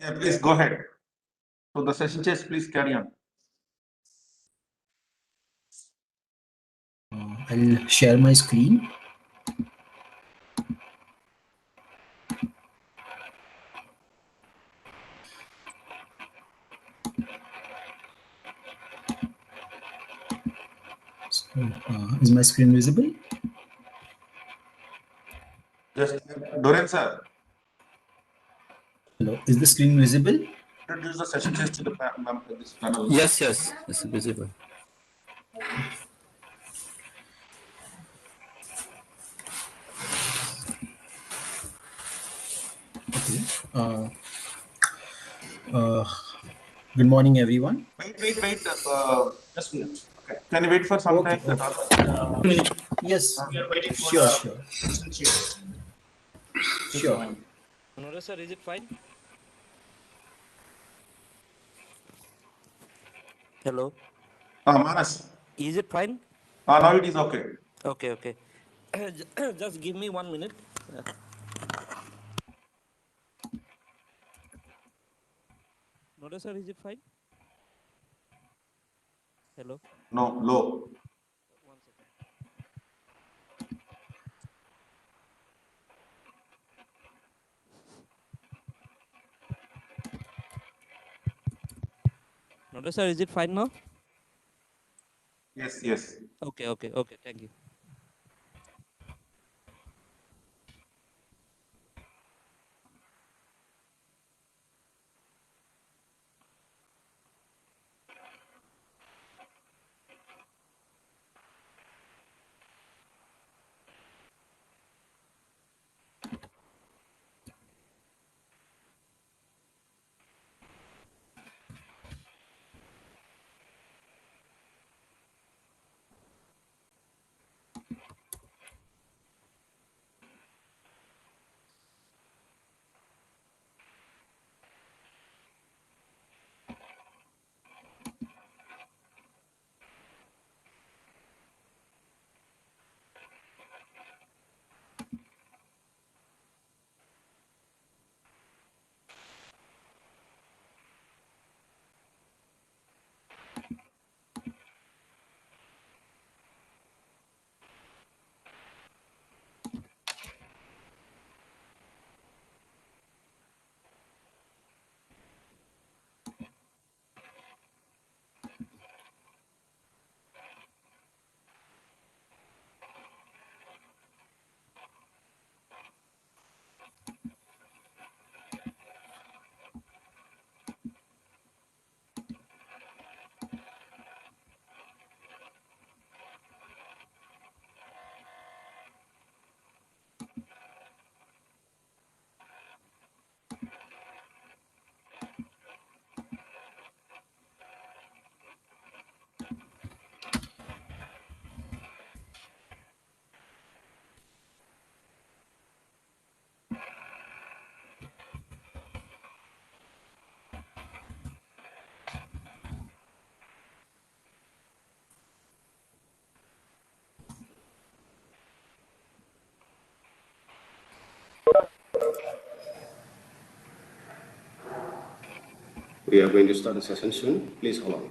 Yeah, please go ahead. So the session chairs, please carry on. I'll share my screen. So, is my screen visible? Just Doran sir, Hello, is the screen visible? introduce the session chairs to the this panel. Yes, it's visible. Okay. Good morning, everyone. Wait. Just a minute. Okay. Can you wait for some time? Okay. Yes, We are waiting for sure. session chairs. Sure. Manora sir, is it fine? Hello. Manas. Is it fine? Now it is okay. Okay. Just give me 1 minute. Manora sir, is it fine? Hello. No, low. 1 second. Manora sir, is it fine now? Yes. Okay. Thank you. We are going to start the session soon. Please hold on.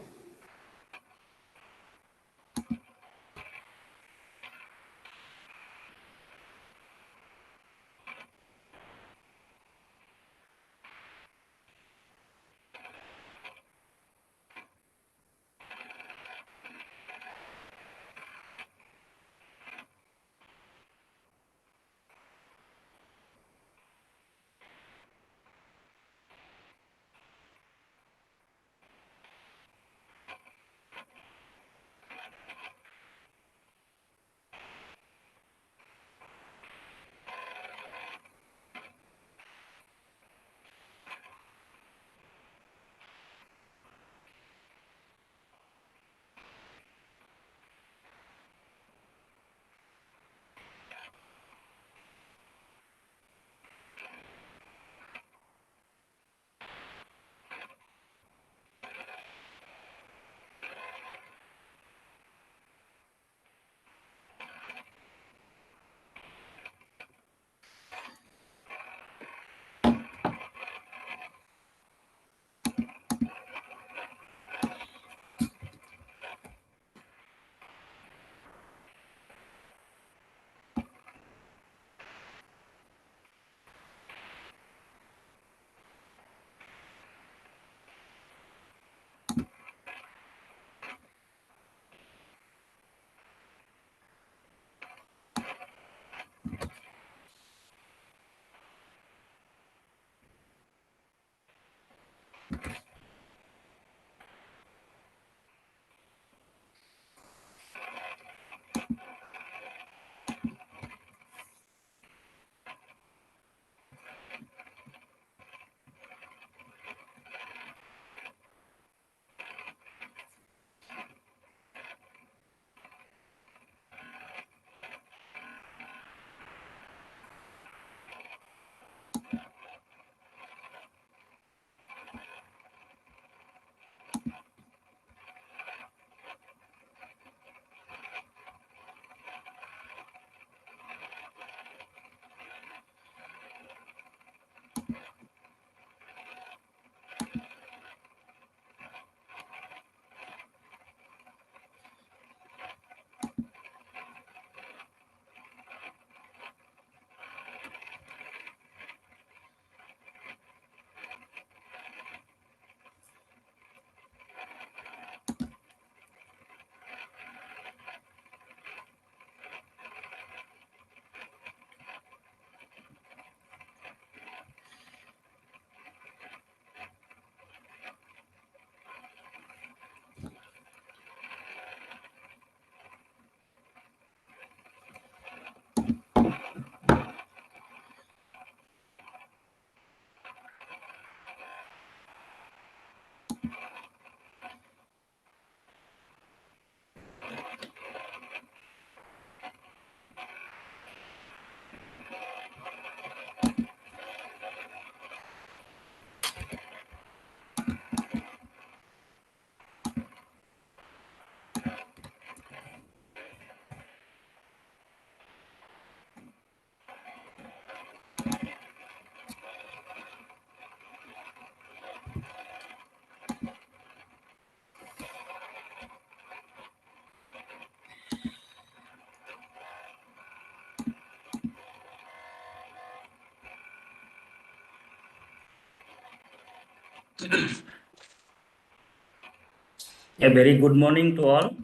A very good morning to all.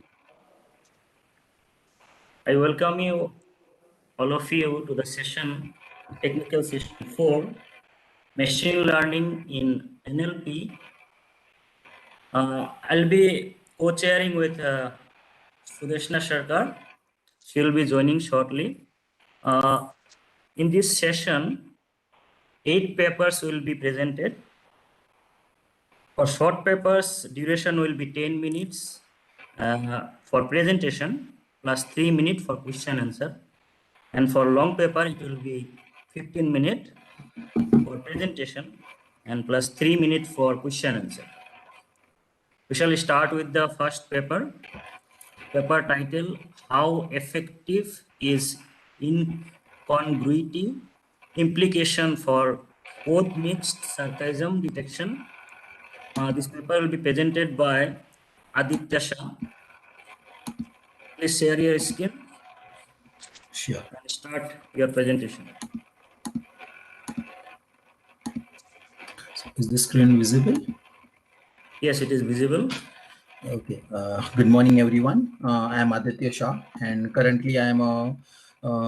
I welcome you, all of you, to the session, technical session 4, machine learning in NLP. I'll be co-chairing with Sudeshna Sarkar. She will be joining shortly. In this session, 8 papers will be presented. For short papers, duration will be 10 minutes for presentation, plus 3 minutes for question answer. And for long paper, it will be 15 minutes for presentation and plus 3 minutes for question answer. We shall start with the first paper. Paper title, How Effective is Incongruity? Implication for Code Mixed Sarcasm Detection. This paper will be presented by Aditya Shah. Please share your screen Sure. and start your presentation. Is the screen visible? Yes, it is visible. Okay. Good morning, everyone. I am Aditya Shah, and currently I am a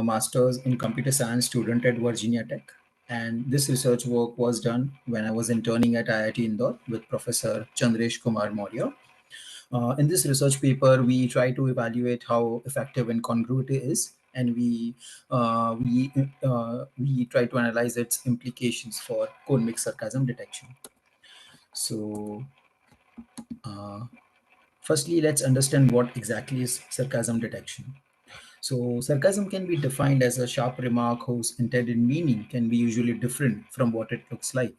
master's in computer science student at Virginia Tech. And this research work was done when I was interning at IIT Indore with Professor Chandresh Kumar Maurya. In this research paper, we try to evaluate how effective incongruity is, and we try to analyze its implications for code mix sarcasm detection. So, firstly, let's understand what exactly is sarcasm detection. So, sarcasm can be defined as a sharp remark whose intended meaning can be usually different from what it looks like.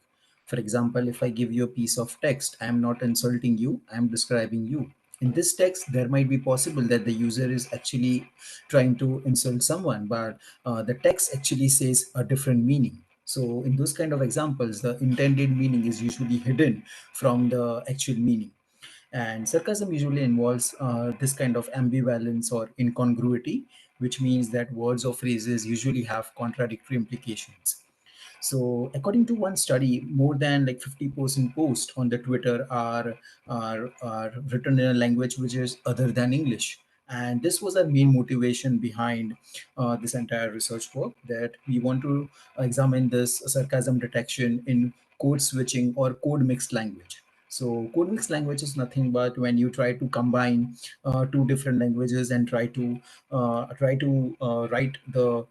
For example, if I give you a piece of text, I am not insulting you, I am describing you. In this text, there might be possible that the user is actually trying to insult someone, but the text actually says a different meaning. So, in those kind of examples, the intended meaning is usually hidden from the actual meaning. And sarcasm usually involves this kind of ambivalence or incongruity, which means that words or phrases usually have contradictory implications. So, according to one study, more than like 50% posts on the Twitter are written in a language which is other than English. And this was our main motivation behind this entire research work, that we want to examine this sarcasm detection in code switching or code mixed language. So code mixed language is nothing but when you try to combine two different languages and try to write the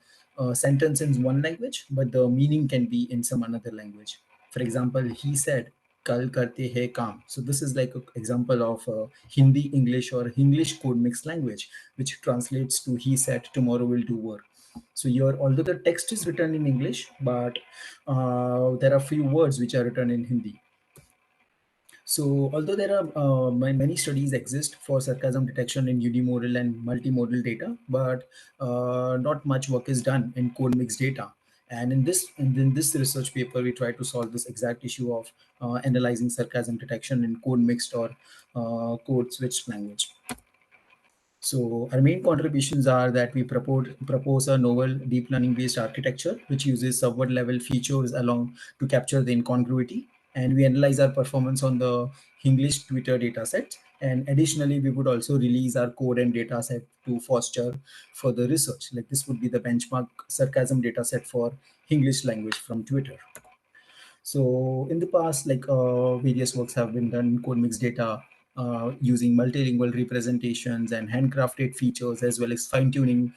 sentence in one language, but the meaning can be in some another language. For example, he said, "Kal karte hai kaam." So this is like an example of Hindi English or English code mixed language, which translates to "He said tomorrow will do work." So your although the text is written in English, but there are few words which are written in Hindi. So, although there are many studies exist for sarcasm detection in unimodal and multimodal data, but not much work is done in code mix data. And in this research paper, we try to solve this exact issue of analyzing sarcasm detection in code mixed or code switched language. So our main contributions are that we propose a novel deep learning based architecture which uses subword level features along to capture the incongruity, and we analyze our performance on the English Twitter dataset. And additionally, we would also release our code and dataset to foster further research. Like this would be the benchmark sarcasm dataset for English language from Twitter. So in the past, like various works have been done in code mix data using multilingual representations and handcrafted features, as well as fine-tuning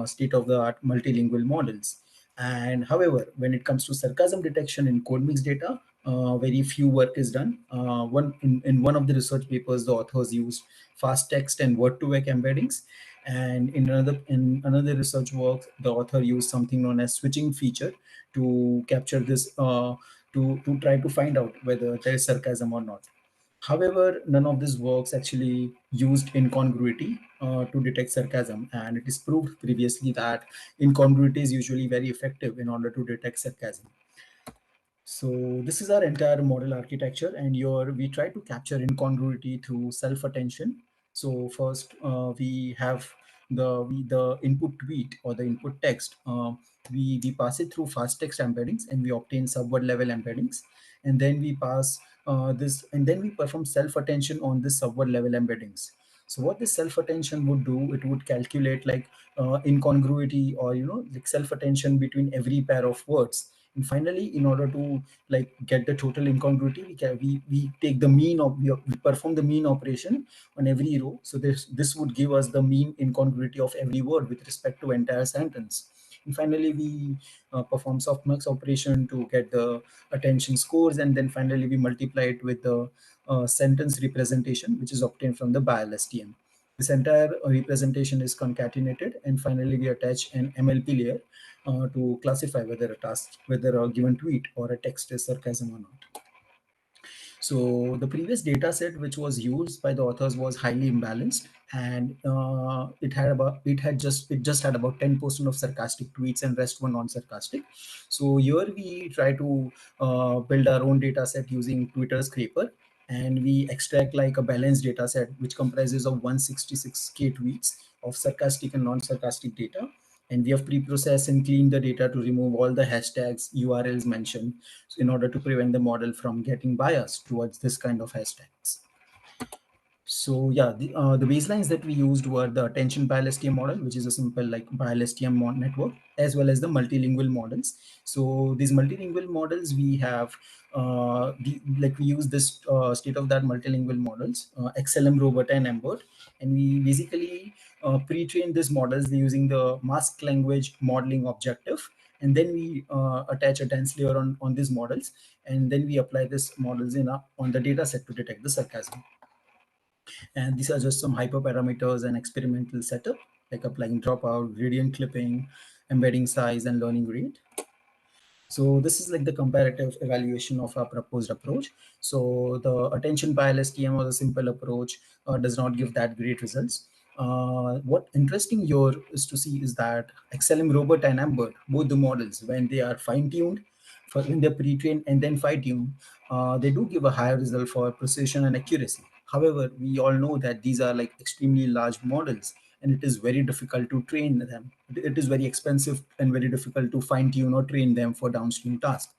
state-of-the-art multilingual models. And however, when it comes to sarcasm detection in code mix data, very few work is done. In one of the research papers, the authors used fast text and word-to-vec embeddings, and in another research work, the author used something known as switching feature to capture this to try to find out whether there is sarcasm or not. However, none of these works actually used incongruity to detect sarcasm, and it is proved previously that incongruity is usually very effective in order to detect sarcasm. So this is our entire model architecture, and we try to capture incongruity through self-attention. So first, we have the input tweet or the input text, we pass it through fast text embeddings, and we obtain subword level embeddings, and then we pass this, and then we perform self attention on this subword level embeddings. So what this self attention would do, it would calculate like incongruity, or like self attention between every pair of words. And finally, in order to like get the total incongruity, we take the mean of, we perform the mean operation on every row. So this would give us the mean incongruity of every word with respect to entire sentence. And finally, we perform softmax operation to get the attention scores, and then finally we multiply it with the sentence representation, which is obtained from the BILSTM. This entire representation is concatenated, and finally we attach an MLP layer to classify whether a given tweet or a text is sarcasm or not. So the previous data set which was used by the authors was highly imbalanced, and it just had about 10% of sarcastic tweets, and rest were non-sarcastic. So here we try to build our own data set using Twitter scraper, and we extract like a balanced data set which comprises of 166k tweets of sarcastic and non-sarcastic data. And we have pre-processed and cleaned the data to remove all the hashtags, URLs mentioned, in order to prevent the model from getting biased towards this kind of hashtags. So yeah, the baselines that we used were the attention BILSTM model, which is a simple like BILSTM network, as well as the multilingual models. So these multilingual models, we have we use this state-of-the-art multilingual models, XLM, Robot, and Embert, and we basically pre-train these models using the mask language modeling objective, and then we attach a dense layer on these models, and then we apply these models on the data set to detect the sarcasm. And these are just some hyperparameters and experimental setup, like applying dropout, gradient clipping, embedding size, and learning rate. So this is like the comparative evaluation of our proposed approach. So the attention BILSTM was a simple approach, does not give that great results. What interesting here is to see is that XLM, Robot, and Ambert, both the models, when they are fine-tuned, when they're pre-trained and then fine-tuned, they do give a higher result for precision and accuracy. However, we all know that these are like extremely large models, and it is very difficult to train them. It is very expensive and very difficult to fine-tune or train them for downstream tasks.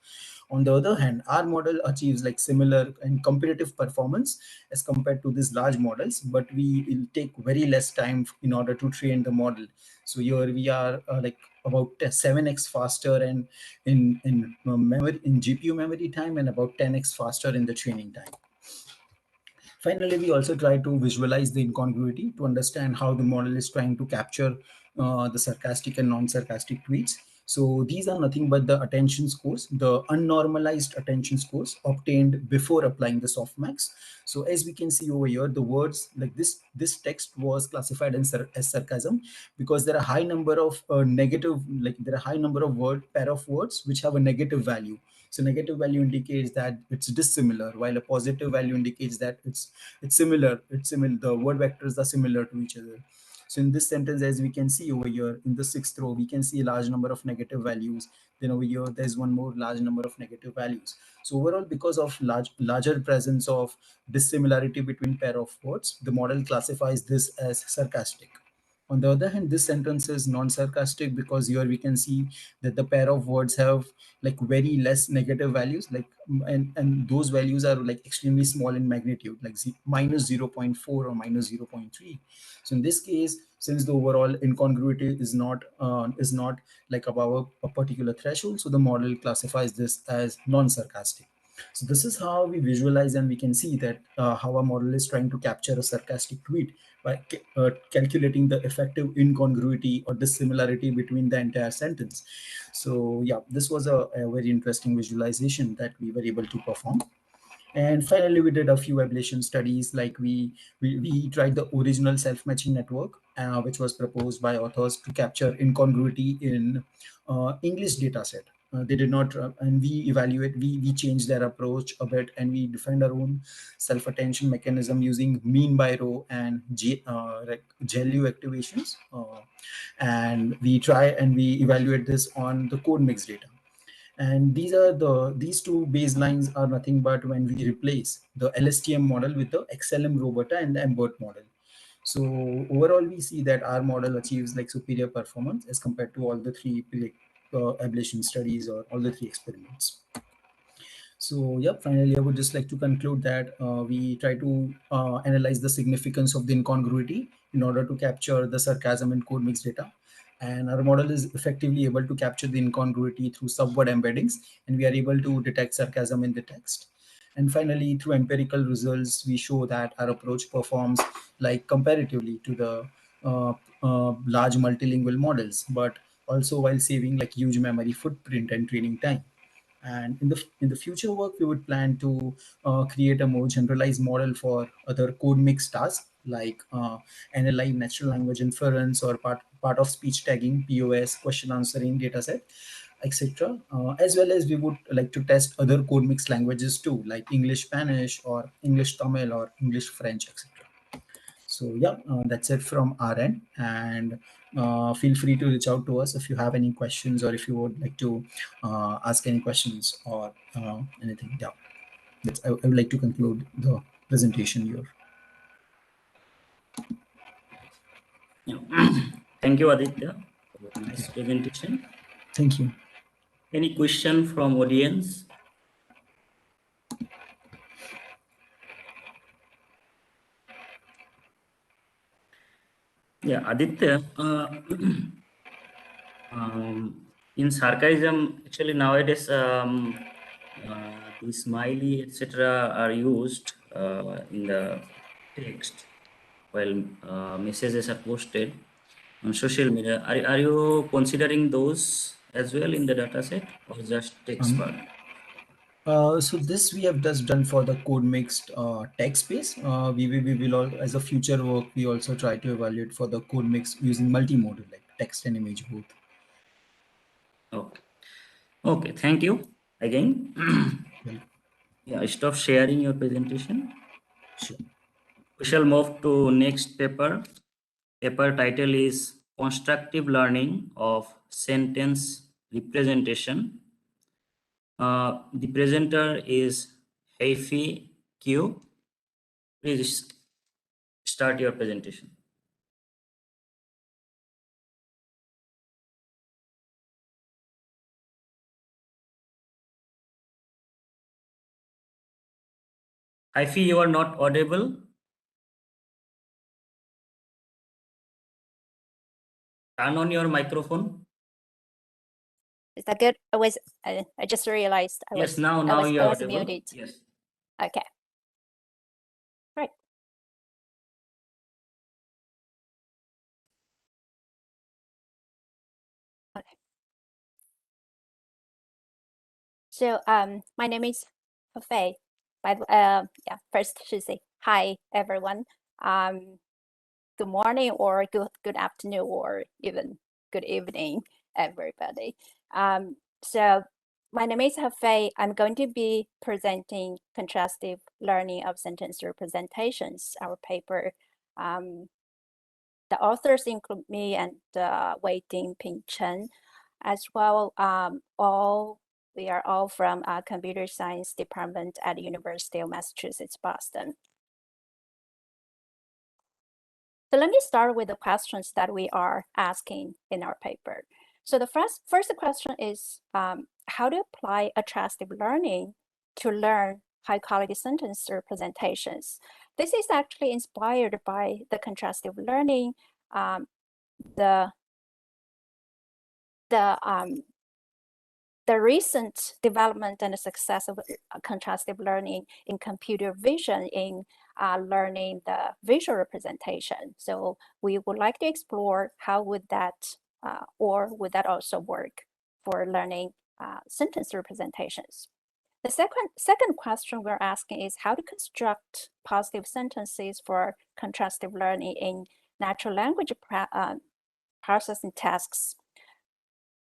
On the other hand, our model achieves like similar and competitive performance as compared to these large models, but we will take very less time in order to train the model. So here we are like about 7x faster and in memory, in GPU memory time, and about 10x faster in the training time. Finally, we also try to visualize the incongruity to understand how the model is trying to capture the sarcastic and non-sarcastic tweets. So these are nothing but the attention scores, the unnormalized attention scores obtained before applying the softmax. So as we can see over here, the words like this text was classified as sarcasm because there are high number of there are high number of pair of words which have a negative value. So negative value indicates that it's dissimilar, while a positive value indicates that it's similar. It's similar. The word vectors are similar to each other. So in this sentence, as we can see over here in the 6th row, we can see a large number of negative values. Then over here, there's one more large number of negative values. So overall, because of larger presence of dissimilarity between pair of words, the model classifies this as sarcastic. On the other hand, this sentence is non-sarcastic because here we can see that the pair of words have like very less negative values, like and those values are like extremely small in magnitude, like minus 0.4 or minus 0.3. So in this case, since the overall incongruity is not like above a particular threshold, so the model classifies this as non-sarcastic. So this is how we visualize, and we can see that how a model is trying to capture a sarcastic tweet by calculating the effective incongruity or dissimilarity between the entire sentence. So yeah, this was a very interesting visualization that we were able to perform. And finally, we did a few ablation studies. Like we tried the original self-matching network, which was proposed by authors to capture incongruity in English data set. They did not, and we changed their approach a bit, and we defined our own self-attention mechanism using mean by row and GLU activations. And we try and we evaluate this on the code mix data. And these two baselines are nothing but when we replace the LSTM model with the XLM Robota and the Embert model. So overall, we see that our model achieves like superior performance as compared to all the three ablation studies or all the three experiments. So yeah, finally, I would just like to conclude that we try to analyze the significance of the incongruity in order to capture the sarcasm in code mix data. And our model is effectively able to capture the incongruity through subword embeddings, and we are able to detect sarcasm in the text. And finally, through empirical results, we show that our approach performs like comparatively to the large multilingual models, but also while saving like huge memory footprint and training time. And in the future work, we would plan to create a more generalized model for other code mix tasks like NLI, natural language inference, or part of speech tagging, POS, question answering dataset, etc. As well as we would like to test other code mix languages too, like English Spanish or English Tamil or English French, etc. So yeah, that's it from our end, and feel free to reach out to us if you have any questions or if you would like to ask any questions or anything. Yeah, I would like to conclude the presentation here. Yeah. Thank you, Aditya, for a nice presentation. Thank you. Any question from audience? Yeah, Aditya, in sarcasm, actually nowadays the smiley, etc., are used in the text while messages are posted on social media. Are you considering those as well in the dataset or just text part? So this we have just done for the code mixed text space. We will all, as a future work, we also try to evaluate for the code mix using multimodal like text and image both. Okay. Okay. Thank you again. Yeah. Stop sharing your presentation. Sure. We shall move to next paper. Paper title is Constructive Learning of Sentence Representation. The presenter is Heifi Q. Please start your presentation. Heifi, you are not audible. Turn on your microphone. Is that good? I just realized Yes, now you I are was audible. muted. Yes. Okay. Right. Okay. So my name is Fei. Yeah, first should say hi everyone. Good morning or good afternoon or even good evening, everybody. So my name is Fei. I'm going to be presenting contrastive learning of sentence representations, our paper. The authors include me and Wei Ding Ping Chen, as well. We are all from computer science department at the University of Massachusetts, Boston. So let me start with the questions that we are asking in our paper. So the first question is how to apply attractive learning to learn high quality sentence representations. This is actually inspired by the contrastive learning, the recent development and the success of contrastive learning in computer vision in learning the visual representation. So we would like to explore how would that or would that also work for learning sentence representations. The second question we're asking is how to construct positive sentences for contrastive learning in natural language processing tasks.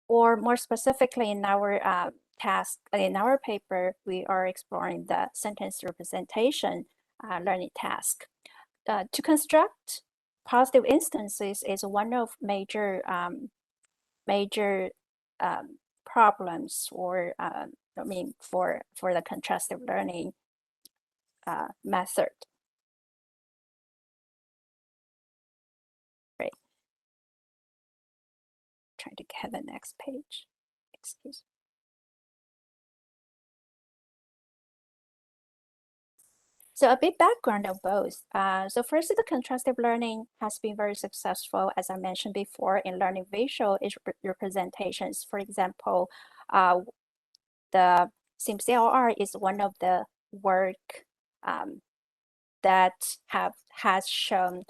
Or more specifically, in our in our paper, we are exploring the sentence representation learning task. To construct positive instances is one of major problems, or I mean, for the contrastive learning method. trying to get the next page. Excuse me. So a bit background of both. So first, the contrastive learning has been very successful, as I mentioned before, in learning visual representations. For example, the SimCLR is one of the work that has shown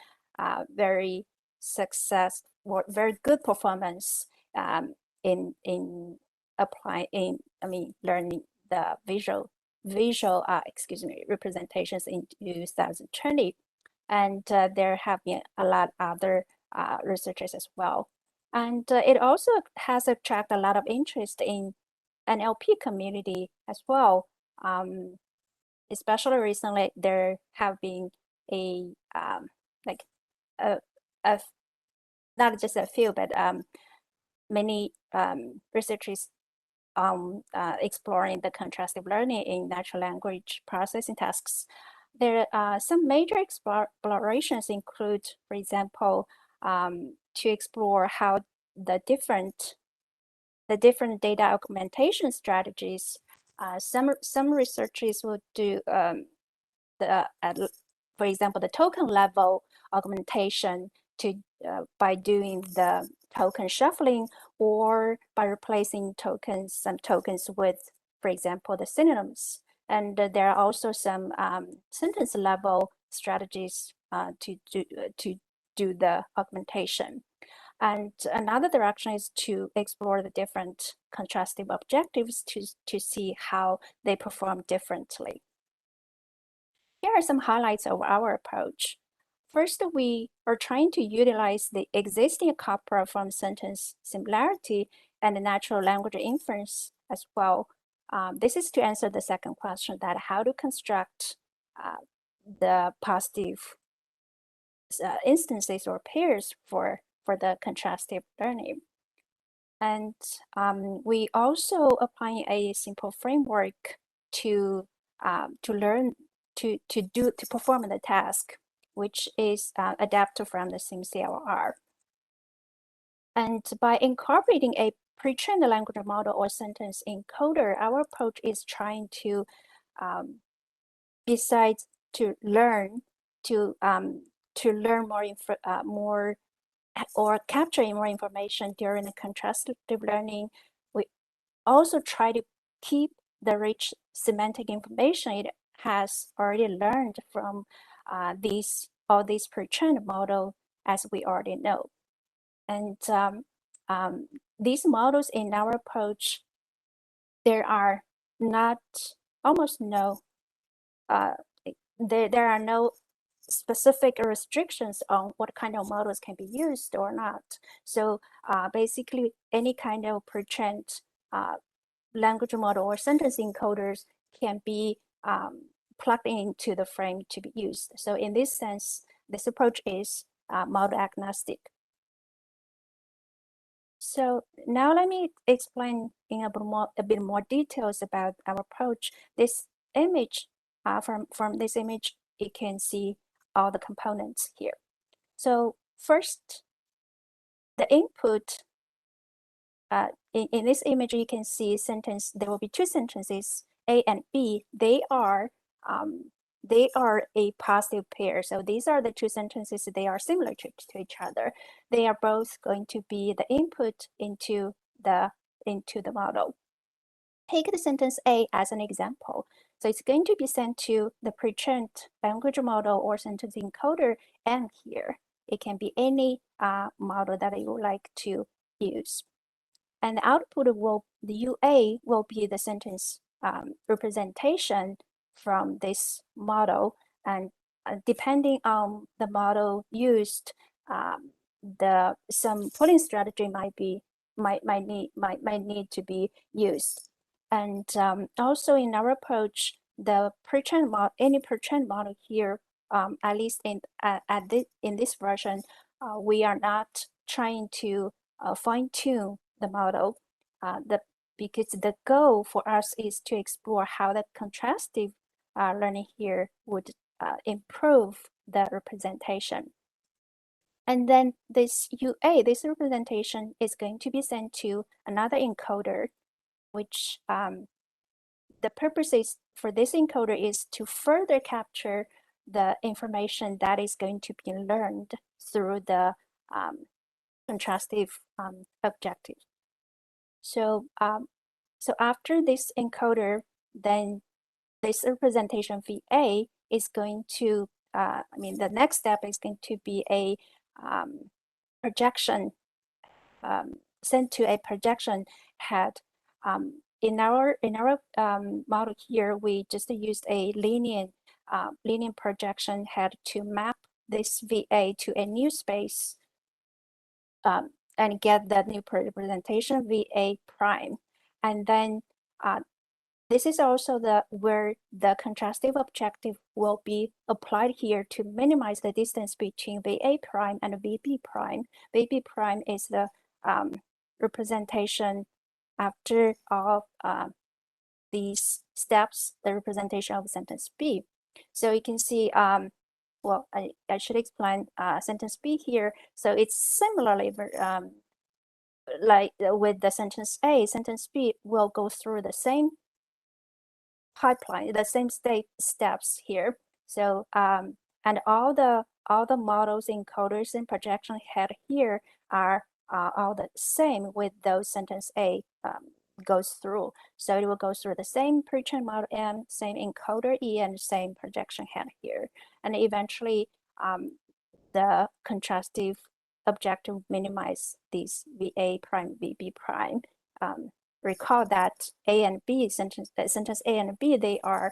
very very good performance in learning the visual representations in 2020, and there have been a lot of other researchers as well. And it also has attracted a lot of interest in NLP community as well. Especially recently, there have been not just a few, but many researchers exploring the contrastive learning in natural language processing tasks. There are some major explorations include, for example, to explore how the different data augmentation strategies. Some researchers will do for example, the token level augmentation by doing the token shuffling, or by replacing some tokens with, for example, the synonyms. And there are also some sentence level strategies to do the augmentation. And another direction is to explore the different contrastive objectives to see how they perform differently. Here are some highlights of our approach. First, we are trying to utilize the existing corpora from sentence similarity and the natural language inference as well. This is to answer the second question, that how to construct the positive instances or pairs for the contrastive learning. And we also applying a simple framework to perform the task, which is adapted from the SimCLR. And by incorporating a pre-trained language model or sentence encoder, our approach is trying to, besides to learn more or capturing more information during the contrastive learning, we also try to keep the rich semantic information it has already learned from all these pre-trained model, as we already know. And these models in our approach, there are there are no specific restrictions on what kind of models can be used or not. So basically, any kind of pre-trained language model or sentence encoders can be plugged into the frame to be used. So in this sense, this approach is model agnostic. So now let me explain in a bit more details about our approach. This image, from this image, you can see all the components here. So first, the input, in this image, you can see there will be two sentences, A and B. They are a positive pair. So these are the two sentences, they are similar to each other. They are both going to be the input into the model. Take the sentence A as an example. So it's going to be sent to the pre-trained language model or sentence encoder, and here it can be any model that you would like to use. And the output the UA will be the sentence representation from this model, and depending on the model used, some pooling strategy might need to be used. And also in our approach, the any pre-trained model here, at least in this version, we are not trying to fine-tune the model, because the goal for us is to explore how the contrastive learning here would improve the representation. And then this UA, this representation, is going to be sent to another encoder, which the purpose is for this encoder is to further capture the information that is going to be learned through the contrastive objective. So, so after this encoder, then this representation VA is going to, the next step is going to be a projection, sent to a projection head. In our model here, we just used a linear projection head to map this VA to a new space and get that new representation VA prime. And then this is also where the contrastive objective will be applied here to minimize the distance between VA prime and VB prime. VB prime is the representation after all these steps, the representation of sentence B. So you can see, well, I should explain sentence B here. So it's similarly like with the sentence A, sentence B will go through the same pipeline, the same steps here. So and all the models, encoders, and projection head here are all the same with those sentence A goes through. So it will go through the same pre-trained model M, same encoder E, and same projection head here. And eventually the contrastive objective minimize these VA prime, VB prime. Recall that A and B, sentence A and B, they are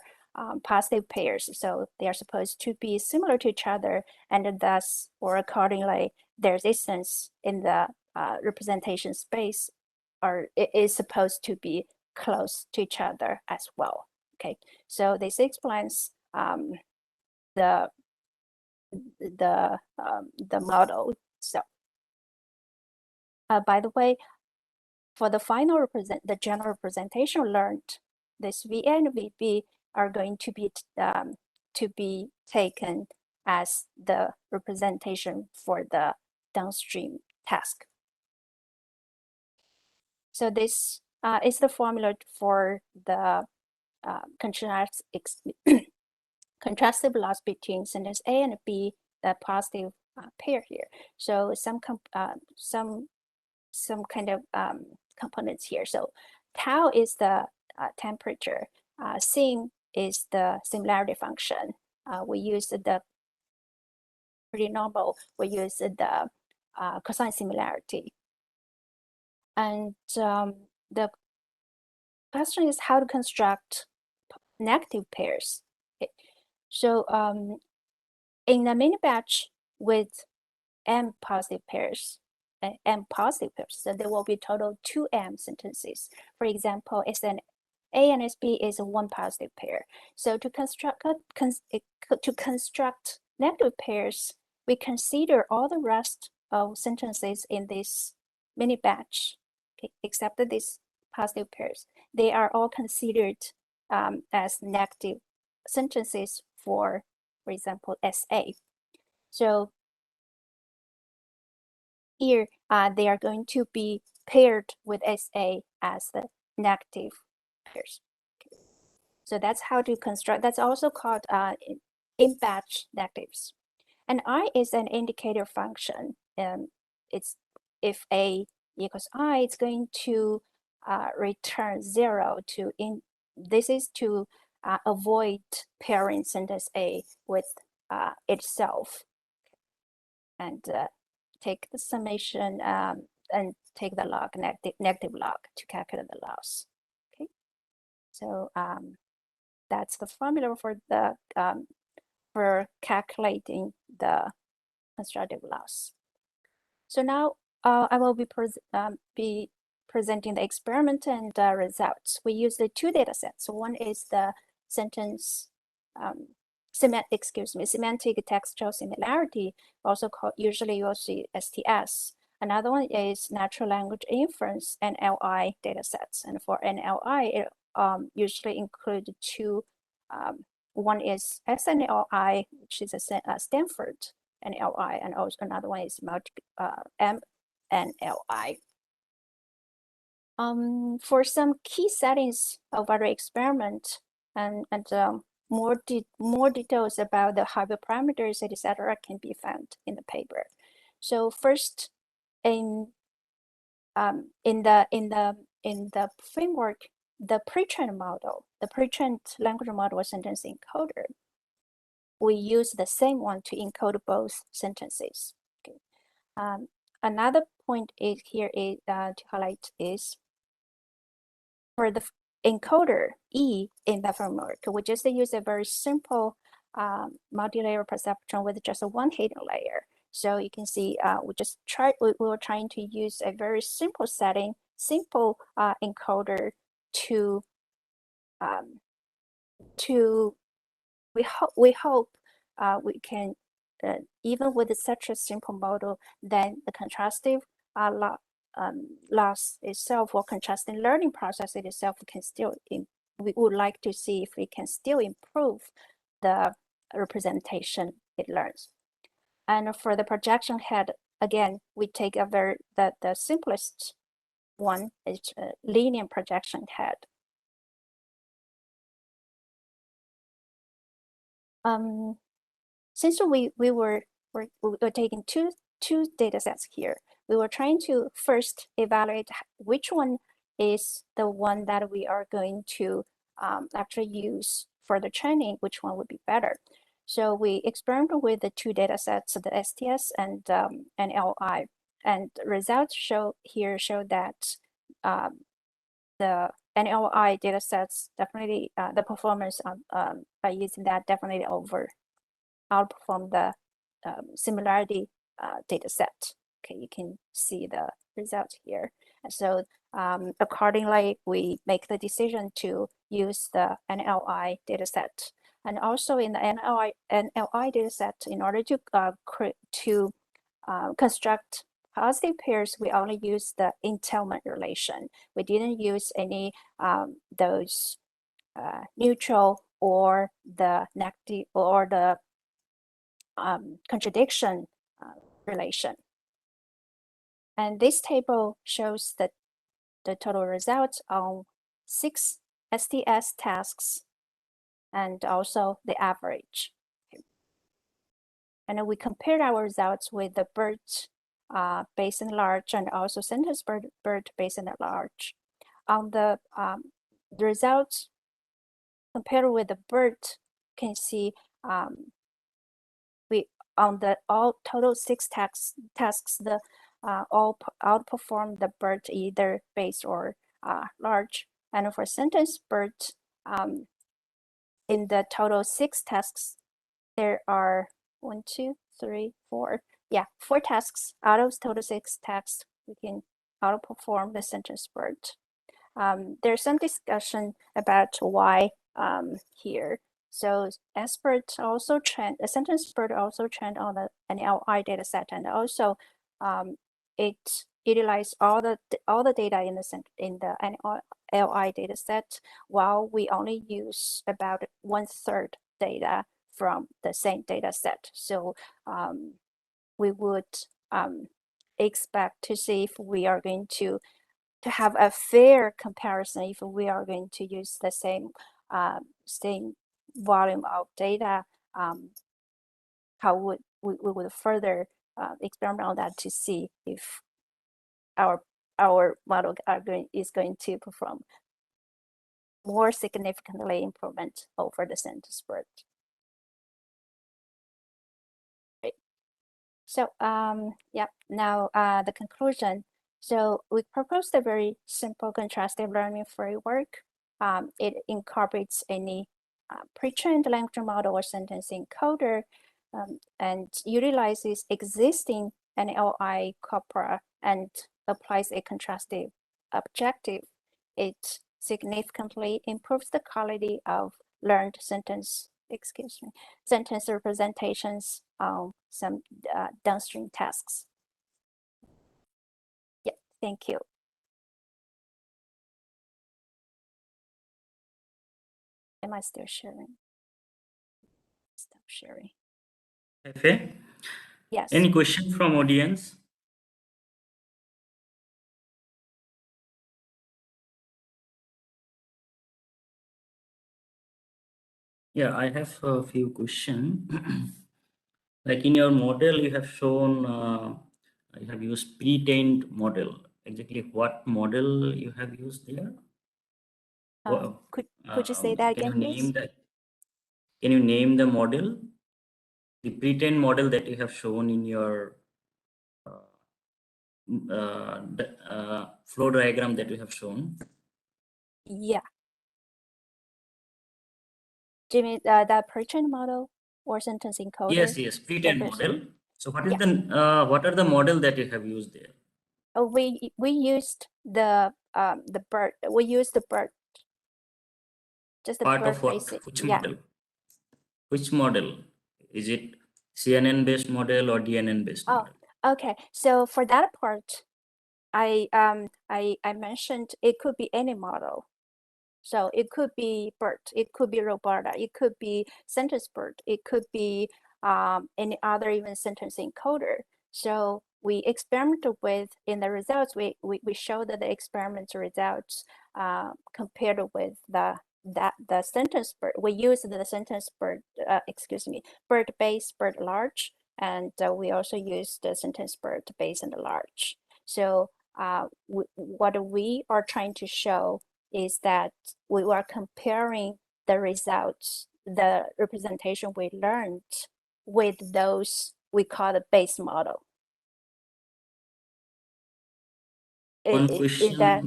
positive pairs. So they are supposed to be similar to each other, and thus, or accordingly, their distance in the representation space is supposed to be close to each other as well. Okay, so this explains the model. So by the way, for the final the general representation learned, this VA and VB are going to be taken as the representation for the downstream task. So this is the formula for the contrastive loss between sentence A and B, the positive pair here. So some kind of components here. So tau is the temperature. Sim is the similarity function. We use the pretty normal. We use the cosine similarity. And the question is how to construct negative pairs. Okay. So in the mini batch with M positive pairs, so there will be total 2 M sentences. For example, SN A and SB is one positive pair. So to construct negative pairs, we consider all the rest of sentences in this mini batch, okay, except these positive pairs. They are all considered as negative sentences for example, SA. So here, they are going to be paired with SA as the negative pairs. Okay. So that's how to construct. That's also called in-batch negatives. And I is an indicator function. It's if A equals I, it's going to return 0 to in. This is to avoid pairing sentence A with itself, and take the summation and take the log, negative log to calculate the loss. Okay, so that's the formula for the for calculating the constructive loss. So now I will be presenting the experiment and results. We use the 2 data sets. So one is the sentence semantic textual similarity, also called usually you'll see STS. Another one is natural language inference, NLI data sets. And for NLI, it usually include 2. One is SNLI, which is a Stanford NLI, and also another one is MNLI. For some key settings of our experiment and more details about the hyperparameters, etc., can be found in the paper. So first, in the framework, the pre-trained model, the pre-trained language model sentence encoder, we use the same one to encode both sentences. Okay. Another point is here is to highlight is for the encoder E in the framework, we just use a very simple multi-layer perceptron with just a one hidden layer. So you can see we were trying to use a very simple setting, simple encoder to we hope we can even with such a simple model, then the contrastive loss itself or contrasting learning process itself can still we would like to see if we can still improve the representation it learns. And for the projection head, again, we take the simplest one is a linear projection head. Since we were taking two data sets here, we were trying to first evaluate which one is the one that we are going to actually use for the training, which one would be better. So we experimented with the two data sets, the STS and NLI, and results show that the NLI data sets definitely the performance by using that definitely outperform the similarity data set. Okay, you can see the result here. And so accordingly, we make the decision to use the NLI data set. And also in the NLI data set, in order to construct positive pairs, we only use the entailment relation. We didn't use any those neutral or the negative or the contradiction relation. And this table shows the total results on 6 STS tasks and also the average. Okay. And then we compared our results with the BERT base and large and also sentence BERT base and large. On the results compared with the BERT, you can see we on the all total 6 tasks the all outperform the BERT either base or large. And for sentence BERT, in the total 6 tasks, there are 1, 2, 3, 4. Yeah, 4 tasks out of total 6 tasks we can outperform the sentence BERT. There's some discussion about why here. So SBERT also trained, the sentence BERT also trained on the NLI data set, and also it utilized all the data in the NLI data set, while we only use about 1/3 data from the same data set. So we would expect to see if we are going to have a fair comparison if we are going to use the same volume of data. How would we would further experiment on that to see if our model is going to perform more significantly improvement over the sentence BERT. Right. So yeah, now the conclusion. So we proposed a very simple contrastive learning framework. It incorporates any pre-trained language model or sentence encoder and utilizes existing NLI corpora and applies a contrastive objective. It significantly improves the quality of learned sentence representations on some downstream tasks. Yeah, thank you. Am I still sharing? Stop sharing. Okay. Yes. Any question from audience? Yeah, I have a few questions. Like in your model, you have shown, you have used pre-trained model. Exactly what model you have used there? Could you say that Can you again, name please? that? Can you name the model? The pre-trained model that you have shown in your flow diagram that you have shown. Yeah. Do you mean that pre-trained model or sentence encoder? Yes, pre-trained model. So what is Yeah. what are the model that you have used there? Oh, we used the BERT. We used the BERT. Just the Part BERT of what? basic. Which Yeah. model? Which model? Is it CNN based model or DNN based Oh, model? okay. So for that part, I mentioned it could be any model. So it could be BERT, it could be Roberta, it could be sentence BERT, it could be any other even sentence encoder. So we experimented with, in the results, we showed that the experiment results compared with the sentence BERT. We used the sentence BERT, BERT base, BERT large, and we also used the sentence BERT base and large. So what we are trying to show is that we were comparing the results, the representation we learned with those we call the base model. One Is question. that,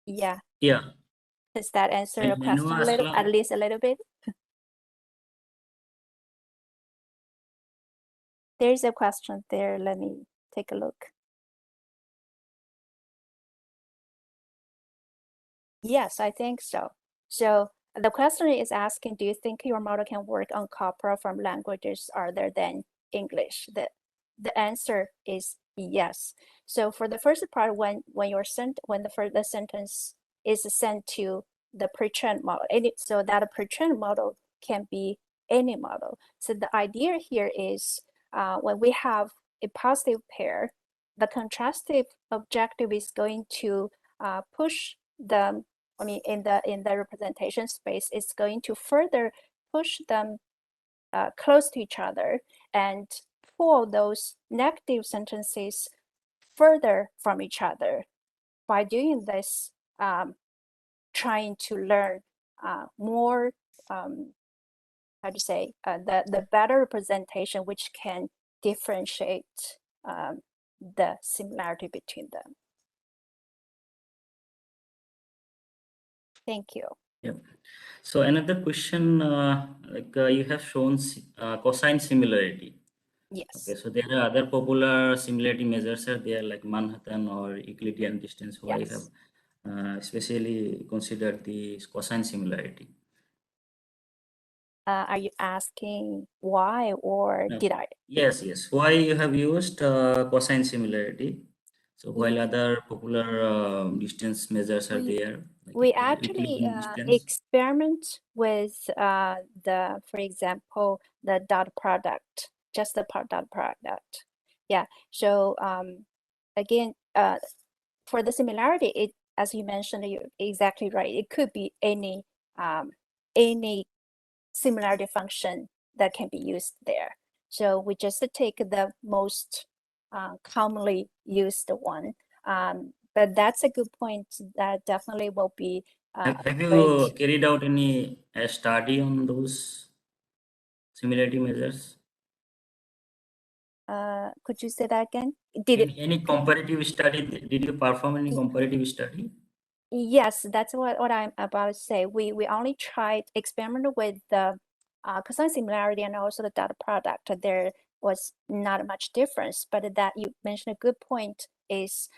yeah. Yeah. Does that answer your May I know question a little, Aslam? at least a little bit? There's a question there. Let me take a look. Yes, I think so. So the question is asking, do you think your model can work on corpora from languages other than English? The answer is yes. So for the first part, when you're sent, when the sentence is sent to the pre-trained model, so that a pre-trained model can be any model. So the idea here is when we have a positive pair, the contrastive objective is going to push them, I mean, in the representation space, it's going to further push them close to each other and pull those negative sentences further from each other. By doing this, trying to learn more, how to say, the better representation, which can differentiate the similarity between them. Thank you. Yeah. So another question, you have shown cosine similarity. Yes. Okay, so there are other popular similarity measures are there, like Manhattan or Euclidean distance. Why you Yes. have especially considered the cosine similarity? Are you asking why, or No. did I? Yes. Why you have used cosine similarity? So while other popular distance measures are We there, like we actually Euclidean distance. experiment with for example, the dot product, just the dot product. Yeah. So again, for the similarity, it, as you mentioned, you're exactly right. It could be any similarity function that can be used there. So we just take the most commonly used one. But that's a good point. That definitely will be Have you great. carried out any study on those similarity measures? Could you say that again? Did it? Any comparative study? Did you perform any comparative study? Yes, that's what I'm about to say. We only tried experiment with the cosine similarity and also the dot product. There was not much difference, but that you mentioned a good point is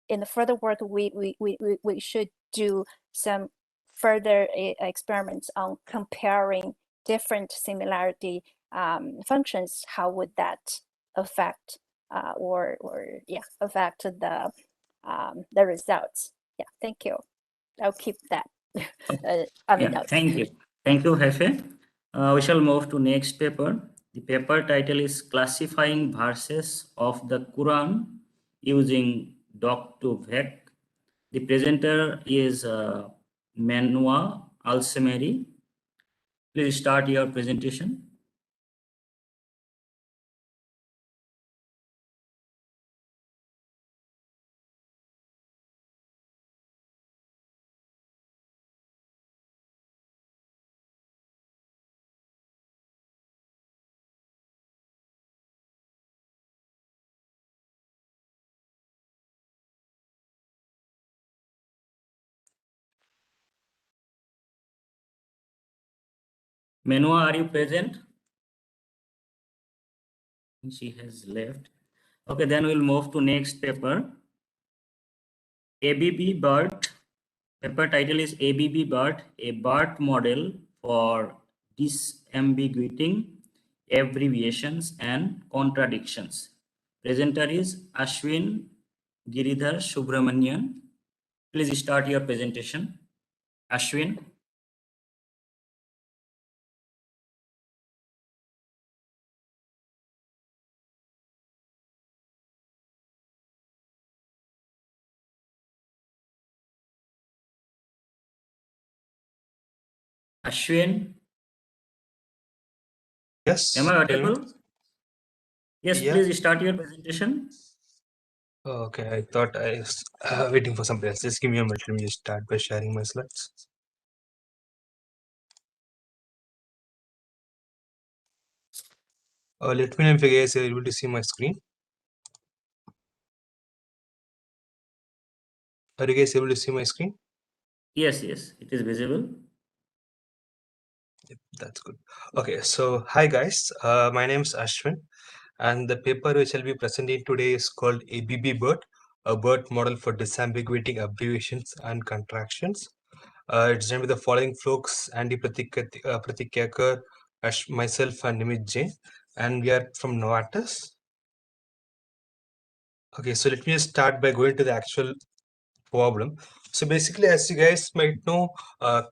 in the further work we should do some further experiments on comparing different similarity functions. How would that affect affect the results? Yeah, thank you. I'll keep that. Yeah, thank you. Thank you, Hefe. We shall move to next paper. The paper title is Classifying Verses of the Quran Using Doc to Vec. The presenter is Menua Alsemeri. Please start your presentation. Menua, are you present? She has left. Okay, then we'll move to next paper. ABB BERT. Paper title is ABB BERT, a BERT model for disambiguating abbreviations and contradictions. Presenter is Ashwin Giridhar Subramanian. Please start your presentation. Ashwin. Ashwin, Yes. am I Tell me. audible? Yes, Yeah. please start your presentation. Okay, I thought I was waiting for somebody else. Just give me a minute. Let me just start by sharing my slides. Let me know if you guys are able to see my screen. Are you guys able to see my screen? Yes, it is visible. Yep, that's good. Okay, so hi guys. My name is Ashwin, and the paper which I'll be presenting today is called ABB BERT, a BERT model for disambiguating abbreviations and contractions. It's done with the following folks: Andy Pratik myself, and Nimit Jain, and we are from Novartis. Okay, so let me just start by going to the actual problem. So basically, as you guys might know,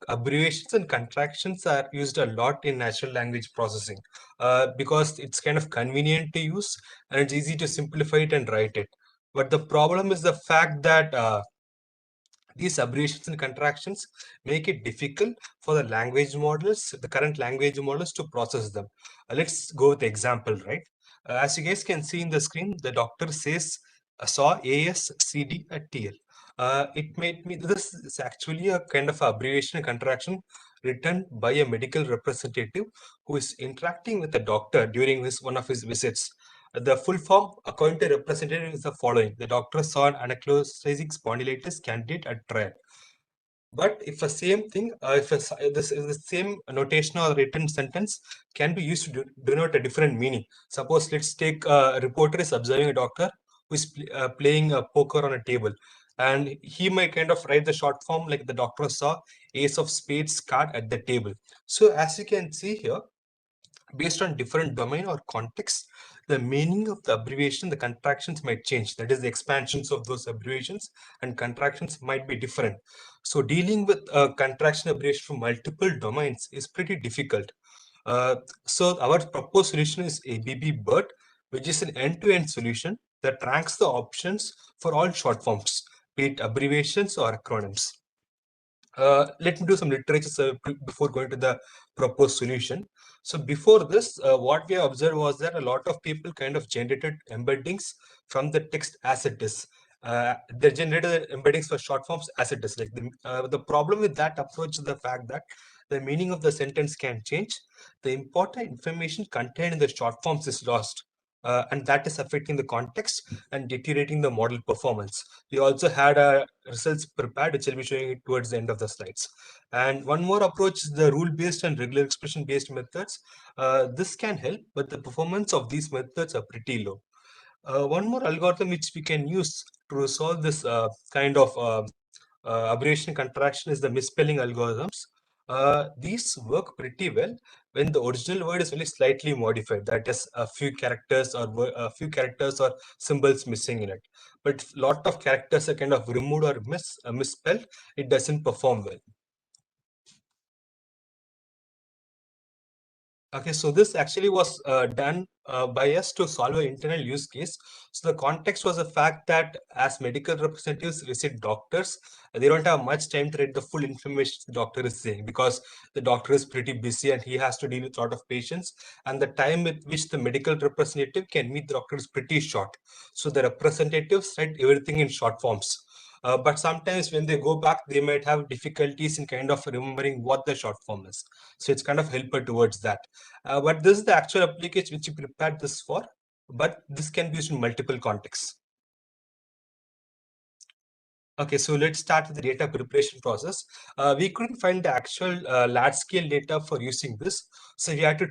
abbreviations and contractions are used a lot in natural language processing because it's kind of convenient to use and it's easy to simplify it and write it. But the problem is the fact that these abbreviations and contractions make it difficult for the language models, the current language models, to process them. Let's go with the example, right? As you guys can see in the screen, the doctor says saw ASCD at TL. It made me, this is actually a kind of abbreviation and contraction written by a medical representative who is interacting with the doctor during one of his visits. The full form, according to representative, is the following: the doctor saw an ankylosing spondylitis candidate at trial. But if the same thing, this is the same notation or written sentence can be used to denote a different meaning. Suppose let's take a reporter is observing a doctor who is playing a poker on a table, and he might kind of write the short form like the doctor saw ace of spades card at the table. So as you can see here, based on different domain or context, the meaning of the abbreviation, the contractions might change. That is, the expansions of those abbreviations and contractions might be different. So dealing with a contraction abbreviation from multiple domains is pretty difficult. So our proposed solution is ABB BERT, which is an end-to-end solution that ranks the options for all short forms, be it abbreviations or acronyms. Let me do some literature before going to the proposed solution. So before this, what we observed was that a lot of people kind of generated embeddings from the text as it is. They generated embeddings for short forms as it is. Like the problem with that approach is the fact that the meaning of the sentence can change. The important information contained in the short forms is lost. And that is affecting the context and deteriorating the model performance. We also had results prepared, which I'll be showing it towards the end of the slides. And one more approach is the rule-based and regular expression-based methods. This can help, but the performance of these methods are pretty low. One more algorithm which we can use to solve this kind of abbreviation contraction is the misspelling algorithms. These work pretty well when the original word is only slightly modified, that is a few characters or symbols missing in it. But if a lot of characters are kind of removed or misspelled, it doesn't perform well. Okay, so this actually was done by us to solve an internal use case. So the context was the fact that as medical representatives visit doctors, they don't have much time to read the full information the doctor is saying, because the doctor is pretty busy and he has to deal with a lot of patients, and the time with which the medical representative can meet the doctor is pretty short. So the representatives write everything in short forms. But sometimes when they go back, they might have difficulties in kind of remembering what the short form is. So it's kind of helper towards that. But this is the actual application which you prepared this for, but this can be used in multiple contexts. Okay, so let's start with the data preparation process. We couldn't find the actual large scale data for using this. So we had to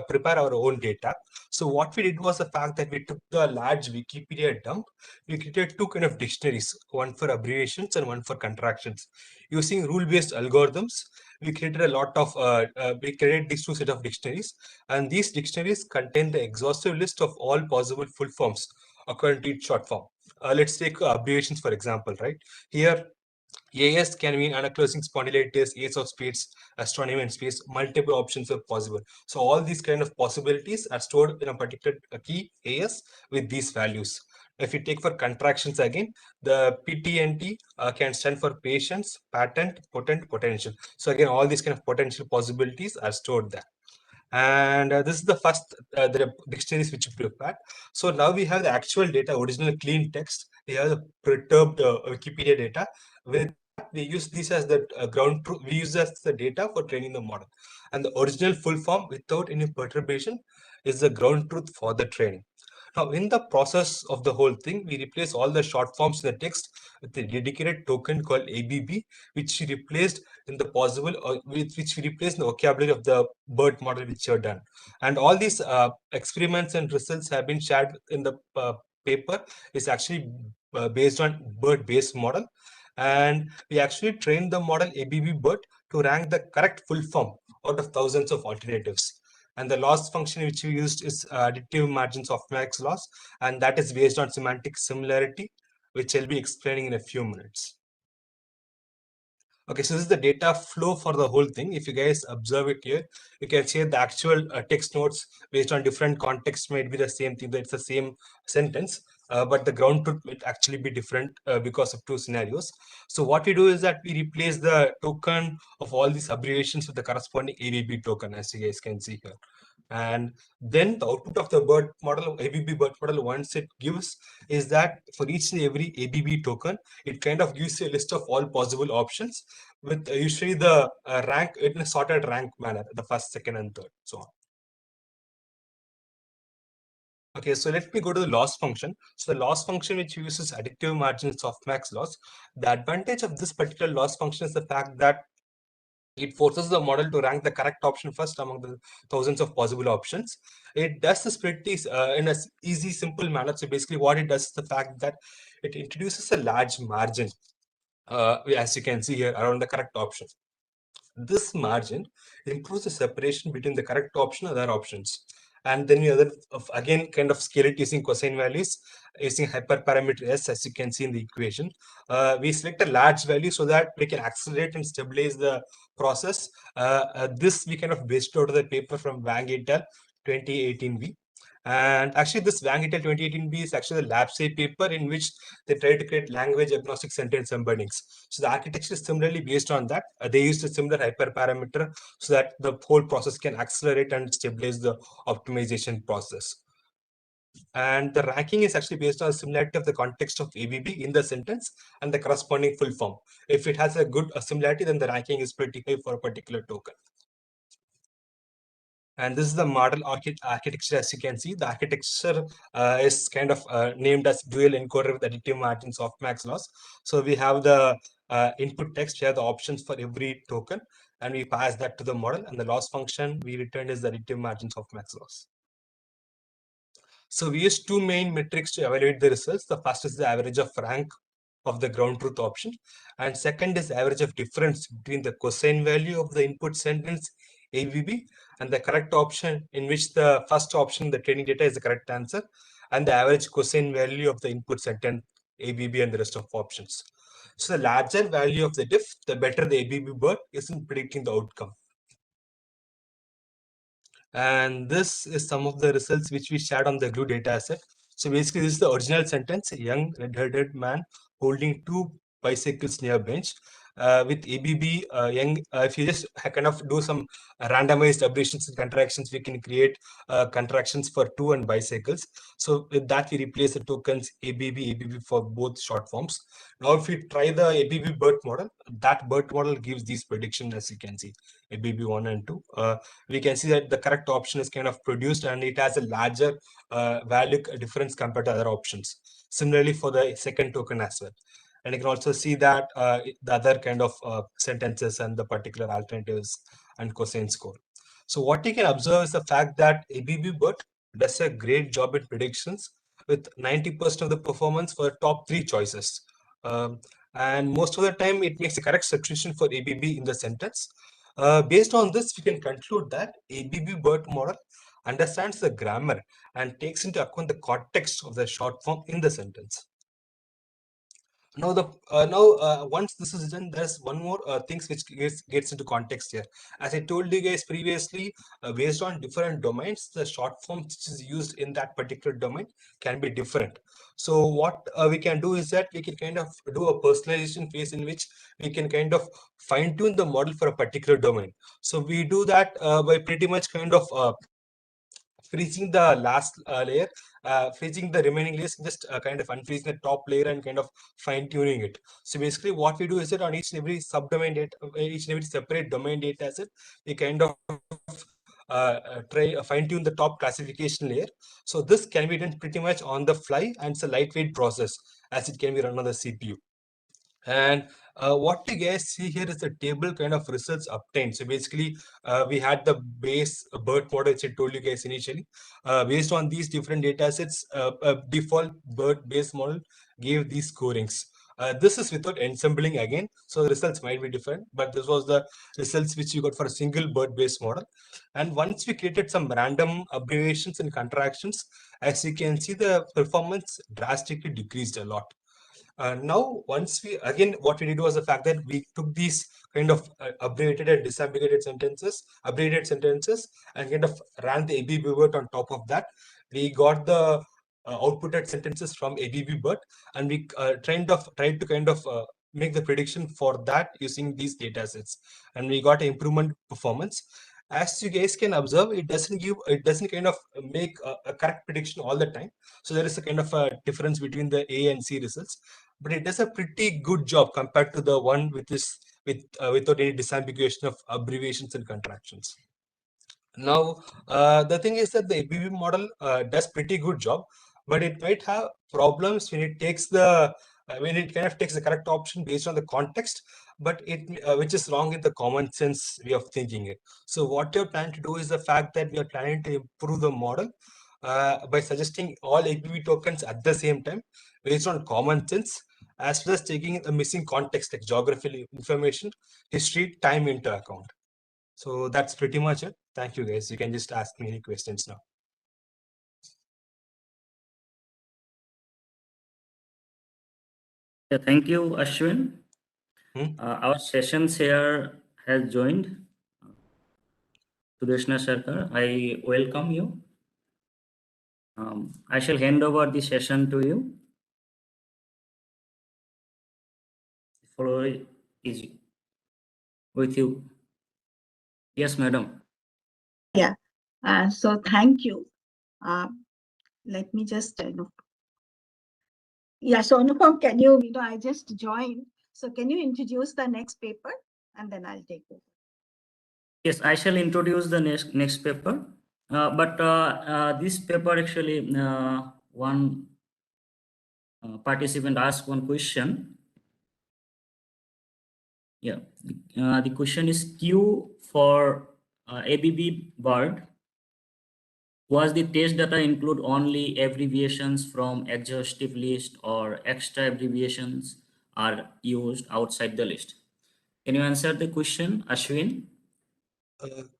prepare our own data. So what we did was the fact that we took the large Wikipedia dump. We created two kind of dictionaries, one for abbreviations and one for contractions. Using rule-based algorithms, we created a lot of, we created these two set of dictionaries, and these dictionaries contain the exhaustive list of all possible full forms according to each short form. Let's take abbreviations for example, right? Here, AS can mean ankylosing spondylitis, ace of spades, astronomy and space. Multiple options are possible. So all these kind of possibilities are stored in a particular key AS with these values. If you take for contractions again, the PTNT can stand for patience, patent, potent, potential. So again, all these kind of potential possibilities are stored there. And this is the first the dictionaries which we prepared. So now we have the actual data, original clean text. We have the perturbed Wikipedia data. With that, we use this as the ground truth. We use as the data for training the model. And the original full form without any perturbation is the ground truth for the training. Now, in the process of the whole thing, we replace all the short forms in the text with a dedicated token called ABB, which we replaced in the possible, with which we replaced the vocabulary of the BERT model which you have done. And all these experiments and results have been shared in the paper. Is actually based on BERT-based model. And we actually trained the model ABB BERT to rank the correct full form out of thousands of alternatives. And the loss function which we used is additive margin softmax loss, and that is based on semantic similarity, which I'll be explaining in a few minutes. Okay, so this is the data flow for the whole thing. If you guys observe it here, you can see the actual text notes based on different contexts might be the same thing, that it's the same sentence, but the ground truth will actually be different because of two scenarios. So what we do is that we replace the token of all these abbreviations with the corresponding ABB token, as you guys can see here. And then the output of the BERT model, ABB BERT model, once it gives, is that for each and every ABB token, it kind of gives you a list of all possible options with usually the rank in a sorted rank manner, the first, second, and third, so on. Okay, so let me go to the loss function. So the loss function which uses additive margin softmax loss. The advantage of this particular loss function is the fact that it forces the model to rank the correct option first among the thousands of possible options. It does this pretty in a easy, simple manner. So basically what it does is the fact that it introduces a large margin, as you can see here, around the correct option. This margin improves the separation between the correct option and other options. And then you again kind of scale it using cosine values, using hyperparameter S, as you can see in the equation. We select a large value so that we can accelerate and stabilize the process. This we kind of based out of the paper from Wang et al. 2018b. And actually, this Wang et al. 2018b is actually the LabSci paper in which they try to create language agnostic sentence embeddings. So the architecture is similarly based on that. They used a similar hyperparameter so that the whole process can accelerate and stabilize the optimization process. And the ranking is actually based on the similarity of the context of ABB in the sentence and the corresponding full form. If it has a good similarity, then the ranking is pretty high for a particular token. And this is the model architecture. As you can see, the architecture is kind of named as dual encoder with additive margin softmax loss. So we have the input text, we have the options for every token, and we pass that to the model, and the loss function we return is the additive margin softmax loss. So we use two main metrics to evaluate the results. The first is the average of rank of the ground truth option, and second is average of difference between the cosine value of the input sentence ABB and the correct option, in which the first option, the training data, is the correct answer, and the average cosine value of the input sentence ABB and the rest of options. So the larger value of the diff, the better the ABB BERT is in predicting the outcome. And this is some of the results which we shared on the glue data set. So basically, this is the original sentence: a young red-headed man holding two bicycles near bench. With ABB, young, if you just kind of do some randomized abbreviations and contractions, we can create contractions for two and bicycles. So with that, we replace the tokens ABB for both short forms. Now, if we try the ABB BERT model, that BERT model gives these predictions, as you can see, ABB 1 and 2. We can see that the correct option is kind of produced and it has a larger value difference compared to other options. Similarly for the second token as well. And you can also see that the other kind of sentences and the particular alternatives and cosine score. So what you can observe is the fact that ABB BERT does a great job in predictions with 90% of the performance for the top three choices. And most of the time it makes the correct substitution for ABB in the sentence. Based on this, we can conclude that ABB BERT model understands the grammar and takes into account the context of the short form in the sentence. Now, once this is done, there's one more things which gets into context here. As I told you guys previously, based on different domains, the short form which is used in that particular domain can be different. So what we can do is that we can kind of do a personalization phase in which we can kind of fine tune the model for a particular domain. So we do that by pretty much kind of freezing the last layer, freezing the remaining layers, just kind of unfreezing the top layer and kind of fine tuning it. So basically what we do is that on each and every subdomain data, each and every separate domain data set, we kind of try fine tune the top classification layer. So this can be done pretty much on the fly and it's a lightweight process as it can be run on the CPU. And what you guys see here is the table kind of results obtained. So basically, we had the base BERT model, which I told you guys initially. Based on these different data sets, default BERT base model gave these scorings. This is without ensembling again, so the results might be different, but this was the results which you got for a single BERT based model. And once we created some random abbreviations and contractions, as you can see, the performance drastically decreased a lot. Now, once we again, what we did was the fact that we took these kind of abbreviated and disaggregated sentences, and kind of ran the ABB BERT on top of that. We got the outputted sentences from ABB BERT, and we tried to kind of make the prediction for that using these data sets, and we got an improvement performance. As you guys can observe, it doesn't kind of make a correct prediction all the time. So there is a kind of a difference between the A and C results, but it does a pretty good job compared to the one without any disambiguation of abbreviations and contractions. Now, the thing is that the ABB model does pretty good job, but it might have problems when it takes the when it kind of takes the correct option based on the context, but it which is wrong in the common sense way of thinking it. So what you're planning to do is the fact that we are planning to improve the model by suggesting all ABB tokens at the same time based on common sense, as well as taking the missing context like geographical information, history, time into account. So that's pretty much it. Thank you guys. You can just ask me any questions now. Yeah, thank you, Ashwin. Hmm? Our sessions here has joined Sudeshna Sarkar. I welcome you. I shall hand over the session to you. The floor is with you. Yes, madam. Yeah. So thank you. Let me just, yeah, so Anupam, can you, I just joined. So can you introduce the next paper and then I'll take over. Yes, I shall introduce the next paper. But this paper actually, one participant asked one question. Yeah, the question is Q for ABB BERT. Was the test data include only abbreviations from exhaustive list or extra abbreviations are used outside the list? Can you answer the question, Ashwin?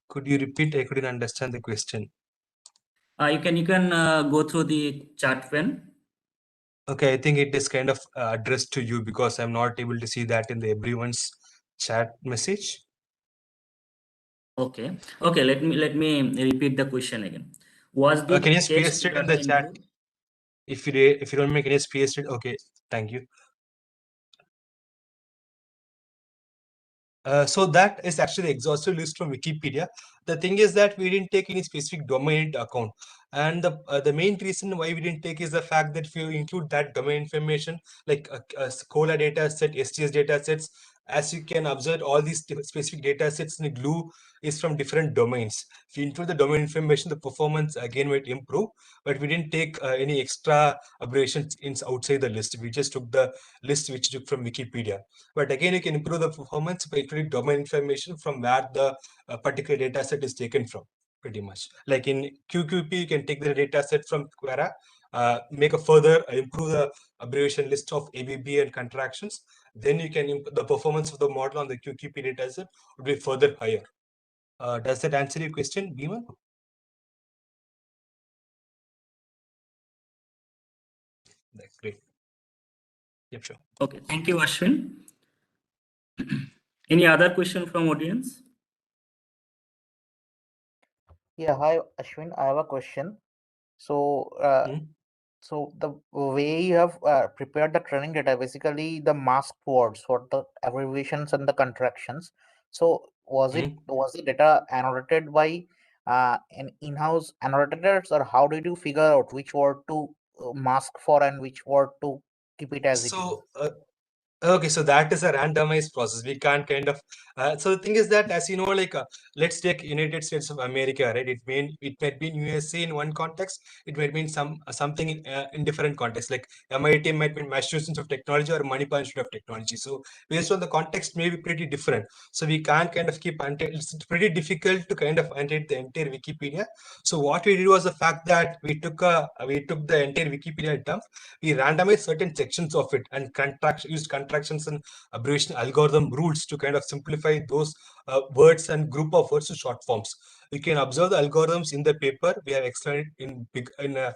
Could you repeat? I couldn't understand the question. You can go through the chart pen. Okay, I think it is kind of addressed to you because I'm not able to see that in the everyone's chat message. Okay. Okay. Let me repeat the question again. Was the Can you text paste it in data the chat? improved? If you don't make any paste it. Okay, thank you. So that is actually the exhaustive list from Wikipedia. The thing is that we didn't take any specific domain into account. And the main reason why we didn't take is the fact that if you include that domain information, like a Scholar data set, STS data sets, as you can observe, all these specific data sets in the glue is from different domains. If you include the domain information, the performance again might improve, but we didn't take any extra abbreviations outside the list. We just took the list which took from Wikipedia. But again, you can improve the performance by including domain information from where the particular data set is taken from, pretty much. Like in QQP, you can take the data set from Quora, make a further improve the abbreviation list of ABB and contractions. Then you can the performance of the model on the QQP data set would be further higher. Does that answer your question, Bhiman? That's great. Yep, sure. Okay. Thank you, Ashwin. Any other question from audience? Yeah, hi Ashwin. I have a question. So, so the way you have prepared the training data, basically the masked words or the abbreviations and the contractions. So, was the data annotated by an in-house annotators, or how did you figure out which word to mask for and which word to keep it as it is? So, okay, so that is a randomized process. We can't kind of. So the thing is that, as you know, like let's take United States of America, right? It might be in USA in one context. It might mean something in different contexts. Like MIT might mean Massachusetts of Technology or Manipur Institute of Technology. So based on the context, may be pretty different. So we can't kind of keep it's pretty difficult to kind of annotate the entire Wikipedia. So what we did was the fact that we took the entire Wikipedia dump, we randomized certain sections of it and used contractions and abbreviation algorithm rules to kind of simplify those words and group of words to short forms. You can observe the algorithms in the paper. We have explained it in a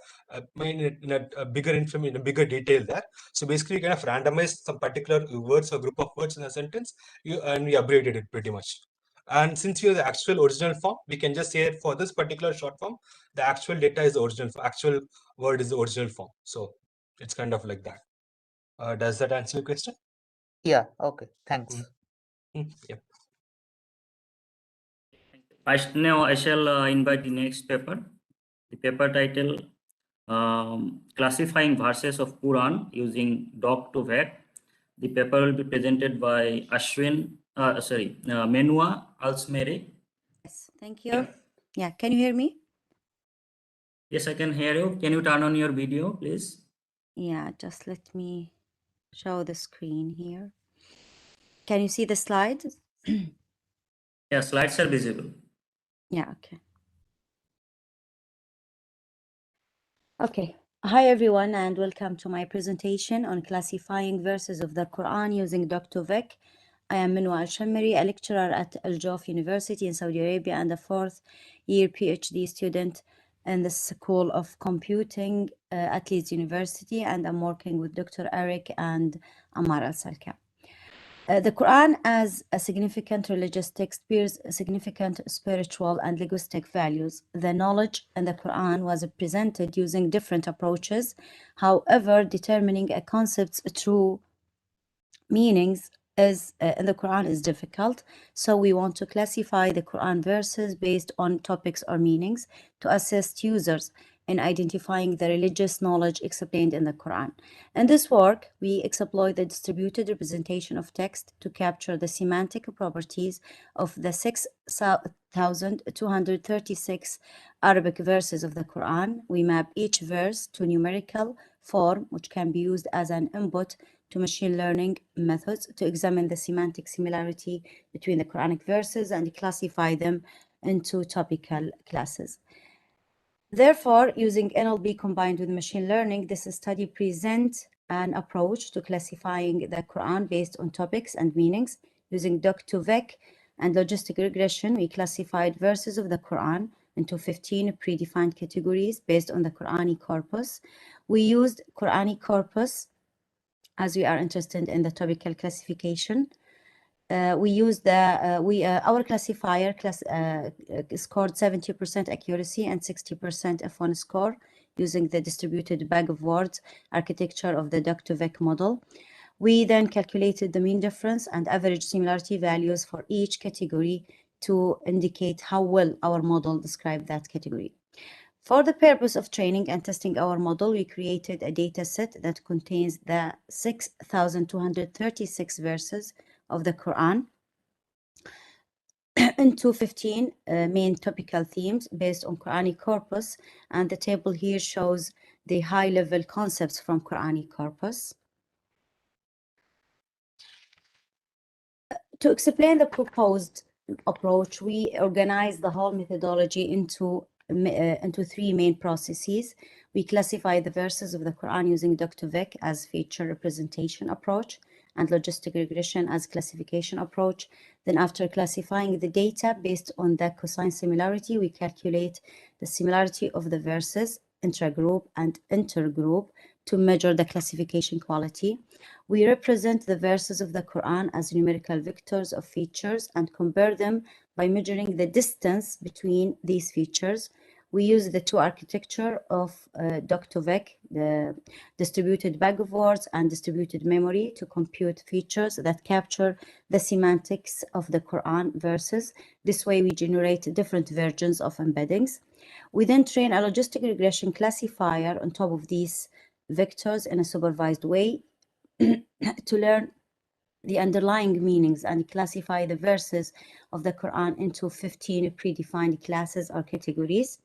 bigger information, in a bigger detail there. So basically, you kind of randomize some particular words or group of words in a sentence, and we abbreviated it pretty much. And since we have the actual original form, we can just say for this particular short form, the actual data is the original, actual word is the original form. So it's kind of like that. Does that answer your question? Yeah, okay, thanks. Yep. Now I shall invite the next paper. The paper title, Classifying Verses of Quran Using Doc2Vec. The paper will be presented by Menua Alsmere. Yes, thank you. Yeah, can you hear me? Yes, I can hear you. Can you turn on your video, please? Yeah, just let me show the screen here. Can you see the slides? Yeah, slides are visible. Yeah, okay. Okay. Hi, everyone, and welcome to my presentation on classifying verses of the Quran using Doc2Vec. I am Minwa Al-Shammari, a lecturer at Al Jawf University in Saudi Arabia and a fourth-year PhD student in the School of Computing at Leeds University, and I'm working with Dr. Eric and Ammar Al-Salka. The Quran, as a significant religious text, bears significant spiritual and linguistic values. The knowledge in the Quran was presented using different approaches. However, determining a concept's true meanings in the Quran is difficult. So we want to classify the Quran verses based on topics or meanings to assist users in identifying the religious knowledge explained in the Quran. In this work, we exploit the distributed representation of text to capture the semantic properties of the 6,236 Arabic verses of the Quran. We map each verse to numerical form, which can be used as an input to machine learning methods to examine the semantic similarity between the Quranic verses and classify them into topical classes. Therefore, using NLP combined with machine learning, this study presents an approach to classifying the Quran based on topics and meanings. Using Doc2Vec and logistic regression, we classified verses of the Quran into 15 predefined categories based on the Quranic corpus. We used Quranic corpus as we are interested in the topical classification. we use our classifier scored 70% accuracy and 60% F1 score using the distributed bag of words architecture of the Dr. model. We then calculated the mean difference and average similarity values for each category to indicate how well our model described that category. For the purpose of training and testing our model, we created a data set that contains the 6,236 verses of the Quran into 15 main topical themes based on Quranic corpus, and the table here shows the high-level concepts from Quranic corpus. To explain the proposed approach, we organized the whole methodology into 3 main processes. We classify the verses of the Quran using Dr. as feature representation approach and logistic regression as classification approach. Then after classifying the data based on the cosine similarity, we calculate the similarity of the verses intragroup and intergroup to measure the classification quality. We represent the verses of the Quran as numerical vectors of features and compare them by measuring the distance between these features. We use the 2 architecture of Dr. the distributed bag of words and distributed memory to compute features that capture the semantics of the Quran verses. This way we generate different versions of embeddings. We then train a logistic regression classifier on top of these vectors in a supervised way to learn the underlying meanings and classify the verses of the Quran into 15 predefined classes or categories.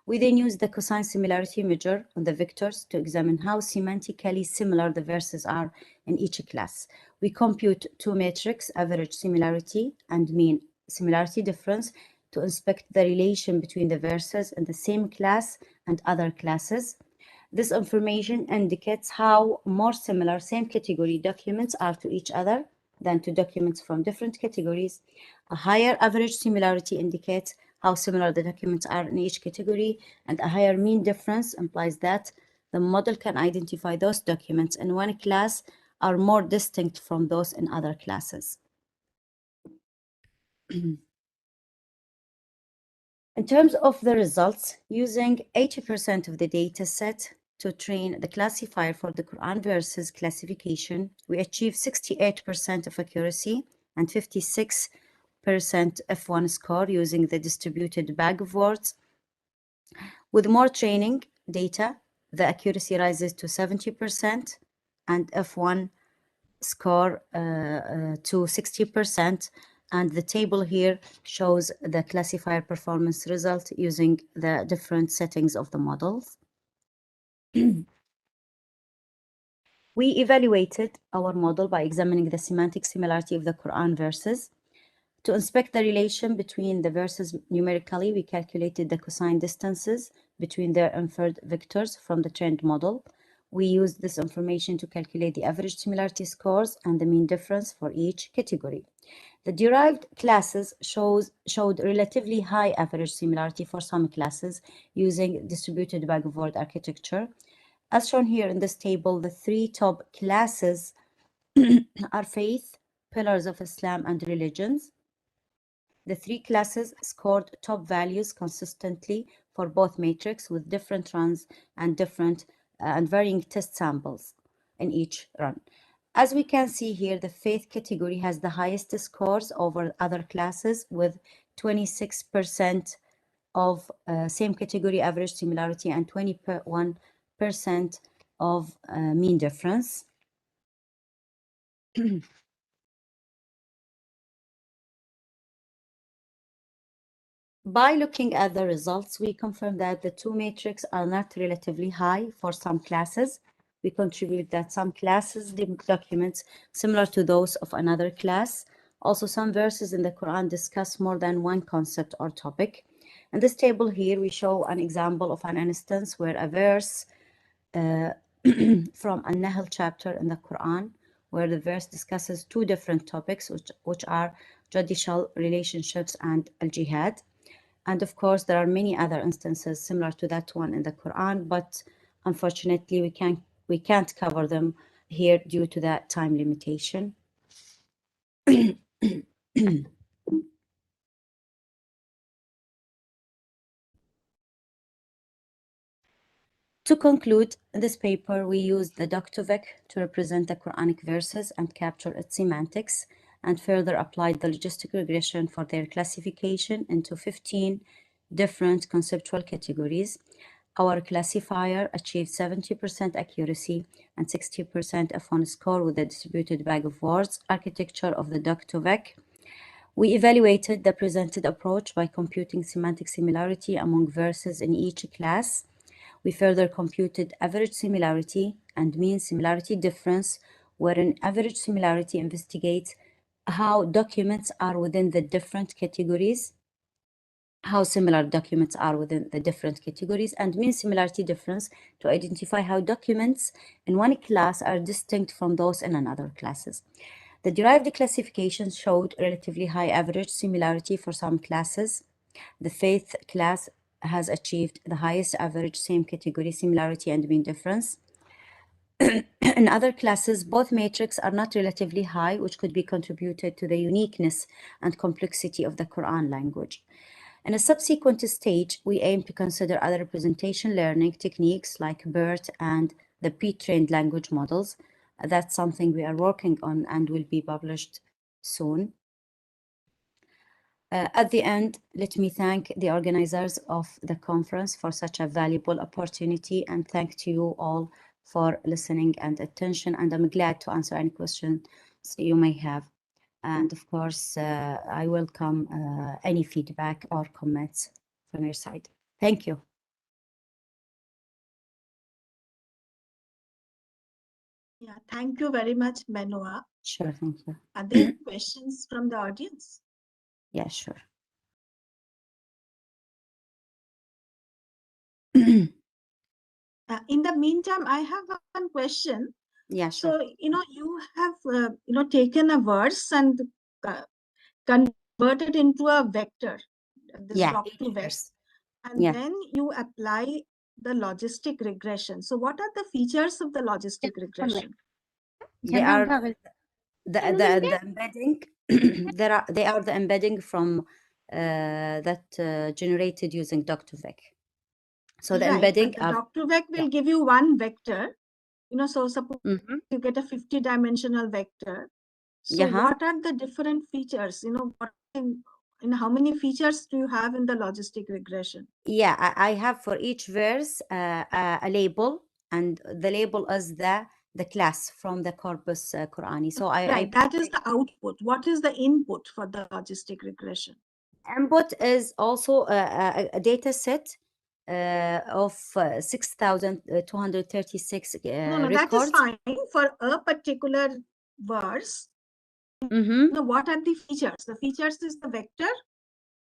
We then use the cosine similarity measure on the vectors to examine how semantically similar the verses are in each class. We compute 2 metrics, average similarity and mean similarity difference, to inspect the relation between the verses in the same class and other classes. This information indicates how more similar same category documents are to each other than to documents from different categories. A higher average similarity indicates how similar the documents are in each category, and a higher mean difference implies that the model can identify those documents in one class are more distinct from those in other classes. In terms of the results, using 80% of the data set to train the classifier for the Quran verses classification, we achieved 68% of accuracy and 56% F1 score using the distributed bag of words. With more training data, the accuracy rises to 70% and F1 score to 60%. And the table here shows the classifier performance result using the different settings of the models. We evaluated our model by examining the semantic similarity of the Quran verses. To inspect the relation between the verses numerically, we calculated the cosine distances between their inferred vectors from the trained model. We used this information to calculate the average similarity scores and the mean difference for each category. The derived classes showed relatively high average similarity for some classes using distributed bag of word architecture. As shown here in this table, the 3 top classes are faith, pillars of Islam, and religions. The 3 classes scored top values consistently for both matrix with different runs and varying test samples in each run. As we can see here, the faith category has the highest scores over other classes with 26% of same category average similarity and 21% of mean difference. By looking at the results, we confirm that the 2 metrics are not relatively high for some classes. We contribute that some classes documents similar to those of another class. Also, some verses in the Quran discuss more than one concept or topic. In this table here, we show an example of an instance where a verse from An-Nahl chapter in the Quran, where the verse discusses 2 different topics, which are judicial relationships and al-jihad. And of course, there are many other instances similar to that one in the Quran, but unfortunately, we can't cover them here due to that time limitation. To conclude this paper, we used the Doctovec to represent the Quranic verses and capture its semantics, and further applied the logistic regression for their classification into 15 different conceptual categories. Our classifier achieved 70% accuracy and 60% F1 score with the distributed bag of words architecture of the Doctovec. We evaluated the presented approach by computing semantic similarity among verses in each class. We further computed average similarity and mean similarity difference, wherein average similarity investigates how documents are within the different categories, how similar documents are within the different categories, and mean similarity difference to identify how documents in one class are distinct from those in another classes. The derived classification showed relatively high average similarity for some classes. The faith class has achieved the highest average same category similarity and mean difference. In other classes, both metrics are not relatively high, which could be contributed to the uniqueness and complexity of the Quran language. In a subsequent stage, we aim to consider other representation learning techniques like BERT and the pre-trained language models. That's something we are working on and will be published soon. At the end, let me thank the organizers of the conference for such a valuable opportunity, and thank to you all for listening and attention. And I'm glad to answer any questions you may have. And of course, I welcome any feedback or comments from your side. Thank you. Yeah, thank you very much, Menua. Sure, thank you. Are there questions from the audience? Yeah, sure. In the meantime, I have one question. Yeah, sure. So, you have, taken a verse and converted into a vector, this Yeah, Doc2Vex, and yeah. then you apply the logistic regression. So what are the features of the logistic regression? They are the embedding. They are the embedding from that generated using Doc2Vex. So the Right, embedding but the Doc2Vex will give you one vector. So suppose you get a 50-dimensional vector. So what are the different features? How many features do you have in the logistic regression? Yeah, I have for each verse a label, and the label is the class from the corpus Qurani. So that is the output. What is the input for the logistic regression? Input is also a data set of 6,236 No, records. that is fine for a particular verse. What are the features? The features is the vector?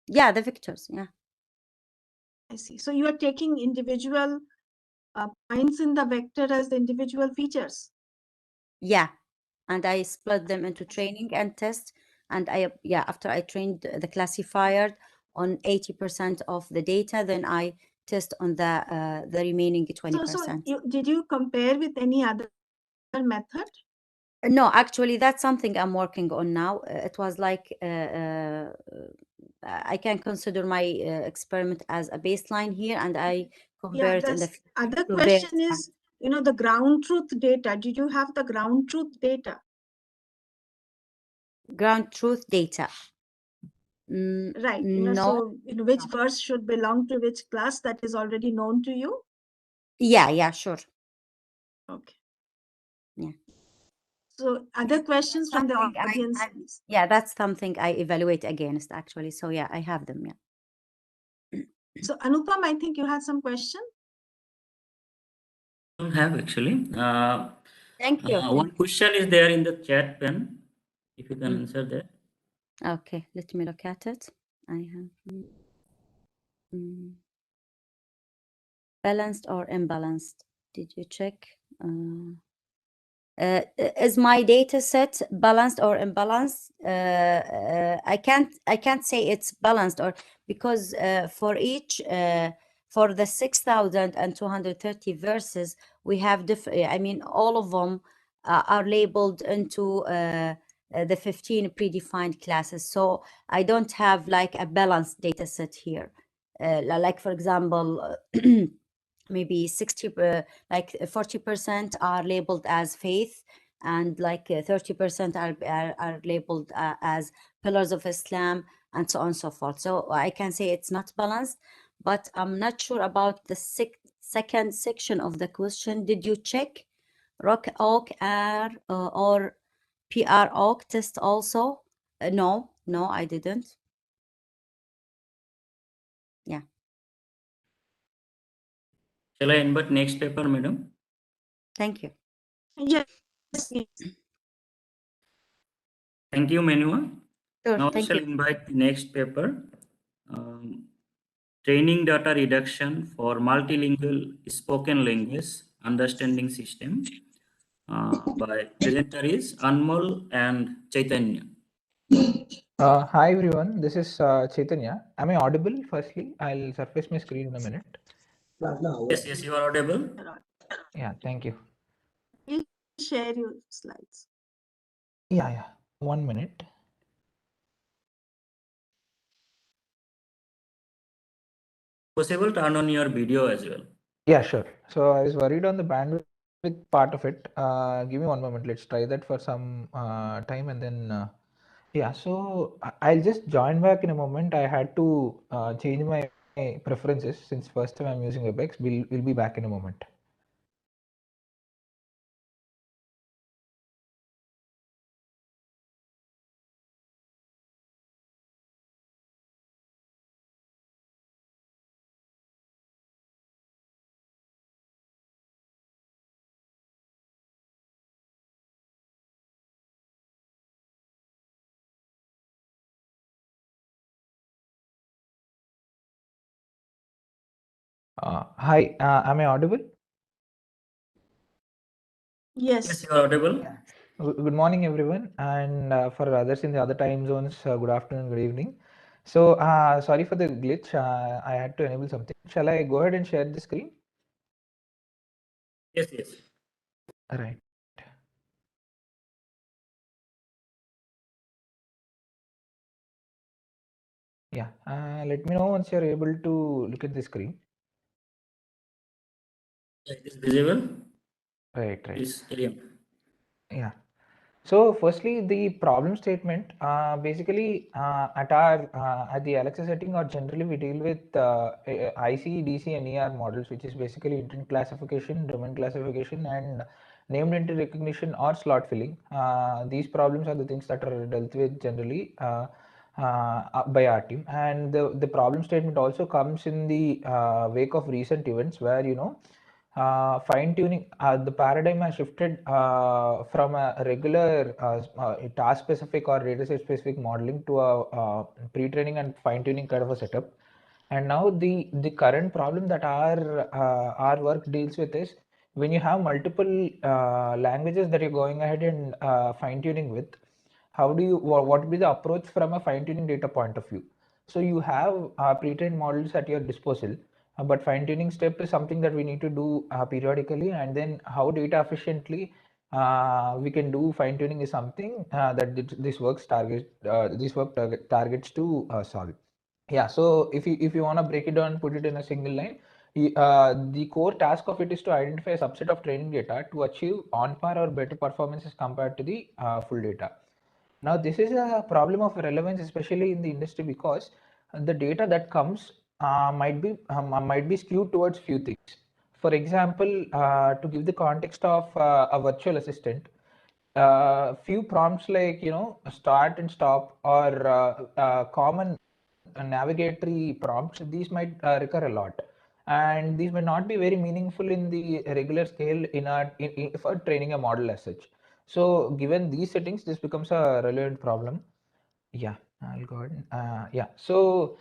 Yeah, the vectors, yeah. I see. So you are taking individual points in the vector as the individual features? Yeah, and I split them into training and test. And after I trained the classifier on 80% of the data, then I test on the remaining 20%. So did you compare with any other method? No, actually, that's something I'm working on now. It was like I can consider my experiment as a baseline here, and I compare it in the other question is, the ground truth data. Did you have the ground truth data? Ground truth data. Right. No. So which verse should belong to which class, that is already known to you? Yeah, sure. Okay. Yeah. So other questions from the audience? Yeah, that's something I evaluate against, actually. So yeah, I have them. Yeah. So Anupam, I think you had some question. I don't have actually. Thank you. One question is there in the chat pen. If you can answer that. Okay, let me look at it. I have balanced or imbalanced. Did you check? Is my data set balanced or imbalanced? I can't say it's balanced, or because for each for the 6,230 verses we have different. I mean, all of them are labeled into the 15 predefined classes. So I don't have like a balanced data set here. Like for example, maybe 40% are labeled as faith, and like 30% are labeled as pillars of Islam, and so on and so forth. So I can say it's not balanced, but I'm not sure about the second section of the question. Did you check Rock Oak or PR Oak test also? No, I didn't. Yeah. Shall I invite next paper, madam? Thank you. Yes. Thank you, Menua. Sure, Now I thank shall you. invite the next paper. Training data reduction for multilingual spoken language understanding system by presenter is Anmol and Chaitanya. Hi everyone, this is Chaitanya. Am I audible? Firstly, I'll surface my screen in a minute. Yes, you are audible. Yeah, thank you. Please share your slides. Yeah. 1 minute. Possible, turn on your video as well. Yeah, sure. So I was worried on the bandwidth part of it. Give me 1 moment. Let's try that for some time and then yeah. So I'll just join back in a moment. I had to change my preferences since first time I'm using WebEx. We'll be back in a moment. Hi, am I audible? Yes. You are audible. Good morning, everyone, and for others in the other time zones, good afternoon, good evening. So, sorry for the glitch. I had to enable something. Shall I go ahead and share the screen? Yes. All right. Yeah. Let me know once you're able to look at the screen. It is visible. Right. Please carry on. Yeah. So firstly, the problem statement, basically at the Alexa setting or generally we deal with IC, DC and ER models, which is basically intent classification, domain classification and named entity recognition or slot filling. These problems are the things that are dealt with generally by our team. And the problem statement also comes in the wake of recent events where, fine tuning, the paradigm has shifted from a regular task specific or dataset specific modeling to a pre-training and fine tuning kind of a setup. And now the current problem that our work deals with is when you have multiple languages that you're going ahead and fine tuning with, how do you what would be the approach from a fine tuning data point of view? So you have pre-trained models at your disposal, but fine tuning step is something that we need to do periodically, and then how data efficiently we can do fine tuning is something that this work targets to solve. Yeah, so if you want to break it down, put it in a single line, the core task of it is to identify a subset of training data to achieve on par or better performances compared to the full data. Now, this is a problem of relevance, especially in the industry, because the data that comes might be skewed towards few things. For example, to give the context of a virtual assistant, few prompts like start and stop or common navigatory prompts, these might recur a lot, and these may not be very meaningful in the regular scale for training a model as such. So given these settings, this becomes a relevant problem. Yeah, I'll go ahead. Yeah, so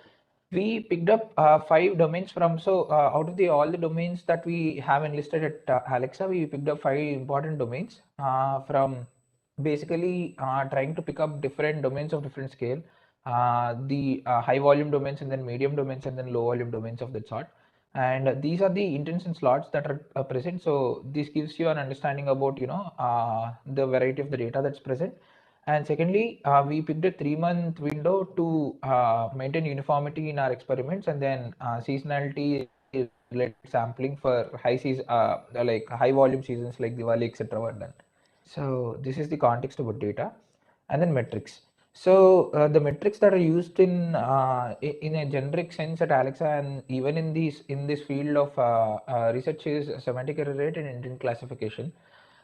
we picked up 5 domains from, out of all the domains that we have enlisted at Alexa, we picked up 5 important domains from basically trying to pick up different domains of different scale, the high volume domains and then medium domains and then low volume domains of that sort. And these are the intents and slots that are present. So this gives you an understanding about the variety of the data that's present. And secondly, we picked a 3-month window to maintain uniformity in our experiments, and then seasonality related sampling for high season, like high volume seasons like Diwali, etc. were done. So this is the context about data, and then metrics. So the metrics that are used in a generic sense at Alexa and even in this field of research is semantic error rate and intent classification.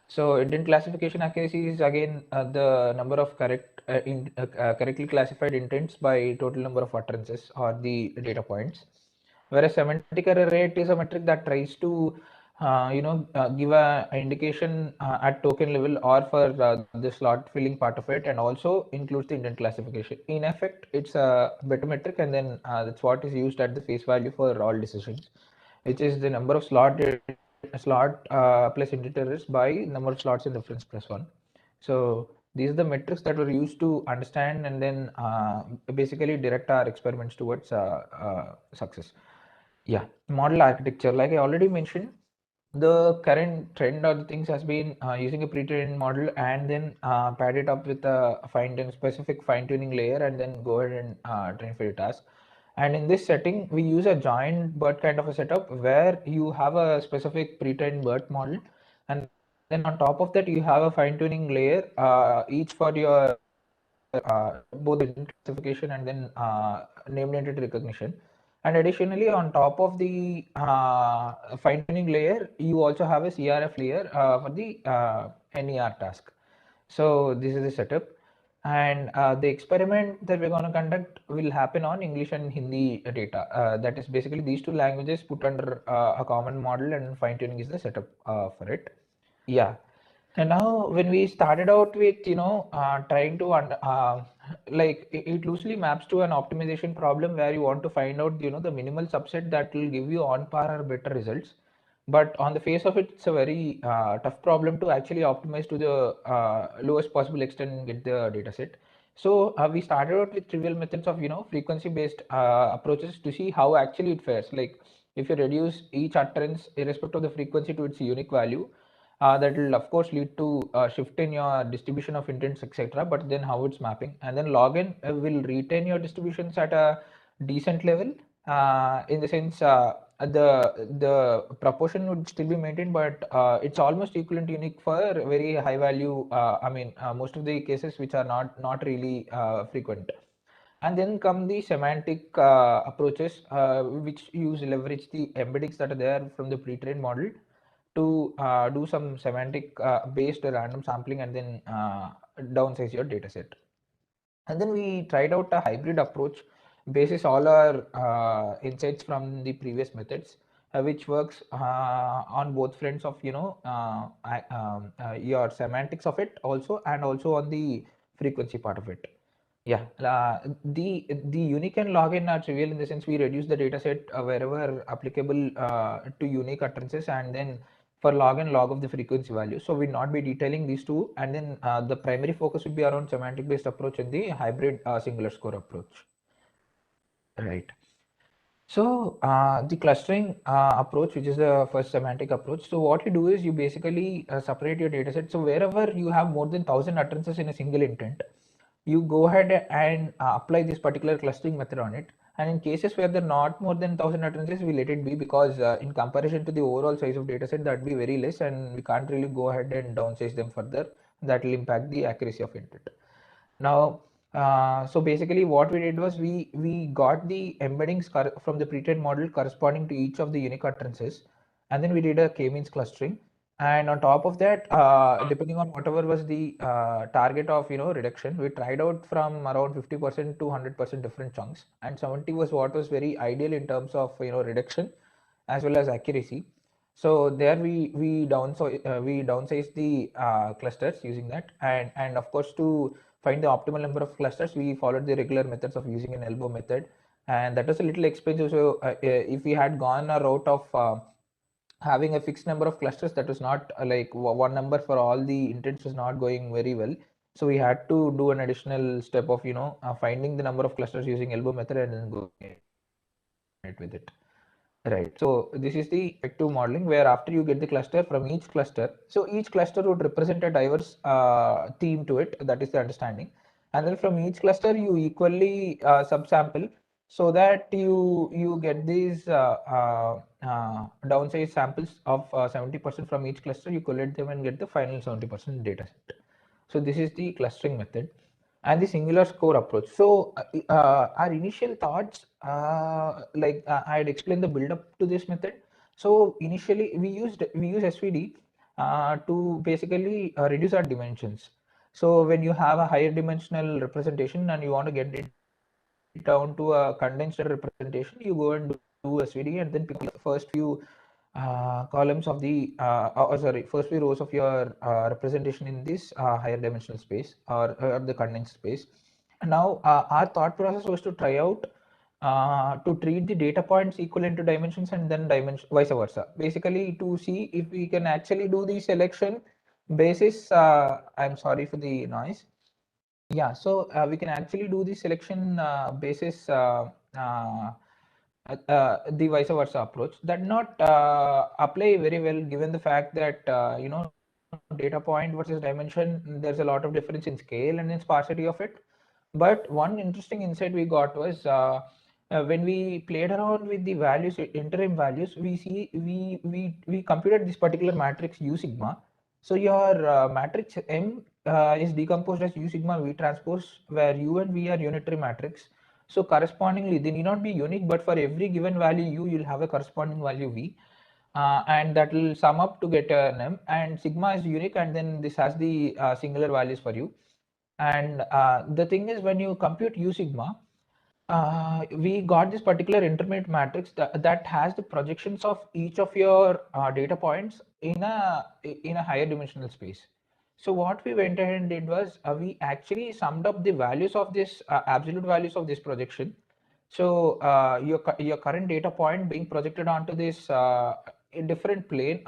So intent classification accuracy is again the number of correctly classified intents by total number of utterances or the data points. Whereas semantic error rate is a metric that tries to give a indication at token level or for the slot filling part of it, and also includes the intent classification. In effect, it's a better metric, and then that's what is used at the face value for all decisions, which is the number of slot plus intent errors by number of slots in reference plus 1. So these are the metrics that were used to understand and then basically direct our experiments towards success. Yeah, model architecture, like I already mentioned, the current trend or the things has been using a pre-trained model and then pad it up with a specific fine-tuning layer and then go ahead and train for your task. And in this setting, we use a joint BERT kind of a setup where you have a specific pre-trained BERT model, and then on top of that, you have a fine-tuning layer, each for your both intent classification and then named entity recognition. And additionally, on top of the fine-tuning layer, you also have a CRF layer for the NER task. So this is the setup, and the experiment that we're going to conduct will happen on English and Hindi data. That is basically these two languages put under a common model, and fine-tuning is the setup for it. Yeah. And now when we started out with, trying to, like it loosely maps to an optimization problem where you want to find out, the minimal subset that will give you on par or better results. But on the face of it, it's a very tough problem to actually optimize to the lowest possible extent and get the data set. So we started out with trivial methods of, frequency-based approaches to see how actually it fares. Like if you reduce each utterance irrespective of the frequency to its unique value, that will of course lead to a shift in your distribution of intents, etc. But then how it's mapping, and then login will retain your distributions at a decent level, in the sense the proportion would still be maintained, but it's almost equivalent unique for very high value. Most of the cases which are not really frequent. And then come the semantic approaches, which leverage the embeddings that are there from the pre-trained model to do some semantic based random sampling and then downsize your data set. And then we tried out a hybrid approach basis all our insights from the previous methods, which works on both fronts of your semantics of it also, and also on the frequency part of it. Yeah, the unique and login are trivial in the sense we reduce the data set wherever applicable to unique utterances, and then for log and log of the frequency value. So we'll not be detailing these two, and then the primary focus would be around semantic based approach and the hybrid singular score approach. Right. So the clustering approach, which is the first semantic approach. So what you do is you basically separate your data set. So wherever you have more than 1,000 utterances in a single intent, you go ahead and apply this particular clustering method on it. And in cases where there are not more than 1,000 utterances, we let it be, because in comparison to the overall size of data set, that would be very less, and we can't really go ahead and downsize them further. That will impact the accuracy of intent. Now, so basically what we did was we got the embeddings from the pre-trained model corresponding to each of the unique utterances, and then we did a k-means clustering. And on top of that, depending on whatever was the target of reduction, we tried out from around 50% to 100% different chunks, and 70 was what was very ideal in terms of reduction as well as accuracy. So there we downsize the clusters using that, and of course to find the optimal number of clusters, we followed the regular methods of using an elbow method, and that was a little expensive. So if we had gone a route of having a fixed number of clusters, that was not like one number for all the intents was not going very well. So we had to do an additional step of finding the number of clusters using elbow method and then go with it. Right. So this is the effective modeling where after you get the cluster from each cluster, so each cluster would represent a diverse theme to it. That is the understanding. And then from each cluster, you equally subsample so that you get these downside samples of 70% from each cluster. You collect them and get the final 70% data set. So this is the clustering method and the singular score approach. So our initial thoughts, I had explained the build up to this method. So initially we use SVD to basically reduce our dimensions. So when you have a higher dimensional representation and you want to get it down to a condensed representation, you go and do SVD and then pick the first few columns of the first few rows of your representation in this higher dimensional space or the condensed space. And now our thought process was to try out to treat the data points equivalent to dimensions and then dimension vice versa, basically to see if we can actually do the selection basis. I'm sorry for the noise. Yeah, so we can actually do the selection basis the vice versa approach. That not apply very well given the fact that data point versus dimension, there's a lot of difference in scale and in sparsity of it. But one interesting insight we got was when we played around with the values, interim values, we see we computed this particular matrix U sigma. So your matrix M is decomposed as U sigma V transpose, where U and V are unitary matrix. So correspondingly, they need not be unique, but for every given value U, you'll have a corresponding value V. And that will sum up to get an M, and sigma is unique, and then this has the singular values for you. And the thing is, when you compute U sigma, we got this particular intermediate matrix that has the projections of each of your data points in a higher dimensional space. So what we went ahead and did was we actually summed up the values of this absolute values of this projection. So your current data point being projected onto this different plane,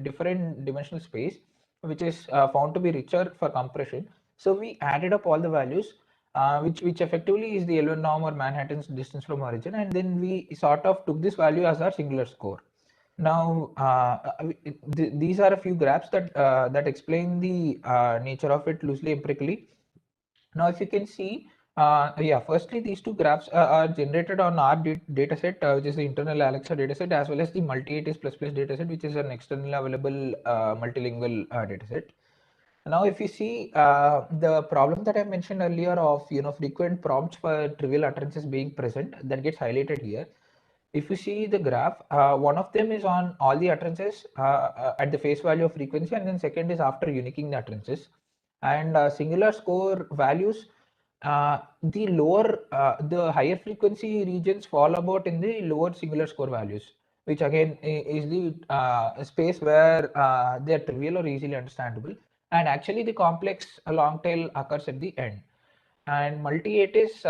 different dimensional space, which is found to be richer for compression. So we added up all the values, which effectively is the L1 norm or Manhattan's distance from origin, and then we sort of took this value as our singular score. Now, these are a few graphs that explain the nature of it loosely empirically. Now, if you can see, firstly, these two graphs are generated on our data set, which is the internal Alexa data set, as well as the multi-ATS++ data set, which is an externally available multilingual data set. Now, if you see the problem that I mentioned earlier of frequent prompts for trivial utterances being present, that gets highlighted here. If you see the graph, one of them is on all the utterances at the face value of frequency, and then second is after uniquing the utterances. And singular score values, the higher frequency regions fall about in the lower singular score values, which again is the space where they are trivial or easily understandable. And actually the complex long tail occurs at the end. And multi-ATS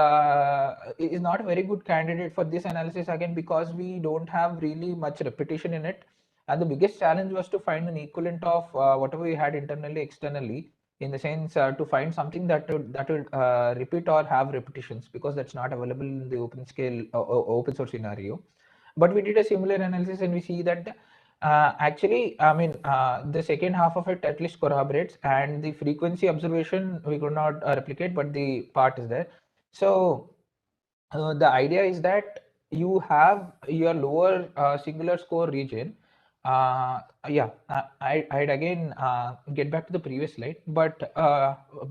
is not a very good candidate for this analysis again, because we don't have really much repetition in it. And the biggest challenge was to find an equivalent of whatever we had internally, externally, in the sense to find something that would repeat or have repetitions, because that's not available in the open scale open source scenario. But we did a similar analysis and we see that actually, I mean, the second half of it at least corroborates, and the frequency observation we could not replicate, but the part is there. So the idea is that you have your lower singular score region. I'd again get back to the previous slide, but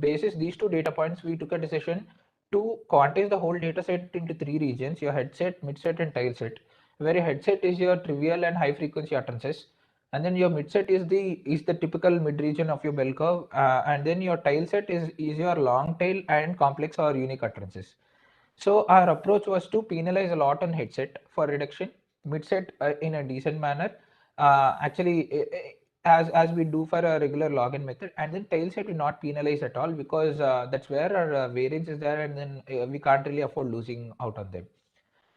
basis these two data points, we took a decision to quantize the whole data set into three regions: your headset, midset, and tail set. Where your headset is your trivial and high frequency utterances, and then your midset is the typical mid region of your bell curve, and then your tail set is your long tail and complex or unique utterances. So our approach was to penalize a lot on headset for reduction, midset in a decent manner, as we do for a regular login method, and then tail set we not penalize at all, because that's where our variance is there, and then we can't really afford losing out on them.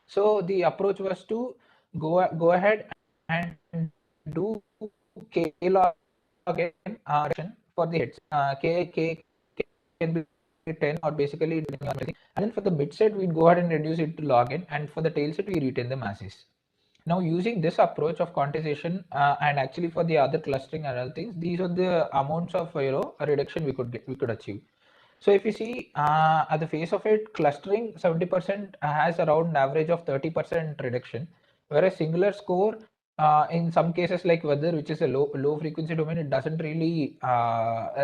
So the approach was to go ahead and do K log for the heads. K can be 10 or basically anything. And then for the mid set, we go ahead and reduce it to log n, and for the tail set, we retain the masses. Now, using this approach of quantization and actually for the other clustering and other things, these are the amounts of reduction we could achieve. So if you see at the face of it, clustering 70% has around average of 30% reduction, whereas singular score in some cases like weather, which is a low frequency domain, it doesn't really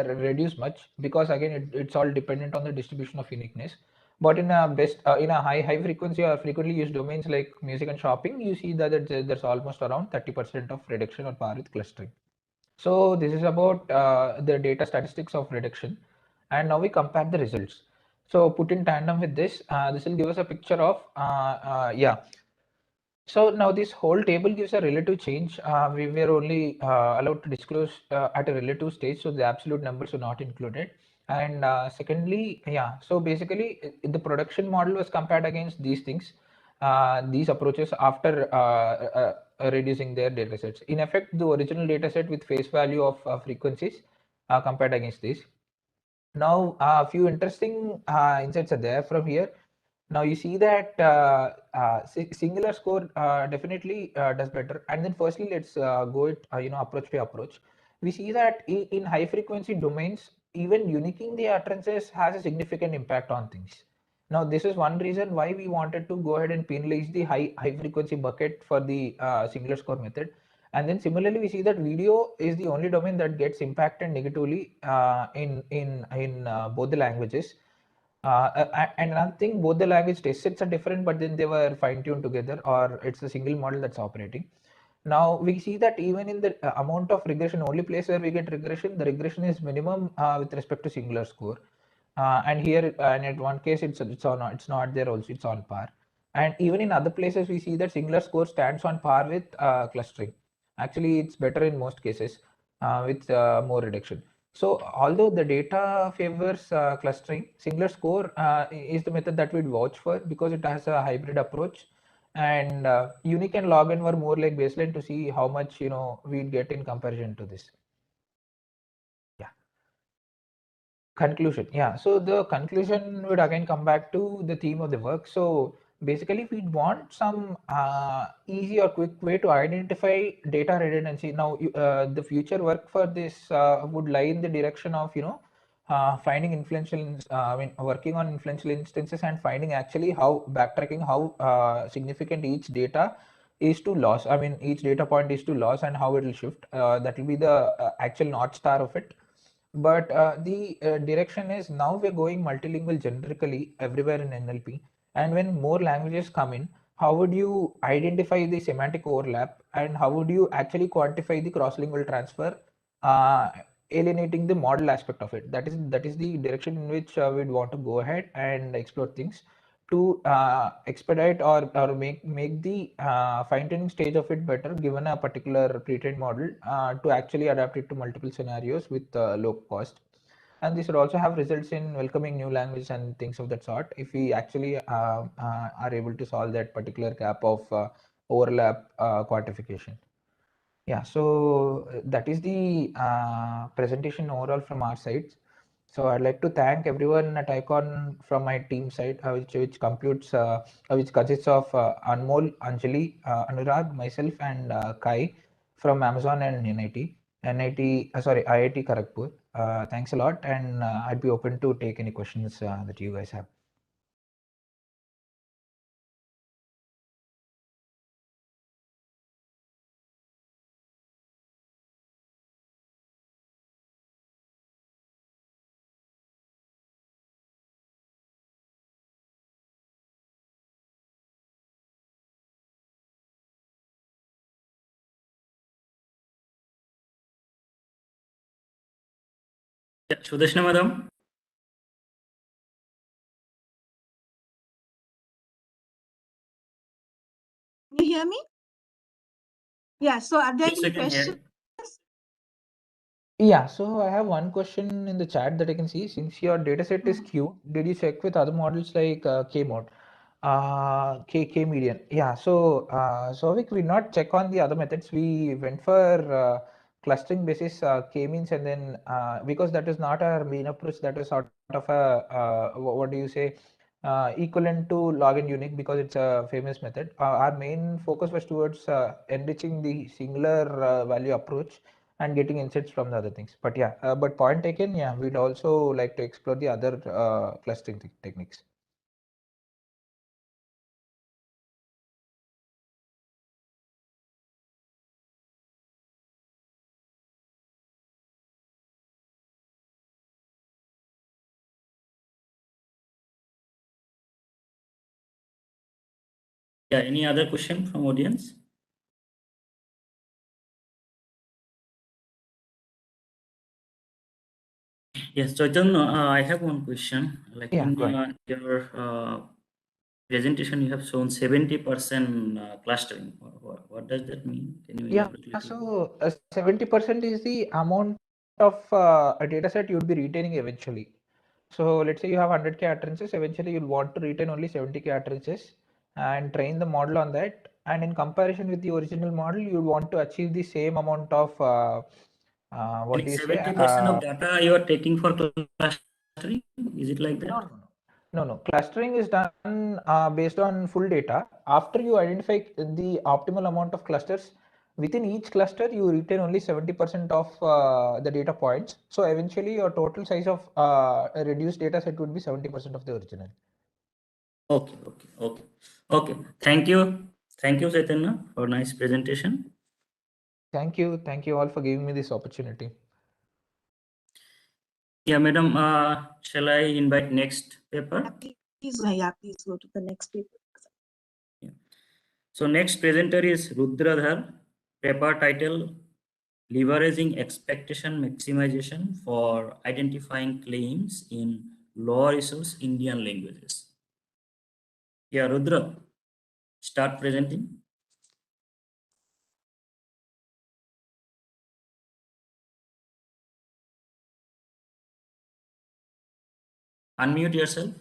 reduce much, because again it's all dependent on the distribution of uniqueness. But in a in a high frequency or frequently used domains like music and shopping, you see that there's almost around 30% of reduction on par with clustering. So this is about the data statistics of reduction, and now we compare the results. So put in tandem with this, this will give us a picture of yeah. So now this whole table gives a relative change. We were only allowed to disclose at a relative stage, so the absolute numbers are not included. And secondly, yeah, so basically the production model was compared against these things, these approaches after reducing their data sets. In effect, the original data set with face value of frequencies compared against this. Now, a few interesting insights are there from here. Now you see that singular score definitely does better. And then firstly, let's go it approach by approach. We see that in high frequency domains, even uniquing the utterances has a significant impact on things. Now this is one reason why we wanted to go ahead and penalize the high frequency bucket for the singular score method. And then similarly, we see that video is the only domain that gets impacted negatively in both the languages. And another thing, both the language test sets are different, but then they were fine-tuned together, or it's a single model that's operating. Now we see that even in the amount of regression, only place where we get regression, the regression is minimum with respect to singular score. And here, and in one case, it's not there also, it's on par. And even in other places, we see that singular score stands on par with clustering. Actually, it's better in most cases with more reduction. So although the data favors clustering, singular score is the method that we'd vouch for because it has a hybrid approach, and unique and log n were more like baseline to see how much we'd get in comparison to this. Yeah. Conclusion. Yeah. So the conclusion would again come back to the theme of the work. So basically, we want some easy or quick way to identify data redundancy. Now, the future work for this would lie in the direction of finding influential, working on influential instances and finding actually how backtracking how significant each data is to loss. I mean, each data point is to loss and how it will shift. That will be the actual North Star of it. But the direction is now we're going multilingual generically everywhere in NLP. And when more languages come in, how would you identify the semantic overlap and how would you actually quantify the cross-lingual transfer, alienating the model aspect of it? That is the direction in which we'd want to go ahead and explore things to expedite or make the fine-tuning stage of it better given a particular pre-trained model to actually adapt it to multiple scenarios with low cost. And this would also have results in welcoming new languages and things of that sort if we actually are able to solve that particular gap of overlap quantification. Yeah, so that is the presentation overall from our side. So I'd like to thank everyone at ICON from my team side, which consists of Anmol, Anjali, Anurag, myself, and Kai from Amazon and IIT Kharagpur. Thanks a lot, and I'd be open to take any questions that you guys have. Sudeshna madam. Can you hear me? Yeah, so are there Yes, we any can hear. questions? Yeah, so I have one question in the chat that I can see. Since your dataset is Q, did you check with other models like K-mod, K median? Yeah, so we could not check on the other methods. We went for clustering basis K-means, and then because that is not our main approach, that is sort of a what do you say, equivalent to login unique because it's a famous method. Our main focus was towards enriching the singular value approach and getting insights from the other things. But yeah, but point taken, yeah, we'd also like to explore the other clustering techniques. Yeah, any other question from audience? Yes, Chaitanya, I have one question. Like Yeah, in go ahead. your presentation, you have shown 70% clustering. What does that mean? Can you elaborate a little? So 70% is the amount of a data set you'll be retaining eventually. So let's say you have 100k utterances, eventually you'll want to retain only 70k utterances and train the model on that. And in comparison with the original model, you want to achieve the same amount of what do you say? 70% of data you are taking for clustering? Is it like that? No. Clustering is done based on full data. After you identify the optimal amount of clusters, within each cluster, you retain only 70% of the data points. So eventually your total size of a reduced data set would be 70% of the original. Okay. Thank you, Chaitanya, for nice presentation. Thank you all for giving me this opportunity. Yeah, madam, shall I invite next paper? Please go to the next paper. Yeah. So next presenter is Rudradhar, paper title Leveraging Expectation Maximization for Identifying Claims in Low Resource Indian Languages. Yeah, Rudra, start presenting. Unmute yourself.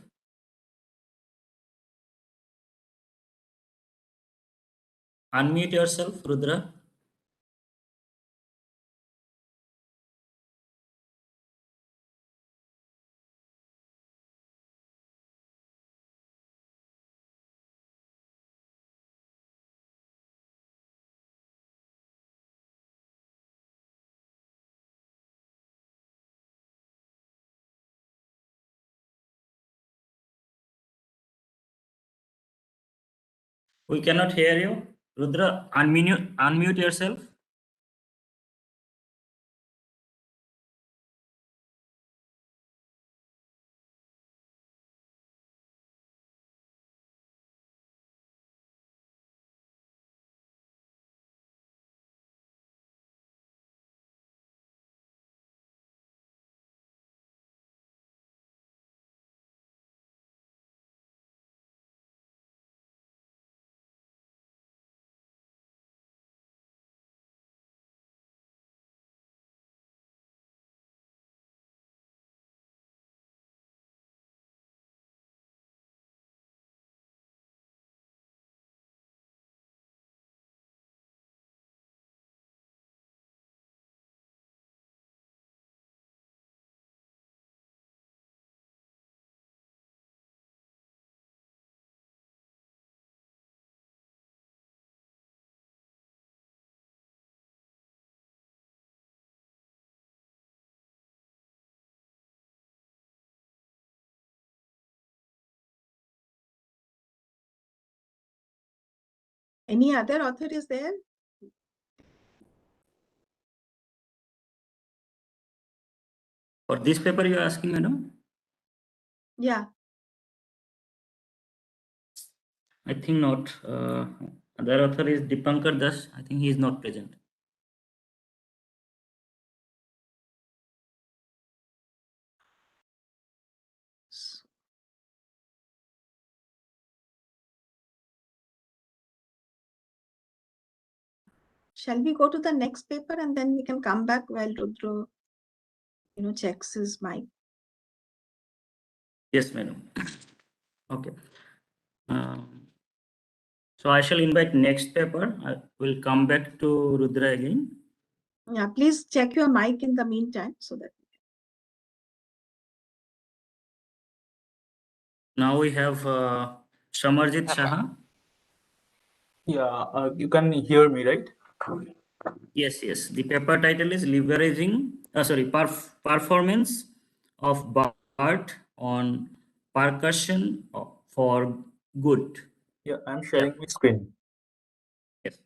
Unmute yourself, Rudra. We cannot hear you. Rudra, unmute yourself. Any other author is there? For this paper you are asking, madam? Yeah. I think not. Other author is Dipankar Das. I think he is not present. Shall we go to the next paper and then we can come back while Rudra, checks his mic? Yes, madam. Okay. So I shall invite next paper. I will come back to Rudra again. Yeah, please check your mic in the meantime so that. Now we have Shamarjit Shaha. Yeah, you can hear me, right? Yes, yes. The paper title is leveraging, performance of BART on percussion for good. Yeah, I'm sharing my screen. Yes.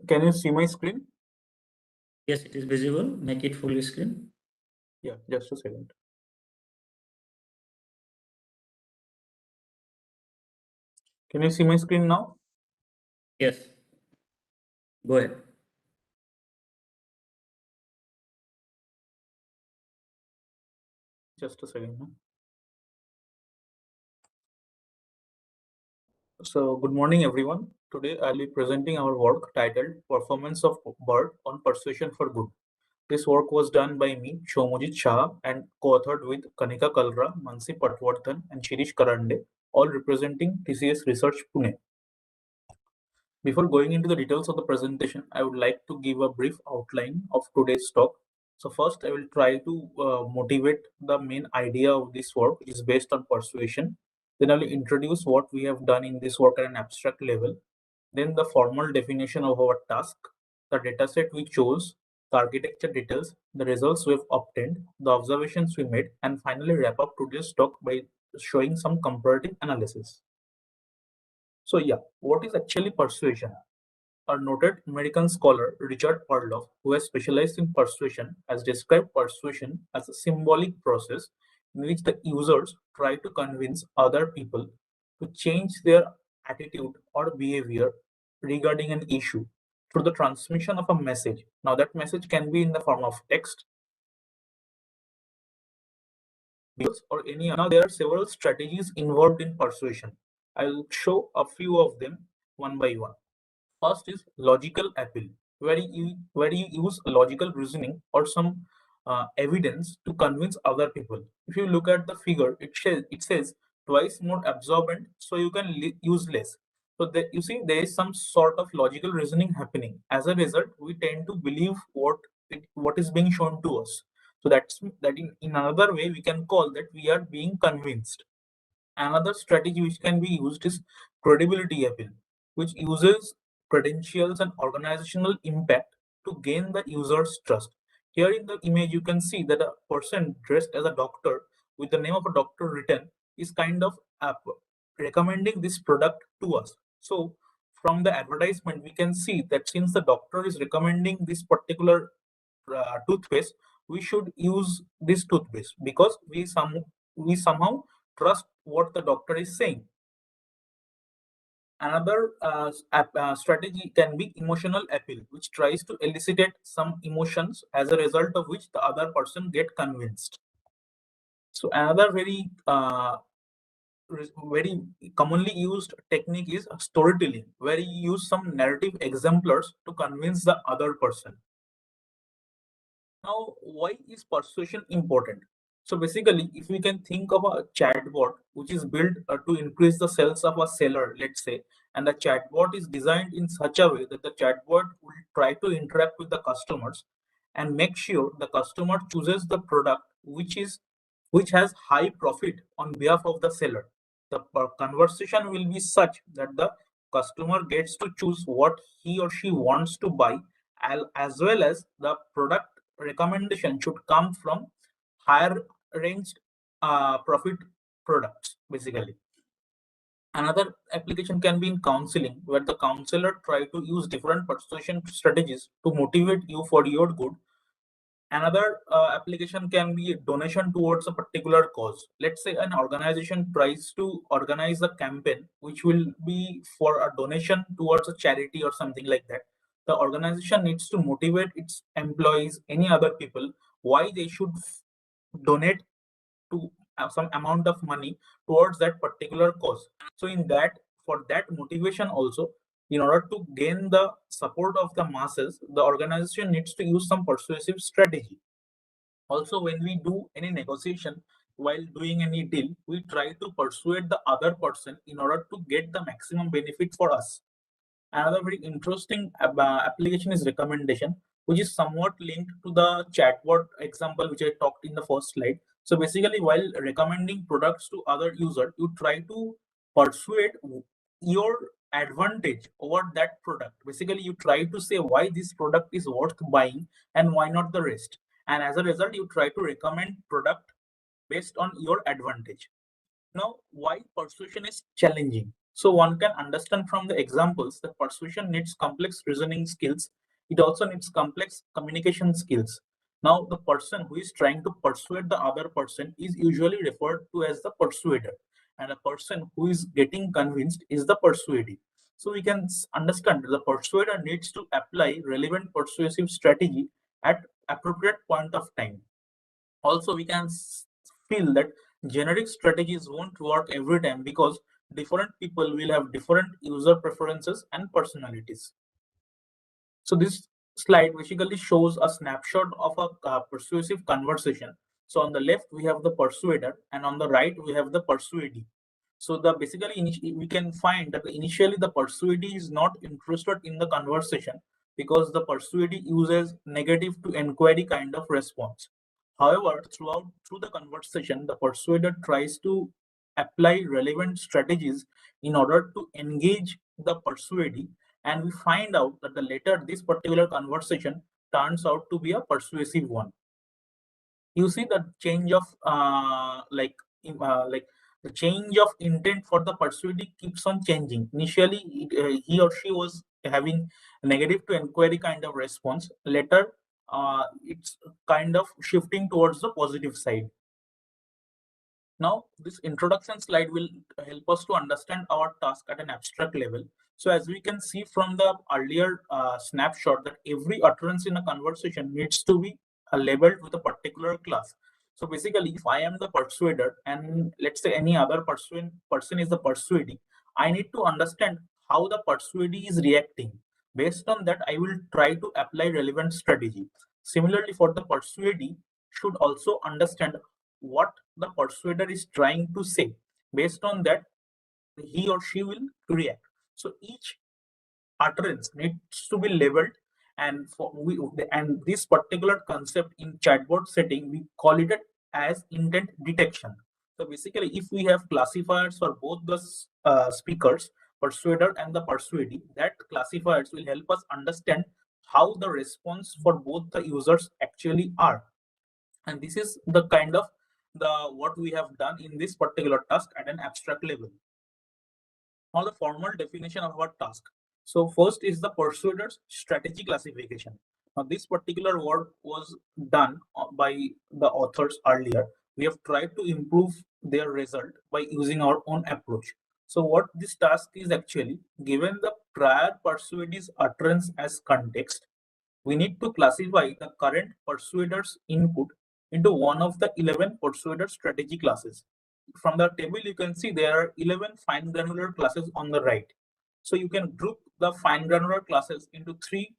Can you see my screen? Yes, it is visible. Make it full screen. Yeah, just a second. Can you see my screen now? Yes. Go ahead. Just a second. So, good morning, everyone. Today, I'll be presenting our work titled Performance of BART on Persuasion for Good. This work was done by me, Shomujit Shah, and co-authored with Kanika Kalra, Mansi Patwardhan, and Shirish Karande, all representing TCS Research Pune. Before going into the details of the presentation, I would like to give a brief outline of today's talk. So first, I will try to motivate the main idea of this work, which is based on persuasion. Then I will introduce what we have done in this work at an abstract level. Then the formal definition of our task, the dataset we chose, the architecture details, the results we have obtained, the observations we made, and finally wrap up today's talk by showing some comparative analysis. So yeah, what is actually persuasion? A noted American scholar, Richard Perloff, who has specialized in persuasion, has described persuasion as a symbolic process in which the users try to convince other people to change their attitude or behavior regarding an issue through the transmission of a message. Now, that message can be in the form of text, videos, or any other. Now, there are several strategies involved in persuasion. I'll show a few of them one by one. First is logical appeal, where you use logical reasoning or some evidence to convince other people. If you look at the figure, it says twice more absorbent, so you can use less. So you see there is some sort of logical reasoning happening. As a result, we tend to believe what is being shown to us. So that in another way we can call that we are being convinced. Another strategy which can be used is credibility appeal, which uses credentials and organizational impact to gain the user's trust. Here in the image, you can see that a person dressed as a doctor with the name of a doctor written is kind of recommending this product to us. So from the advertisement, we can see that since the doctor is recommending this particular toothpaste, we should use this toothpaste because we somehow trust what the doctor is saying. Another strategy can be emotional appeal, which tries to elicit some emotions as a result of which the other person get convinced. So another very commonly used technique is storytelling, where you use some narrative exemplars to convince the other person. Now, why is persuasion important? So basically, if we can think of a chatbot which is built to increase the sales of a seller, let's say, and the chatbot is designed in such a way that the chatbot will try to interact with the customers and make sure the customer chooses the product which has high profit on behalf of the seller. The conversation will be such that the customer gets to choose what he or she wants to buy, as well as the product recommendation should come from higher ranged profit products, basically. Another application can be in counseling, where the counselor try to use different persuasion strategies to motivate you for your good. Another application can be a donation towards a particular cause. Let's say an organization tries to organize a campaign which will be for a donation towards a charity or something like that. The organization needs to motivate its employees, any other people, why they should donate to some amount of money towards that particular cause. So for that motivation also, in order to gain the support of the masses, the organization needs to use some persuasive strategy. Also, when we do any negotiation, while doing any deal, we try to persuade the other person in order to get the maximum benefit for us. Another very interesting application is recommendation, which is somewhat linked to the chatbot example which I talked in the first slide. So basically, while recommending products to other users, you try to persuade your advantage over that product. Basically, you try to say why this product is worth buying and why not the rest. And as a result, you try to recommend product based on your advantage. Now, why persuasion is challenging? So one can understand from the examples that persuasion needs complex reasoning skills. It also needs complex communication skills. Now, the person who is trying to persuade the other person is usually referred to as the persuader, and a person who is getting convinced is the persuadee. So we can understand that the persuader needs to apply relevant persuasive strategy at appropriate point of time. Also, we can feel that generic strategies won't work every time because different people will have different user preferences and personalities. So this slide basically shows a snapshot of a persuasive conversation. So on the left we have the persuader, and on the right we have the persuadee. So the basically we can find that initially the persuadee is not interested in the conversation because the persuadee uses negative to inquiry kind of response. However, through the conversation, the persuader tries to apply relevant strategies in order to engage the persuadee, and we find out that the later this particular conversation turns out to be a persuasive one. You see the change of like the change of intent for the persuadee keeps on changing. Initially, he or she was having negative to inquiry kind of response. Later, it's kind of shifting towards the positive side. Now, this introduction slide will help us to understand our task at an abstract level. So as we can see from the earlier snapshot, that every utterance in a conversation needs to be labeled with a particular class. So basically, if I am the persuader and let's say any other person is the persuadee, I need to understand how the persuadee is reacting. Based on that, I will try to apply relevant strategy. Similarly, for the persuadee, should also understand what the persuader is trying to say. Based on that, he or she will react. So each utterance needs to be labeled, and and this particular concept in chatbot setting, we call it as intent detection. So basically, if we have classifiers for both the speakers, persuader and the persuadee, that classifiers will help us understand how the response for both the users actually are. And this is the kind of what we have done in this particular task at an abstract level. Now the formal definition of our task. So first is the persuader's strategy classification. Now this particular work was done by the authors earlier. We have tried to improve their result by using our own approach. So what this task is actually, given the prior persuadee's utterance as context, we need to classify the current persuader's input into one of the 11 persuader strategy classes. From the table, you can see there are 11 fine granular classes on the right. So you can group the fine granular classes into 3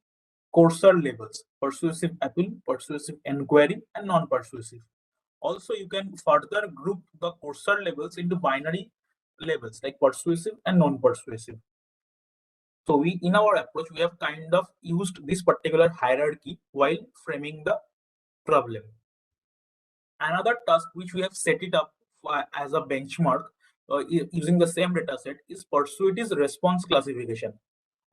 coarser levels: persuasive appeal, persuasive inquiry, and non-persuasive. Also, you can further group the coarser levels into binary levels like persuasive and non-persuasive. So we, in our approach, we have kind of used this particular hierarchy while framing the problem. Another task which we have set it up as a benchmark using the same data set is persuadee's response classification.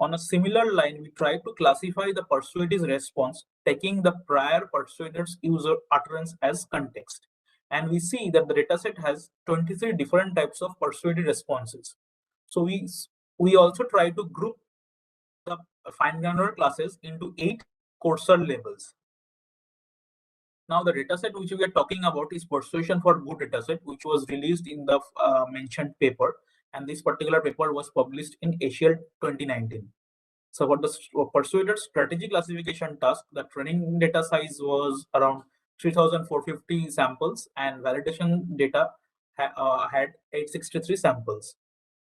On a similar line, we try to classify the persuadee's response taking the prior persuader's user utterance as context. And we see that the dataset has 23 different types of persuadee responses. So we also try to group the fine granular classes into 8 coarser levels. Now the dataset which we are talking about is Persuasion for Good dataset, which was released in the mentioned paper, and this particular paper was published in Asia 2019. So for the persuader strategy classification task, the training data size was around 3,450 samples, and validation data had 863 samples.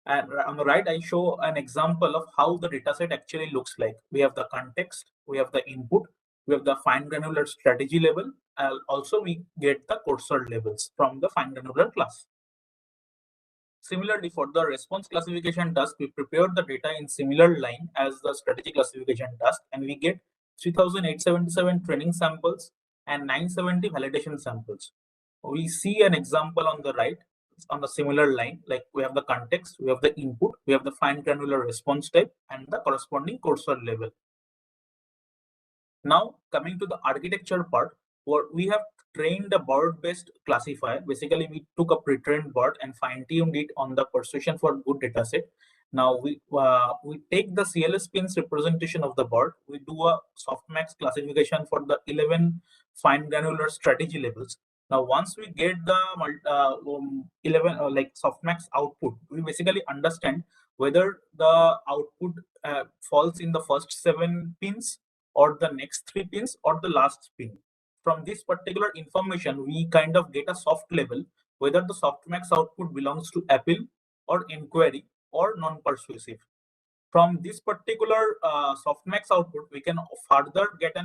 And on the right, I show an example of how the dataset actually looks like. We have the context, we have the input, We have the fine granular strategy level. Also, we get the cursor levels from the fine granular class. Similarly, for the response classification task, we prepared the data in similar line as the strategy classification task, and we get 3,877 training samples and 970 validation samples. We see an example on the right on the similar line, like we have the context, we have the input, we have the fine granular response type, and the corresponding cursor level. Now, coming to the architecture part, what we have trained a BERT-based classifier. Basically, we took a pre-trained BERT and fine-tuned it on the persuasion for good dataset. Now we take the CLS pins representation of the BERT. We do a softmax classification for the 11 fine granular strategy levels. Now, once we get the 11 like softmax output, we basically understand whether the output falls in the first 7 pins or the next 3 pins or the last pin. From this particular information, we kind of get a soft level whether the softmax output belongs to appeal or inquiry or non-persuasive. From this particular softmax output, we can further get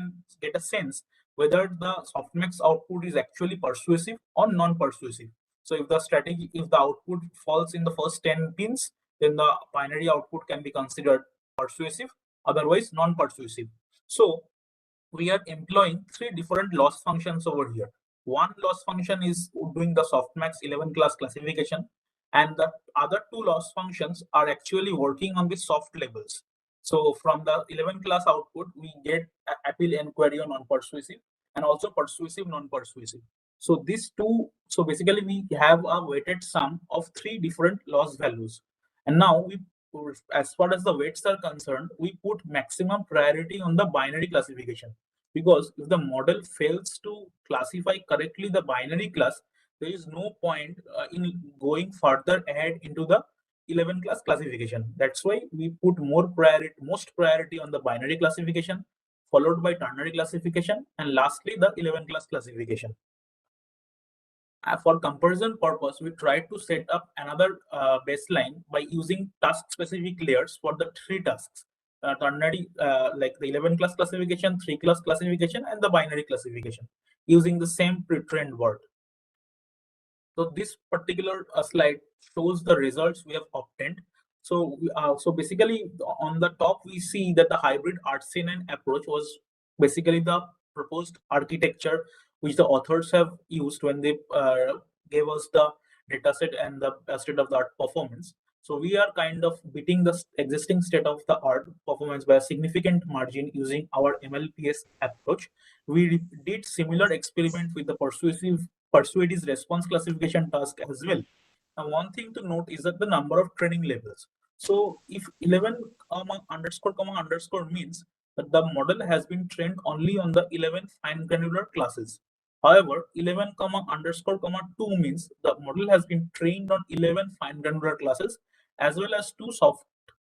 a sense whether the softmax output is actually persuasive or non-persuasive. So if the output falls in the first 10 pins, then the binary output can be considered persuasive, otherwise non-persuasive. So we are employing 3 different loss functions over here. One loss function is doing the softmax 11 class classification, and the other 2 loss functions are actually working on the soft levels. So from the 11 class output, we get appeal, inquiry, or non-persuasive, and also persuasive, non-persuasive. So these two, so basically we have a weighted sum of 3 different loss values. And now as far as the weights are concerned, we put maximum priority on the binary classification, because if the model fails to classify correctly the binary class, there is no point in going further ahead into the 11 class classification. That's why we put most priority on the binary classification, followed by ternary classification, and lastly the 11 class classification. For comparison purpose, we try to set up another baseline by using task-specific layers for the 3 tasks: ternary, like the 11 class classification, 3 class classification, and the binary classification, using the same pre-trained word. So this particular slide shows the results we have obtained. So basically on the top we see that the hybrid RCN approach was basically the proposed architecture which the authors have used when they gave us the dataset and the state-of-the-art performance. So we are kind of beating the existing state-of-the-art performance by a significant margin using our MLPS approach. We did similar experiment with the persuasive response classification task as well. Now, one thing to note is that the number of training levels. So if 11 ___ means that the model has been trained only on the 11 fine granular classes. However, 11 __2 means the model has been trained on 11 fine granular classes as well as 2 soft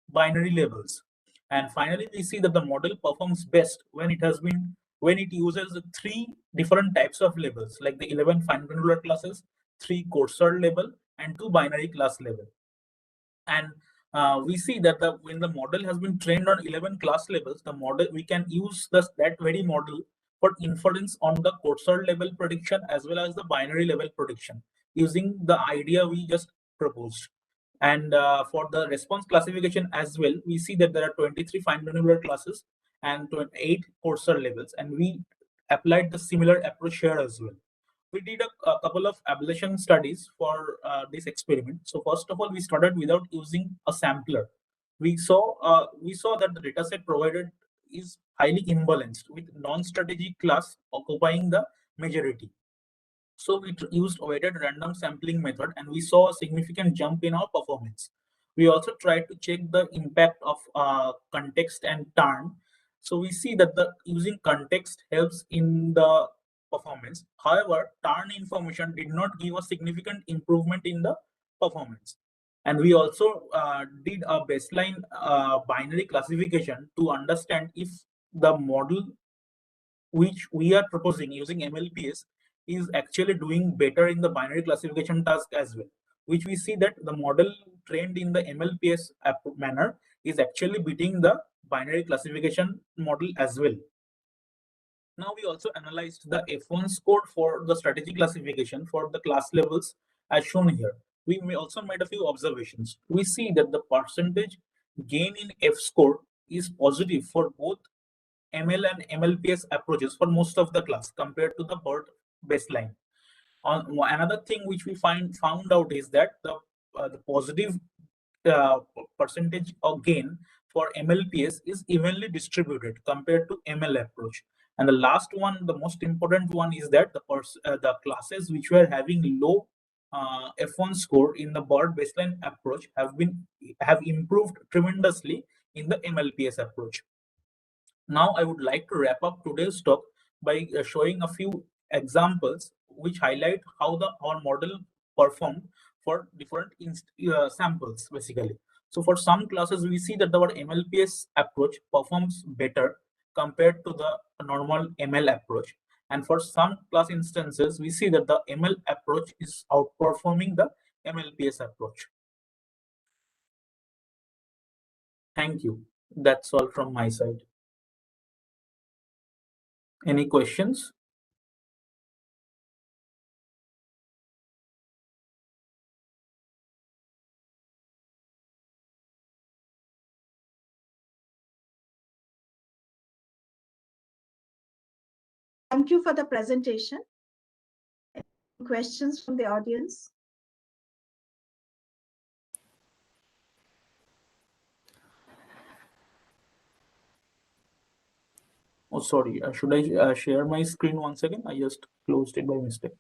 binary levels. And finally, we see that the model performs best when it uses 3 different types of levels, like the 11 fine granular classes, 3 cursor level, and 2 binary class level. And we see that when the model has been trained on 11 class levels, we can use that very model for inference on the cursor level prediction as well as the binary level prediction, using the idea we just proposed. And for the response classification as well, we see that there are 23 fine granular classes and 8 cursor levels, and we applied the similar approach here as well. We did a couple of ablation studies for this experiment. So first of all, we started without using a sampler. We saw that the dataset provided is highly imbalanced, with non-strategy class occupying the majority. So we used weighted random sampling method, and we saw a significant jump in our performance. We also tried to check the impact of context and turn. So we see that using context helps in the performance. However, turn information did not give a significant improvement in the performance. And we also did a baseline binary classification to understand if the model which we are proposing using MLPS is actually doing better in the binary classification task as well, which we see that the model trained in the MLPS manner is actually beating the binary classification model as well. Now we also analyzed the F1 score for the strategy classification for the class levels as shown here. We may also made a few observations. We see that the percentage gain in F score is positive for both ML and MLPS approaches for most of the class compared to the BERT baseline. Another thing which we found out is that the positive percentage of gain for MLPS is evenly distributed compared to ML approach. And the last one, the most important one, is that the classes which were having low F1 score in the BERT baseline approach have improved tremendously in the MLPS approach. Now I would like to wrap up today's talk by showing a few examples which highlight how our model performed for different samples basically. So for some classes we see that our MLPS approach performs better compared to the normal ML approach, and for some class instances we see that the ML approach is outperforming the MLPS approach. Thank you. That's all from my side. Any questions? Thank you for the presentation. Any questions from the audience? Oh, sorry. Should I share my screen once again? I just closed it by mistake.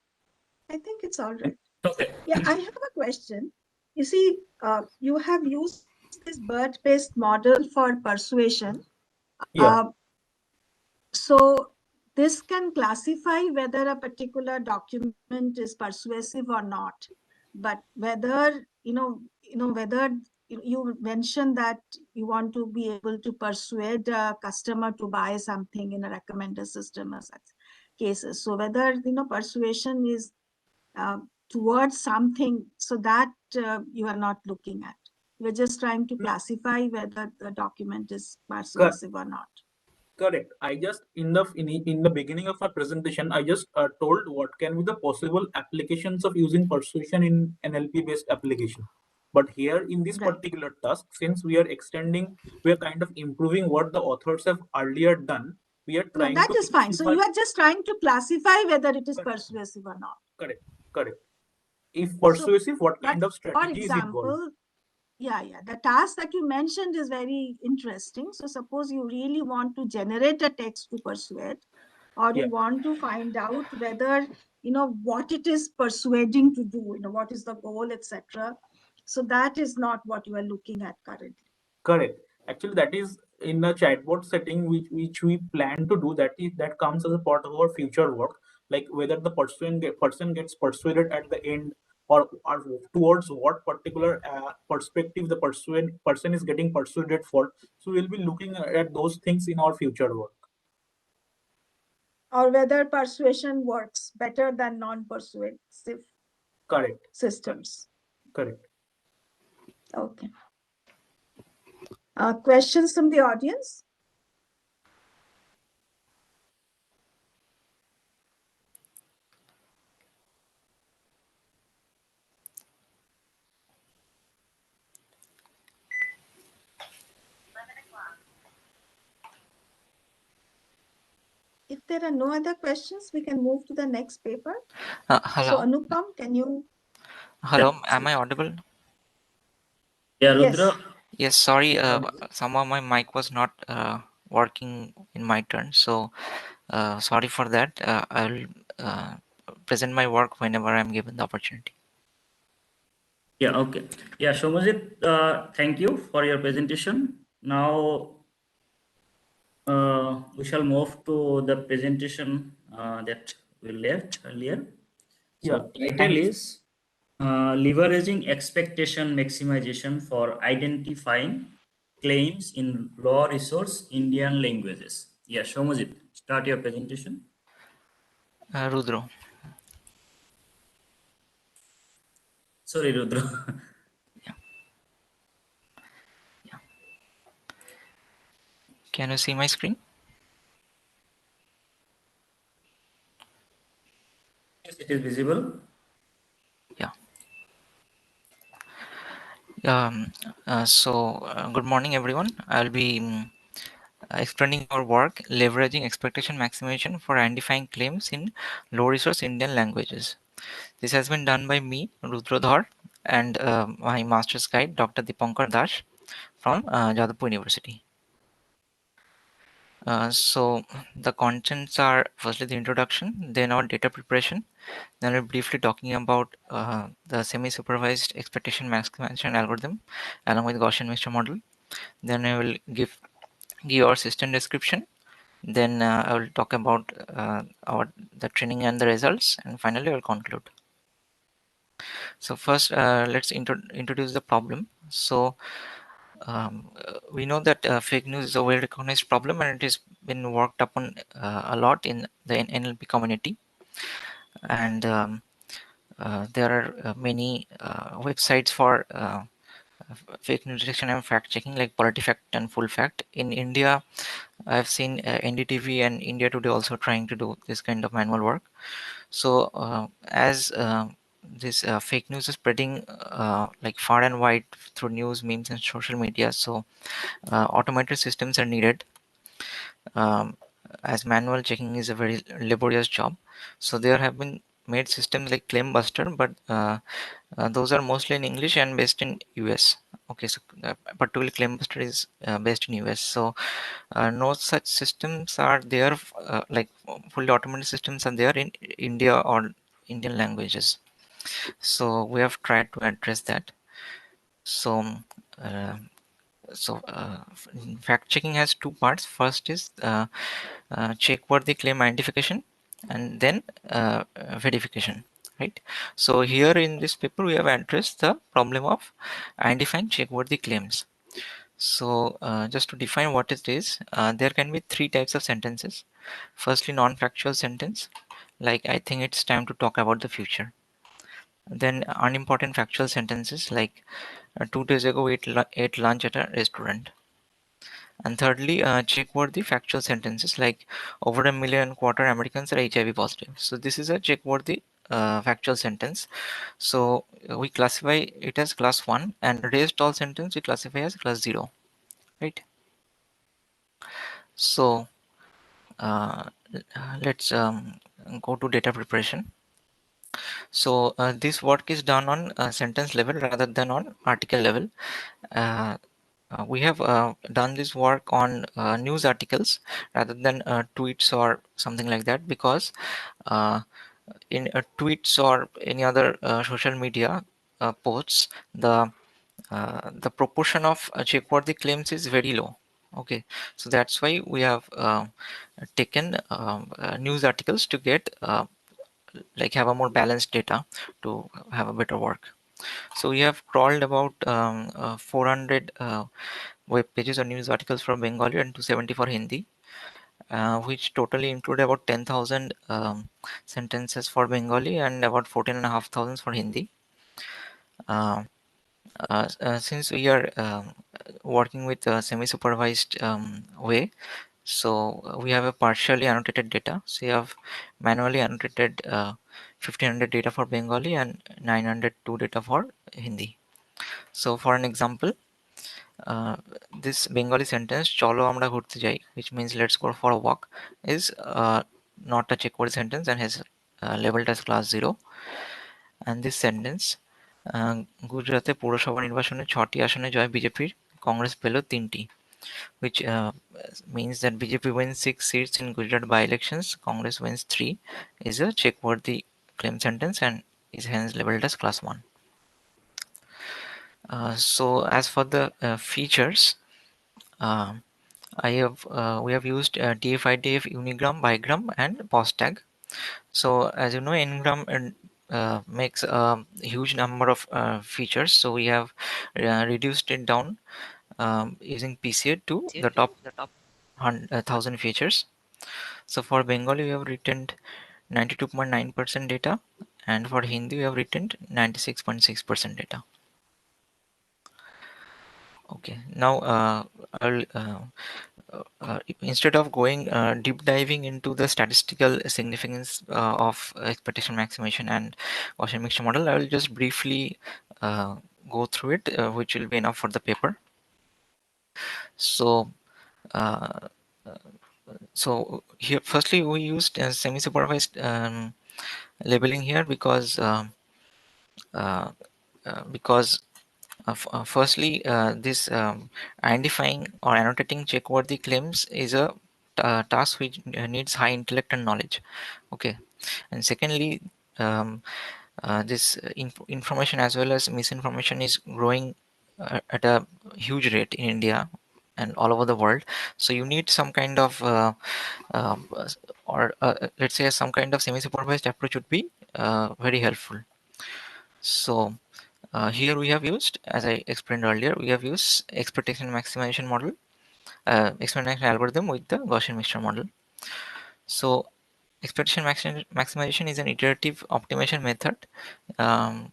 I think it's all right. Okay. Yeah, I have a question. You see, you have used this BERT-based model for persuasion. Yeah. So this can classify whether a particular document is persuasive or not. But whether, whether you mentioned that you want to be able to persuade a customer to buy something in a recommender system or such cases. So whether, persuasion is towards something, so that you are not looking at. You're just trying to classify whether the document is persuasive or not. Correct. I just in the beginning of our presentation, I just told what can be the possible applications of using persuasion in NLP based application. But here in this particular task, since we are kind of improving what the authors have earlier done, we are trying that is fine. So you are just trying to classify whether it is persuasive or not. Correct. Correct. If persuasive, what kind of strategy is involved? Yeah. The task that you mentioned is very interesting. So suppose you really want to generate a text to persuade, or you want to find out whether, what it is persuading to do, what is the goal, etc. So that is not what you are looking at currently. Correct. Actually, that is in the chatbot setting which we plan to do. That comes as a part of our future work, like whether the person gets persuaded at the end, or towards what particular perspective the person is getting persuaded for. So we'll be looking at those things in our future work. Or whether persuasion works better than non-persuasive systems. Correct. Okay. Questions from the audience? If there are no other questions, we can move to the next paper. Hello. So Anupam, can you? Hello, am I audible? Yeah, Rudra. Yes, sorry, somehow my mic was not working in my turn, so sorry for that. I'll present my work whenever I'm given the opportunity. Yeah, okay. Yeah, Shomajit, thank you for your presentation. Now we shall move to the presentation that we left earlier. So title is leveraging expectation maximization for identifying claims in raw resource Indian languages. Yeah, Shomajit, start your presentation. Rudra. Sorry, Rudra. Can you see my screen? it is visible. Yeah. Good morning, everyone. I'll be explaining our work leveraging expectation maximization for identifying claims in low resource Indian languages. This has been done by me, Rudrodhar, and my master's guide, Dr. Dipankar Dash from Jadavpur University. So the contents are firstly the introduction, then our data preparation, then we're briefly talking about the semi-supervised expectation maximization algorithm along with Gaussian mixture model. Then I will give our system description. Then I will talk about the training and the results, and finally I will conclude. So first, let's introduce the problem. So we know that fake news is a well-recognized problem, and it has been worked upon a lot in the NLP community. And there are many websites for fake news detection and fact checking, like PolitiFact and Full Fact. In India, I've seen NDTV and India Today also trying to do this kind of manual work. So as this fake news is spreading like far and wide through news, memes, and social media, so automated systems are needed, as manual checking is a very laborious job. So there have been made systems like Claimbuster, but those are mostly in English and based in US. Okay, so particularly Claimbuster is based in US. So no such systems are there, like fully automated systems are there in India or Indian languages. So we have tried to address that. So uh, fact checking has two parts. First is check worthy claim identification, and then verification, right? So here in this paper we have addressed the problem of identifying check worthy claims. So just to define what it is, there can be three types of sentences. Firstly, non-factual sentence, like I think it's time to talk about the future. Then unimportant factual sentences, like 2 days ago we ate lunch at a restaurant. And thirdly, check-worthy factual sentences, like over 1.25 million Americans are HIV positive. So this is a check-worthy factual sentence. So we classify it as class 1, and raised all sentence we classify as class 0, right? So let's go to data preparation. So this work is done on sentence level rather than on article level. We have done this work on news articles rather than tweets or something like that, because in tweets or any other social media posts, the proportion of checkworthy claims is very low. Okay, so that's why we have taken news articles to get like have a more balanced data to have a better work. So we have crawled about 400 web pages or news articles from Bengali and 270 for Hindi, which totally include about 10,000 sentences for Bengali and about 14,500 for Hindi. Since we are working with a semi-supervised way, so we have a partially annotated data. So you have manually annotated 1500 data for Bengali and 902 data for Hindi. So for an example, this Bengali sentence "Cholo amra ghurte jai," which means let's go for a walk, is not a checkword sentence and has labeled as class 0. And this sentence, গুজরাতে পৌরসভা নির্বাচনে 6টি আসনে জয় বিজেপির, কংগ্রেস পেল 3টি, which means that BJP wins 6 seats in Gujarat by-elections, Congress wins 3, is a check-worthy claim sentence and is hence labeled as class 1. So as for the features, we have used DF-IDF, unigram, bigram, and post tag. So as you know, ngram makes a huge number of features. So we have reduced it down using PCA to the top 1,000 features. So for Bengali, we have written 92.9% data, and for Hindi, we have written 96.6% data. Okay, now I'll instead of going deep diving into the statistical significance of expectation maximization and Gaussian mixture model, I will just briefly go through it, which will be enough for the paper. So here, firstly, we used semi-supervised labeling here because firstly, this identifying or annotating checkworthy claims is a task which needs high intellect and knowledge. Okay, and secondly, this information as well as misinformation is growing at a huge rate in India and all over the world. So you need some kind of um, or let's say some kind of semi-supervised approach would be very helpful. So here we have used, as I explained earlier, we have used expectation maximization model, expectation algorithm with the Gaussian mixture model. So expectation maximization is an iterative optimization method um,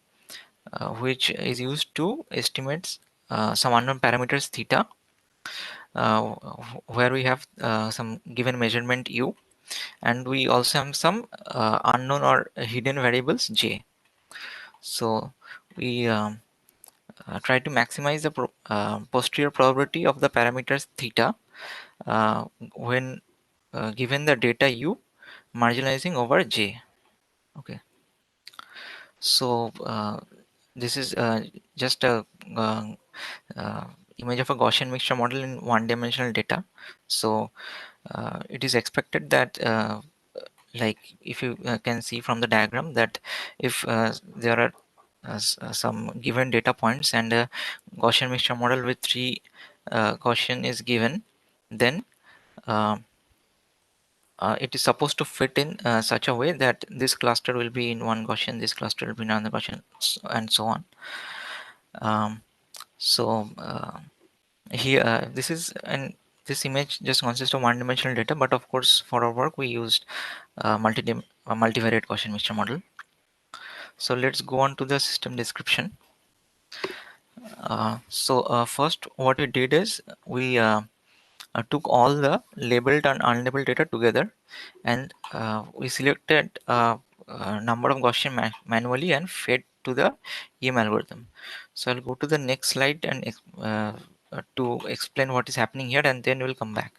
which is used to estimate some unknown parameters theta, where we have some given measurement u, and we also have some unknown or hidden variables j. So we try to maximize the posterior probability of the parameters theta when given the data u marginalizing over j. Okay, so this is just a image of a Gaussian mixture model in one-dimensional data. So it is expected that like if you can see from the diagram that if there are some given data points and a Gaussian mixture model with 3 Gaussian is given, then it is supposed to fit in such a way that this cluster will be in one Gaussian, this cluster will be in another Gaussian, and so on. So here this is this image just consists of one-dimensional data, but of course for our work we used multivariate Gaussian mixture model. So let's go on to the system description. First what we did is we took all the labeled and unlabeled data together, and we selected a number of Gaussian manually and fed to the EM algorithm. So I'll go to the next slide and to explain what is happening here, and then we'll come back.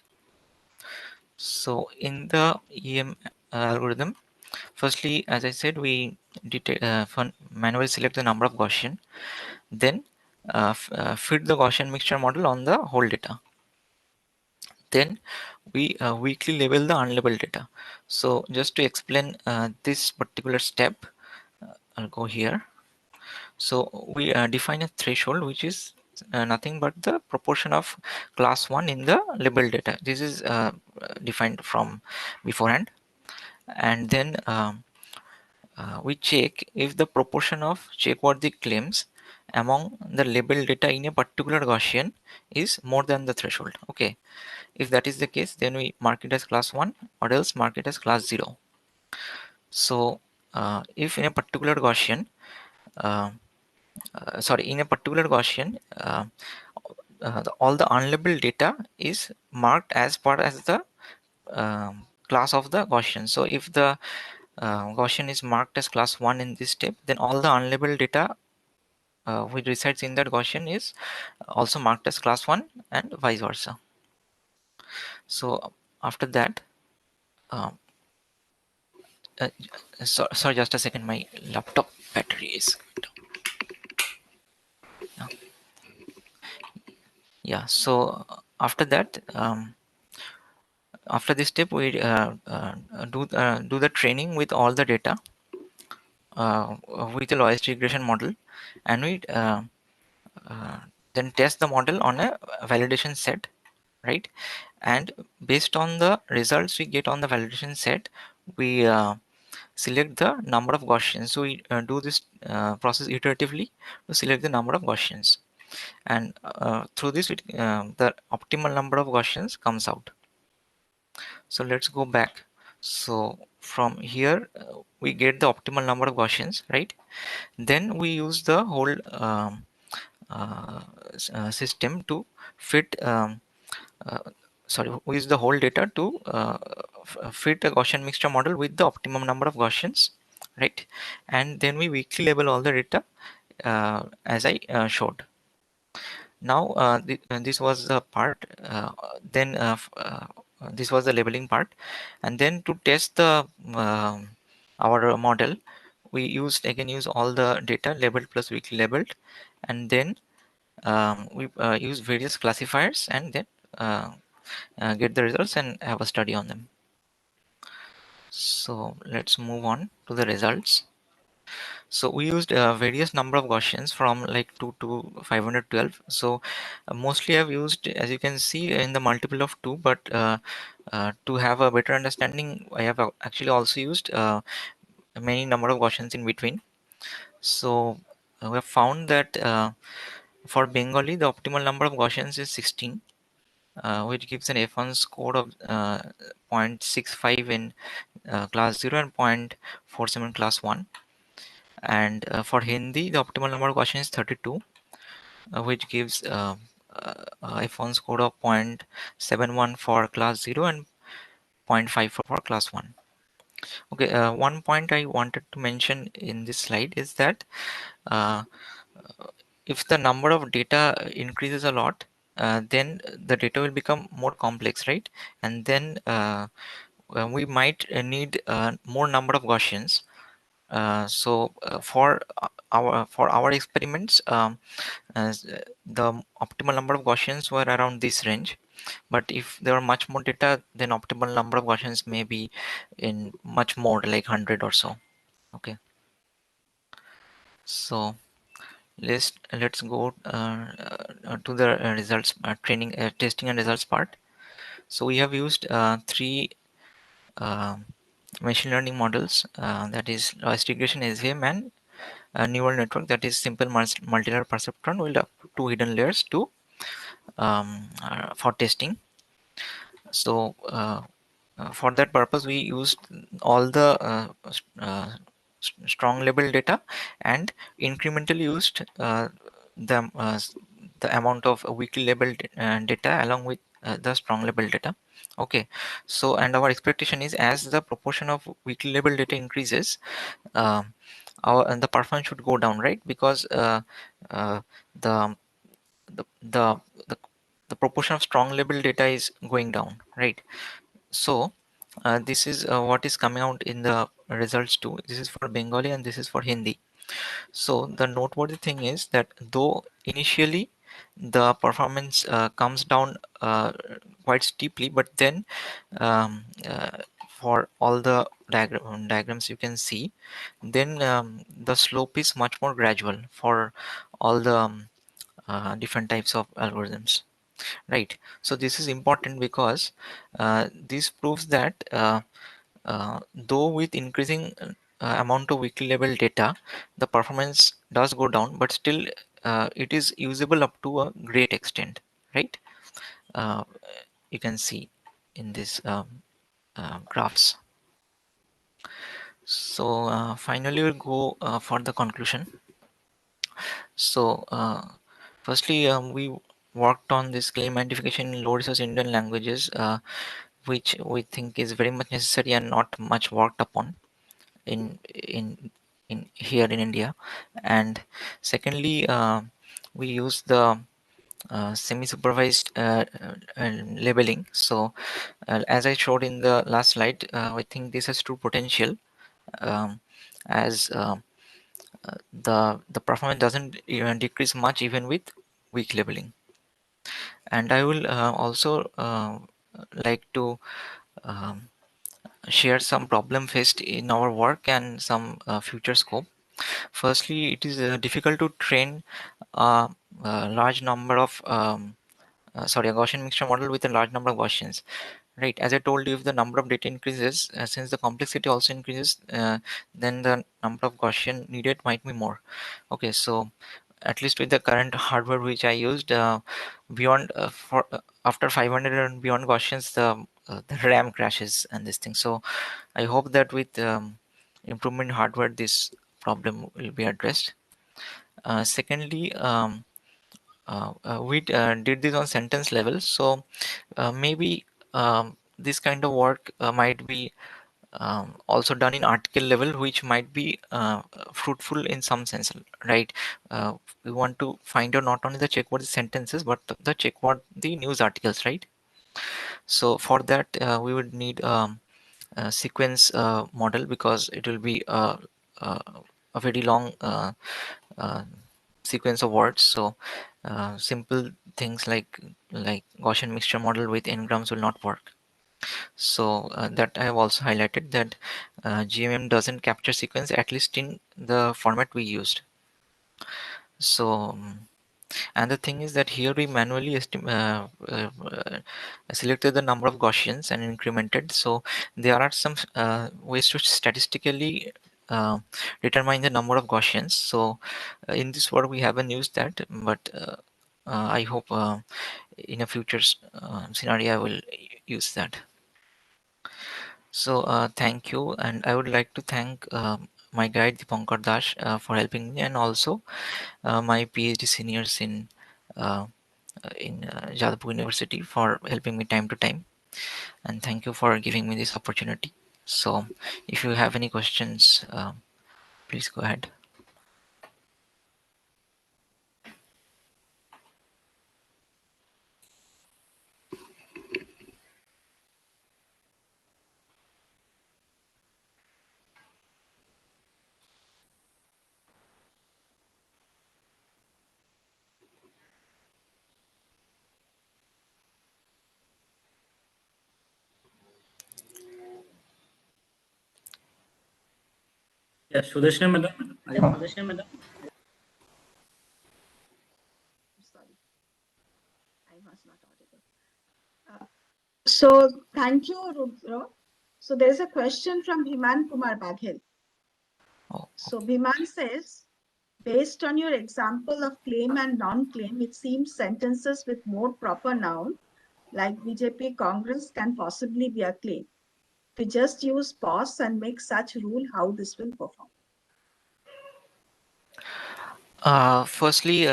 So in the EM algorithm, firstly, as I said, we manually select the number of Gaussian, then fit the Gaussian mixture model on the whole data. Then we weekly label the unlabeled data. So just to explain this particular step, I'll go here. So we define a threshold, which is nothing but the proportion of class 1 in the labeled data. This is defined from beforehand, and then we check if the proportion of checkworthy claims among the labeled data in a particular Gaussian is more than the threshold. Okay, if that is the case, then we mark it as class 1 or else mark it as class 0. So if in a particular Gaussian in a particular Gaussian all the unlabeled data is marked as part as the class of the Gaussian. So if the Gaussian is marked as class 1 in this step, then all the unlabeled data which resides in that Gaussian is also marked as class 1 and vice versa. So after that, sorry, just a second, my laptop battery is down. Yeah, so after that, after this step, we do the training with all the data with the logistic regression model, and we then test the model on a validation set, right? And based on the results we get on the validation set, we select the number of Gaussians. So we do this process iteratively to select the number of Gaussians, and through this the optimal number of Gaussians comes out. So let's go back. So from here we get the optimal number of Gaussians, right? Then we use the whole system to fit sorry, we use the whole data to fit a Gaussian mixture model with the optimum number of Gaussians, right? And then we weakly label all the data as I showed. Now this was the part. Then this was the labeling part, and then to test the our model, we used all the data labeled plus weakly labeled, and then we use various classifiers, and then get the results and have a study on them. So let's move on to the results. So we used various number of Gaussians from like 2 to 512. So mostly I've used, as you can see, in the multiple of 2, but to have a better understanding, I have actually also used many number of Gaussians in between. So we have found that for Bengali, the optimal number of Gaussians is 16. Which gives an F1 score of 0.65 in class 0 and 0.47 class 1. And for Hindi, the optimal number of Gaussians is 32, which gives F1 score of 0.71 for class 0 and 0.5 for class 1. Okay, one point I wanted to mention in this slide is that if the number of data increases a lot, then the data will become more complex, right? And then we might need more number of Gaussians. So for our experiments, the optimal number of Gaussians were around this range. But if there are much more data, then optimal number of Gaussians may be in much more, like 100 or so. Okay. So let's go to the results, testing and results part. So we have used 3 machine learning models, that is logistic regression, SVM, and a neural network, that is simple multi-layer perceptron with up to 2 hidden layers to for testing. So for that purpose, we used all the strong label data and incrementally used the amount of weakly labeled data along with the strong label data. Okay, so and our expectation is as the proportion of weakly labeled data increases, and the performance should go down, right? Because uh, the, the the the the proportion of strong label data is going down, right? So this is what is coming out in the results too. This is for Bengali and this is for Hindi. So the noteworthy thing is that though initially the performance comes down quite steeply, but then for all the diagrams you can see, then the slope is much more gradual for all the different types of algorithms, right? So this is important because this proves that though with increasing amount of weekly level data, the performance does go down, but still it is usable up to a great extent, right? uh, you can see in this graphs. So finally we'll go for the conclusion. So firstly, we worked on this claim identification in low resource Indian languages, which we think is very much necessary and not much worked upon in here in India. And secondly, we use the semi-supervised labeling. So as I showed in the last slide, I think this has true potential, as the performance doesn't even decrease much even with weak labeling. And I will also like to um, share some problem faced in our work and some future scope. Firstly, it is difficult to train a large number of a Gaussian mixture model with a large number of Gaussians, right? As I told you, if the number of data increases, since the complexity also increases, then the number of Gaussian needed might be more. Okay, so at least with the current hardware which I used, beyond after 500 and beyond Gaussians, the RAM crashes and this thing. So I hope that with improvement in hardware, this problem will be addressed. Secondly, we did this on sentence level, so maybe this kind of work might be also done in article level, which might be fruitful in some sense, right? We want to find out not only the check word sentences, but the check word the news articles, right? So for that we would need a sequence model, because it will be a very long sequence of words. So simple things like Gaussian mixture model with n-grams will not work. So that I have also highlighted that GMM doesn't capture sequence, at least in the format we used. So and the thing is that here we manually selected the number of Gaussians and incremented. So there are some ways to statistically determine the number of Gaussians. So in this work we haven't used that, but I hope in a future scenario I will use that. So thank you, and I would like to thank my guide Dipankar Dash for helping me, and also my PhD seniors in Jadavpur University for helping me time to time, and thank you for giving me this opportunity. So if you have any questions, please go ahead. Yeah, Sudeshna madam. Sorry, I was not audible. So thank you, Rudra. So there's a question from Bhiman Kumar Baghel. Oh, So Bhiman says, based on your example of claim and non-claim, it seems sentences with more proper noun, like BJP Congress, can possibly be a claim. We just use pause and make such rule how this will perform. firstly,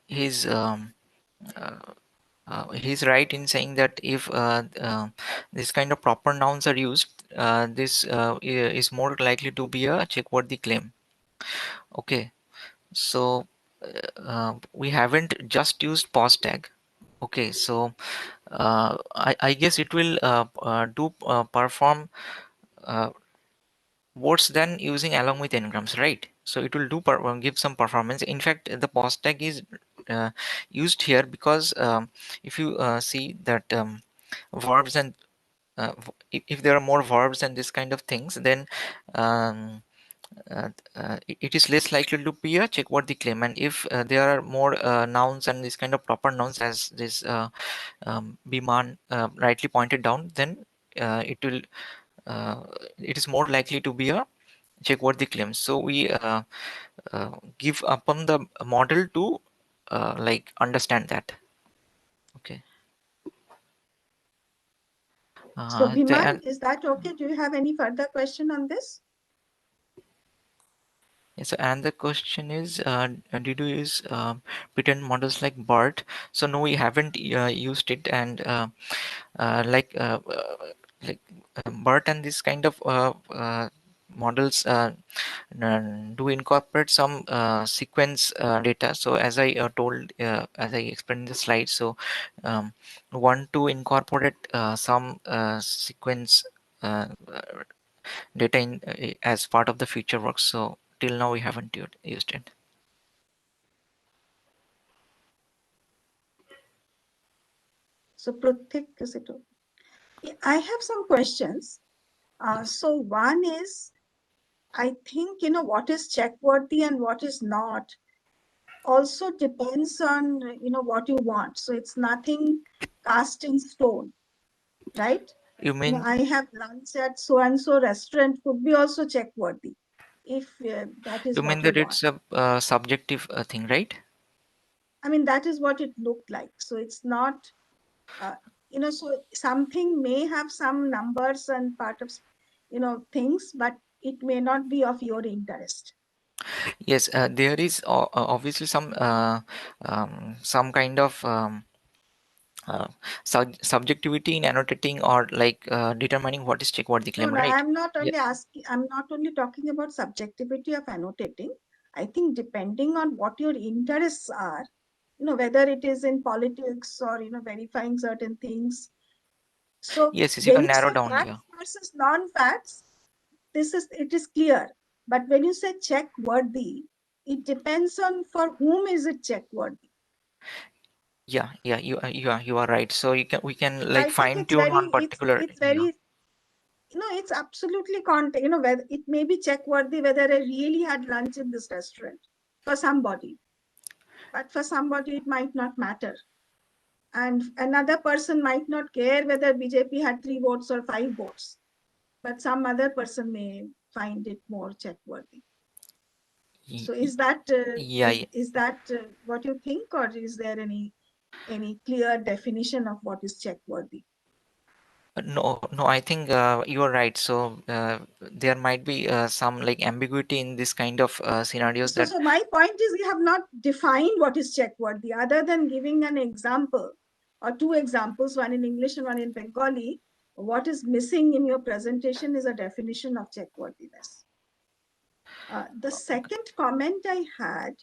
he's right in saying that if this kind of proper nouns are used, this is more likely to be a check-worthy claim. Okay, so we haven't just used pause tag. Okay, so I guess it will perform worse than using along with n-grams, right? So it will give some performance. In fact, the pause tag is used here because if you see that verbs and if there are more verbs and this kind of things, then it is less likely to be a check-worthy claim. And if there are more nouns and this kind of proper nouns, as this Biman rightly pointed down, then it is more likely to be a check-worthy claim. So we give upon the model to like understand that. Okay. So Bhiman, And is that okay? Do you have any further question on this? yes, and the question is, did you use pretend models like BERT? So no, we haven't used it, and like BERT and this kind of models do incorporate some sequence data. So as I told, as I explained in the slide, so want to incorporate some sequence data in as part of the future work. So till now we haven't used it. So Pratik, is it okay? I have some questions. So one is, I think, what is check-worthy and what is not also depends on, what you want. So it's nothing cast in stone, right? You mean I have lunch at so-and-so restaurant could be also check-worthy if that is what you that want. it's a subjective thing, right? I mean, that is what it looked like. So it's not, so something may have some numbers and part of, things, but it may not be of your interest. Yes, there is obviously some kind of uh, subjectivity in annotating or like determining what is checkworthy No, claim, no, right? I'm not Yeah. only asking, I'm not only talking about subjectivity of annotating. I think depending on what your interests are, whether it is in politics or, verifying certain things. So Yes, yes, you when can you narrow say down. Yeah. facts versus non-facts, it is clear. But when you say check worthy, it depends on for whom is it check worthy. Yeah, you are right. So we can So like I think fine tune one particular. it's Yeah. very, it's absolutely whether it may be check worthy whether I really had lunch in this restaurant for somebody, but for somebody it might not matter. And another person might not care whether BJP had 3 votes or 5 votes, but some other person may find it more check worthy. Y- So y- is that Yeah, yeah. is that what you think, or is there any clear definition of what is check worthy? No, no, I think you are right. So there might be some like ambiguity in this kind of scenarios that. So my point is we have not defined what is check worthy other than giving an example or 2 examples, one in English and one in Bengali. What is missing in your presentation is a definition of check worthiness. The second comment I had,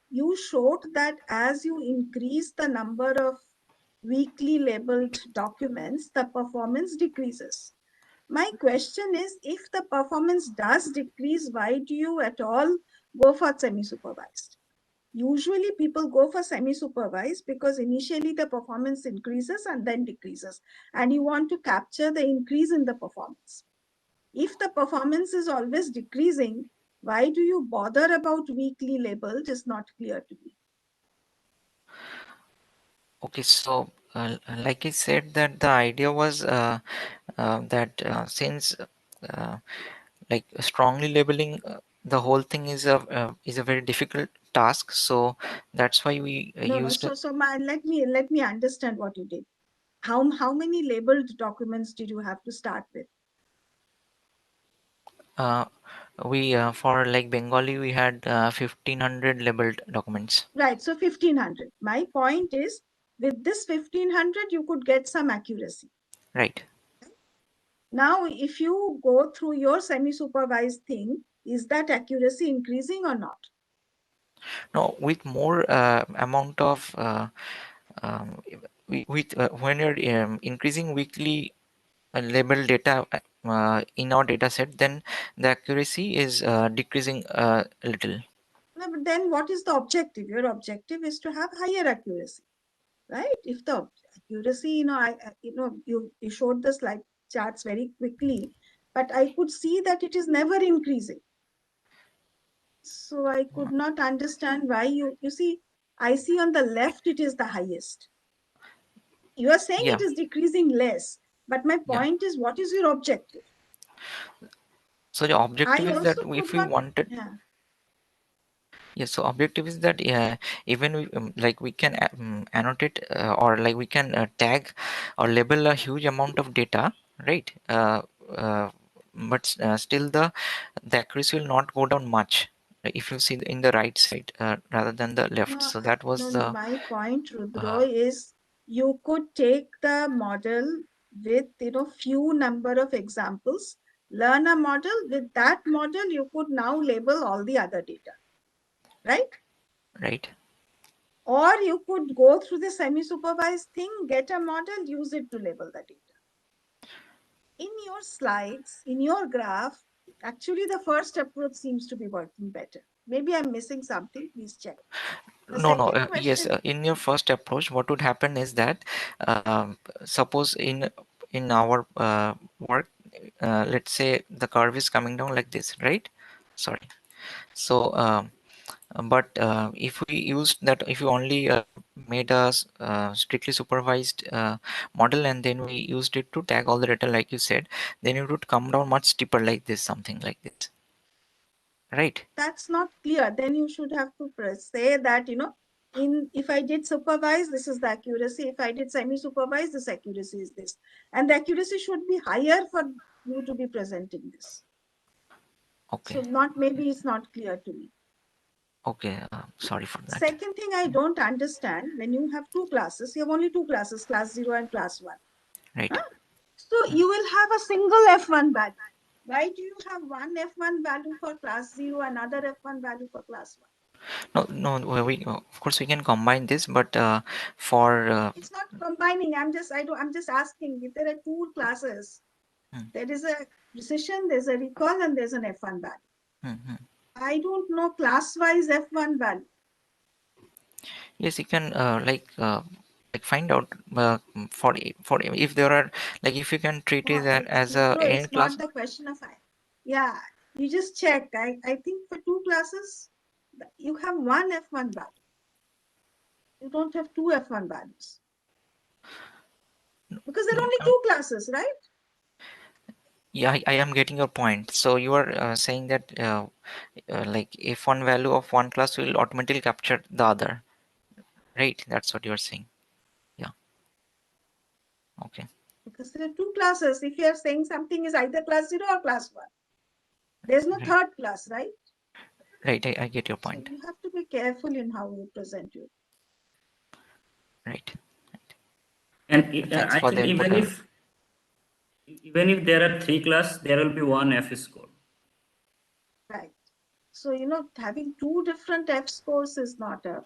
you showed that as you increase the number of weekly labeled documents, the performance decreases. My question is, if the performance does decrease, why do you at all go for semi-supervised? Usually people go for semi-supervised because initially the performance increases and then decreases, and you want to capture the increase in the performance. If the performance is always decreasing, why do you bother about weekly labeled is not clear to me. Okay, so like I said, that the idea was that since like strongly labeling the whole thing is a very difficult task, so that's why we No. used. Let me understand what you did. How many labeled documents did you have to start with? We for like Bengali we had 1500 labeled documents. Right, so 1500. My point is, with this 1500, you could get some accuracy. Right. Now, if you go through your semi-supervised thing, is that accuracy increasing or not? No, with more amount of um, with when you're increasing weekly labeled data in our data set, then the accuracy is decreasing a little. No, but then what is the objective? Your objective is to have higher accuracy, right? If the accuracy, you showed the slide charts very quickly, but I could see that it is never increasing. So I could not understand why you see, I see on the left it is the highest. You are saying Yeah, it is decreasing less, but my yeah. point is, what is your objective? So the objective I is that also could if we not, wanted. yeah. Yes, so objective is that even we, like we can annotate or like we can tag or label a huge amount of data, right? But still the accuracy will not go down much if you see in the right side rather than the left. No, So that was no, the my point, Rudro, uh, is you could take the model with, few number of examples, learn a model. With that model, you could now label all the other data, right? right. Or you could go through the semi-supervised thing, get a model, use it to label the data. In your slides, in your graph, actually the first approach seems to be working better. Maybe I'm missing something, please check. The No, no. second Yes, question, in your first approach, what would happen is that suppose in our work, let's say the curve is coming down like this, right? Sorry. So, but if we used that, if you only made a strictly supervised model and then we used it to tag all the data, like you said, then it would come down much steeper, like this, something like this, right? that's not clear. Then you should have to say that, if I did supervise, this is the accuracy. If I did semi-supervise, this accuracy is this. And the accuracy should be higher for you to be presenting this. Okay. So maybe it's not clear to me. Okay, sorry for that. Second thing I don't understand, when you have two classes, you have only two classes, class 0 and class 1. Right. Huh? So you will have a single F1 value. Why do you have one F1 value for class 0, another F1 value for class 1? No, we of course we can combine this, but for it's not combining. I'm just asking if there are two classes. There is a precision, there's a recall, and there's an F1 value. I don't know class-wise F1 value. Yes, you can like find out for if there are, like, if you can treat it as a No, any it's class. not the question of yeah, you just check. I think for two classes, you have one F1 value. You don't have two F1 values. Because there are only two classes, right? Yeah, I am getting your point. So you are saying that like if one value of one class will automatically capture the other, right? That's what you're saying. Yeah. Okay. Because there are two classes. If you are saying something is either class 0 or class 1, there's no third class, right? Right, I get your point. So you have to be careful in how you present it. Right. And Thanks I for think the input. even if there are three classes, there will be one F score. Right. So, having two different F scores is not a...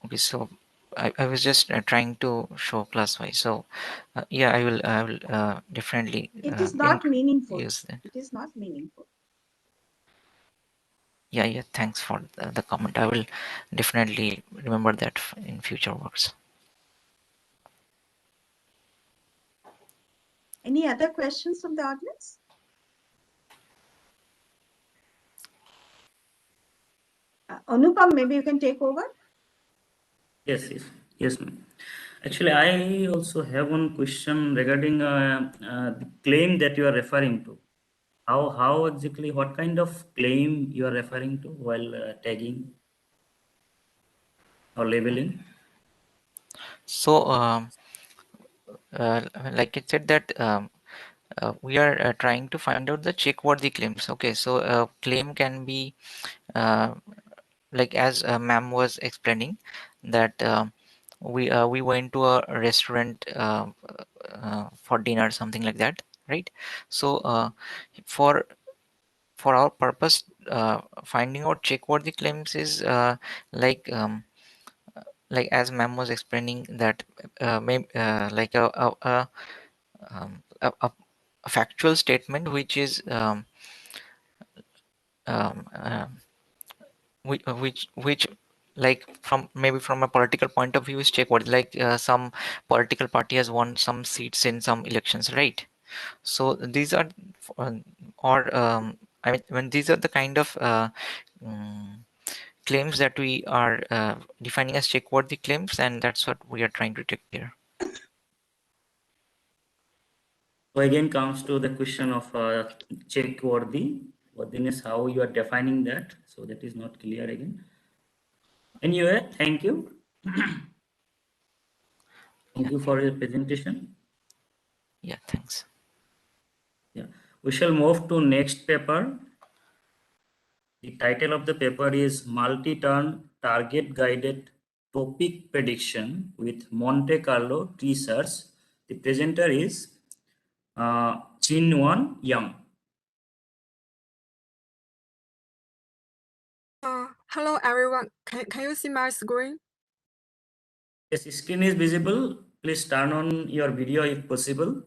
Okay, so I was just trying to show class wise. So yeah, I will definitely It is not meaningful. use that. It is not meaningful. Yeah, thanks for the comment. I will definitely remember that in future works. Any other questions from the audience? Anupam, maybe you can take over. Yes, ma'am. Actually, I also have one question regarding the claim that you are referring to. How exactly, what kind of claim you are referring to while tagging or labeling? So like I said that we are trying to find out the check-worthy claims. Okay, so a claim can be like as ma'am was explaining that we went to a restaurant for dinner, something like that, right? So for our purpose, finding out check-worthy claims is like as ma'am was explaining that maybe like a factual statement which is um, which like from maybe from a political point of view is check what, like some political party has won some seats in some elections, right? So these are or I mean when these are the kind of mm, claims that we are defining as check worthy claims, and that's what we are trying to take here. So again comes to the question of check worthiness, how you are defining that. So that is not clear again. Anyway, thank you. Thank you for your presentation. Yeah, thanks. Yeah, we shall move to next paper. The title of the paper is Multi-Turn Target Guided Topic Prediction with Monte Carlo Tree Search. The presenter is Chin-Wan Young. Hello everyone. Can you see my screen? Yes, screen is visible. Please turn on your video if possible.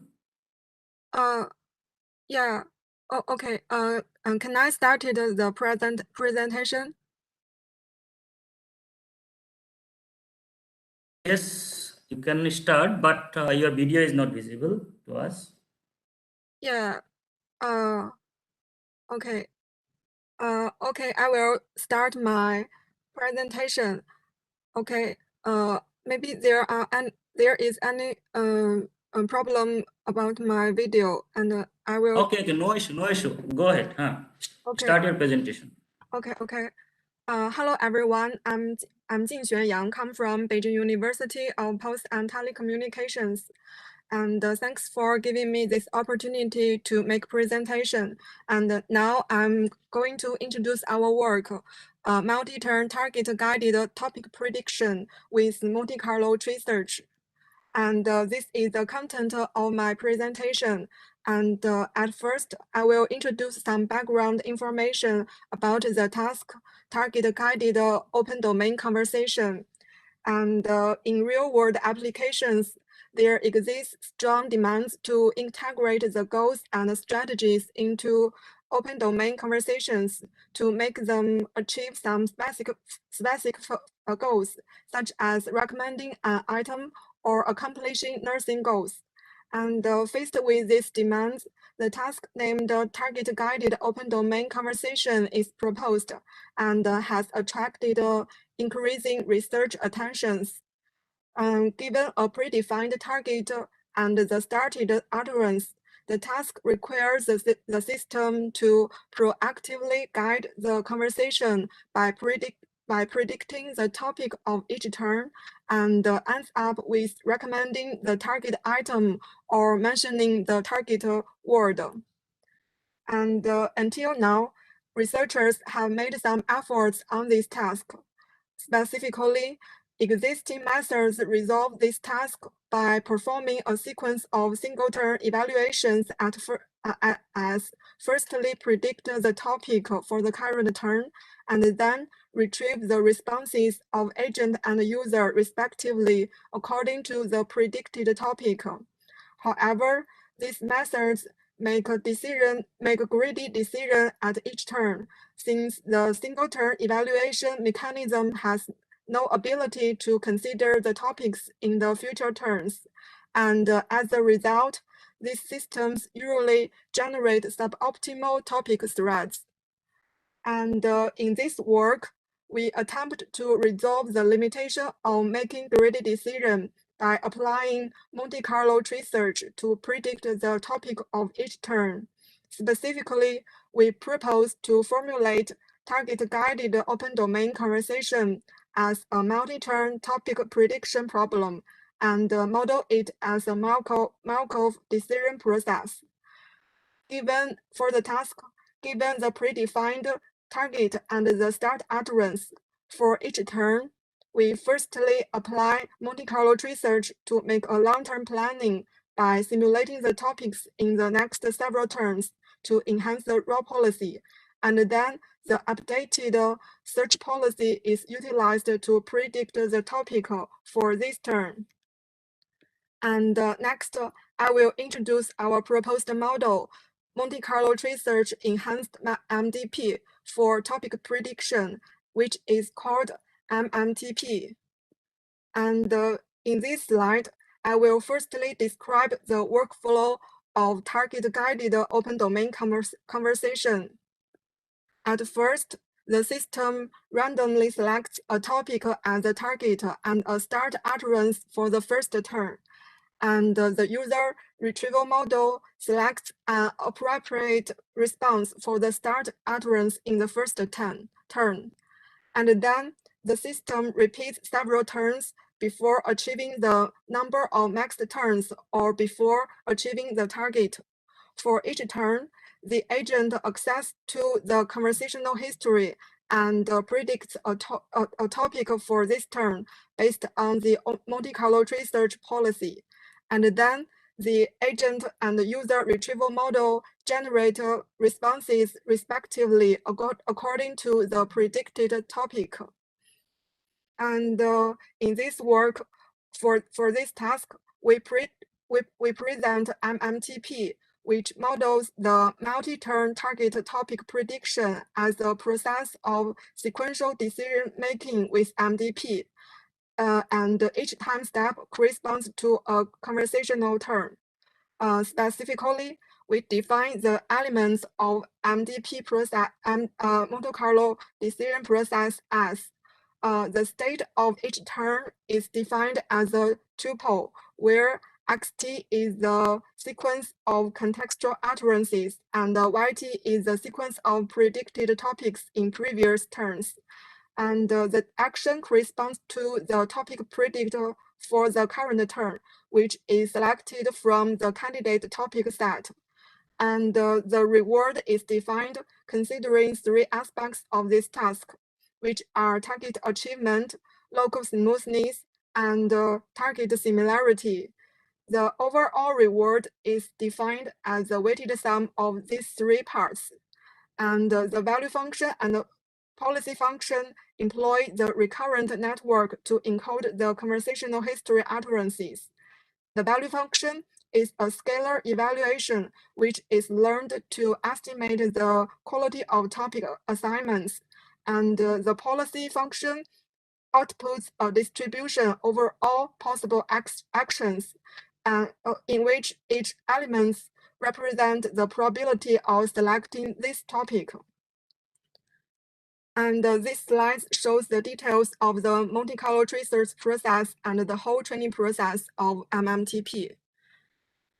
Yeah. Oh, okay. Can I start the presentation? Yes, you can start, but your video is not visible to us. Yeah. Okay. Okay. I will start my presentation. Okay. Maybe there is any problem about my video, and I will. Okay. No issue. Go ahead. Okay. Start your presentation. Okay. Hello everyone. I'm Jingxuan Yang, come from Beijing University of Post and Telecommunications. And thanks for giving me this opportunity to make presentation. And now I'm going to introduce our work, multi-turn target guided topic prediction with Monte Carlo tree search. And this is the content of my presentation. And at first, I will introduce some background information about the task target guided open domain conversation. And in real-world applications, there exists strong demands to integrate the goals and strategies into open domain conversations to make them achieve some specific goals, such as recommending an item or accomplishing nursing goals. And faced with these demands, the task named Target Guided Open Domain Conversation is proposed and has attracted increasing research attentions. Given a predefined target and the started utterance, the task requires the system to proactively guide the conversation by predicting the topic of each turn and ends up with recommending the target item or mentioning the target word. And until now, researchers have made some efforts on this task. Specifically, existing methods resolve this task by performing a sequence of single-turn evaluations as firstly predict the topic for the current turn, and then retrieve the responses of agent and user respectively according to the predicted topic. However, these methods make a greedy decision at each turn, since the single-turn evaluation mechanism has no ability to consider the topics in the future turns. And as a result, these systems usually generate suboptimal topic threads. And in this work, we attempt to resolve the limitation on making greedy decision by applying Monte Carlo tree search to predict the topic of each turn. Specifically, we propose to formulate target-guided open domain conversation as a multi-turn topic prediction problem and model it as a Markov decision process. Given the predefined target and the start utterance for each turn, we firstly apply Monte Carlo tree search to make a long-term planning by simulating the topics in the next several turns to enhance the raw policy. And then the updated search policy is utilized to predict the topic for this turn. And next, I will introduce our proposed model, Monte Carlo tree search enhanced MDP for topic prediction, which is called MMTP. And in this slide, I will firstly describe the workflow of target-guided open domain conversation. At first, the system randomly selects a topic as a target and a start utterance for the first turn. And the user retrieval model selects an appropriate response for the start utterance in the first turn. And then the system repeats several turns before achieving the number of max turns or before achieving the target. For each turn, the agent accesses to the conversational history and predicts a topic for this turn based on the Monte Carlo tree search policy. And then the agent and the user retrieval model generate responses respectively according to the predicted topic. And in this work, for this task, we present MMTP, which models the multi-turn target topic prediction as a process of sequential decision-making with MDP. And each time step corresponds to a conversational turn. Specifically, we define the elements of MDP process and Monte Carlo decision process as the state of each turn is defined as a tuple, where xt is the sequence of contextual utterances and yt is the sequence of predicted topics in previous turns. And the action corresponds to the topic predicted for the current term, which is selected from the candidate topic set. And the reward is defined considering three aspects of this task, which are target achievement, local smoothness, and target similarity. The overall reward is defined as the weighted sum of these three parts. And the value function and the policy function employ the recurrent network to encode the conversational history utterances. The value function is a scalar evaluation, which is learned to estimate the quality of topic assignments. And the policy function outputs a distribution over all possible actions, in which each element represents the probability of selecting this topic. And this slide shows the details of the Monte Carlo research process and the whole training process of MMTP.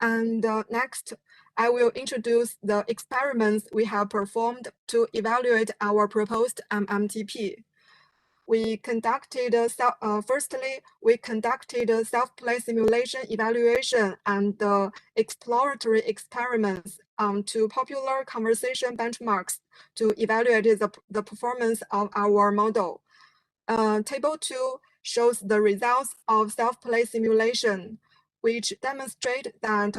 And next, I will introduce the experiments we have performed to evaluate our proposed MMTP. We conducted firstly, we conducted a self-play simulation evaluation and exploratory experiments on two popular conversation benchmarks to evaluate the performance of our model. Table 2 shows the results of self-play simulation, which demonstrate that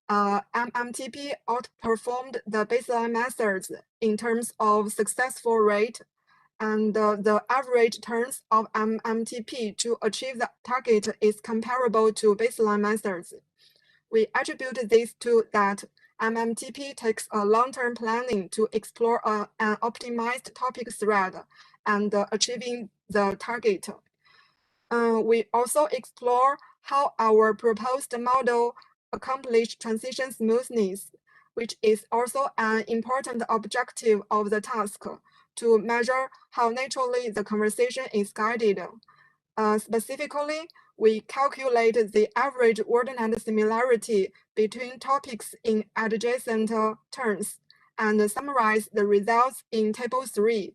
MMTP outperformed the baseline methods in terms of successful rate, and the average turns of MMTP to achieve the target is comparable to baseline methods. We attribute this to that MMTP takes a long-term planning to explore an optimized topic thread and achieving the target. We also explore how our proposed model accomplished transition smoothness, which is also an important objective of the task, to measure how naturally the conversation is guided. Specifically, we calculate the average word-end similarity between topics in adjacent turns and summarize the results in Table 3.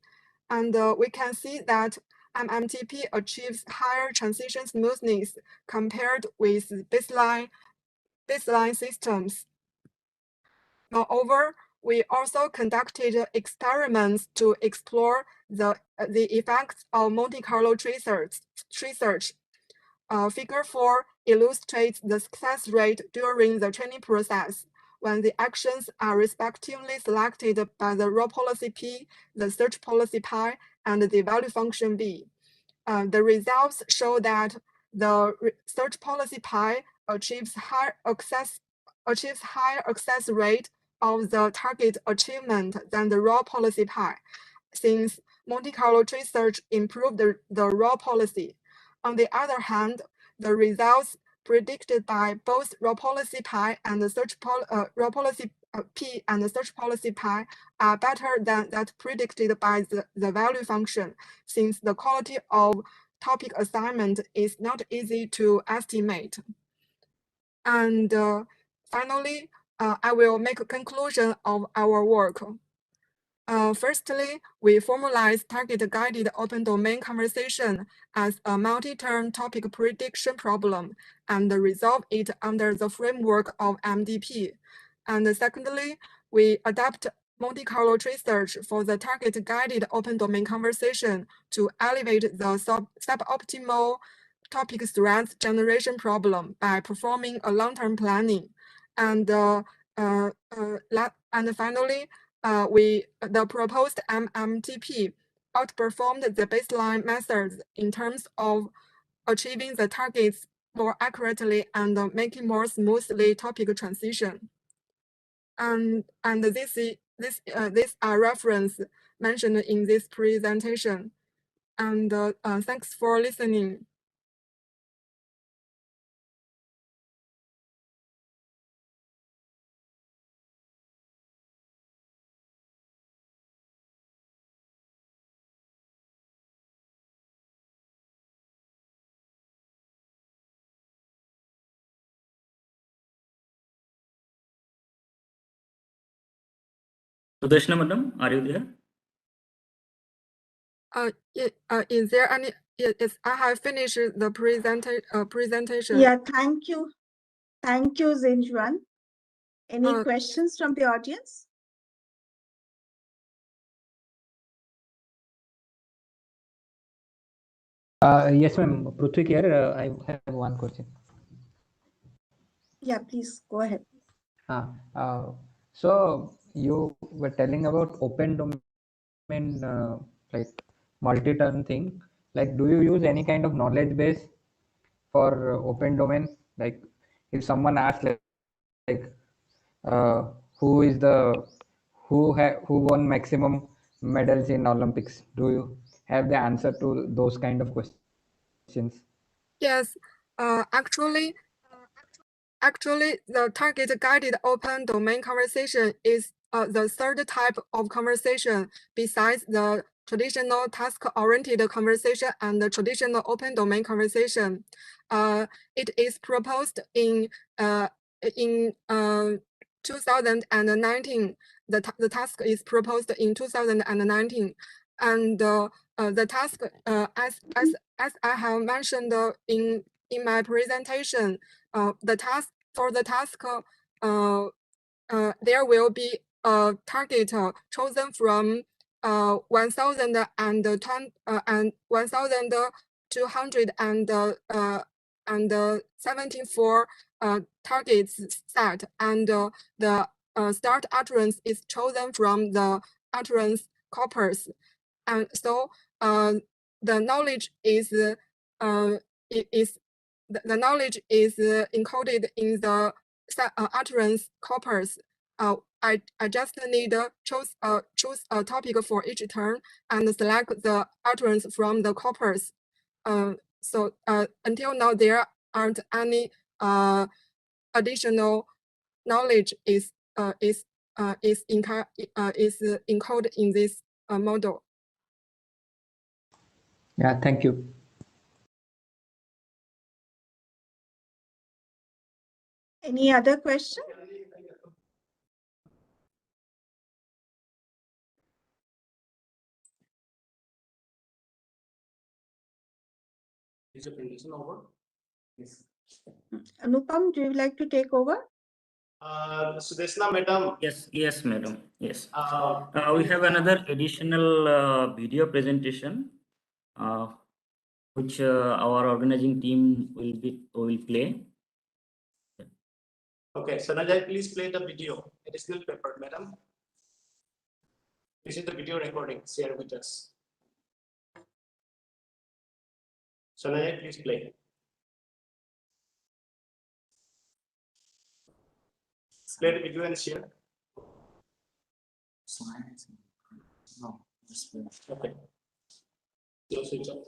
And we can see that MMTP achieves higher transition smoothness compared with baseline systems. Moreover, we also conducted experiments to explore the effects of Monte Carlo research. Figure 4 illustrates the success rate during the training process when the actions are respectively selected by the raw policy P, the search policy pi, and the value function V. The results show that the search policy pi achieves higher access rate of the target achievement than the raw policy pi, since Monte Carlo research improved the raw policy. On the other hand, the results predicted by both raw policy pi and the raw policy p and the search policy pi are better than that predicted by the value function, since the quality of topic assignment is not easy to estimate. And finally, I will make a conclusion of our work. Firstly, we formalize target-guided open domain conversation as a multi-turn topic prediction problem and resolve it under the framework of MDP. And secondly, we adapt Monte Carlo research for the target-guided open domain conversation to elevate the suboptimal topic threads generation problem by performing a long-term planning. And finally, the proposed MMTP outperformed the baseline methods in terms of achieving the targets more accurately and making more smoothly topic transition. And this are reference mentioned in this presentation. And thanks for listening. Sudeshna madam, are you there? Is there any Yes, I have finished the presentation. Yeah, thank you. Thank you, Zinjuan. Any questions from the audience? Yes, ma'am. Prithvik here. I have one question. Yeah, please go ahead. So you were telling about open domain, like multi-turn thing. Like, do you use any kind of knowledge base for open domain? Like, if someone asks, like who is the who won maximum medals in Olympics? Do you have the answer to those kind of questions? Yes, actually, the target-guided open domain conversation is the third type of conversation besides the traditional task-oriented conversation and the traditional open domain conversation. It is proposed in 2019. The task is proposed in 2019, and the task, as I have mentioned in my presentation, the task there will be a target chosen from 1,274 targets set, and the start utterance is chosen from the utterance corpus, and so the knowledge is the knowledge is encoded in the utterance corpus. I just need to choose a topic for each turn and select the utterance from the corpus. So until now, there aren't any additional knowledge is encoded in this model. Yeah, thank you. Any other question? Is the presentation over? Yes. Anupam, do you like to take over? Sudeshna, madam. Yes, madam. Yes. We have another additional video presentation, which our organizing team will play. Okay, Sanajay, please play the video. Additional paper, madam. This is the video recording. Share with us. Sanajay, please play. Play the video and share. No. Okay. Switch off.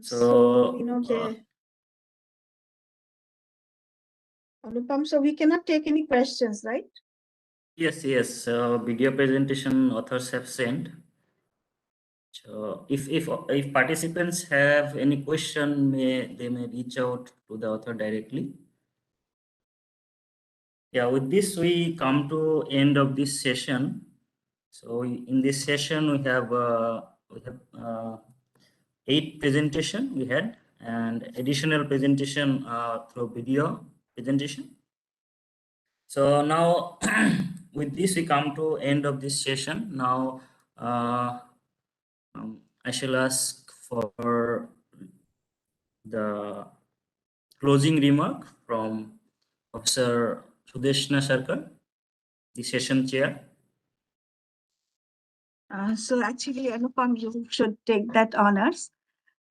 So, So, Anupam, so we cannot take any questions, right? yes, video presentation authors have sent. So if participants have any question, they may reach out to the author directly. Yeah, with this we come to end of this session. So in this session we have 8 presentation we had, and additional presentation through video presentation. So now with this we come to end of this session. Now I shall ask for the closing remark from Professor Sudeshna Sarkar, the session chair. So actually, Anupam, you should take that honors.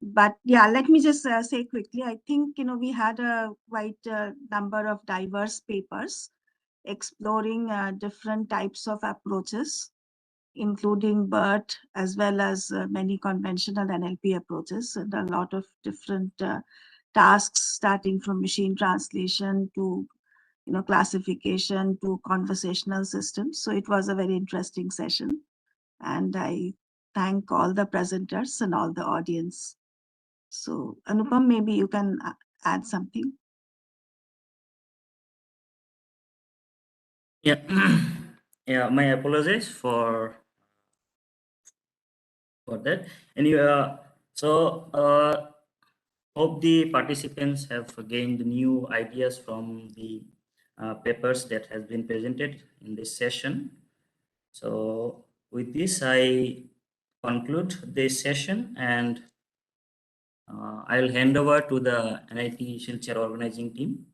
But yeah, let me just say quickly, I think, we had a quite number of diverse papers exploring different types of approaches, including BERT, as well as many conventional NLP approaches, and a lot of different tasks, starting from machine translation to classification to conversational systems. So it was a very interesting session. And I thank all the presenters and all the audience. So Anupam, maybe you can add something. Yeah, yeah. My apologies for that. Anyway, hope the participants have gained new ideas from the papers that has been presented in this session. So with this, I conclude this session, and I'll hand over to the NIT Silchar organizing team.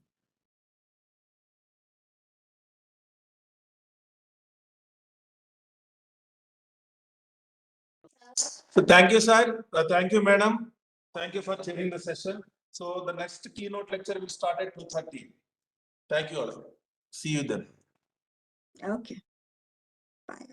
So thank you, sir. Thank you, madam. Thank you for chairing the session. So the next keynote lecture will start at 2:30. Thank you all. See you then. Okay. Bye.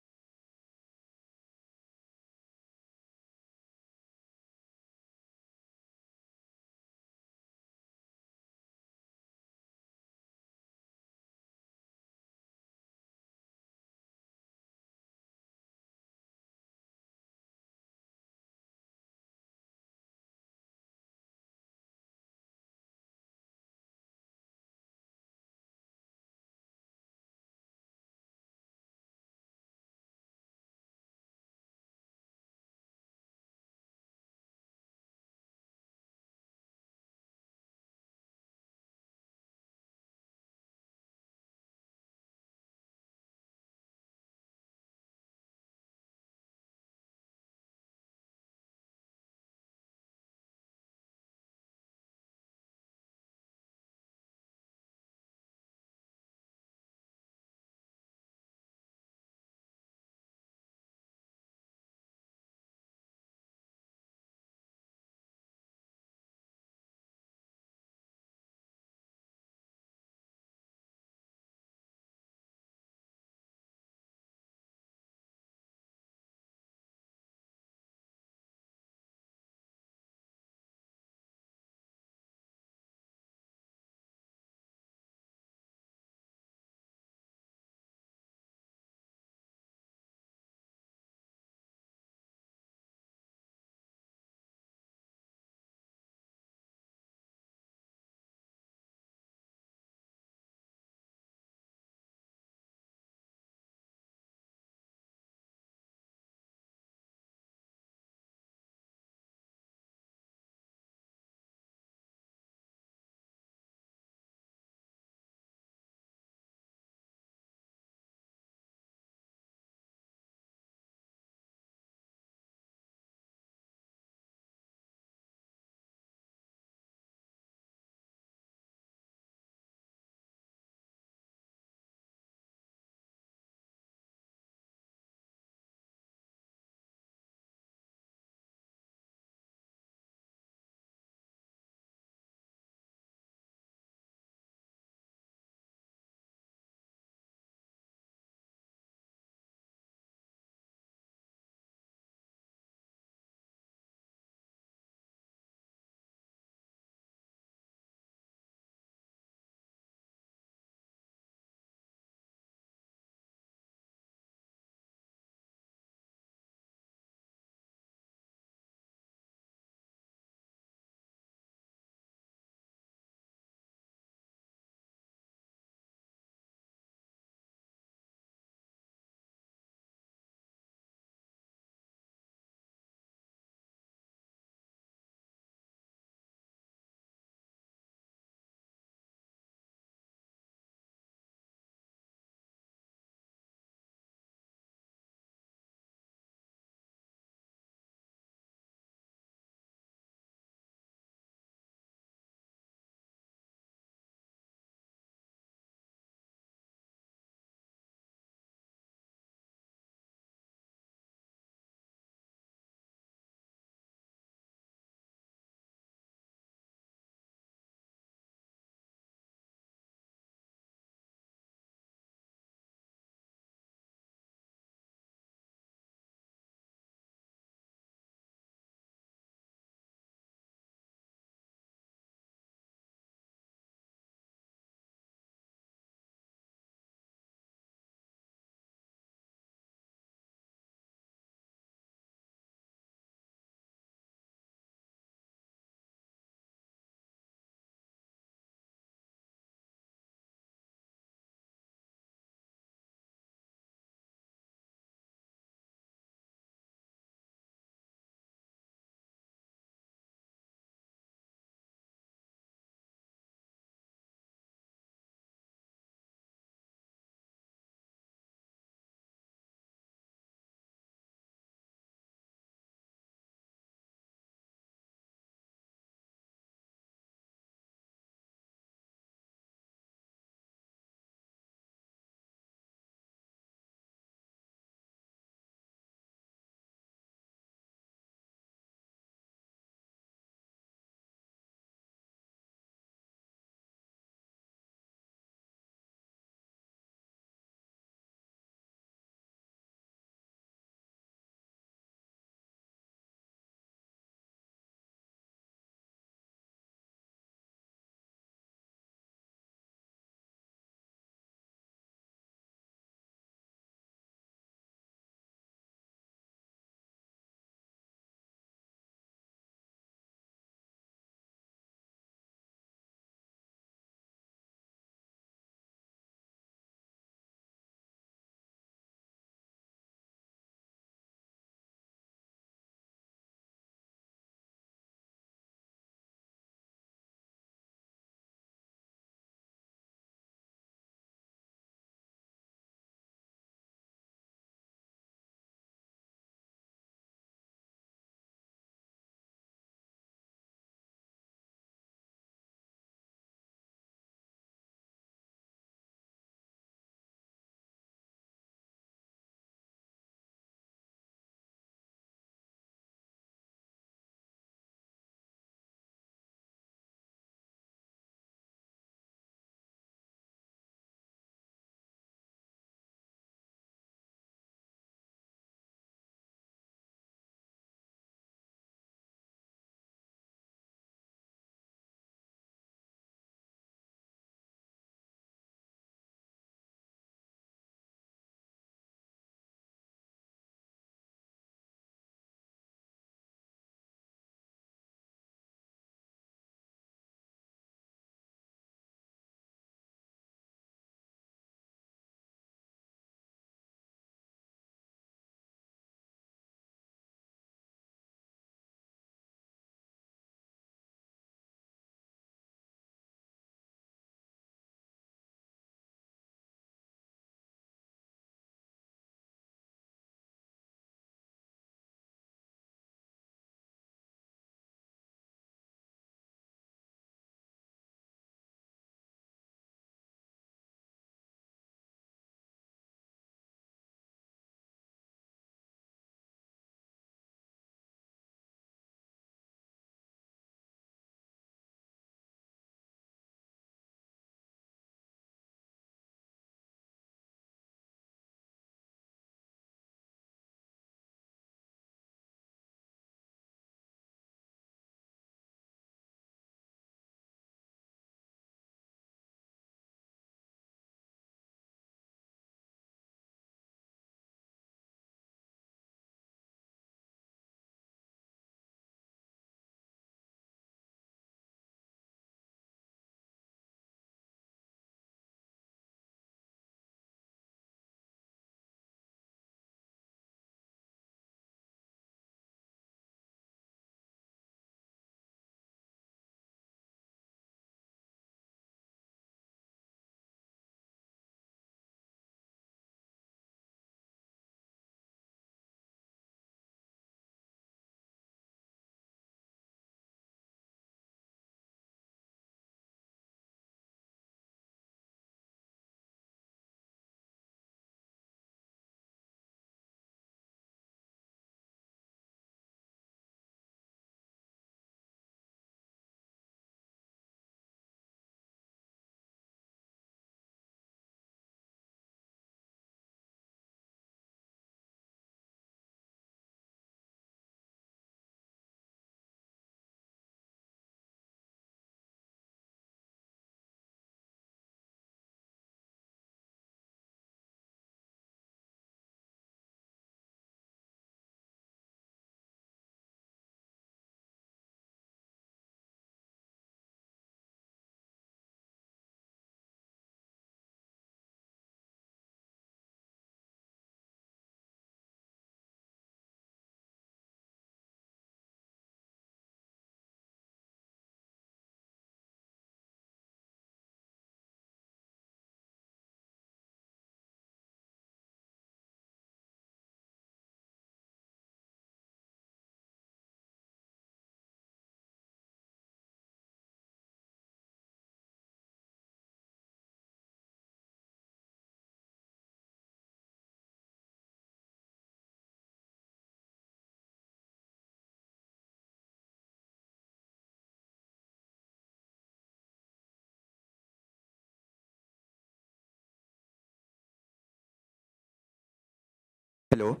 Hello,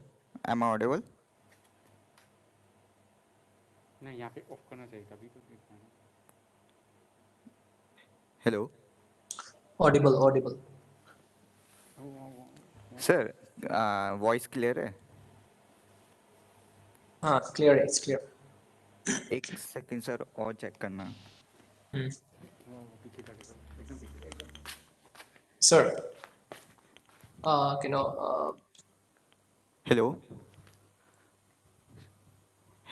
am I audible? नहीं यहाँ पे of करना चाहिए तभी तो दिखता है Hello, Audible. sir, voice clear है? हाँ, clear, it's clear. एक सेकंड सर और चेक करना. Sir, Hello,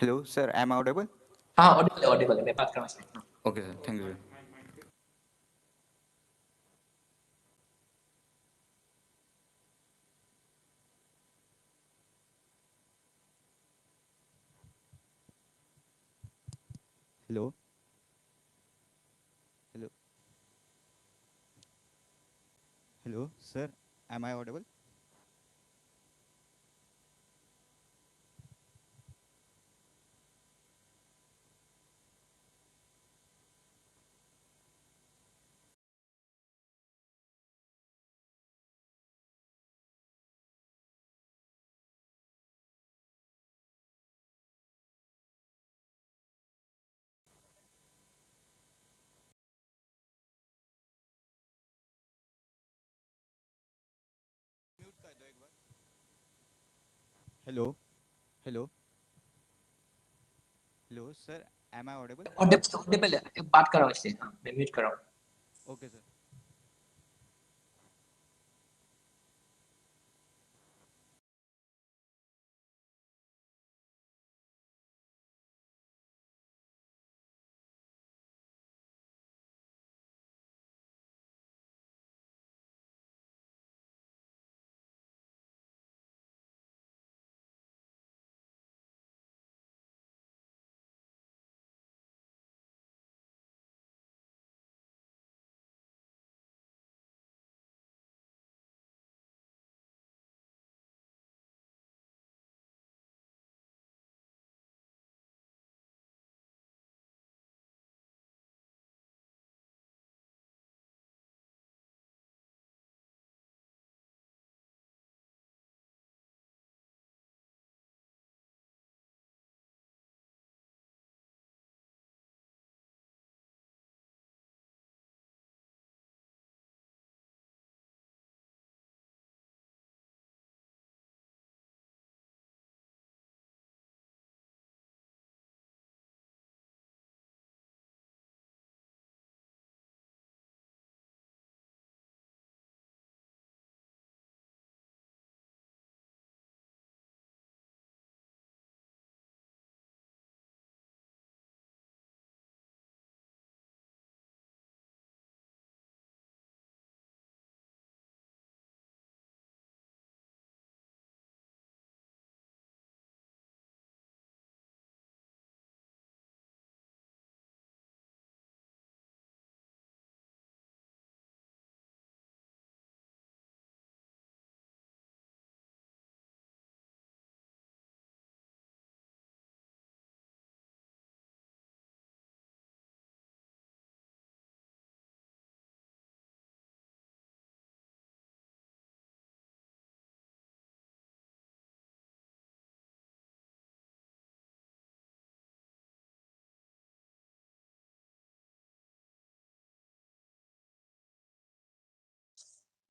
hello, sir, am I audible? audible. मैं बात करना चाहता हूँ. Okay, sir, thank you. Hello, hello, hello, sir, am I audible? Hello, hello, hello, sir, am I audible? Audible है. बात करो इससे. हाँ, मैं म्यूट कर रहा हूँ. Okay, sir.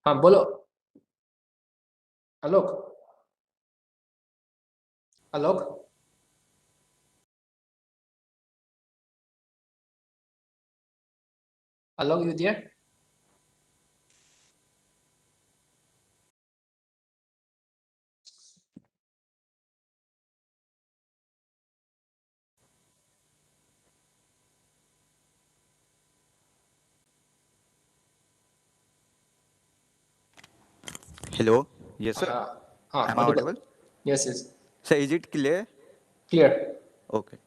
हाँ, बोलो. Alok. Alok, you there? Hello, yes, sir, am I Audible. audible? Yes. Sir, is it clear? Clear. Okay.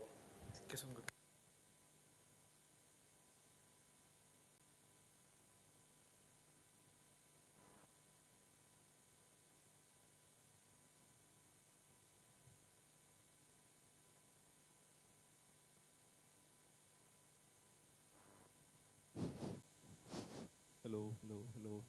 Hello.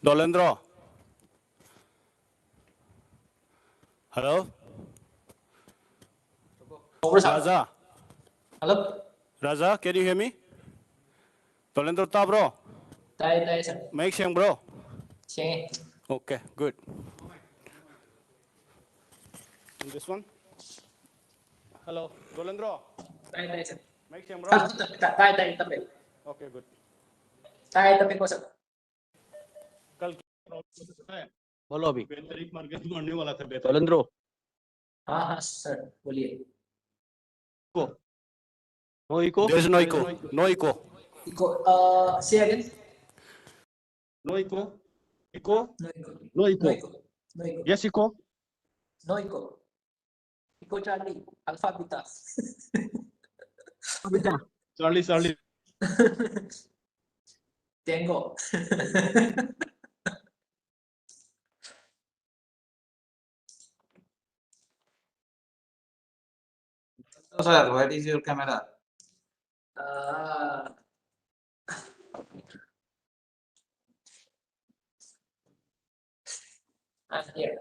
Dolendro. Hello? Raza. Hello. Raza, can you hear me? Dolendro ta bro. Tay sir. Make sense bro. Sige. Okay, good. And this one? Hello, Dolendro. Tay sir. Make sense bro. Tay tabi. Okay, good. Tay tabi ko sir. कल बोलो अभी बेहतरीन market बढ़ने वाला था तोलेंद्रो हाँ sir बोलिए को no echo there is no echo no echo say again no echo echo no echo no echo no echo yes echo no echo echo Charlie alpha beta beta Charlie Tango So, sir, what is your camera? I'm here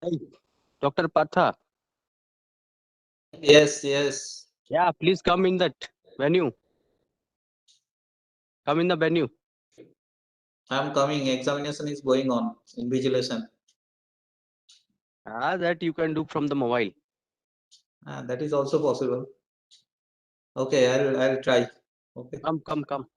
Hey, Dr. Partha. Yes, yes. Yeah, please come in that venue. Come in the venue. I'm coming. Examination is going on. Invigilation. That you can do from the mobile. That is also possible. Okay, I'll try. Okay. Come.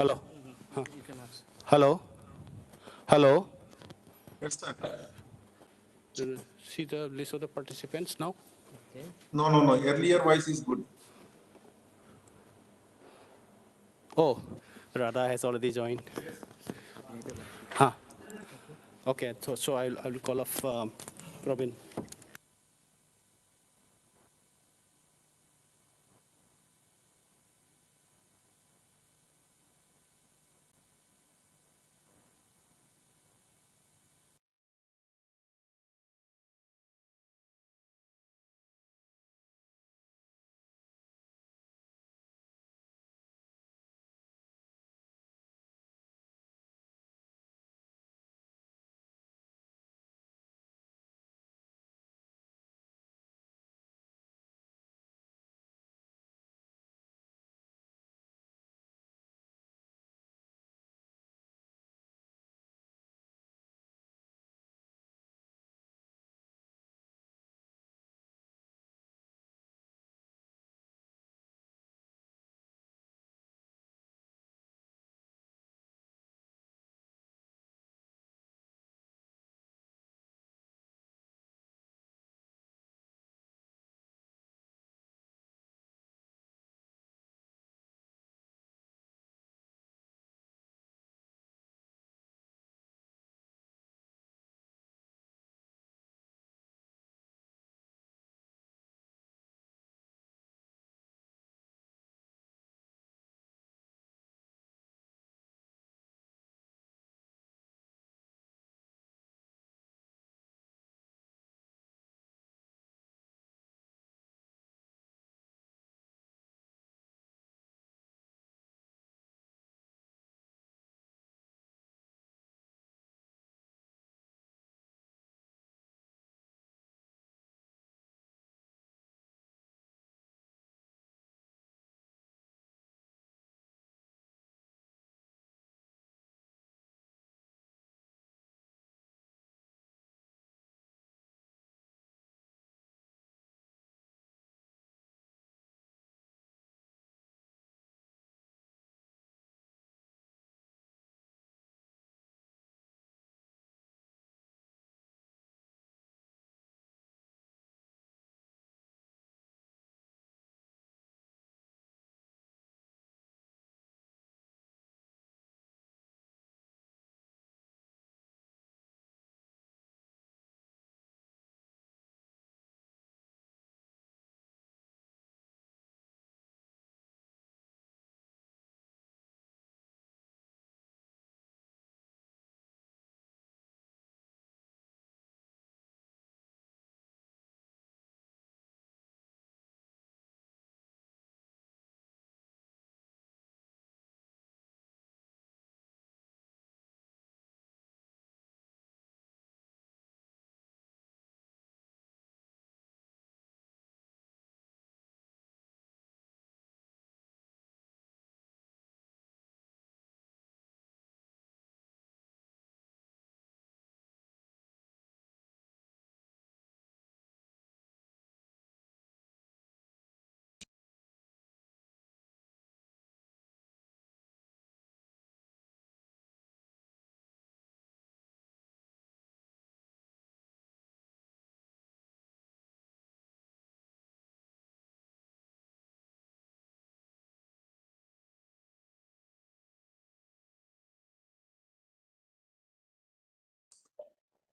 Hello. Hello. Hello. Yes, sir. See the list of the participants now. Okay. No. Earlier voice is good. Oh, Radha has already joined. Huh. Okay. So I will call off Robin.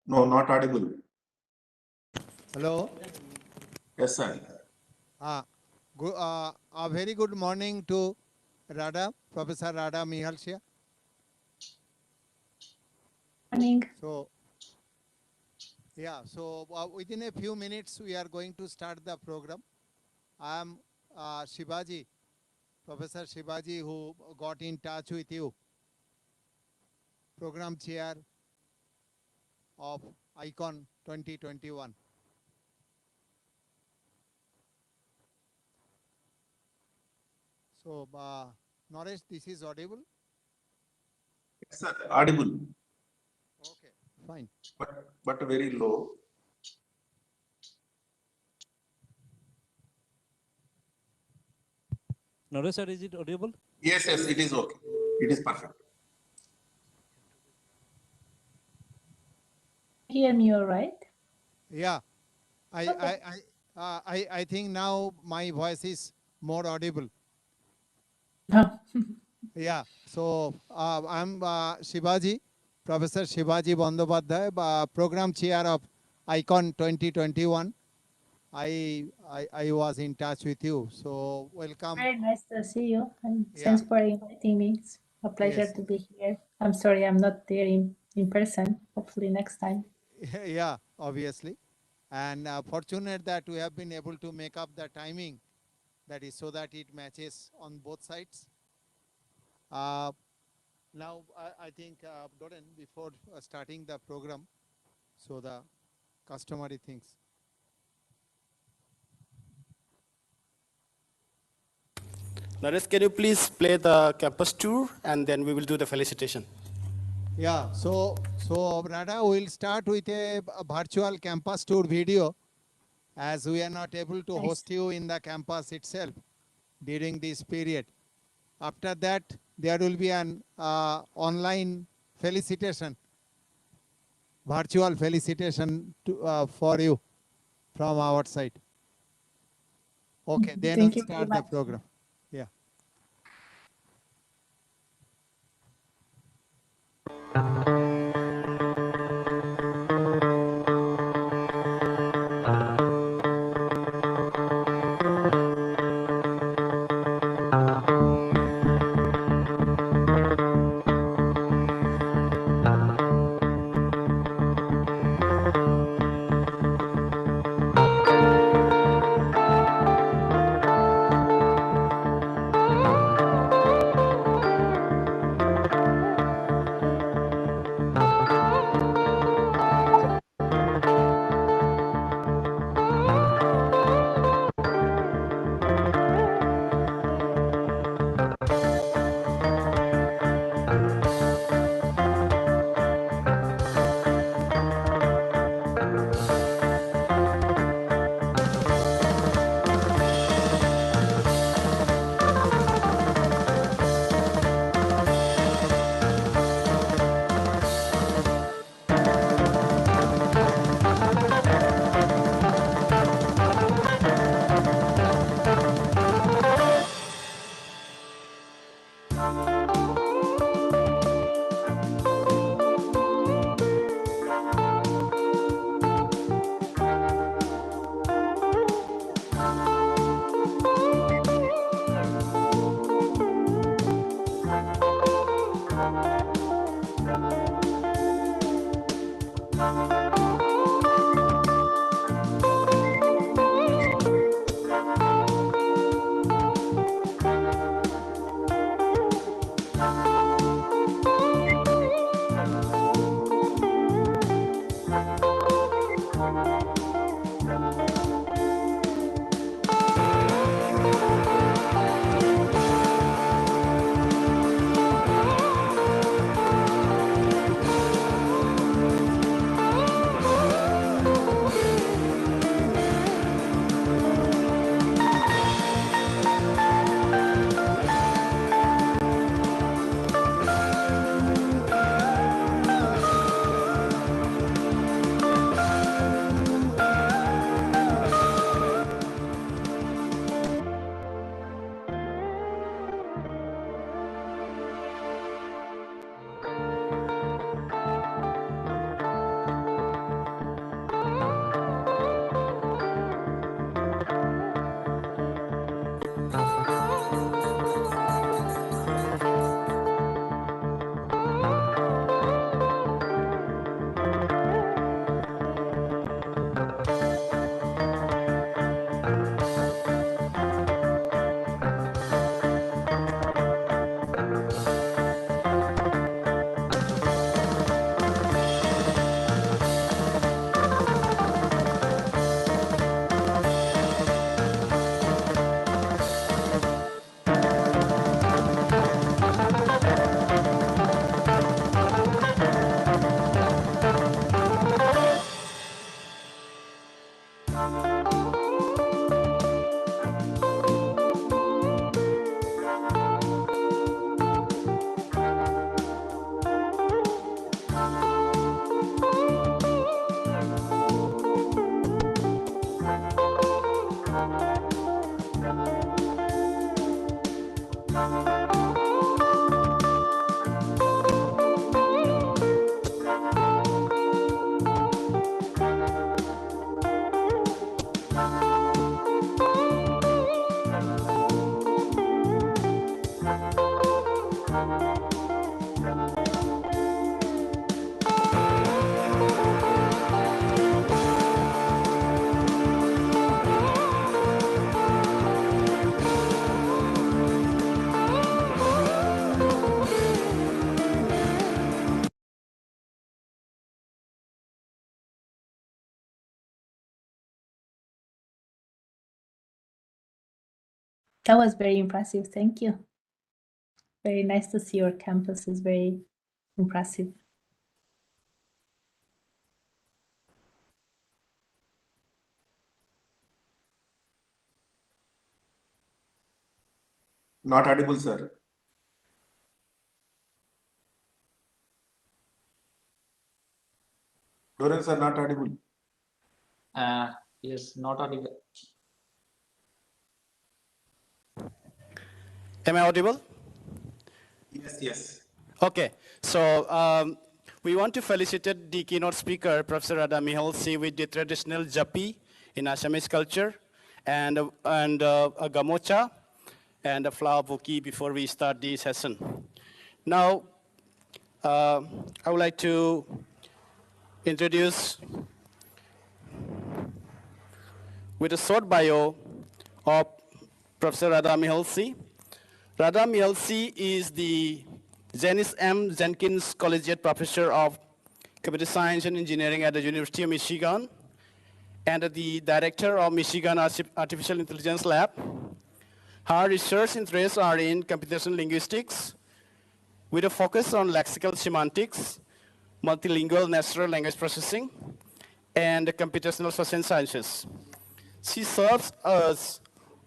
No, not audible. Hello. Yes, sir. A very good morning to Radha, Professor Radha Mihalcia. Morning. So, within a few minutes, we are going to start the program. I am Shivaji, Professor Shivaji, who got in touch with you, program chair of ICON 2021. So, Naresh, this is audible? Yes, sir. Audible. Okay, fine. But very low. Naresh sir, is it audible? Yes, it is okay. It is perfect. Hear me all right? Yeah, I think now my voice is more audible. Yeah, so I'm Shivaji, Professor Shivaji Bandyopadhyay, Program Chair of ICON 2021. I was in touch with you, so welcome. Very nice to see you, and Yeah. thanks for inviting me. It's a pleasure Yes. to be here. I'm sorry I'm not there in person. Hopefully next time. Yeah, obviously. And fortunate that we have been able to make up the timing, that is so that it matches on both sides. Now, I think, Doran, before starting the program, so the customary things. Naresh, can you please play the campus tour and then we will do the felicitation. Yeah, so Radha, we'll start with a virtual campus tour video, as we are not able to host you in the campus itself during this period. After that, there will be an online felicitation, virtual felicitation for you from our side. Okay, then Thank we'll you very start the much. program. Yeah. That was very impressive. Thank you. Very nice to see your campus is very impressive. Not audible, sir. Doran, sir, not audible. Yes, not audible. Am I audible? Yes, yes. Okay, so we want to felicitate the keynote speaker, Professor Radha Mihalsi, with the traditional japi in Assamese culture, and a gamocha and a flower bouquet before we start the session. Now, I would like to introduce with a short bio of Professor Radha Mihalsi. Radha Mihalsi is the Janice M. Jenkins Collegiate Professor of Computer Science and Engineering at the University of Michigan and the Director of Michigan Artificial Intelligence Lab. Her research interests are in computational linguistics with a focus on lexical semantics, multilingual natural language processing, and computational social sciences. She serves as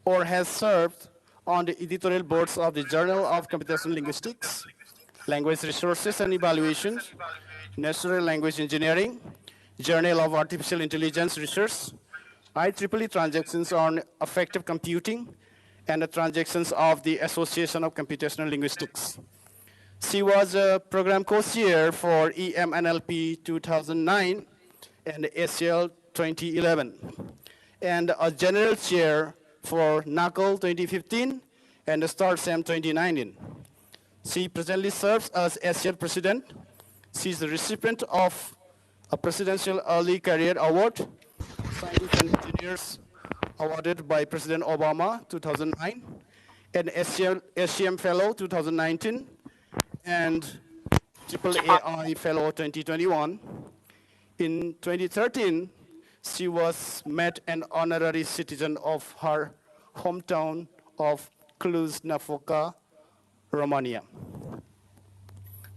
or has served on the editorial boards of the Journal of Computational Linguistics, Language Resources and Evaluations, Natural Language Engineering, Journal of Artificial Intelligence Research, IEEE Transactions on Effective Computing, and the Transactions of the Association of Computational Linguistics. She was a program co-chair for EMNLP 2009 and ACL 2011, and a general chair for NACL 2015 and STARSAM 2019. She presently serves as ACL president. She is the recipient of a Presidential Early Career Award, Scientists and Engineers awarded by President Obama 2009, an SCM Fellow 2019, and AAAI Fellow 2021. In 2013, she was made an honorary citizen of her hometown of Cluj-Napoca, Romania.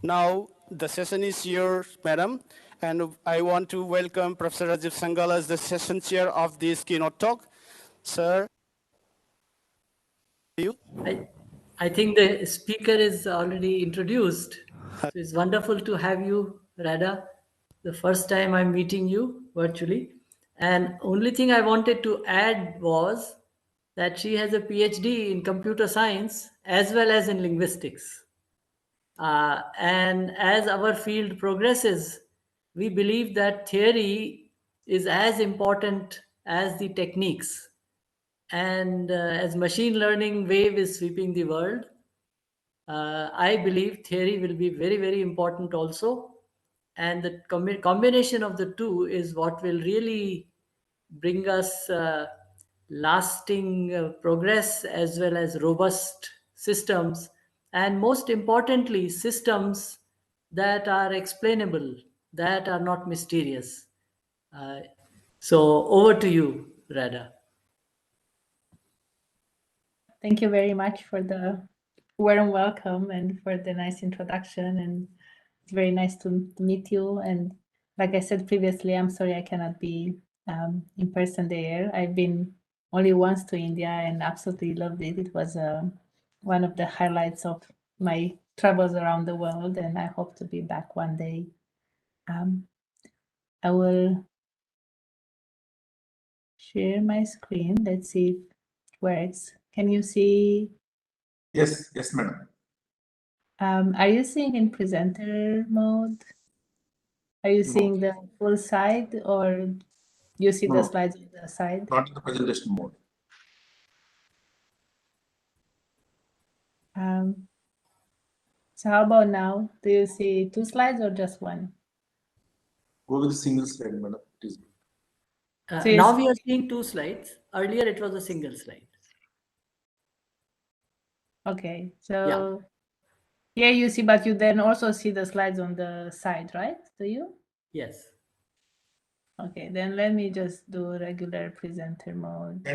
Now, the session is yours, madam, and I want to welcome Professor Rajiv Sangala as the session chair of this keynote talk. Sir, you? I think the speaker is already introduced. So it's wonderful to have you, Radha. The first time I'm meeting you virtually. And only thing I wanted to add was that she has a PhD in computer science as well as in linguistics. And as our field progresses, we believe that theory is as important as the techniques. And as machine learning wave is sweeping the world, I believe theory will be very, very important also. And the combination of the two is what will really bring us lasting progress as well as robust systems. And most importantly, systems that are explainable, that are not mysterious. So over to you, Radha. Thank you very much for the warm welcome and for the nice introduction. And it's very nice to meet you. And like I said previously, I'm sorry I cannot be in person there. I've been only once to India and absolutely loved it. It was one of the highlights of my travels around the world, and I hope to be back one day. I will share my screen. Let's see if it works. Can you see Yes, yes, madam. Are you seeing in presenter mode? Are you No. seeing the full slide, or you see the No. slides on the side? Not in the presentation mode. So how about now? Do you see two slides or just one? Go with the single slide, madam. It is So you Now see- we are seeing two slides. Earlier it was a single slide. Okay, so here you see, but you then also see the slides on the side, right? Do you? Yes. Okay, then let me just do regular presenter mode.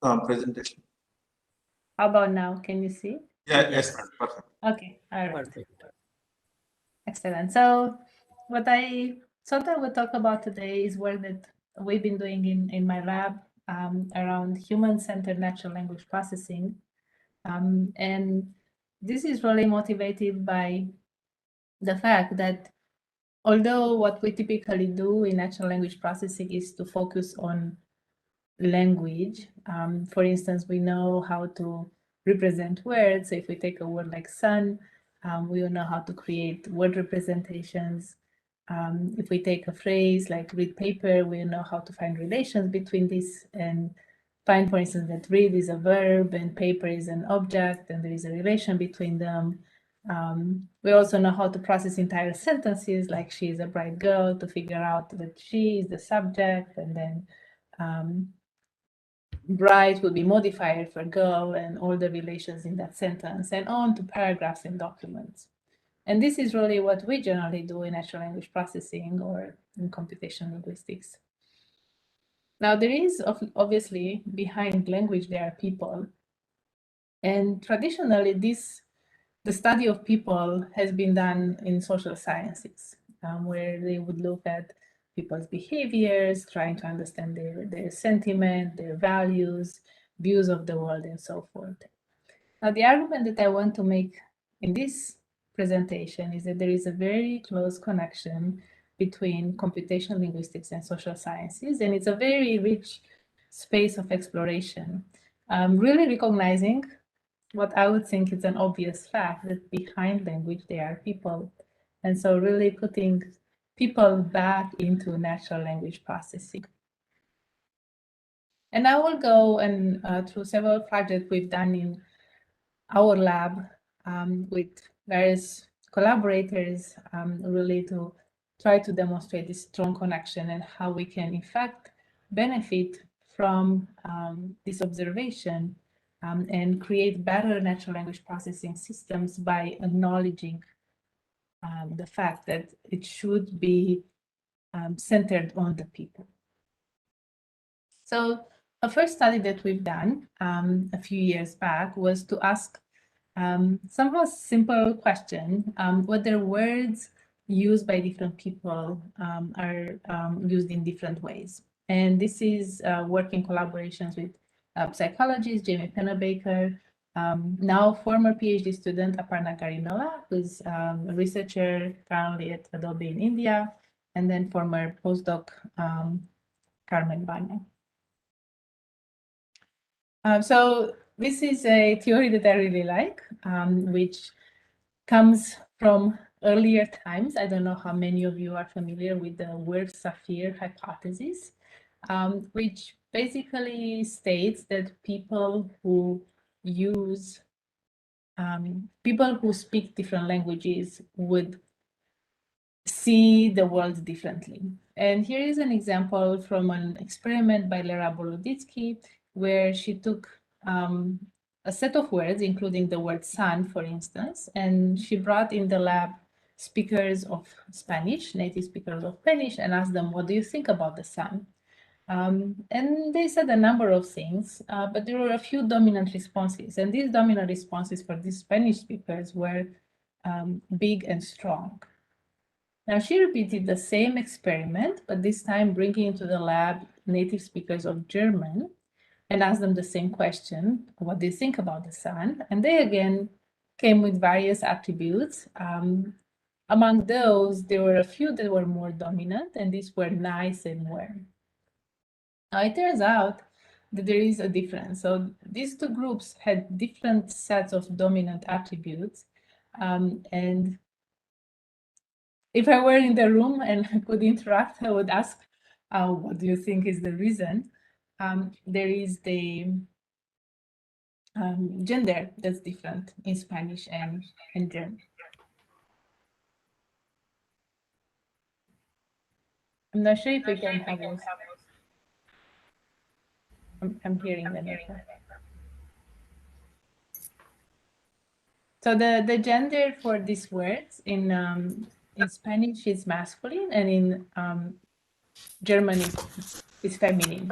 and presentation. How about now? Can you see? Yeah, yes, madam. Perfect. Okay, all right. Perfect. Excellent. So what I thought I would talk about today is work that we've been doing in my lab around human-centered natural language processing. And this is really motivated by the fact that although what we typically do in natural language processing is to focus on language, for instance, we know how to represent words. So if we take a word like sun, we will know how to create word representations. If we take a phrase like read paper, we know how to find relations between this and find, for instance, that read is a verb and paper is an object, and there is a relation between them. We also know how to process entire sentences, like she is a bright girl, to figure out that she is the subject, and then bright would be modifier for girl and all the relations in that sentence, and on to paragraphs and documents. And this is really what we generally do in natural language processing or in computational linguistics. Now, there is obviously behind language, there are people. And traditionally, the study of people has been done in social sciences, where they would look at people's behaviors, trying to understand their sentiment, their values, views of the world, and so forth. Now, the argument that I want to make in this presentation is that there is a very close connection between computational linguistics and social sciences, and it's a very rich space of exploration. Really recognizing what I would think is an obvious fact, that behind language there are people. And so really putting people back into natural language processing. And I will go and through several projects we've done in our lab with various collaborators, really to try to demonstrate this strong connection and how we can in fact benefit from this observation and create better natural language processing systems by acknowledging the fact that it should be centered on the people. So a first study that we've done a few years back was to ask somehow simple question, whether words used by different people are used in different ways. And this is work in collaborations with psychologist Jamie Pennebaker, now former PhD student Aparna Garinola, who's a researcher currently at Adobe in India, and then former postdoc Carmen Banya. So this is a theory that I really like, which comes from earlier times. I don't know how many of you are familiar with the Wirth-Saphir hypothesis, which basically states that people who speak different languages would see the world differently. And here is an example from an experiment by Lera Boloditsky, where she took a set of words, including the word sun, for instance, and she brought in the lab speakers of Spanish, native speakers of Spanish, and asked them, what do you think about the sun? And they said a number of things, but there were a few dominant responses. And these dominant responses for these Spanish speakers were big and strong. Now she repeated the same experiment, but this time bringing into the lab native speakers of German and asked them the same question, what do you think about the sun? And they again came with various attributes. Among those, there were a few that were more dominant, and these were nice and warm. Now it turns out that there is a difference. So these two groups had different sets of dominant attributes. And if I were in the room and I could interact, I would ask, what do you think is the reason? There is the gender that's different in Spanish and German. I'm not sure if we can have this. I'm hearing the network. So the gender for these words in Spanish is masculine, and in German is feminine,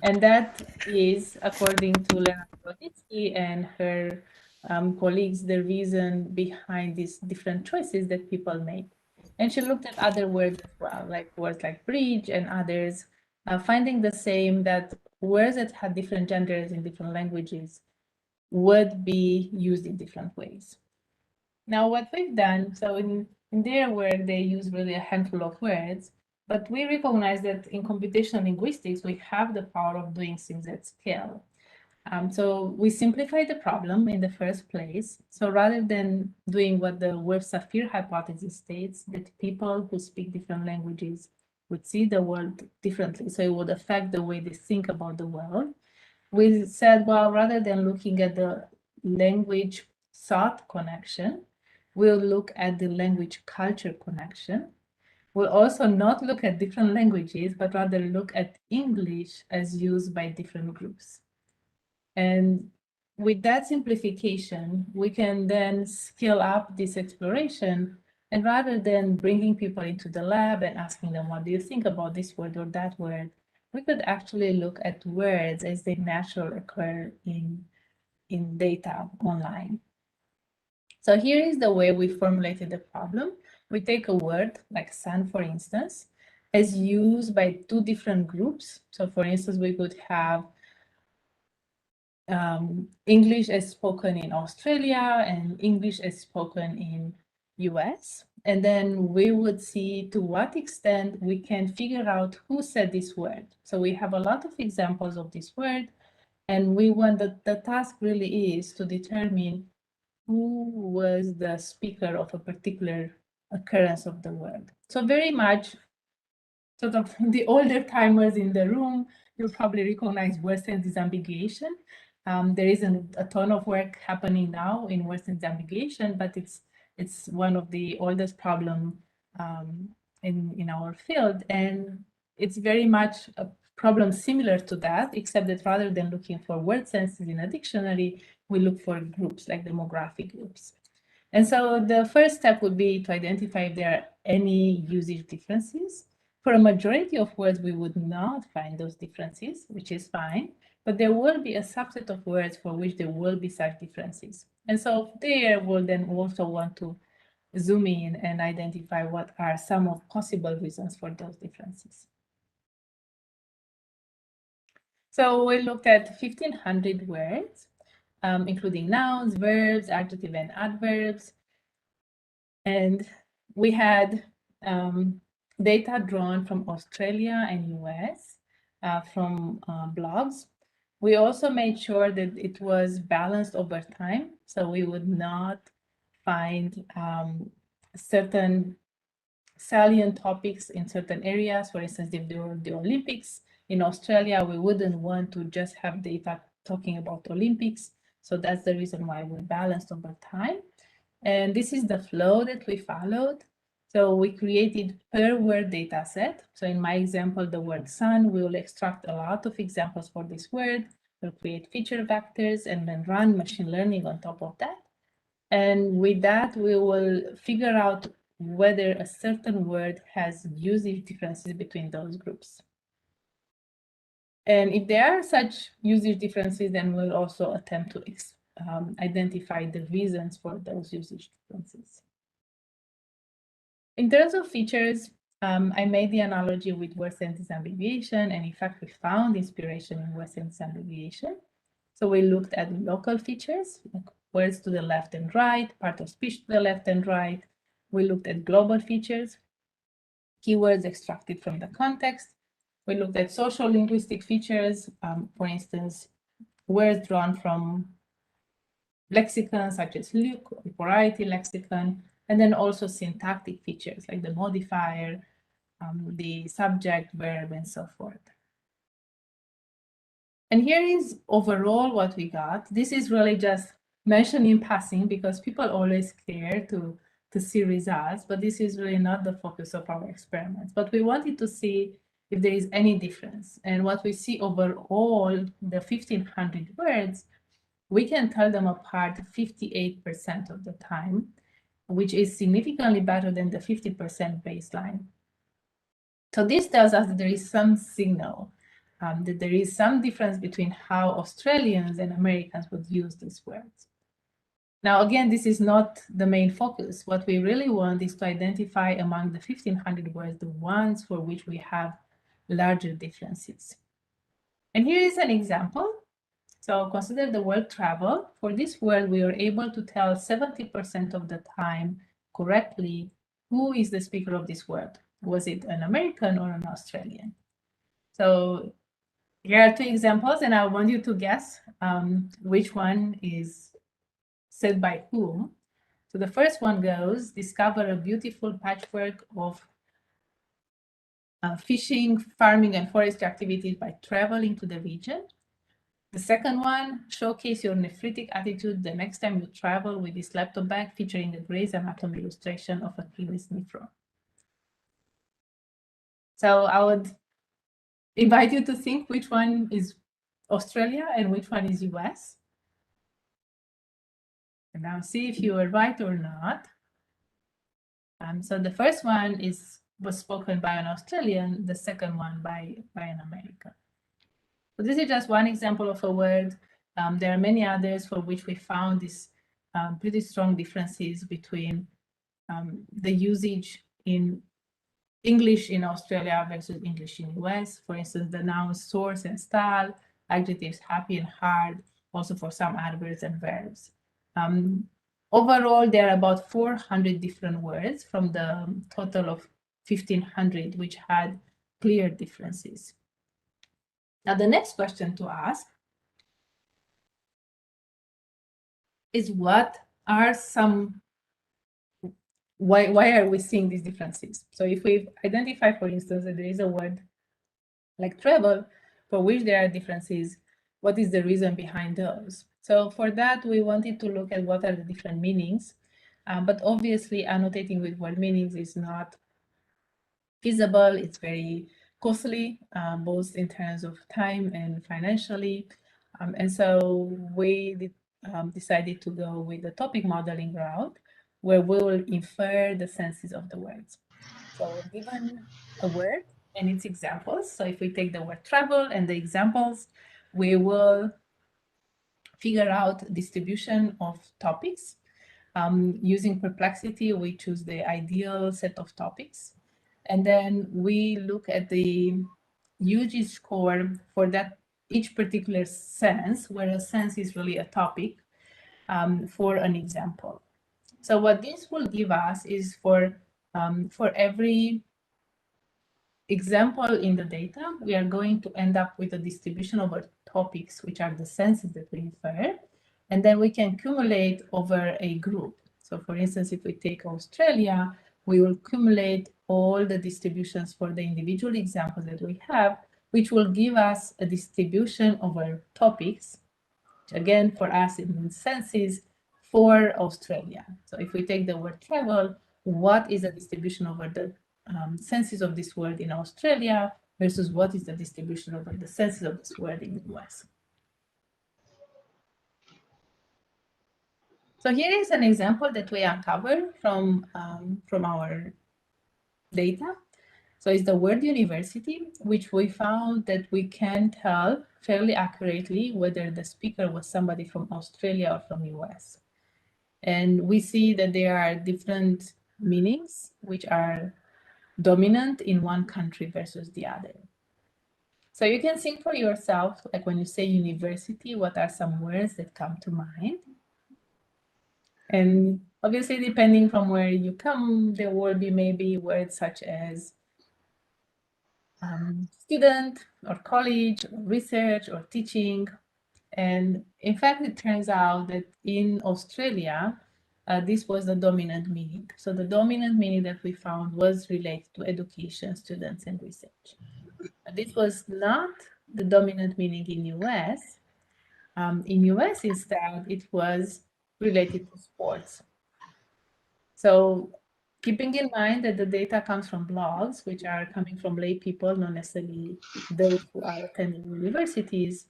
and that is, according to Lena Kowalski and her colleagues, the reason behind these different choices that people make. And she looked at other words as well, like words like bridge and others, finding the same, that words that had different genders in different languages would be used in different ways. Now, what we've done, so in their work, they use really a handful of words, but we recognize that in computational linguistics, we have the power of doing things at scale. So we simplify the problem in the first place. So rather than doing what the Webb-Sapir hypothesis states, that people who speak different languages would see the world differently, so it would affect the way they think about the world, we said, well, rather than looking at the language thought connection, we'll look at the language culture connection. We'll also not look at different languages, but rather look at English as used by different groups. And with that simplification, we can then scale up this exploration. And rather than bringing people into the lab and asking them, what do you think about this word or that word, we could actually look at words as they naturally occur in data online. So here is the way we formulated the problem. We take a word like sun, for instance, as used by two different groups. So for instance, we could have English as spoken in Australia and English as spoken in US. And then we would see to what extent we can figure out who said this word. So we have a lot of examples of this word, and we want that the task really is to determine who was the speaker of a particular occurrence of the word. So very much sort of the older timers in the room, you'll probably recognize word sense disambiguation. There isn't a ton of work happening now in word sense disambiguation, but it's one of the oldest problem in our field, and it's very much a problem similar to that, except that rather than looking for word senses in a dictionary, we look for groups like demographic groups. And so the first step would be to identify if there are any usage differences. For a majority of words, we would not find those differences, which is fine, but there will be a subset of words for which there will be such differences. And so there we'll then also want to zoom in and identify what are some of possible reasons for those differences. So we looked at 1,500 words, including nouns, verbs, adjective, and adverbs. And we had data drawn from Australia and US from blogs. We also made sure that it was balanced over time, so we would not find certain salient topics in certain areas. For instance, if there were the Olympics in Australia, we wouldn't want to just have data talking about Olympics. So that's the reason why we balanced over time. And this is the flow that we followed. So we created per word data set. So in my example, the word sun, we will extract a lot of examples for this word. We'll create feature vectors and then run machine learning on top of that. And with that, we will figure out whether a certain word has usage differences between those groups. And if there are such usage differences, then we'll also attempt to identify the reasons for those usage differences. In terms of features, I made the analogy with word sense disambiguation, and in fact, we found inspiration in word sense disambiguation. So we looked at local features, like words to the left and right, part of speech to the left and right. We looked at global features, keywords extracted from the context. We looked at social linguistic features, for instance, words drawn from lexicon such as variety lexicon, and then also syntactic features like the modifier, the subject, verb, and so forth. And here is overall what we got. This is really just mentioned in passing because people always care to see results, but this is really not the focus of our experiments. But we wanted to see if there is any difference. And what we see overall, the 1,500 words, we can tell them apart 58% of the time, which is significantly better than the 50% baseline. So this tells us that there is some signal, that there is some difference between how Australians and Americans would use these words. Now, again, this is not the main focus. What we really want is to identify among the 1,500 words, the ones for which we have larger differences. And here is an example. So consider the word travel. For this word, we are able to tell 70% of the time correctly who is the speaker of this word. Was it an American or an Australian? So here are two examples, and I want you to guess which one is said by whom. So the first one goes, discover a beautiful patchwork of fishing, farming, and forestry activities by traveling to the region. The second one, showcase your nephritic attitude the next time you travel with this laptop bag featuring a Gray's Anatomy illustration of a keyless nephron. So I would invite you to think which one is Australia and which one is US. And now see if you are right or not. So the first one was spoken by an Australian, the second one by an American. So this is just one example of a word. There are many others for which we found these pretty strong differences between the usage in English in Australia versus English in US. For instance, the nouns source and style, adjectives happy and hard, also for some adverbs and verbs. Overall, there are about 400 different words from the total of 1,500, which had clear differences. Now, the next question to ask is what are some, why are we seeing these differences? So if we identify, for instance, that there is a word like travel for which there are differences, what is the reason behind those? So for that, we wanted to look at what are the different meanings, but obviously annotating with word meanings is not feasible. It's very costly, both in terms of time and financially. And so we decided to go with the topic modeling route, where we will infer the senses of the words. So given a word and its examples, so if we take the word travel and the examples, we will figure out distribution of topics. Using Perplexity, we choose the ideal set of topics. And then we look at the usage score for that each particular sense, where a sense is really a topic, for an example. So what this will give us is for every example in the data, we are going to end up with a distribution over topics, which are the senses that we infer, and then we can accumulate over a group. So for instance, if we take Australia, we will accumulate all the distributions for the individual examples that we have, which will give us a distribution over topics, which again, for us, it means senses for Australia. So if we take the word travel, what is the distribution over the senses of this word in Australia versus what is the distribution over the senses of this word in the US? So here is an example that we uncovered from our data. So it's the word university, which we found that we can tell fairly accurately whether the speaker was somebody from Australia or from US. And we see that there are different meanings which are dominant in one country versus the other. So you can think for yourself, like when you say university, what are some words that come to mind? And obviously, depending from where you come, there will be maybe words such as student or college or research or teaching. And in fact, it turns out that in Australia, this was the dominant meaning. So the dominant meaning that we found was related to education, students, and research. This was not the dominant meaning in US. In US, instead, it was related to sports. So keeping in mind that the data comes from blogs, which are coming from lay people, not necessarily those who are attending universities,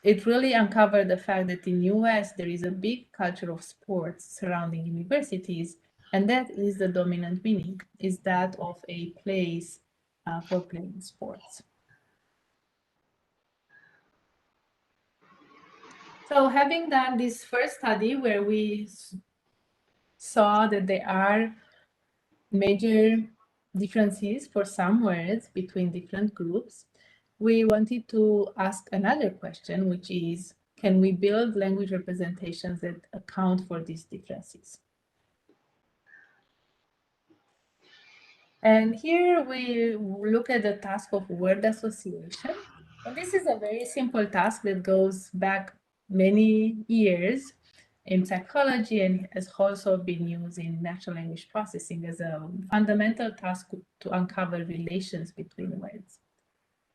it really uncovered the fact that in US, there is a big culture of sports surrounding universities, and that is the dominant meaning, is that of a place for playing sports. So having done this first study where we saw that there are major differences for some words between different groups, we wanted to ask another question, which is, can we build language representations that account for these differences? And here we look at the task of word association. And this is a very simple task that goes back many years in psychology and has also been used in natural language processing as a fundamental task to uncover relations between words.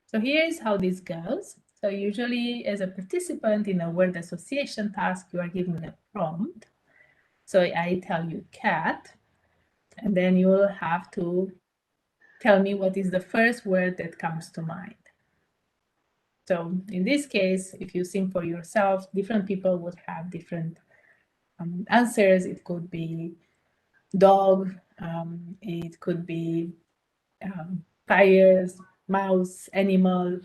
So here is how this goes. So usually as a participant in a word association task, you are given a prompt. So I tell you cat, and then you will have to tell me what is the first word that comes to mind. So in this case, if you think for yourself, different people would have different answers. It could be dog, it could be tires, mouse, animal.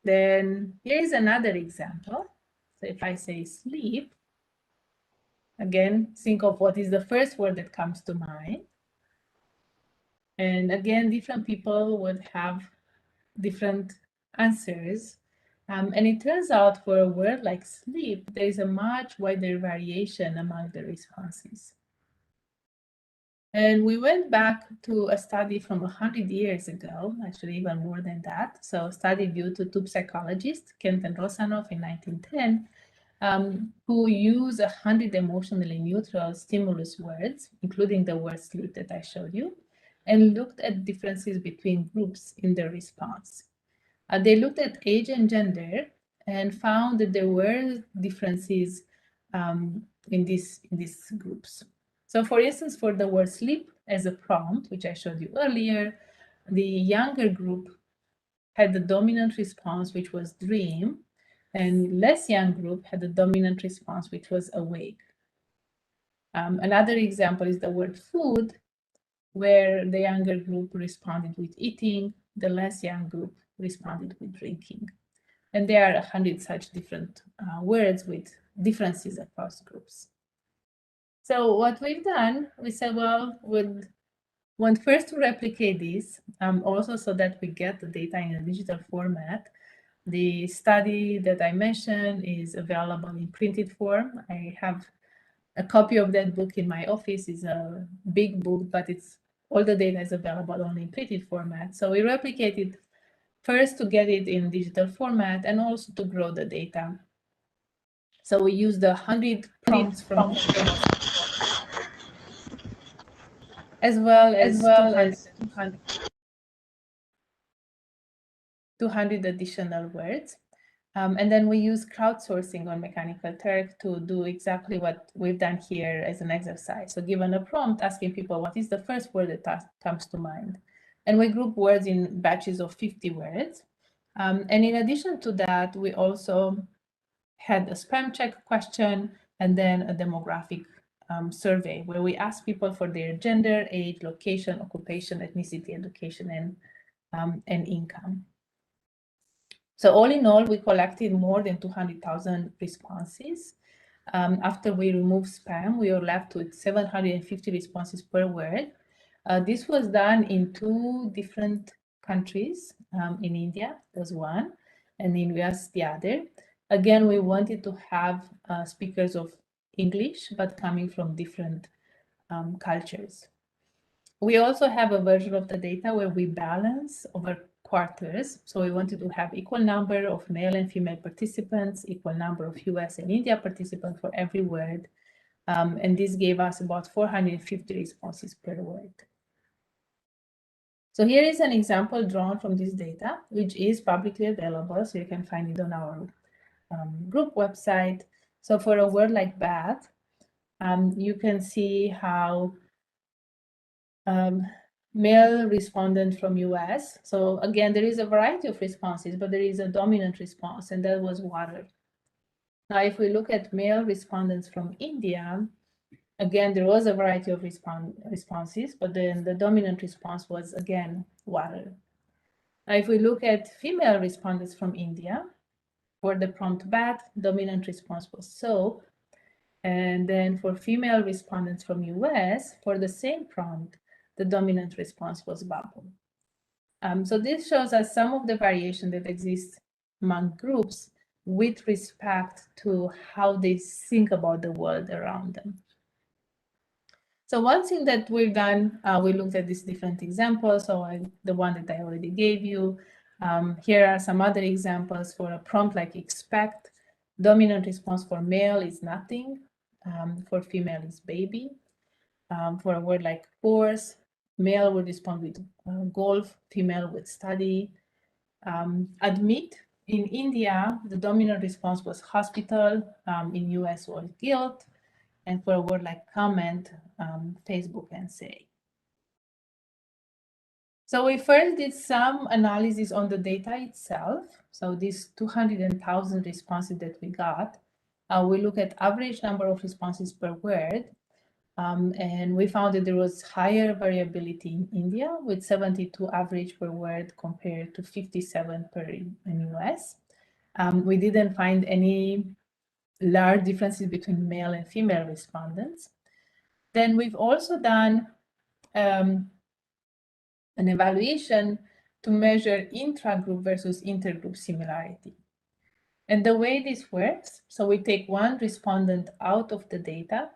Then here is another example. So if I say sleep, again, think of what is the first word that comes to mind. And again, different people would have different answers. And it turns out for a word like sleep, there is a much wider variation among the responses. And we went back to a study from 100 years ago, actually even more than that. So a study due to two psychologists, Kent and Rosanov in 1910, who used 100 emotionally neutral stimulus words, including the word sleep that I showed you, and looked at differences between groups in their response. They looked at age and gender and found that there were differences in these groups. So for instance, for the word sleep as a prompt, which I showed you earlier, the younger group had the dominant response, which was dream, and less young group had the dominant response, which was awake. Another example is the word food, where the younger group responded with eating, the less young group responded with drinking. And there are 100 such different words with differences across groups. So what we've done, we said, well, we'll want first to replicate this, also so that we get the data in a digital format. The study that I mentioned is available in printed form. I have a copy of that book in my office. It's a big book, but it's all the data is available only in printed format. So we replicated first to get it in digital format and also to grow the data. So we used the 100 prompts from as well as 200 additional words. And then we use crowdsourcing on Mechanical Turk to do exactly what we've done here as an exercise. So given a prompt, asking people what is the first word that comes to mind. And we group words in batches of 50 words. And in addition to that, we also had a spam check question and then a demographic survey where we asked people for their gender, age, location, occupation, ethnicity, education, and income. So all in all, we collected more than 200,000 responses. After we removed spam, we were left with 750 responses per word. This was done in 2 different countries. In India, there's one, and in US, the other. Again, we wanted to have speakers of English, but coming from different cultures. We also have a version of the data where we balance over quarters. So we wanted to have equal number of male and female participants, equal number of US and India participants for every word. And this gave us about 450 responses per word. So here is an example drawn from this data, which is publicly available. So you can find it on our group website. So for a word like bath, you can see how male respondent from US. So again, there is a variety of responses, but there is a dominant response, and that was water. Now, if we look at male respondents from India, again, there was a variety of responses, but then the dominant response was, again, water. Now, if we look at female respondents from India, for the prompt bath, dominant response was soap. And then for female respondents from US, for the same prompt, the dominant response was bubble. So this shows us some of the variation that exists among groups with respect to how they think about the world around them. So one thing that we've done, we looked at these different examples. So the one that I already gave you. Here are some other examples for a prompt like expect. Dominant response for male is nothing. For female is baby. For a word like force, male would respond with golf, female with study. Admit, in India, the dominant response was hospital. In US was guilt. And for a word like comment, Facebook and say. So we first did some analysis on the data itself. So these 200,000 responses that we got, we look at average number of responses per word. And we found that there was higher variability in India with 72 average per word compared to 57 per in US. We didn't find any large differences between male and female respondents. Then we've also done an evaluation to measure intra-group versus intergroup similarity. And the way this works, so we take one respondent out of the data,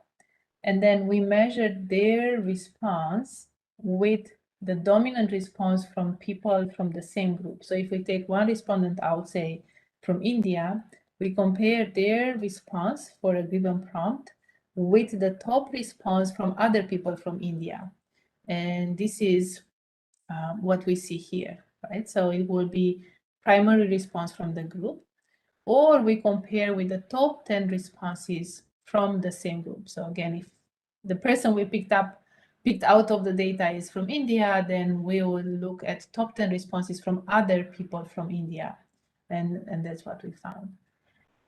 and then we measure their response with the dominant response from people from the same group. So if we take one respondent out, say from India, we compare their response for a given prompt with the top response from other people from India. And this is what we see here, right? So it will be primary response from the group, or we compare with the top 10 responses from the same group. So again, if the person we picked out of the data is from India, then we will look at top 10 responses from other people from India. And that's what we found.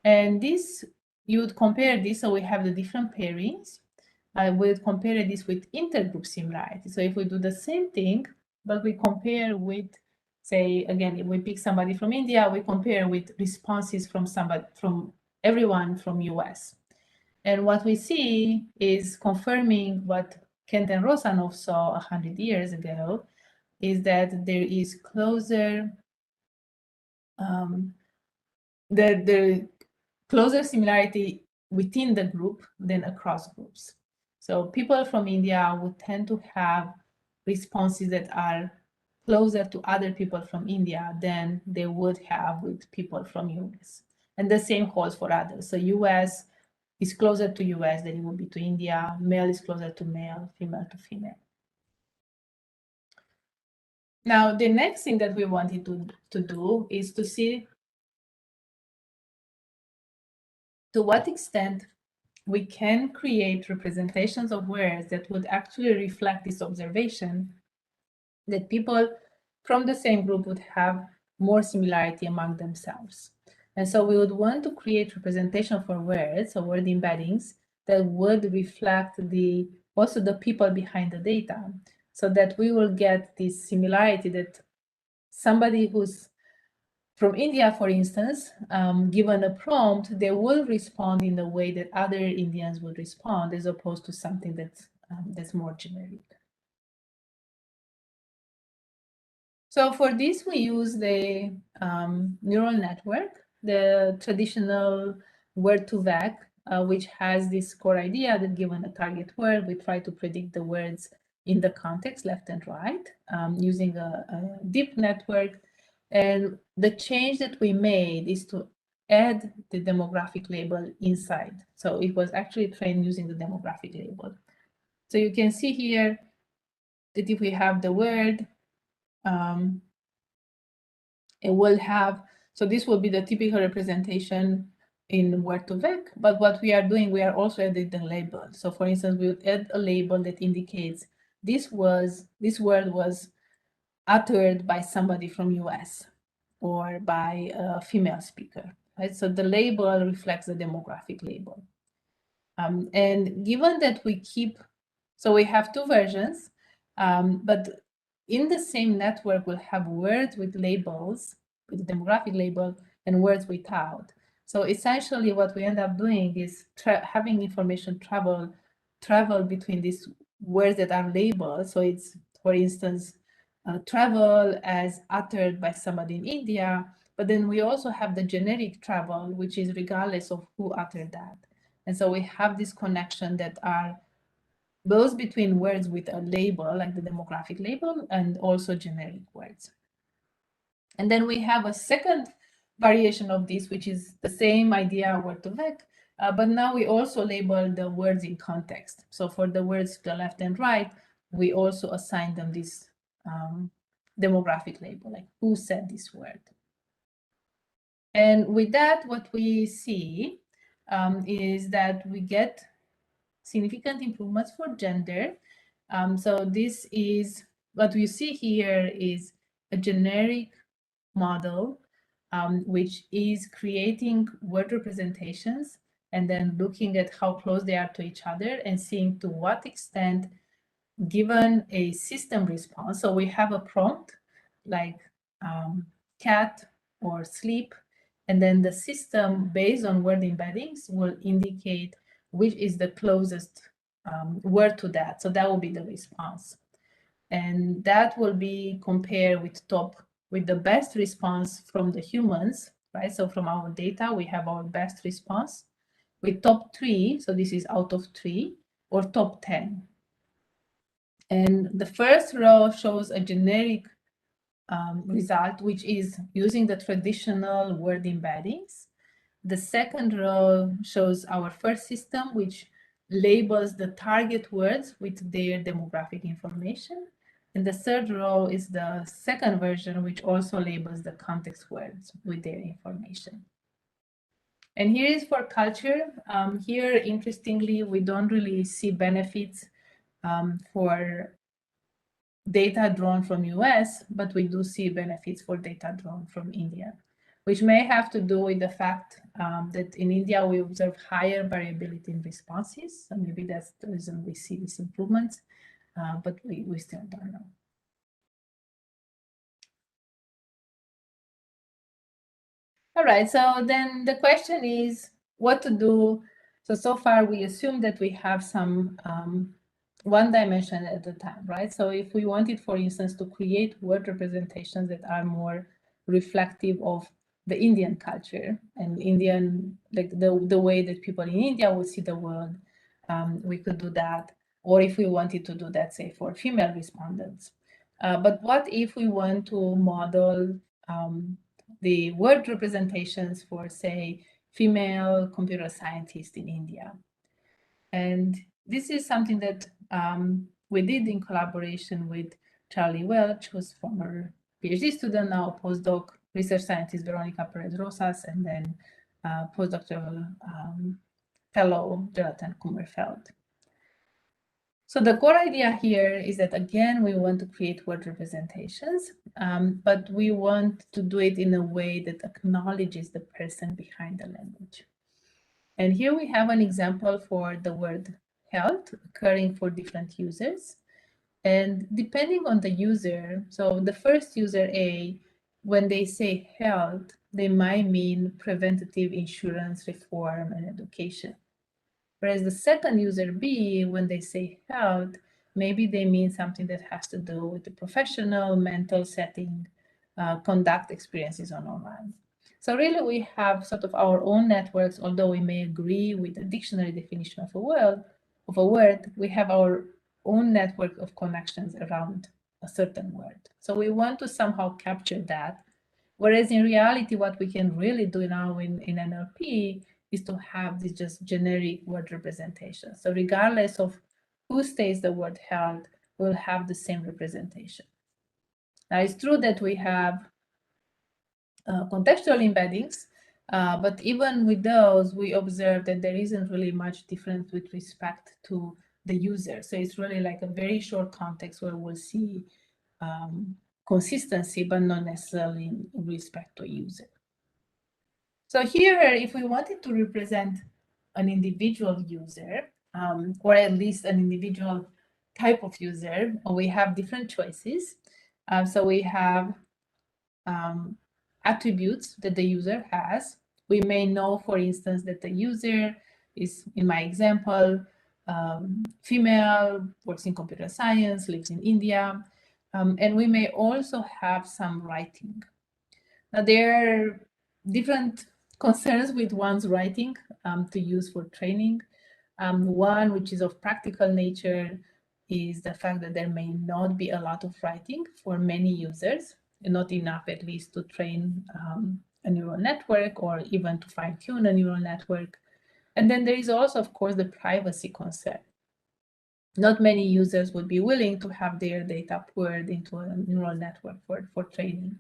And this, you would compare this, so we have the different pairings. I will compare this with intergroup similarity. So if we do the same thing, but we compare with, say, again, if we pick somebody from India, we compare with responses from everyone from US. And what we see is confirming what Kent and Rosanov saw 100 years ago, is that there is closer, the closer similarity within the group than across groups. So people from India would tend to have responses that are closer to other people from India than they would have with people from US. And the same holds for others. So US is closer to US than it would be to India. Male is closer to male, female to female. Now, the next thing that we wanted to do is to see to what extent we can create representations of words that would actually reflect this observation that people from the same group would have more similarity among themselves. And so we would want to create representation for words, or word embeddings, that would reflect also the people behind the data, so that we will get this similarity that somebody who's from India, for instance, given a prompt, they will respond in the way that other Indians would respond, as opposed to something that's more generic. So for this, we use the neural network, the traditional word2vec, which has this core idea that given a target word, we try to predict the words in the context left and right using a deep network. And the change that we made is to add the demographic label inside. So it was actually trained using the demographic label. So you can see here that if we have the word, it will have, so this will be the typical representation in Word2Vec, but what we are doing, we are also adding the label. So for instance, we would add a label that indicates this word was uttered by somebody from US or by a female speaker, right? So the label reflects the demographic label. And given that we keep, so we have two versions, but in the same network, we'll have words with labels, with the demographic label, and words without. So essentially what we end up doing is having information travel between these words that are labeled. So it's, for instance, travel as uttered by somebody in India, but then we also have the generic travel, which is regardless of who uttered that. And so we have this connection that are both between words with a label, like the demographic label, and also generic words. And then we have a second variation of this, which is the same idea, Word2Vec, but now we also label the words in context. So for the words to the left and right, we also assign them this demographic label, like who said this word. And with that, what we see is that we get significant improvements for gender. So this is what we see here is a generic model, which is creating word representations and then looking at how close they are to each other and seeing to what extent, given a system response. So we have a prompt like cat or sleep, and then the system, based on word embeddings, will indicate which is the closest word to that. So that will be the response. And that will be compared with the best response from the humans, right? So from our data, we have our best response with top 3. So this is out of 3 or top 10. And the first row shows a generic result, which is using the traditional word embeddings. The second row shows our first system, which labels the target words with their demographic information. And the third row is the second version, which also labels the context words with their information. And here is for culture. Here, interestingly, we don't really see benefits for data drawn from US, but we do see benefits for data drawn from India, which may have to do with the fact that in India we observe higher variability in responses. So maybe that's the reason we see these improvements, but we still don't know. All right, so then the question is what to do. So far we assume that we have some one dimension at a time, right? So if we wanted, for instance, to create word representations that are more reflective of the Indian culture and Indian, like the way that people in India would see the world, we could do that. Or if we wanted to do that, say, for female respondents. But what if we want to model the word representations for, say, female computer scientists in India? And this is something that we did in collaboration with Charlie Welch, who's former PhD student, now postdoc research scientist Veronica Perez Rosas, and then postdoctoral fellow Jonathan Kummerfeld. So the core idea here is that, again, we want to create word representations, but we want to do it in a way that acknowledges the person behind the language. And here we have an example for the word health occurring for different users. And depending on the user, so the first user A, when they say health, they might mean preventative insurance reform and education. Whereas the second user B, when they say health, maybe they mean something that has to do with the professional, mental setting, conduct experiences on online. So really we have sort of our own networks, although we may agree with the dictionary definition of a word, we have our own network of connections around a certain word. So we want to somehow capture that. Whereas in reality, what we can really do now in NLP is to have this just generic word representation. So regardless of who stays the word held, we'll have the same representation. Now it's true that we have contextual embeddings, but even with those, we observe that there isn't really much difference with respect to the user. So it's really like a very short context where we'll see consistency, but not necessarily in respect to user. So here, if we wanted to represent an individual user, or at least an individual type of user, we have different choices. So we have attributes that the user has. We may know, for instance, that the user is, in my example, female, works in computer science, lives in India, and we may also have some writing. Now, there are different concerns with one's writing to use for training. One, which is of practical nature, is the fact that there may not be a lot of writing for many users, not enough at least to train a neural network or even to fine-tune a neural network. And then there is also, of course, the privacy concern. Not many users would be willing to have their data poured into a neural network for training.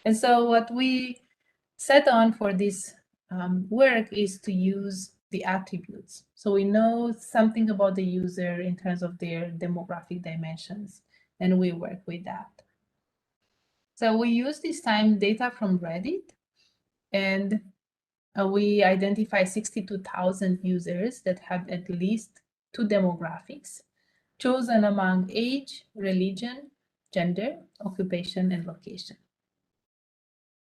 And so what we set on for this work is to use the attributes. So we know something about the user in terms of their demographic dimensions, and we work with that. So we use this time data from Reddit, and we identify 62,000 users that have at least 2 demographics, chosen among age, religion, gender, occupation, and location.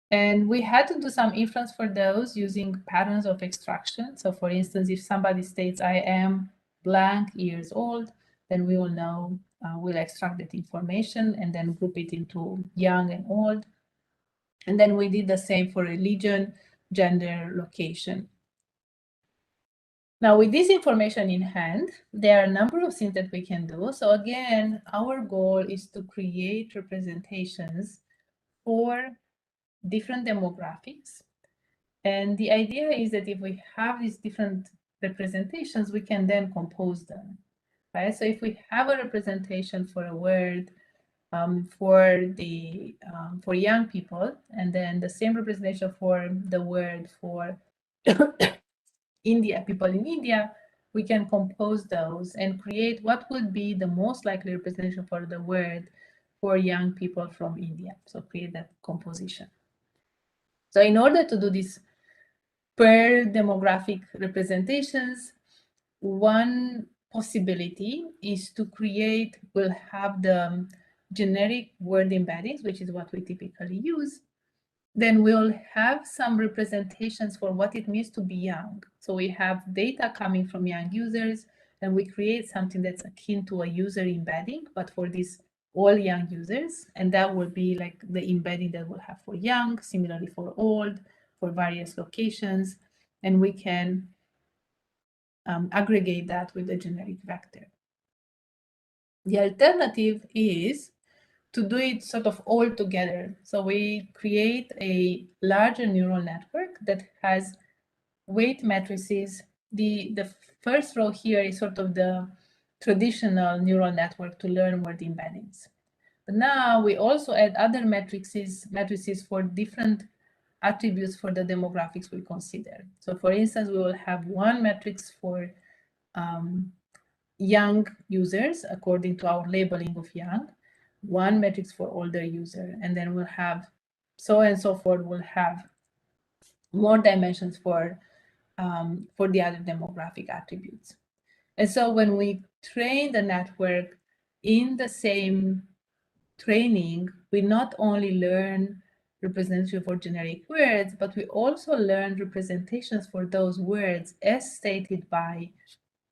And we had to do some inference for those using patterns of extraction. So for instance, if somebody states, I am blank years old, then we will know, we'll extract that information and then group it into young and old. And then we did the same for religion, gender, location. Now with this information in hand, there are a number of things that we can do. So again, our goal is to create representations for different demographics. And the idea is that if we have these different representations, we can then compose them, right? So if we have a representation for a word for young people, and then the same representation for the word for India, people in India, we can compose those and create what would be the most likely representation for the word for young people from India. So create that composition. So in order to do this per demographic representations, one possibility is to create, we'll have the generic word embeddings, which is what we typically use. Then we'll have some representations for what it means to be young. So we have data coming from young users, and we create something that's akin to a user embedding, but for these all young users. And that will be like the embedding that we'll have for young, similarly for old, for various locations. And we can aggregate that with a generic vector. The alternative is to do it sort of all together. So we create a larger neural network that has weight matrices. The first row here is sort of the traditional neural network to learn word embeddings. But now we also add other matrices for different attributes for the demographics we consider. So for instance, we will have one matrix for young users according to our labeling of young, one matrix for older user, and then we'll have so on and so forth. We'll have more dimensions for the other demographic attributes. And so when we train the network in the same training, we not only learn representation for generic words, but we also learn representations for those words as stated by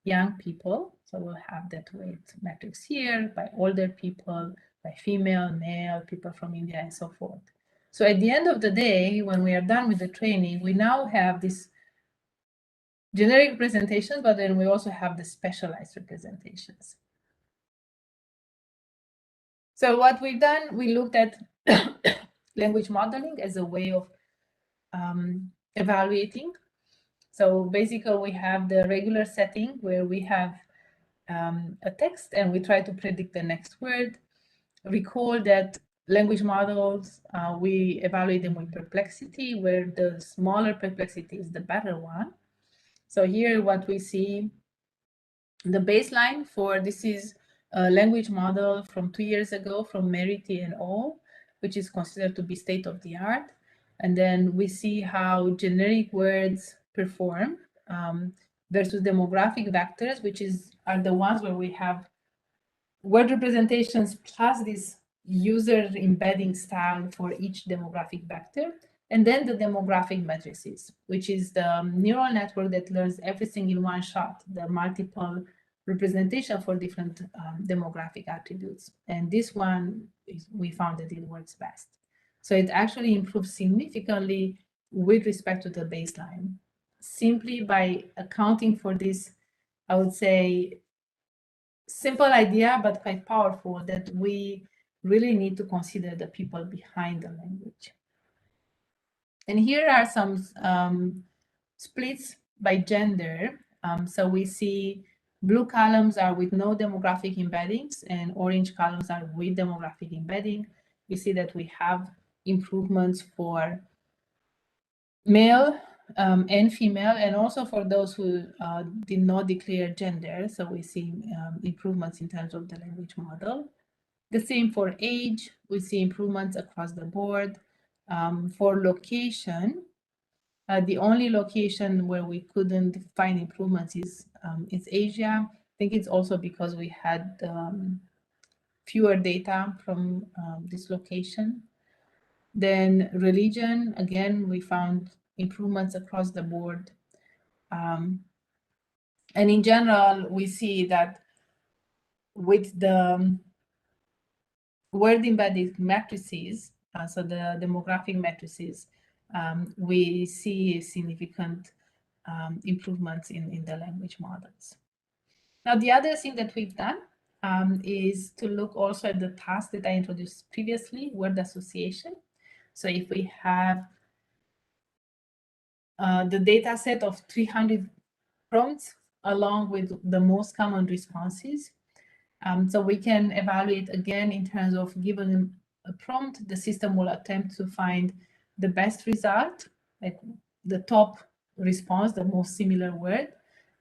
young people. So we'll have that weight matrix here, by older people, by female, male, people from India, and so forth. So at the end of the day, when we are done with the training, we now have this generic representations, but then we also have the specialized representations. So what we've done, we looked at language modeling as a way of evaluating. So basically we have the regular setting where we have a text and we try to predict the next word. Recall that language models, we evaluate them with perplexity, where the smaller perplexity is the better one. So here what we see, the baseline for this is a language model from 2 years ago from Merity and all, which is considered to be state of the art. And then we see how generic words perform versus demographic vectors, which are the ones where we have word representations plus this user embedding style for each demographic vector. And then the demographic matrices, which is the neural network that learns everything in one shot, the multiple representation for different demographic attributes. And this one, we found that it works best. So it actually improves significantly with respect to the baseline, simply by accounting for this, I would say, simple idea, but quite powerful, that we really need to consider the people behind the language. And here are some splits by gender. So we see blue columns are with no demographic embeddings and orange columns are with demographic embedding. We see that we have improvements for male and female, and also for those who did not declare gender. So we see improvements in terms of the language model. The same for age, we see improvements across the board. For location, the only location where we couldn't find improvements is Asia. I think it's also because we had fewer data from this location. Then religion, again, we found improvements across the board. And in general, we see that with the word embedded matrices, so the demographic matrices, we see significant improvements in the language models. Now, the other thing that we've done is to look also at the task that I introduced previously, word association. So if we have the data set of 300 prompts along with the most common responses, so we can evaluate again in terms of given a prompt, the system will attempt to find the best result, like the top response, the most similar word,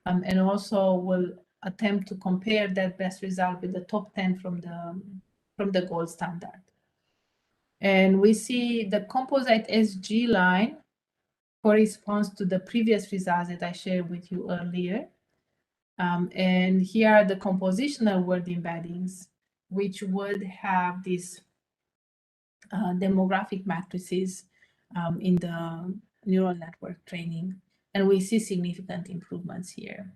and also will attempt to compare that best result with the top 10 from the gold standard. And we see the composite SG line corresponds to the previous results that I shared with you earlier. And here are the compositional word embeddings, which would have these demographic matrices in the neural network training. And we see significant improvements here.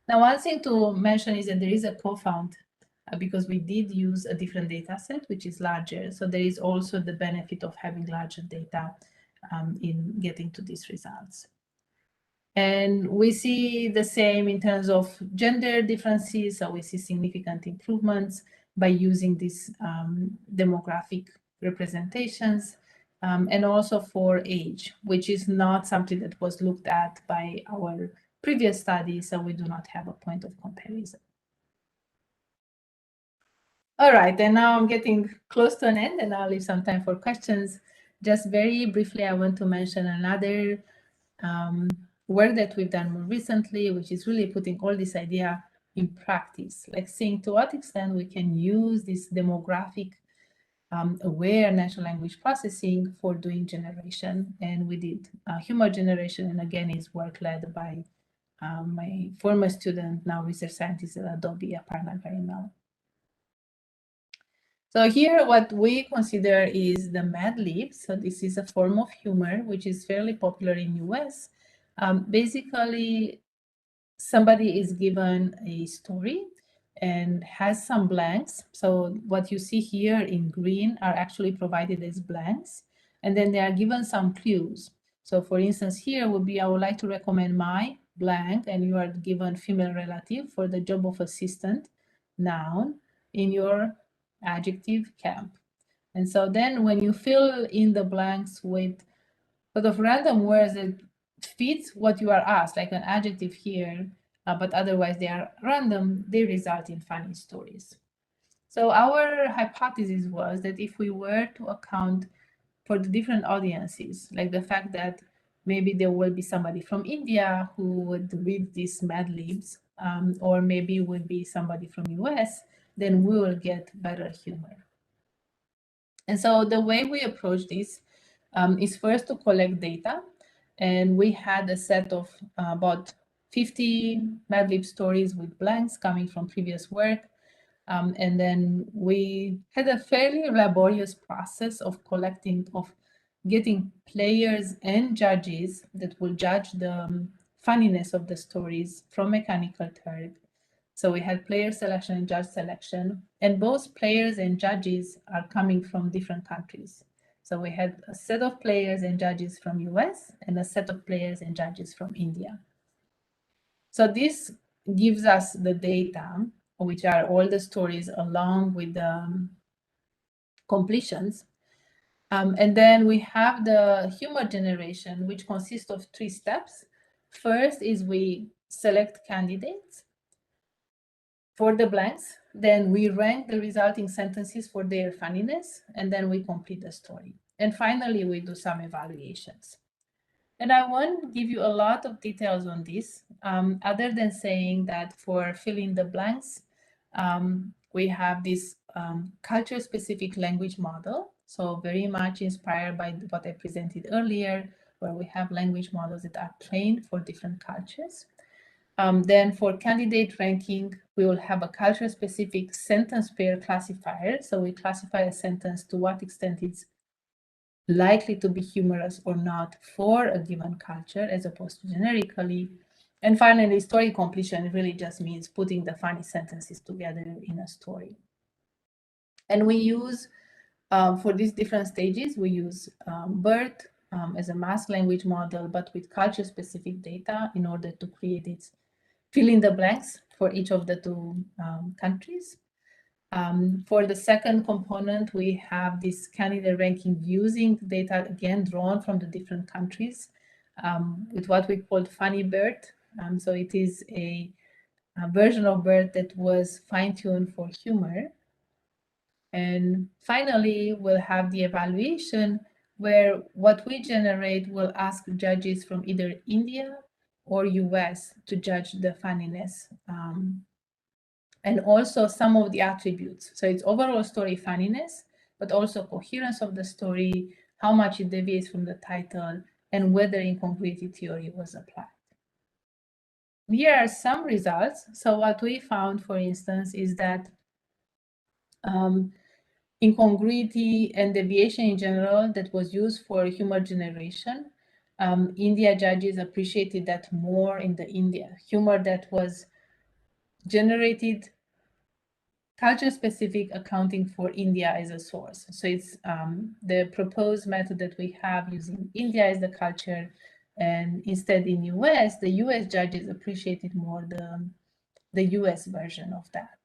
Now, one thing to mention is that there is a confound because we did use a different data set, which is larger. So there is also the benefit of having larger data in getting to these results. And we see the same in terms of gender differences. So we see significant improvements by using these demographic representations, and also for age, which is not something that was looked at by our previous studies, so we do not have a point of comparison. All right, and now I'm getting close to an end, and I'll leave some time for questions. Just very briefly, I want to mention another work that we've done more recently, which is really putting all this idea in practice, like seeing to what extent we can use this demographic aware natural language processing for doing generation. And we did humor generation, and again, it's work led by my former student, now research scientist at Adobe, Aparna Garimal. So here, what we consider is the Mad Lib. So this is a form of humor, which is fairly popular in US. Basically, somebody is given a story and has some blanks. So what you see here in green are actually provided as blanks. And then they are given some clues. So for instance, here would be, I would like to recommend my blank, and you are given female relative for the job of assistant, noun, in your adjective, camp. And so then when you fill in the blanks with sort of random words that fit what you are asked, like an adjective here, but otherwise they are random, they result in funny stories. So our hypothesis was that if we were to account for the different audiences, like the fact that maybe there will be somebody from India who would read these Mad Libs, or maybe would be somebody from US, then we will get better humor. And so the way we approach this is first to collect data. And we had a set of about 50 Mad Lib stories with blanks coming from previous work. And then we had a fairly laborious process of getting players and judges that will judge the funniness of the stories from Mechanical Turk. So we had player selection and judge selection, and both players and judges are coming from different countries. So we had a set of players and judges from US and a set of players and judges from India. So this gives us the data, which are all the stories along with the completions. And then we have the humor generation, which consists of 3 steps. First is we select candidates for the blanks, then we rank the resulting sentences for their funniness, and then we complete the story. And finally, we do some evaluations. And I won't give you a lot of details on this, other than saying that for filling the blanks, we have this culture-specific language model. So very much inspired by what I presented earlier, where we have language models that are trained for different cultures. Then for candidate ranking, we will have a culture-specific sentence pair classifier. So we classify a sentence to what extent it's likely to be humorous or not for a given culture, as opposed to generically. And finally, story completion really just means putting the funny sentences together in a story. And we use, for these different stages, we use BERT as a mass language model, but with culture-specific data in order to create its fill in the blanks for each of the 2 countries. For the second component, we have this candidate ranking using data again drawn from the different countries with what we called funny BERT. So it is a version of BERT that was fine-tuned for humor. And finally, we'll have the evaluation where what we generate will ask judges from either India or US to judge the funniness and also some of the attributes. So it's overall story funniness, but also coherence of the story, how much it deviates from the title, and whether incongruity theory was applied. Here are some results. So what we found, for instance, is that incongruity and deviation in general that was used for humor generation, India judges appreciated that more in the India humor that was generated culture-specific accounting for India as a source. So it's the proposed method that we have using India as the culture, and instead in US, the US judges appreciated more the US version of that.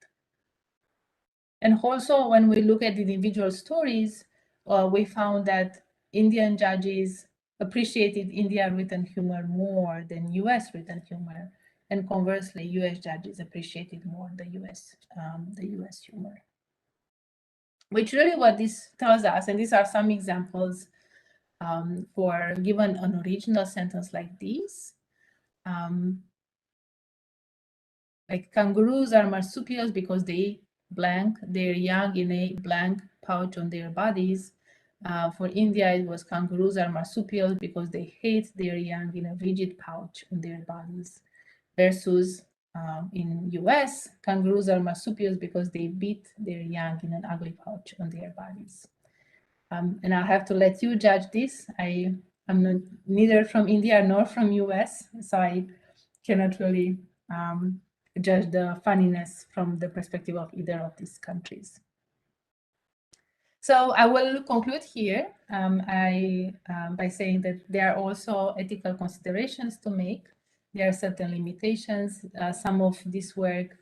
And also when we look at the individual stories, we found that Indian judges appreciated India written humor more than US written humor. And conversely, US judges appreciated more the US humor. Which really what this tells us, and these are some examples for given an original sentence like this, like kangaroos are marsupials because they blank their young in a blank pouch on their bodies. For India, it was kangaroos are marsupials because they hate their young in a rigid pouch on their bodies. Versus in US, kangaroos are marsupials because they beat their young in an ugly pouch on their bodies. And I'll have to let you judge this. I'm not, neither from India nor from US, so I cannot really judge the funniness from the perspective of either of these countries. So I will conclude here by saying that there are also ethical considerations to make. There are certain limitations. Some of this work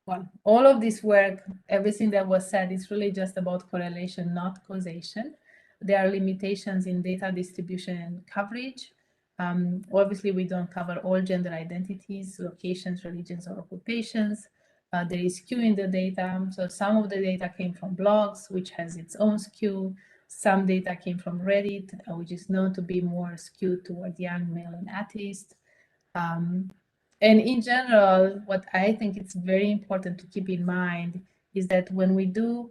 well, all of this work, everything that was said is really just about correlation, not causation. There are limitations in data distribution and coverage. Obviously, we don't cover all gender identities, locations, religions, or occupations. There is skew in the data. So some of the data came from blogs, which has its own skew. Some data came from Reddit, which is known to be more skewed toward young male and atheists. And in general, what I think it's very important to keep in mind is that when we do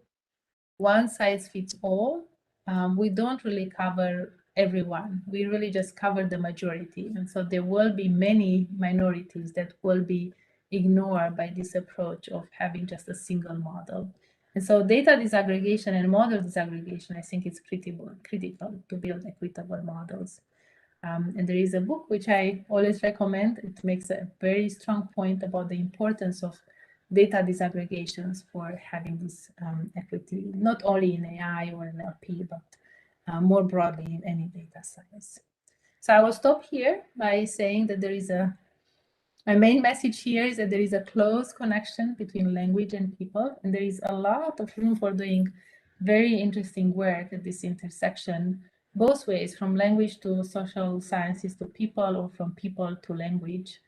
one size fits all, we don't really cover everyone. We really just cover the majority. And so there will be many minorities that will be ignored by this approach of having just a single model. And so data disaggregation and model disaggregation, I think it's critical to build equitable models. And there is a book which I always recommend. It makes a very strong point about the importance of data disaggregations for having this equity, not only in AI or NLP, but more broadly in any data science. So I will stop here by saying that my main message here is that there is a close connection between language and people, and there is a lot of room for doing very interesting work at this intersection, both ways, from language to social sciences to people, or from people to language,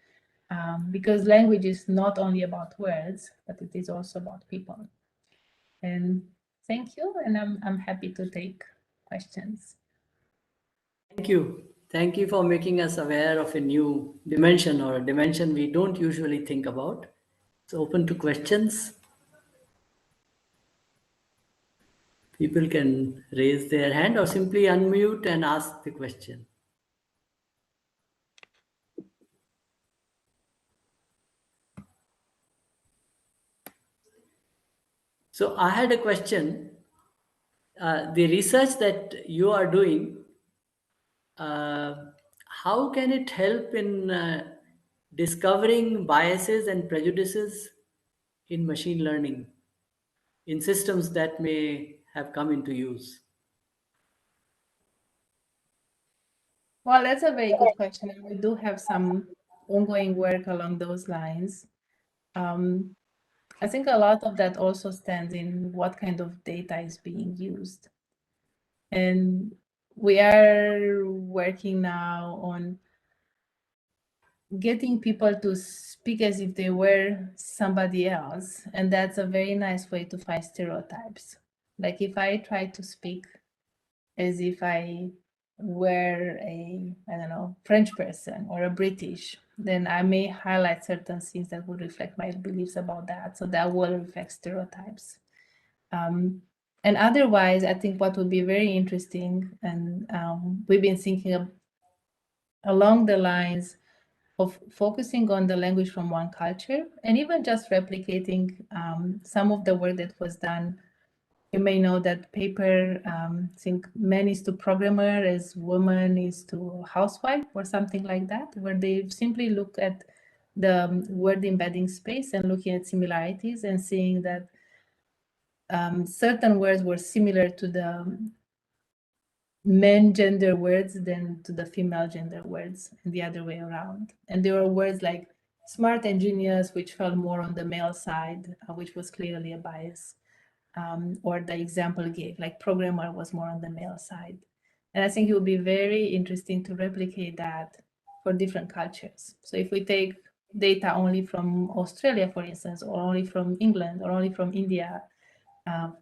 because language is not only about words, but it is also about people. And thank you, and I'm happy to take questions. Thank you. Thank you for making us aware of a new dimension, or a dimension we don't usually think about. It's open to questions. People can raise their hand or simply unmute and ask the question. So I had a question. The research that you are doing, how can it help in discovering biases and prejudices in machine learning, in systems that may have come into use? Well, that's a very good question. And we do have some ongoing work along those lines. I think a lot of that also stands in what kind of data is being used. And we are working now on getting people to speak as if they were somebody else. And that's a very nice way to find stereotypes. Like if I try to speak as if I were a, I don't know, French person or a British, then I may highlight certain things that would reflect my beliefs about that. So that will reflect stereotypes. And otherwise, I think what would be very interesting, and we've been thinking along the lines of focusing on the language from one culture, and even just replicating some of the work that was done. You may know that paper, think men is to programmer as woman is to housewife or something like that, where they simply look at the word embedding space and looking at similarities and seeing that certain words were similar to the men gender words than to the female gender words, and the other way around. And there were words like smart and genius, which fell more on the male side, which was clearly a bias. Or the example gave, like programmer was more on the male side. And I think it would be very interesting to replicate that for different cultures. So if we take data only from Australia, for instance, or only from England, or only from India,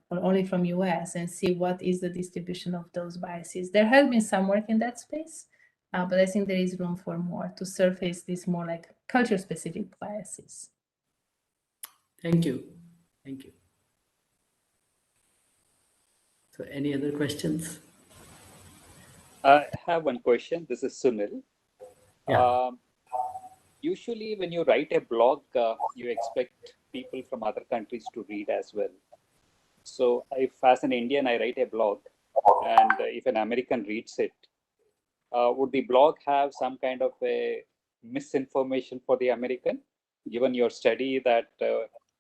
or only from US, and see what is the distribution of those biases. There has been some work in that space, but I think there is room for more to surface these more like culture-specific biases. Thank you. Thank you. So any other questions? I have one question. This is Sunil. Yeah. Usually when you write a blog, you expect people from other countries to read as well. So if as an Indian, I write a blog, and if an American reads it, would the blog have some kind of a misinformation for the American, given your study that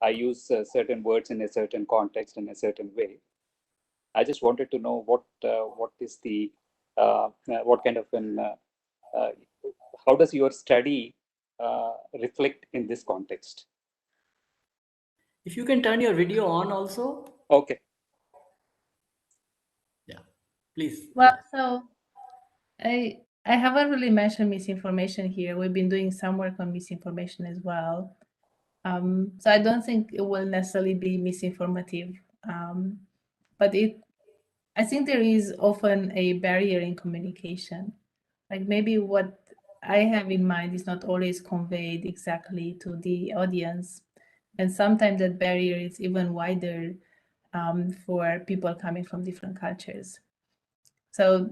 I use certain words in a certain context in a certain way? I just wanted to know what is the what kind of an how does your study reflect in this context? If you can turn your video on also. Okay. Yeah, please. Well, so I haven't really mentioned misinformation here. We've been doing some work on misinformation as well. So I don't think it will necessarily be misinformative, but I think there is often a barrier in communication. Like maybe what I have in mind is not always conveyed exactly to the audience. And sometimes that barrier is even wider for people coming from different cultures. So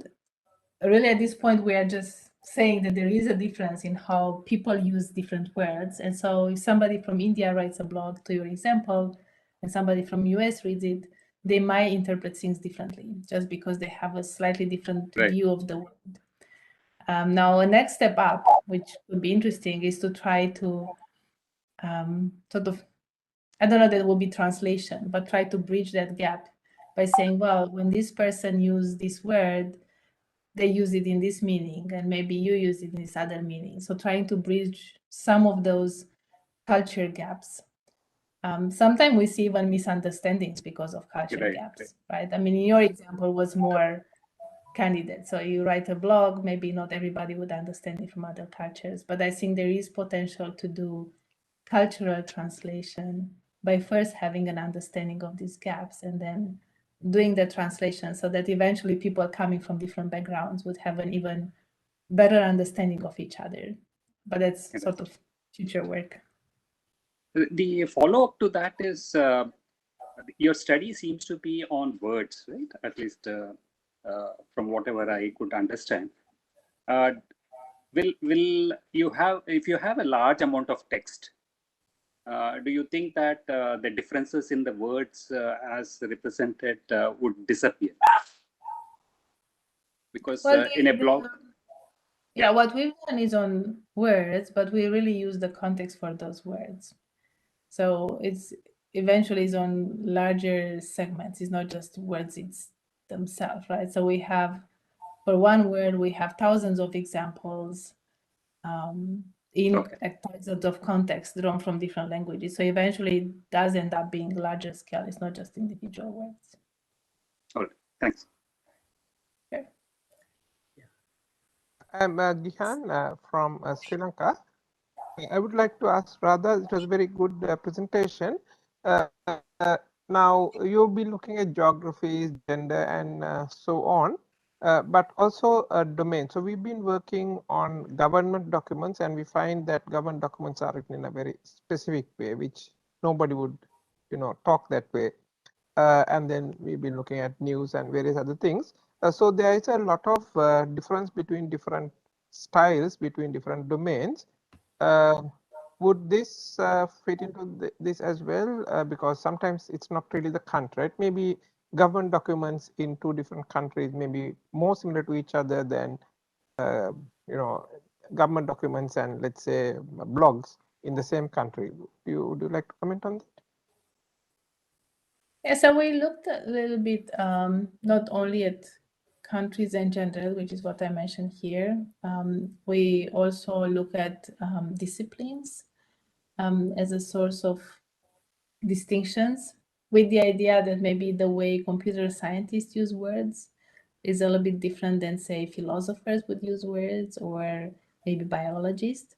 really at this point, we are just saying that there is a difference in how people use different words. And so if somebody from India writes a blog to your example, and somebody from US reads it, they might interpret things differently just because they have a slightly different view of the world. Now, a next step up, which would be interesting, is to try to sort of, I don't know that it will be translation, but try to bridge that gap by saying, well, when this person used this word, they use it in this meaning, and maybe you use it in this other meaning. So trying to bridge some of those culture gaps. Sometimes we see even misunderstandings because of culture gaps, right? I mean, in your example was more candidate. So you write a blog, maybe not everybody would understand it from other cultures, but I think there is potential to do cultural translation by first having an understanding of these gaps and then doing the translation so that eventually people coming from different backgrounds would have an even better understanding of each other. But that's sort of future work. The follow-up to that is your study seems to be on words, right? At least from whatever I could understand. Will you have, if you have a large amount of text, do you think that the differences in the words as represented would disappear? Because Well, in a blog, yeah, what we've done is on words, but we really use the context for those words. So it's eventually is on larger segments. It's not just words themselves, right? So we have, for one word, we have thousands of examples in thousands of contexts drawn from different languages. So eventually it does end up being larger scale. It's not just individual words. all right, thanks. Okay. I'm Gihan from Sri Lanka. I would like to ask Radha, it was a very good presentation. Now you'll be looking at geography, gender, and so on, but also a domain. So we've been working on government documents, and we find that government documents are written in a very specific way, which nobody would, talk that way. And then we've been looking at news and various other things. So there is a lot of difference between different styles, between different domains. Would this fit into this as well? Because sometimes it's not really the country, right? Maybe government documents in two different countries may be more similar to each other than, government documents and, let's say, blogs in the same country. Would you like to comment on that? Yeah, so we looked a little bit not only at countries and gender, which is what I mentioned here. We also look at disciplines as a source of distinctions, with the idea that maybe the way computer scientists use words is a little bit different than, say, philosophers would use words, or maybe biologists.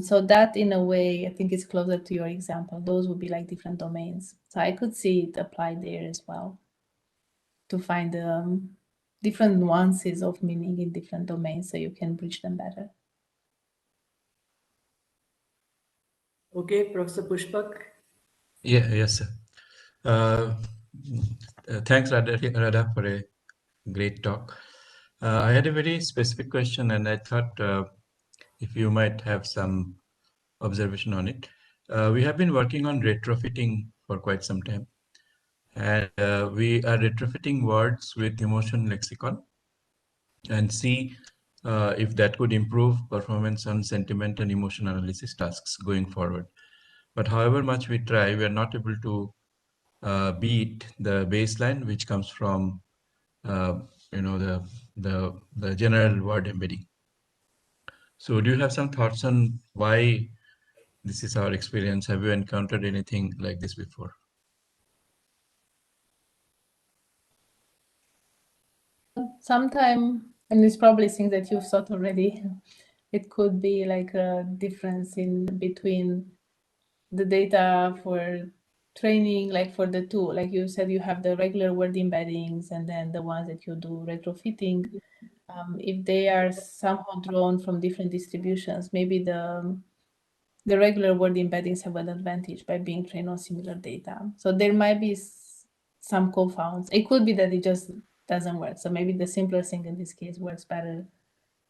So that, in a way, I think is closer to your example. Those would be like different domains. So I could see it applied there as well, to find different nuances of meaning in different domains so you can bridge them better. Okay, Professor Pushpak. Yes, sir. Thanks, Radha, for a great talk. I had a very specific question, and I thought if you might have some observation on it. We have been working on retrofitting for quite some time, and we are retrofitting words with emotion lexicon and see if that could improve performance on sentiment and emotion analysis tasks going forward. But however much we try, we are not able to beat the baseline, which comes from the general word embedding. So do you have some thoughts on why this is our experience. Have you encountered anything like this before? Sometime, and it's probably things that you've thought already. It could be like a difference in between the data for training, like for the two, like you said, you have the regular word embeddings and then the ones that you do retrofitting. If they are somehow drawn from different distributions, maybe the regular word embeddings have an advantage by being trained on similar data. So there might be some confounds. It could be that it just doesn't work. So maybe the simpler thing in this case works better.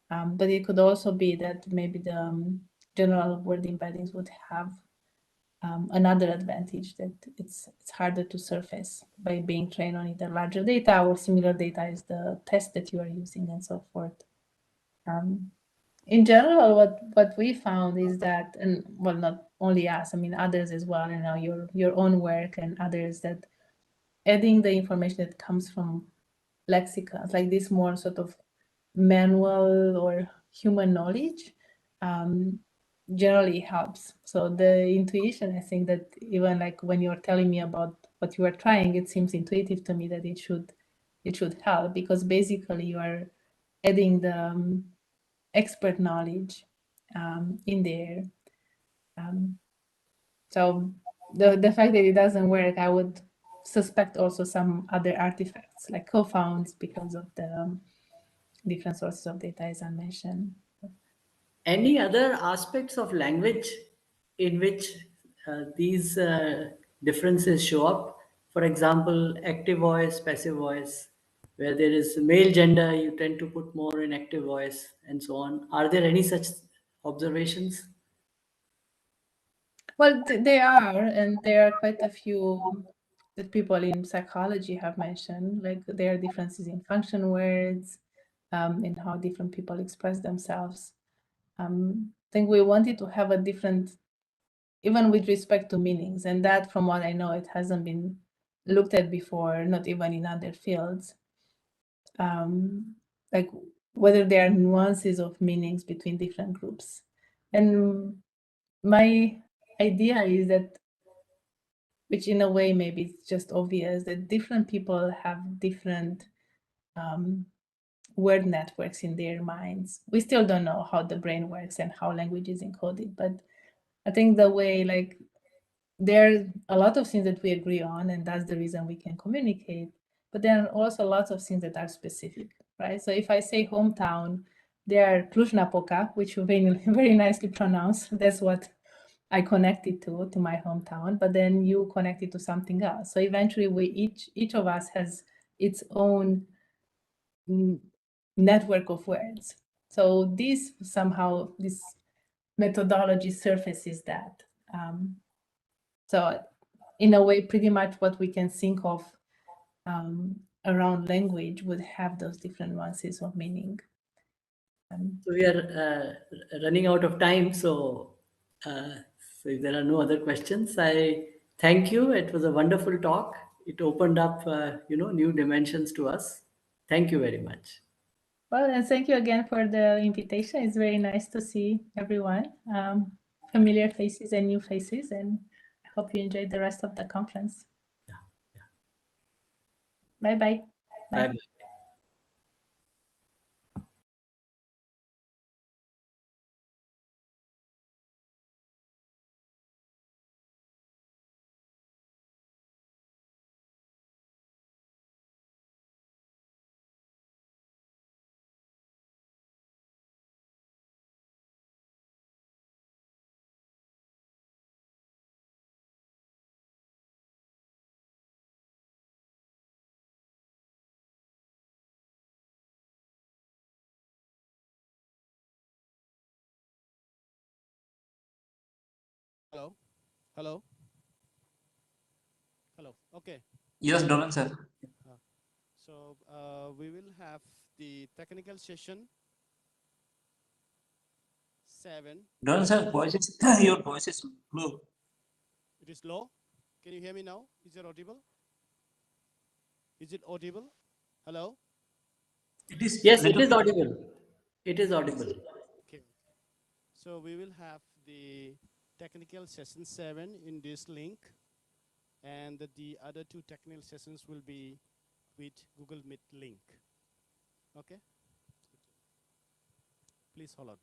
But it could also be that maybe the general word embeddings would have another advantage, that it's harder to surface by being trained on either larger data or similar data is the test that you are using and so forth. In general, what we found is that, and well, not only us, I mean others as well, you know, your own work and others, that adding the information that comes from lexicons, like this more sort of manual or human knowledge, generally helps. So the intuition, I think that even like when you're telling me about what you are trying, it seems intuitive to me that it should help, because basically you are adding the expert knowledge in there. So the fact that it doesn't work, I would suspect also some other artifacts like confounds because of the different sources of data, as I mentioned. Any other aspects of language in which these differences show up? For example, active voice, passive voice, where there is male gender, you tend to put more in active voice and so on. Are there any such observations? Well, they are, and there are quite a few that people in psychology have mentioned. Like there are differences in function words, in how different people express themselves. I think we wanted to have a different, even with respect to meanings, and that, from what I know, it hasn't been looked at before, not even in other fields. Like whether there are nuances of meanings between different groups. And my idea is that, which in a way maybe it's just obvious, that different people have different word networks in their minds. We still don't know how the brain works and how language is encoded, but I think the way, like, there are a lot of things that we agree on, and that's the reason we can communicate. But there are also lots of things that are specific, right? So if I say hometown, there are Cluj-Napoca, which you very, very nicely pronounce. That's what I connected to my hometown. But then you connect it to something else. So eventually, we each of us has its own network of words. So this somehow, this methodology surfaces that. So in a way, pretty much what we can think of around language would have those different nuances of meaning. So we are running out of time. So if there are no other questions, I thank you. It was a wonderful talk. It opened up, new dimensions to us. Thank you very much. Well, and thank you again for the invitation. It's very nice to see everyone, familiar faces and new faces, and I hope you enjoyed the rest of the conference. Bye-bye. Bye-bye. Hello? Hello? Hello. Okay. Yes, Dolan sir. So we will have the technical session 7. Dolan sir, your voice is low. It is low. Can you hear me now? Is it audible? Is it audible? Hello? Yes, it is audible. It is audible. Okay. So we will have the technical session 7 in this link, and the other 2 technical sessions will be with Google Meet link. Okay? Please hold on.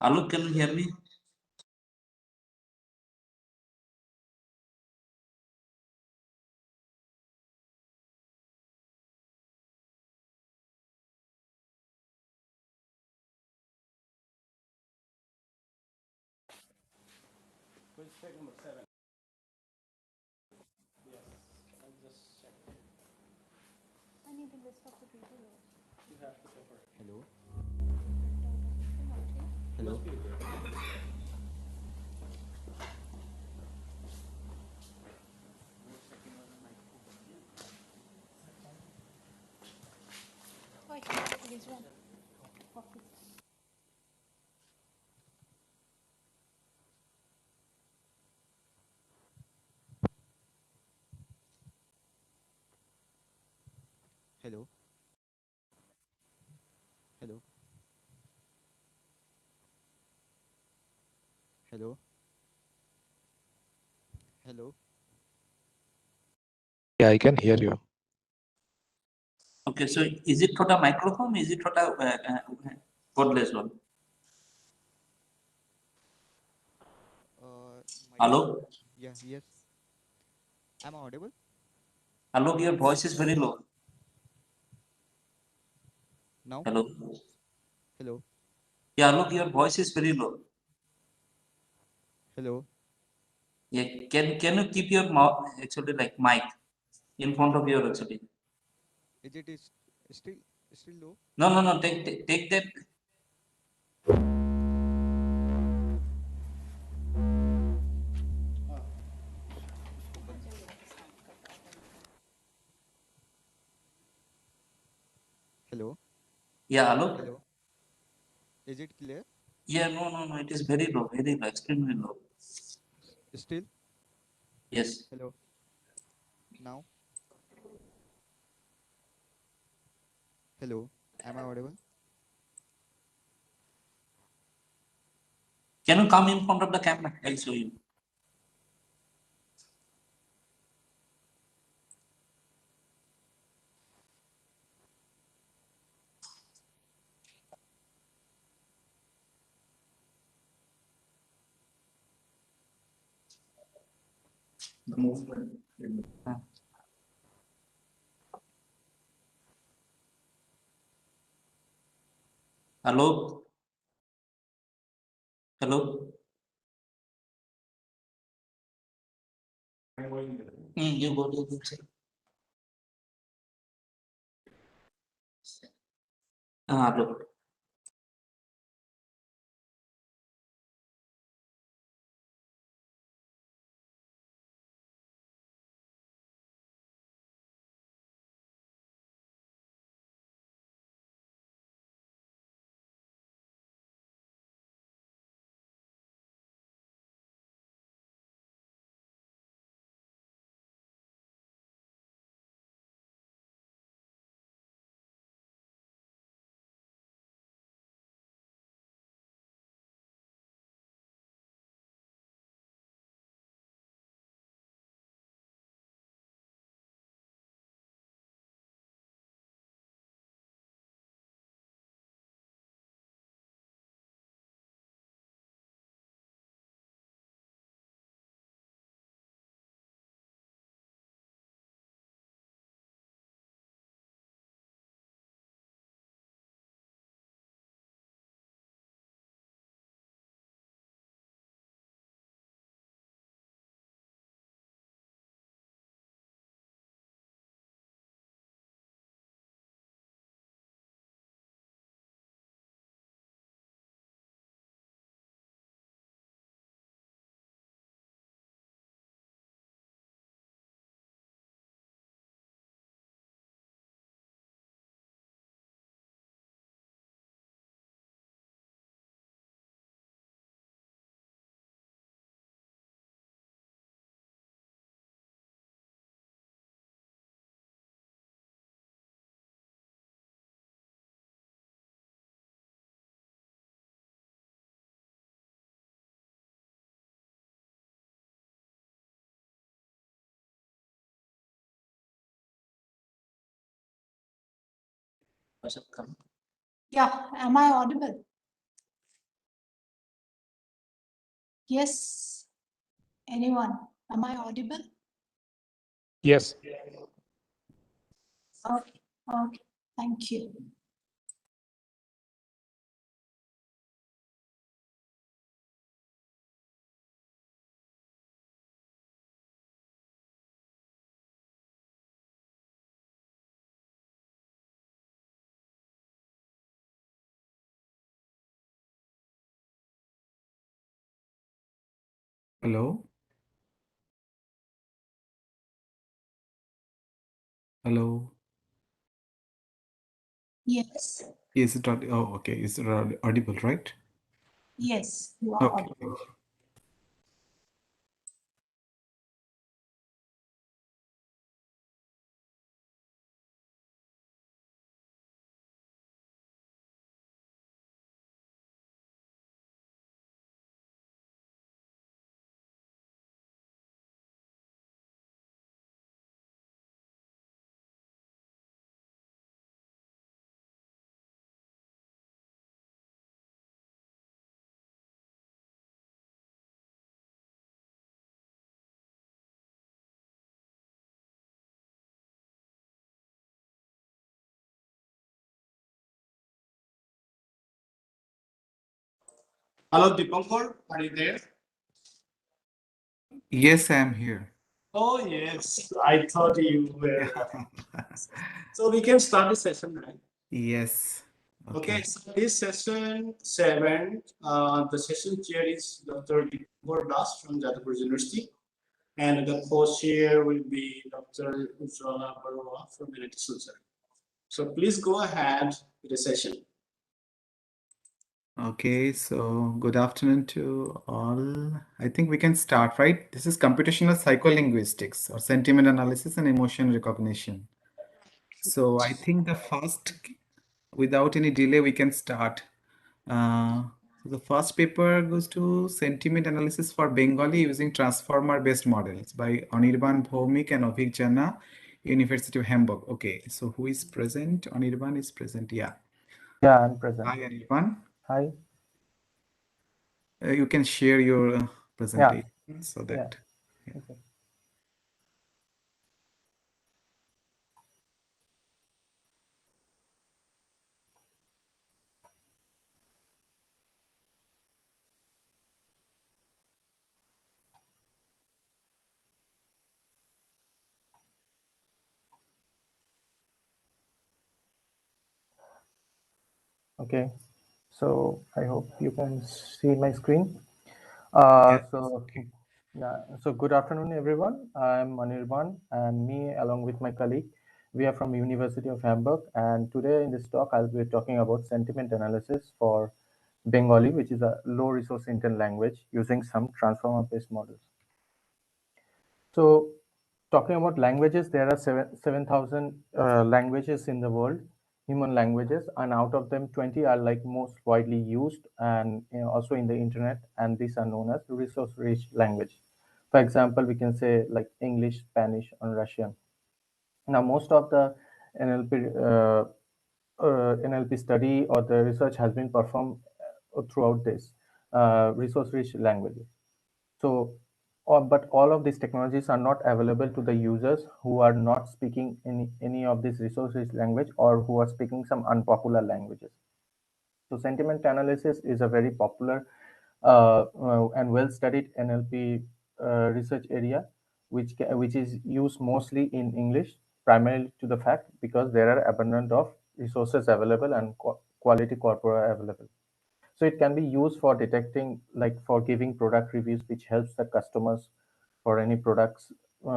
Alok, can you hear me? Quiz check number 7. Yes, I'll just check. I need the list of the videos. You have to cover it. Hello. Hello. Hello. Wait, this one. Okay. Hello. Hello. Hello. Hello. Yeah, I can hear you. Okay, so is it for the microphone? Is it for the cordless one? Hello? Yeah. Yes. Am I audible? Hello, your voice is very low. Now. Hello? Hello. Yeah, look, your voice is very low. Hello. Yeah, can you keep your mouth actually like mic in front of your actually? Is it still low? No. Take that. Hello. Yeah, hello. Hello. Is it clear? Yeah, no. It is very low, extremely low. Still. Yes. Hello. Now. Hello. Am I audible? Can you come in front of the camera? I'll show you. The movement. Hello. Hello. You go to the check. Hello. Yeah, am I audible? Yes. Anyone? Am I audible? Yes. Okay. Okay. Thank you. Hello? Hello? Yes. Is it oh, okay. Is it audible, right? Yes, you are Okay. audible. Hello, Dipankar, are you there? Yes, I am here. Oh, yes. I thought you were. So we can start the session, right? Yes. Okay, so this session 7, the session chair is Dr. Dipankar Das from Jadavpur University, and the co-chair will be Dr. Ujjwala Barua from NIT Silchar. So please go ahead with the session. Okay, so good afternoon to all. I think we can start, right? This is computational psycholinguistics or sentiment analysis and emotion recognition. So I think without any delay, we can start. So the first paper goes to sentiment analysis for Bengali using transformer-based models by Anirban Bhaumik and Avik Jana, University of Hamburg. Okay, so who is present? Anirban is present, yeah. Yeah, I'm present. Hi, Anirban. Hi. You can share your presentation so Yeah. that. Yeah. Okay. Okay, so I hope you can see my screen. So good afternoon, everyone. I'm Anirban, and me, along with my colleague, we are from University of Hamburg. And today in this talk, I'll be talking about sentiment analysis for Bengali, which is a low resource intent language using some transformer-based models. So talking about languages, there are 7,000 languages in the world, human languages, and out of them 20 are like most widely used and also in the internet, and these are known as resource rich language. For example, we can say like English, Spanish, and Russian. Now most of the NLP study or the research has been performed throughout this resource rich languages. So, but all of these technologies are not available to the users who are not speaking any of these resource-rich language or who are speaking some unpopular languages. So, sentiment analysis is a very popular and well-studied NLP research area, which is used mostly in English, primarily to the fact because there are abundant of resources available and quality corpora available. So it can be used for detecting, like for giving product reviews, which helps the customers for any products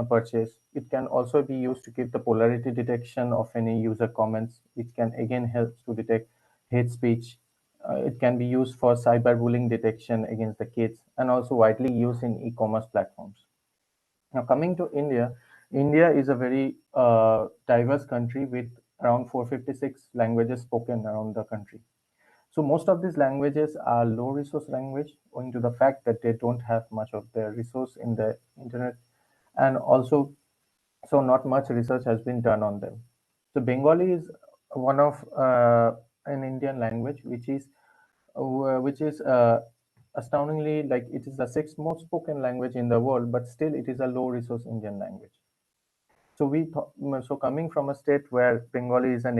purchase. It can also be used to give the polarity detection of any user comments, which can again help to detect hate speech. It can be used for cyberbullying detection against the kids, and also widely used in e-commerce platforms. Now coming to India, India is a very diverse country with around 456 languages spoken around the country. So most of these languages are low resource language owing to the fact that they don't have much of their resource in the internet, and also so not much research has been done on them. So Bengali is one of an Indian language, which is astoundingly, like, it is the sixth most spoken language in the world, but still it is a low resource Indian language. So so coming from a state where Bengali is a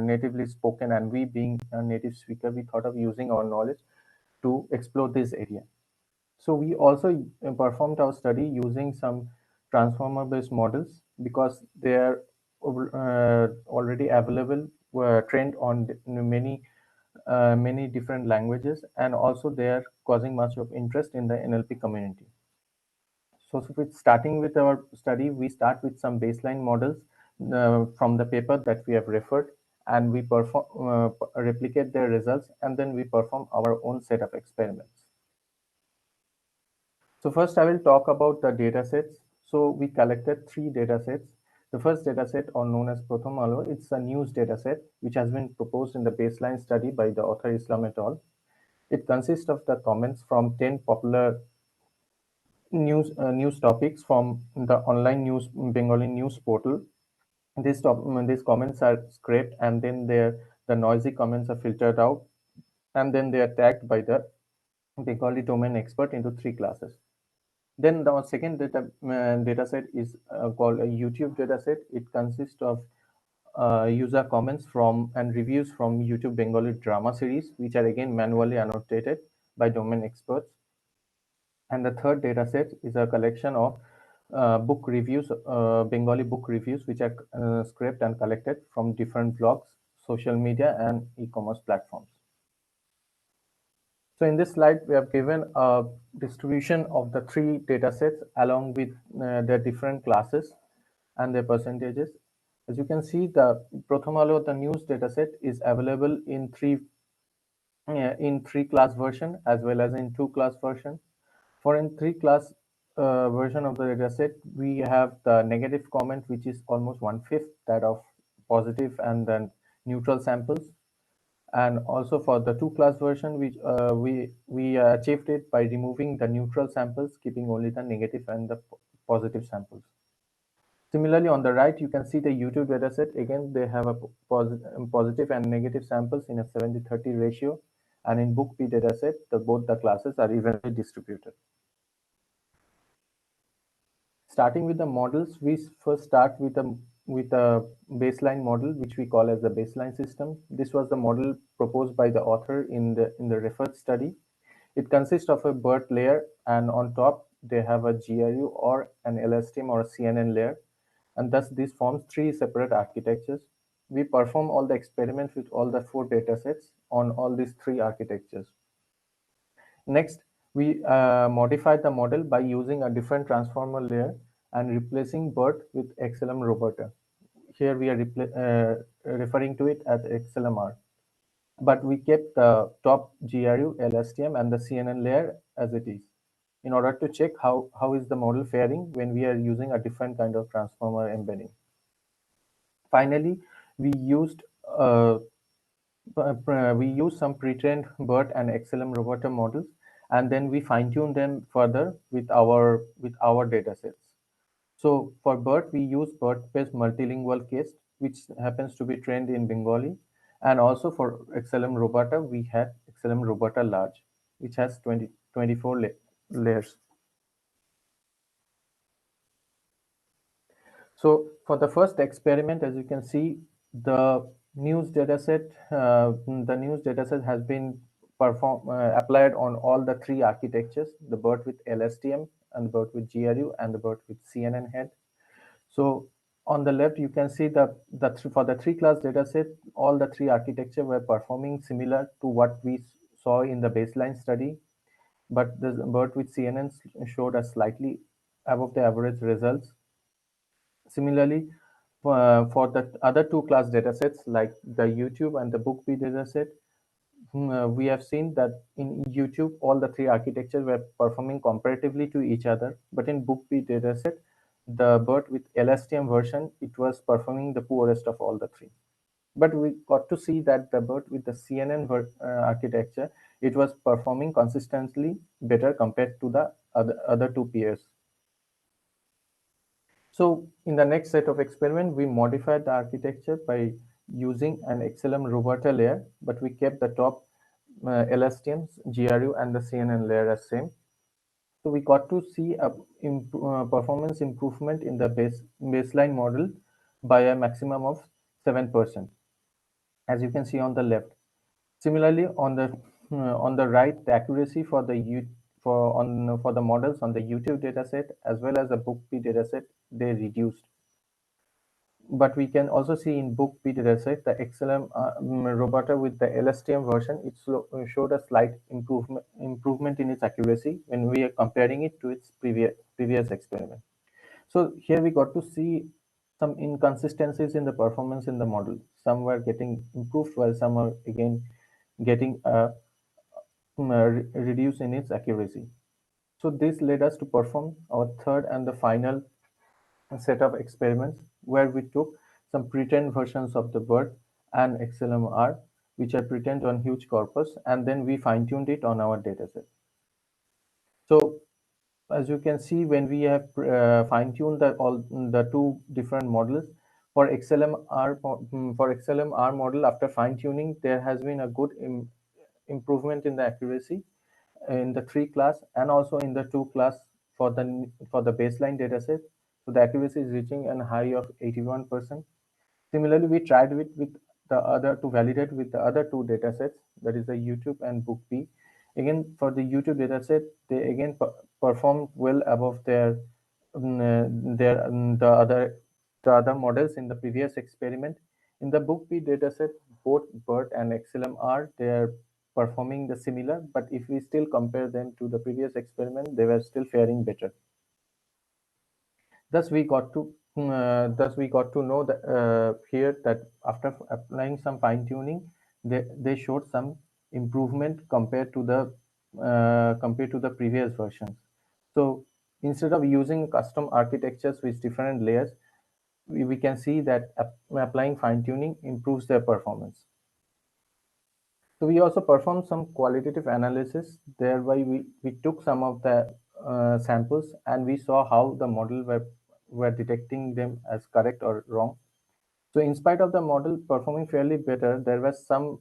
natively spoken, and we being a native speaker, we thought of using our knowledge to explore this area. So we also performed our study using some transformer-based models, because they are already available, were trained on many different languages, and also they are causing much of interest in the NLP community. So with starting with our study, we start with some baseline models from the paper that we have referred, and we replicate their results, and then we perform our own set of experiments. So first I will talk about the data sets. So we collected 3 data sets. The first data set, or known as Prothom Alo, it's a news data set which has been proposed in the baseline study by the author Islam et al. It consists of the comments from 10 popular news topics from the online news Bengali news portal. These comments are scraped, and then the noisy comments are filtered out, and then they are tagged by the Bengali domain expert into 3 classes. Then the second data set is called a YouTube data set. It consists of user comments from and reviews from YouTube Bengali drama series, which are again manually annotated by domain experts. And the third data set is a collection of book reviews, Bengali book reviews, which are scraped and collected from different blogs, social media, and e-commerce platforms. So in this slide, we have given a distribution of the 3 data sets along with their different classes and their percentages. As you can see, the Prothom Alo, the news data set, is available in 3 class version as well as in 2 class version. For in 3 class version of the dataset, we have the negative comment, which is almost 1/5 that of positive and then neutral samples. And also for the 2 class version, which we achieved it by removing the neutral samples, keeping only the negative and the positive samples. Similarly, on the right, you can see the YouTube dataset. Again, they have a positive and negative samples in a 70-30 ratio. And in Book B dataset, both the classes are evenly distributed. Starting with the models, we first start with a baseline model, which we call as the baseline system. This was the model proposed by the author in the referred study. It consists of a BERT layer, and on top they have a GRU or an LSTM or a CNN layer, and thus this forms 3 separate architectures. We perform all the experiments with all the 4 datasets on all these 3 architectures. Next, we modified the model by using a different transformer layer and replacing BERT with XLM Roberta. Here we are referring to it as XLMR. But we kept the top GRU, LSTM, and the CNN layer as it is, in order to check how is the model faring when we are using a different kind of transformer embedding. Finally, we used some pre-trained BERT and XLM Roboter models, and then we fine-tune them further with our datasets. So for BERT, we use BERT-based multilingual case, which happens to be trained in Bengali, and also for XLM Roboter, we had XLM Roboter Large, which has 24 layers. So for the first experiment, as you can see, the news dataset has been applied on all the 3 architectures: the BERT with LSTM, and the BERT with GRU, and the BERT with CNN head. So on the left, you can see for the 3 class dataset, all the 3 architecture were performing similar to what we saw in the baseline study, but the BERT with CNN showed a slightly above the average results. Similarly, for the other 2 class datasets like the YouTube and the Book B dataset, we have seen that in YouTube, all the 3 architectures were performing comparatively to each other. But in Book B dataset, the BERT with LSTM version, it was performing the poorest of all the 3. But we got to see that the BERT with the CNN architecture, it was performing consistently better compared to the other 2 peers. So in the next set of experiment, we modified the architecture by using an XLM Roberta layer, but we kept the top LSTMs, GRU, and the CNN layer as same. So we got to see a performance improvement in the baseline model by a maximum of 7%, as you can see on the left. Similarly, on the right, the accuracy for the for the models on the YouTube dataset as well as the BookP dataset, they reduced. But we can also see in BookP dataset the XLM Roberta with the LSTM version, it showed a slight improvement in its accuracy when we are comparing it to its previous experiment. So here we got to see some inconsistencies in the performance in the model. Some were getting improved while some are again getting reduced in its accuracy. So this led us to perform our third and the final set of experiments where we took some pretend versions of the BERT and XLMR, which are pretend on huge corpus, and then we fine-tuned it on our dataset. So as you can see, when we have fine-tuned all the two different models, for XLMR model, after fine-tuning, there has been a good improvement in the accuracy in the 3 class and also in the 2 class for the baseline dataset. So the accuracy is reaching a high of 81%. Similarly, we tried with the other to validate with the other two datasets, that is the YouTube and BookP. Again, for the YouTube dataset, they again performed well above the other models in the previous experiment. In the BookP dataset, both BERT and XLMR, they are performing the similar, but if we still compare them to the previous experiment, they were still faring better. Thus, we got to know that here that after applying some fine tuning, they showed some improvement compared to the previous versions. So instead of using custom architectures with different layers, we can see that applying fine tuning improves their performance. So we also performed some qualitative analysis. Thereby, we took some of the samples and we saw how the model were detecting them as correct or wrong. So in spite of the model performing fairly better, there were some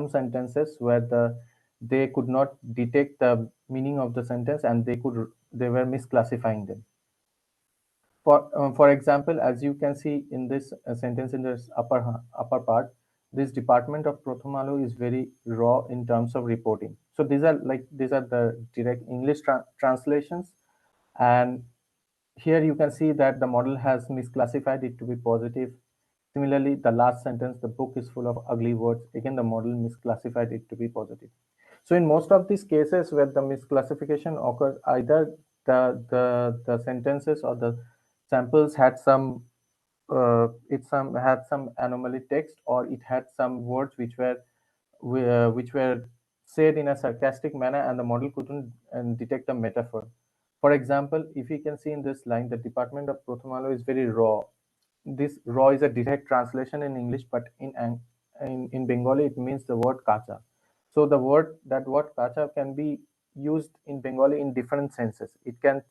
sentences where they could not detect the meaning of the sentence and they were misclassifying them. For example, as you can see in this sentence in this upper part, this department of Prothomalo is very raw in terms of reporting. So these are the direct English translations, and here you can see that the model has misclassified it to be positive. Similarly, the last sentence, the book is full of ugly words. Again, the model misclassified it to be positive. So in most of these cases where the misclassification occurs, either the sentences or the samples had some had some anomaly text, or it had some words which were said in a sarcastic manner and the model couldn't detect a metaphor. For example, if you can see in this line, the department of Prothomalo is very raw. This raw is a direct translation in English, but in Bengali it means the word kacha. So that word kacha can be used in Bengali in different senses. It can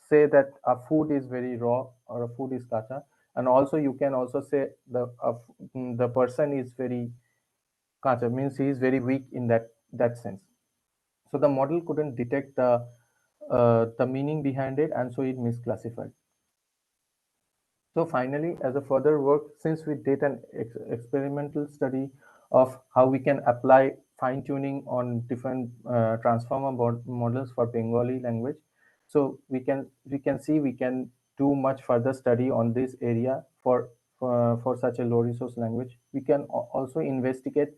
say that a food is very raw or a food is kacha, and also you can also say the person is very kacha, means he is very weak in that sense. So the model couldn't detect the meaning behind it, and so it misclassified. So finally, as a further work, since we did an experimental study of how we can apply fine-tuning on different transformer models for Bengali language, so we can see we can do much further study on this area for such a low resource language. We can also investigate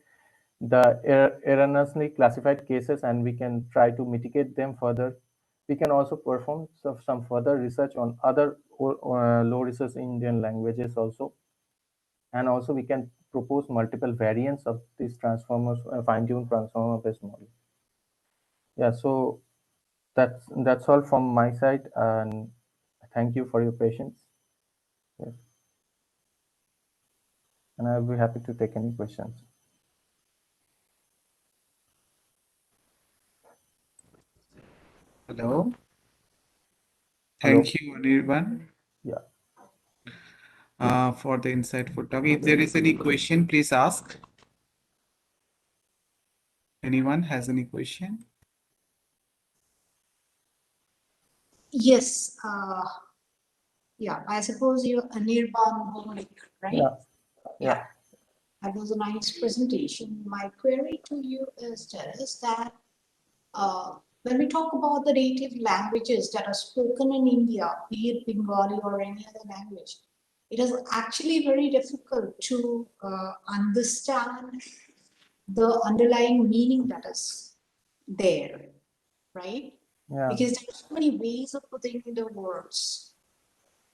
the erroneously classified cases and we can try to mitigate them further. We can also perform some further research on other low resource Indian languages also. And also we can propose multiple variants of these transformers, fine-tuned transformer based model. Yeah, so that's all from my side, and thank you for your patience. Yes. And I'll be happy to take any questions. Hello. Thank you, Anirban. Yeah. for the insightful talk. If there is any question, please ask. Anyone has any question? Yes. Yeah, I suppose you're Anirban Bhumik, right? Yeah. Yeah. That was a nice presentation. My query to you is just that when we talk about the native languages that are spoken in India, be it Bengali or any other language, it is actually very difficult to understand the underlying meaning that is there, right? Yeah. Because there are so many ways of putting the words.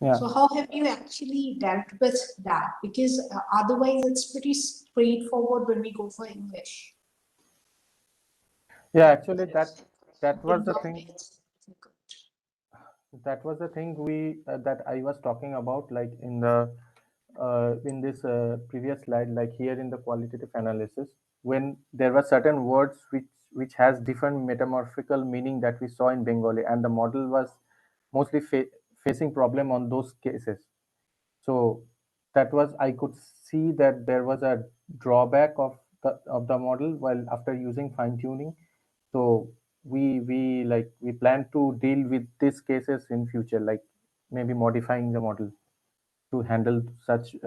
Yeah. So how have you actually dealt with that? Because otherwise it's pretty straightforward when we go for English. Yeah, actually that was the thing. That was the thing we that I was talking about, like in the in this previous slide, like here in the qualitative analysis, when there were certain words which has different metamorphical meaning that we saw in Bengali, and the model was mostly facing problem on those cases. So that was, I could see that there was a drawback of the model while after using fine tuning. So we plan to deal with these cases in future, like maybe modifying the model to handle such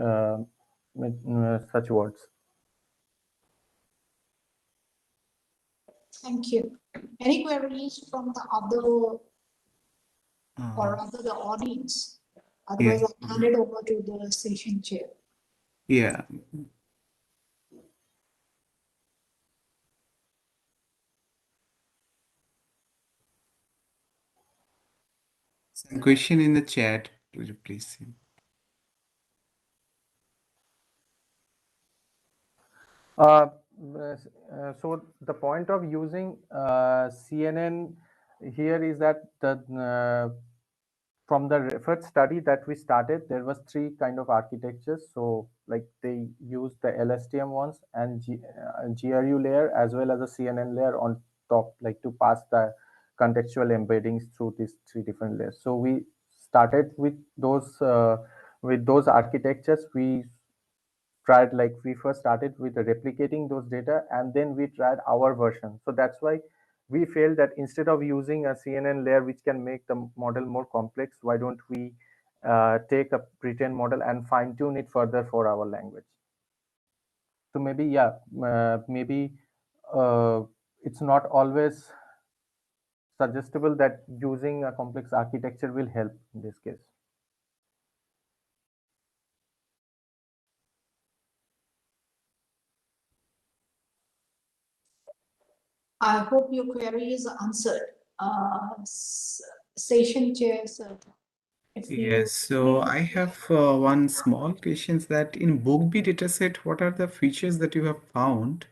words. Thank you. Any queries from the other or other the audience? Otherwise, Yeah. I'll hand it over to the session chair. Yeah. Some question in the chat. Would you please see? So the point of using CNN here is that from the referred study that we started, there was three kind of architectures. So like they used the LSTM ones and GRU layer as well as a CNN layer on top, like to pass the contextual embeddings through these three different layers. So we started with those architectures. We tried, like we first started with replicating those data, and then we tried our version. So that's why we felt that instead of using a CNN layer which can make the model more complex, why don't we take a pre-trained model and fine tune it further for our language. So maybe maybe it's not always suggestible that using a complex architecture will help in this case. I hope your query is answered. Session chair, sir. Yes, so I have one small question that in BookB dataset, what are the features that you have found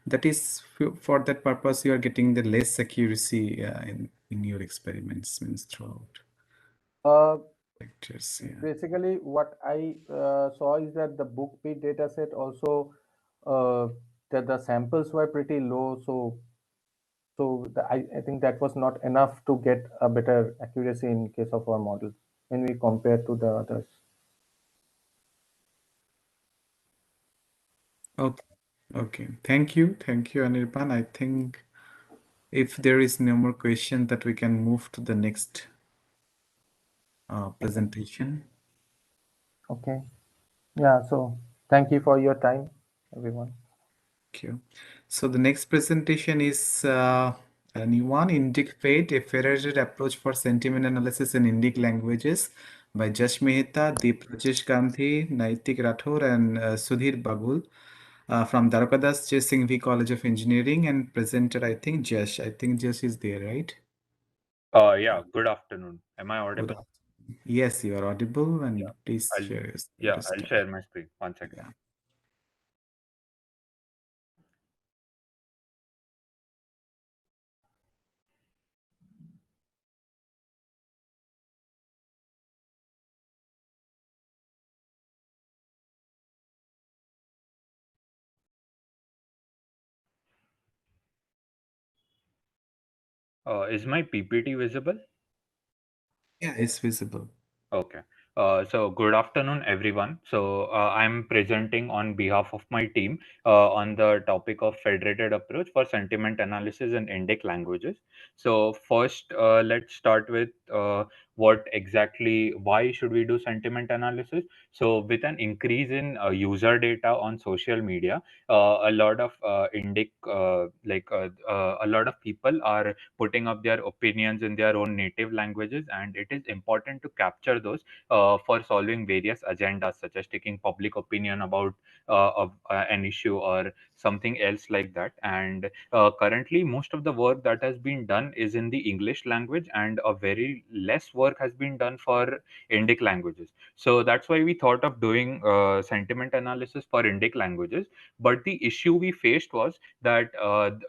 that is for that purpose you are getting the less accuracy in your experiments means throughout? Lectures, yeah. Basically, what I saw is that the BookB dataset also that the samples were pretty low, I think that was not enough to get a better accuracy in case of our model when we compare to the others. Okay, okay. Thank you, Anirban. I think if there is no more question, that we can move to the next presentation. Okay. Yeah. So thank you for your time, everyone. Thank you. So the next presentation is a new one, Indic Fate, a federated approach for sentiment analysis in Indic languages by Jash Mehta, Deep Rajesh Gandhi, Naitik Rathore, and Sudhir Bagul from Dwarkadas J. Singhvi College of Engineering, and presented, I think, Jash. I think Jash is there, right? Yeah, good afternoon. Am I Good audible? afternoon. Yes, you are audible, and Yeah. please I'll, share yeah, your I'll screen. share my screen. One second. Yeah. Is my PPT visible? Yeah, it's visible. Okay. So good afternoon, everyone. So I'm presenting on behalf of my team on the topic of federated approach for sentiment analysis in Indic languages. So first, let's start with why should we do sentiment analysis? So with an increase in user data on social media, a lot of a lot of people are putting up their opinions in their own native languages, and it is important to capture those for solving various agendas, such as taking public opinion about an issue or something else like that. And currently, most of the work that has been done is in the English language, and a very less work has been done for Indic languages. So that's why we thought of doing sentiment analysis for Indic languages. But the issue we faced was that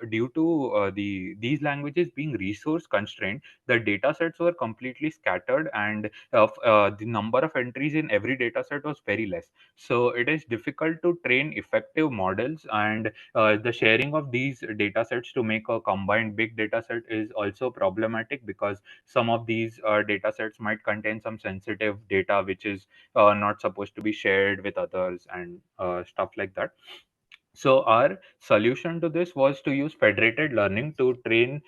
due to these languages being resource constrained, the data sets were completely scattered, and the number of entries in every data set was very less. So it is difficult to train effective models, and the sharing of these data sets to make a combined big data set is also problematic, because some of these data sets might contain some sensitive data which is not supposed to be shared with others, and stuff like that. So our solution to this was to use federated learning to train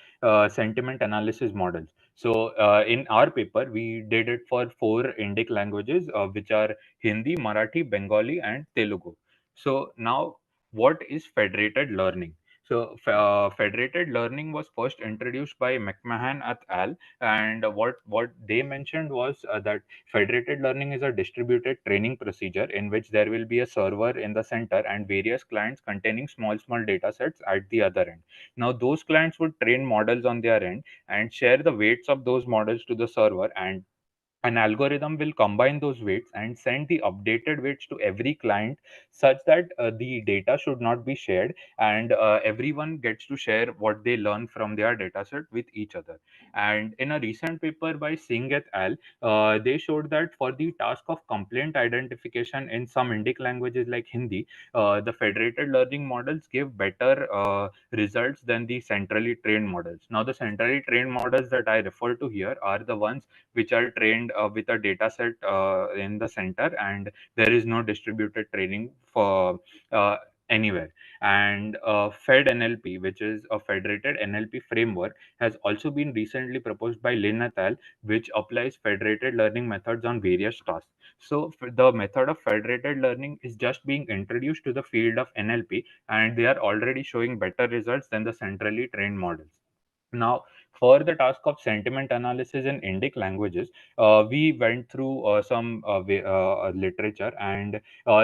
sentiment analysis models. So in our paper, we did it for 4 Indic languages, which are Hindi, Marathi, Bengali, and Telugu. So now, what is federated learning? So federated learning was first introduced by McMahon et al. And what they mentioned was that federated learning is a distributed training procedure in which there will be a server in the center and various clients containing small data sets at the other end. Now, those clients would train models on their end and share the weights of those models to the server, and an algorithm will combine those weights and send the updated weights to every client, such that the data should not be shared, and everyone gets to share what they learn from their dataset with each other. And in a recent paper by Singh et al., they showed that for the task of complaint identification in some Indic languages like Hindi, the federated learning models give better results than the centrally trained models. Now, the centrally trained models that I refer to here are the ones which are trained with a data set in the center, and there is no distributed training for anywhere. And fed NLP, which is a federated NLP framework, has also been recently proposed by Lin et al., which applies federated learning methods on various tasks. So the method of federated learning is just being introduced to the field of NLP, and they are already showing better results than the centrally trained models. Now, for the task of sentiment analysis in Indic languages, we went through some literature, and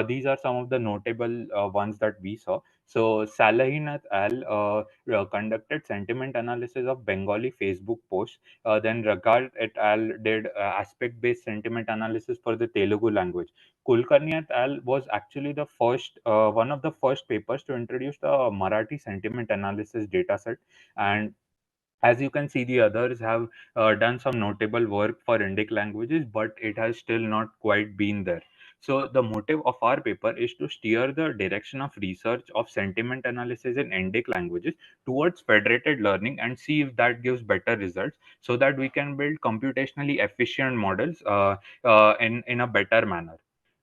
these are some of the notable ones that we saw. So, Salahin et al. Conducted sentiment analysis of Bengali Facebook posts. Then, Ragad et al. Did aspect based sentiment analysis for the Telugu language. Kulkarni et al. Was actually the first, one of the first papers to introduce the Marathi sentiment analysis dataset. And as you can see, the others have done some notable work for Indic languages, but it has still not quite been there. So the motive of our paper is to steer the direction of research of sentiment analysis in Indic languages towards federated learning, and see if that gives better results, so that we can build computationally efficient models in a better manner.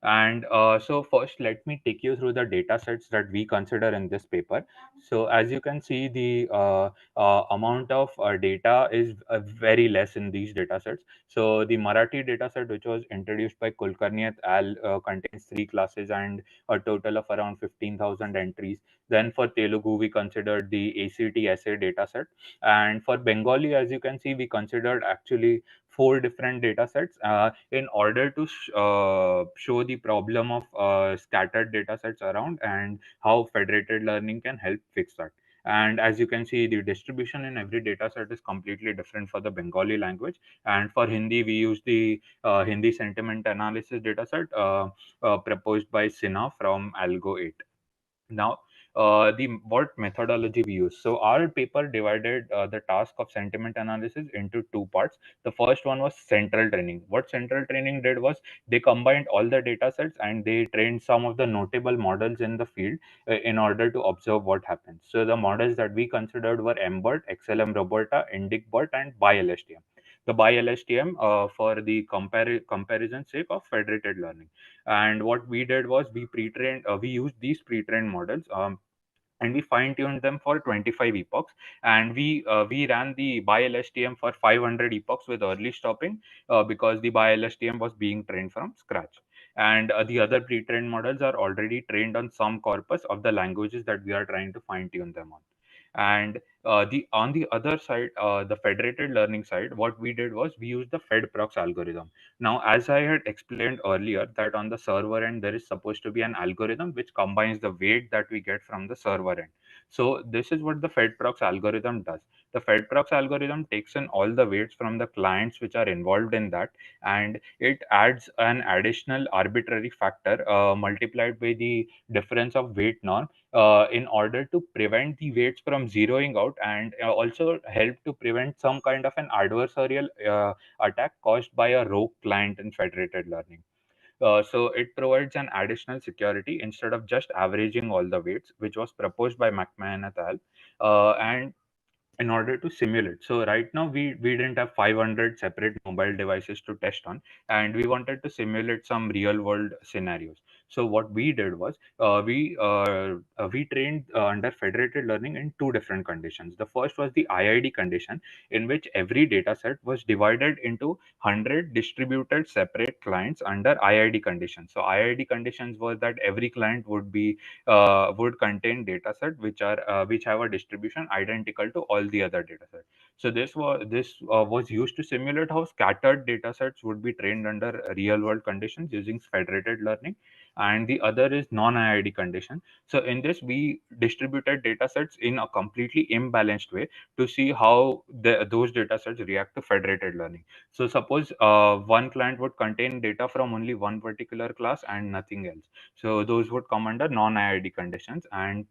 And so first, let me take you through the data sets that we consider in this paper. So as you can see, the amount of data is very less in these datasets. So the Marathi dataset, which was introduced by Kulkarni et al., contains 3 classes and a total of around 15,000 entries. Then for Telugu, we considered the ACT essay dataset. And for Bengali, as you can see, we considered actually 4 different datasets in order to show the problem of scattered datasets around, and how federated learning can help fix that. And as you can see, the distribution in every data set is completely different for the Bengali language. And for Hindi, we use the Hindi sentiment analysis dataset proposed by Sinha from Algo 8. Now, the what methodology we use. So our paper divided the task of sentiment analysis into 2 parts. The first one was central training. What central training did was they combined all the data sets, and they trained some of the notable models in the field in order to observe what happens. So the models that we considered were MBERT, XLM Roberta, IndicBERT, and BiLSTM. the BI-LSTM for the comparison sake of federated learning. And what we did was we used these pre-trained models. And we fine-tuned them for 25 epochs, and we ran the BI-LSTM for 500 epochs with early stopping, because the BI-LSTM was being trained from scratch. And the other pre-trained models are already trained on some corpus of the languages that we are trying to fine-tune them on. And the on the other side, the federated learning side, what we did was we used the FedProx algorithm. Now, as I had explained earlier, that on the server end there is supposed to be an algorithm which combines the weight that we get from the server end. So this is what the FedProx algorithm does. The FedProx algorithm takes in all the weights from the clients which are involved in that, and it adds an additional arbitrary factor multiplied by the difference of weight norm, in order to prevent the weights from zeroing out, and also help to prevent some kind of an adversarial attack caused by a rogue client in federated learning. So it provides an additional security instead of just averaging all the weights, which was proposed by McMahon et al. And in order to simulate. So right now we didn't have 500 separate mobile devices to test on, and we wanted to simulate some real world scenarios. So what we did was we trained under federated learning in two different conditions. The first was the IID condition, in which every data set was divided into 100 distributed separate clients under IID conditions. So IID conditions was that every client would contain data set which have a distribution identical to all the other data sets. So this was used to simulate how scattered data sets would be trained under real world conditions using federated learning. And the other is non-IID condition. So in this, we distributed data sets in a completely imbalanced way to see how those data sets react to federated learning. So suppose one client would contain data from only one particular class and nothing else. So those would come under non-IID conditions, and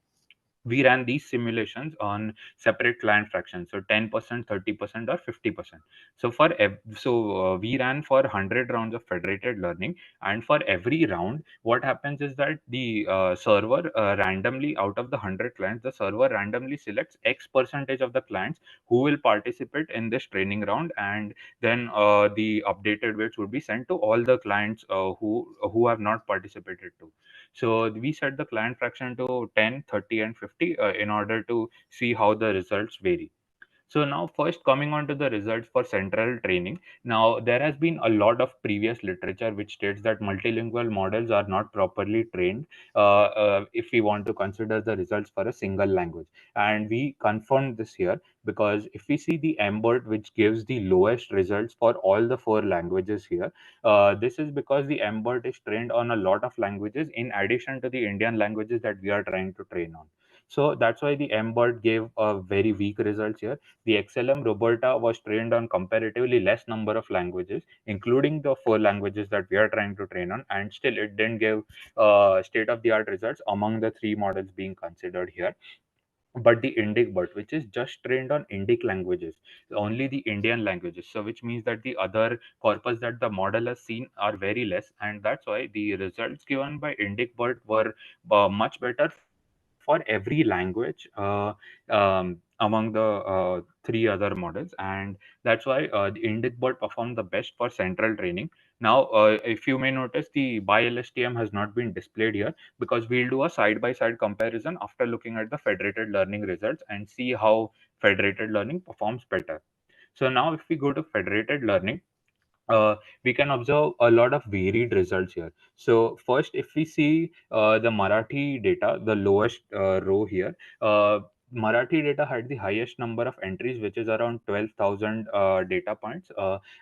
we ran these simulations on separate client fractions, so 10%, 30%, or 50%. So we ran for 100 rounds of federated learning, and for every round what happens is that the server randomly, out of the 100 clients, the server randomly selects X percentage of the clients who will participate in this training round, and then the updated weights would be sent to all the clients who have not participated too. So we set the client fraction to 10, 30, and 50 in order to see how the results vary. So now, first coming on to the results for central training. Now, there has been a lot of previous literature which states that multilingual models are not properly trained if we want to consider the results for a single language. And we confirmed this here, because if we see the MBERT, which gives the lowest results for all the four languages here, this is because the MBERT is trained on a lot of languages in addition to the Indian languages that we are trying to train on. So that's why the MBERT gave a very weak results here. The XLM Roberta was trained on comparatively less number of languages, including the four languages that we are trying to train on, and still it didn't give state-of-the-art results among the three models being considered here. But the Indic BERT, which is just trained on Indic languages, only the Indian languages, so which means that the other corpus that the model has seen are very less, and that's why the results given by Indic BERT were much better for every language among the three other models, and that's why the Indic BERT performed the best for central training. Now, if you may notice, the BI-LSTM has not been displayed here, because we'll do a side-by-side comparison after looking at the federated learning results and see how federated learning performs better. So now, if we go to federated learning, we can observe a lot of varied results here. So first, if we see the Marathi data, the lowest row here, Marathi data had the highest number of entries, which is around 12,000 data points,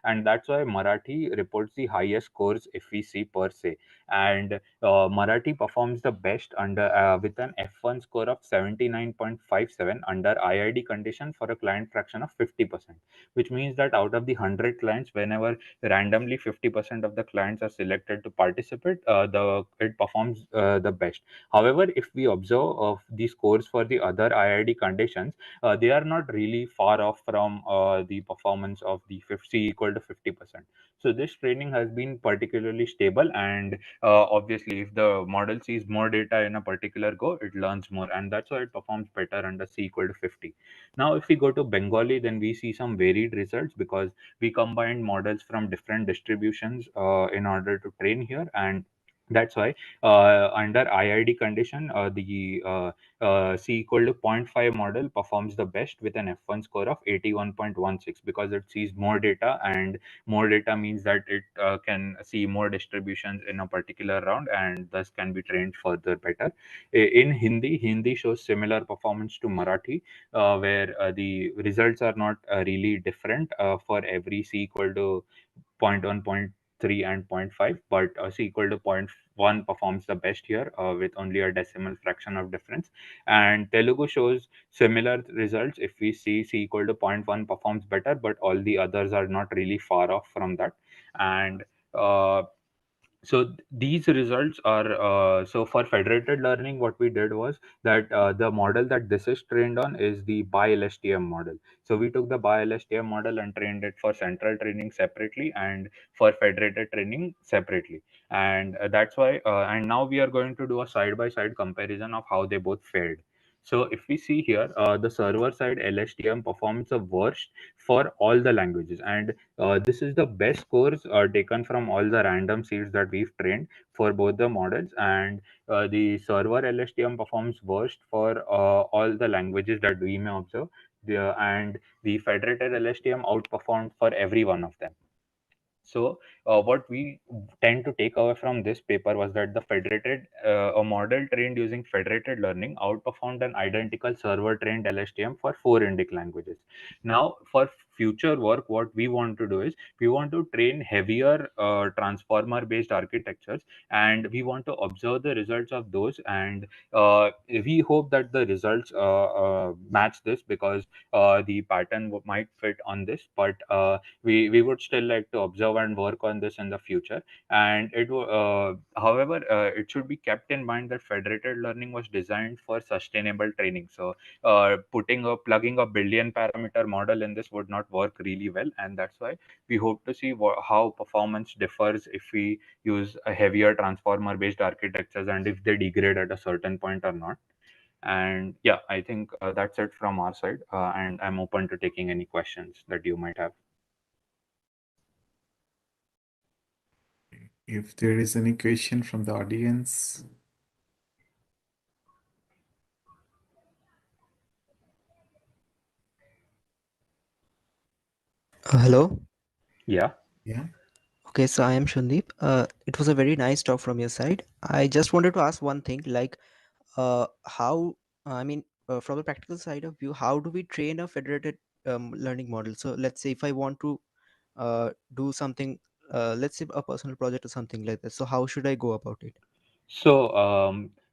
and that's why Marathi reports the highest scores if we see per se. And Marathi performs the best under with an F1 score of 79.57 under IID condition for a client fraction of 50%, which means that out of the 100 clients, whenever randomly 50% of the clients are selected to participate, it performs the best. However, if we observe of the scores for the other IID IID conditions, they are not really far off from the performance of the 50 equal to 50%. So this training has been particularly stable, and obviously if the model sees more data in a particular go, it learns more, and that's why it performs better under C equal to 50. Now if we go to Bengali, then we see some varied results because we combined models from different distributions in order to train here, and that's why under IID condition, the C equal to zero point 0.5 model performs the best with an F1 score of 81.16 because it sees more data, and more data means that it can see more distributions in a particular round and thus can be trained further better. In Hindi shows similar performance to Marathi, where the results are not really different for every C equal to 0.1, 0.3, and 0.5, but C equal to 0.1 performs the best here with only a decimal fraction of difference. And Telugu shows similar results. If we see C equal to 0.1 performs better, but all the others are not really far off from that. And so these results are so for federated learning, what we did was that the model that this is trained on is the bi-LSTM model. So we took the bi-LSTM model and trained it for central training separately and for federated training separately, and that's why and now we are going to do a side-by-side comparison of how they both fared. So if we see here, the server side LSTM performs the worst for all the languages, and this is the best scores taken from all the random seeds that we've trained for both the models, and the server LSTM performs worst for all the languages that we may observe, and the federated LSTM outperformed for every one of them. So what we tend to take away from this paper was that a model trained using federated learning outperformed an identical server trained LSTM for 4 Indic languages. Now for future work, what we want to do is we want to train heavier transformer based architectures, and we want to observe the results of those, and we hope that the results match this because the pattern might fit on this, but we would still like to observe and work on this in the future. And however, it should be kept in mind that federated learning was designed for sustainable training. So plugging a billion parameter model in this would not work really well, and that's why we hope to see how performance differs if we use a heavier transformer based architectures and if they degrade at a certain point or not. And yeah, I think that's it from our side, and I'm open to taking any questions that you might have. If there is any question from the audience. Hello. Yeah. Yeah. Okay, so I am Shandeep. It was a very nice talk from your side. I just wanted to ask one thing, like, how, from the practical side of view, how do we train a federated learning model? So let's say if I want to do something, let's say a personal project or something like that. So how should I go about it?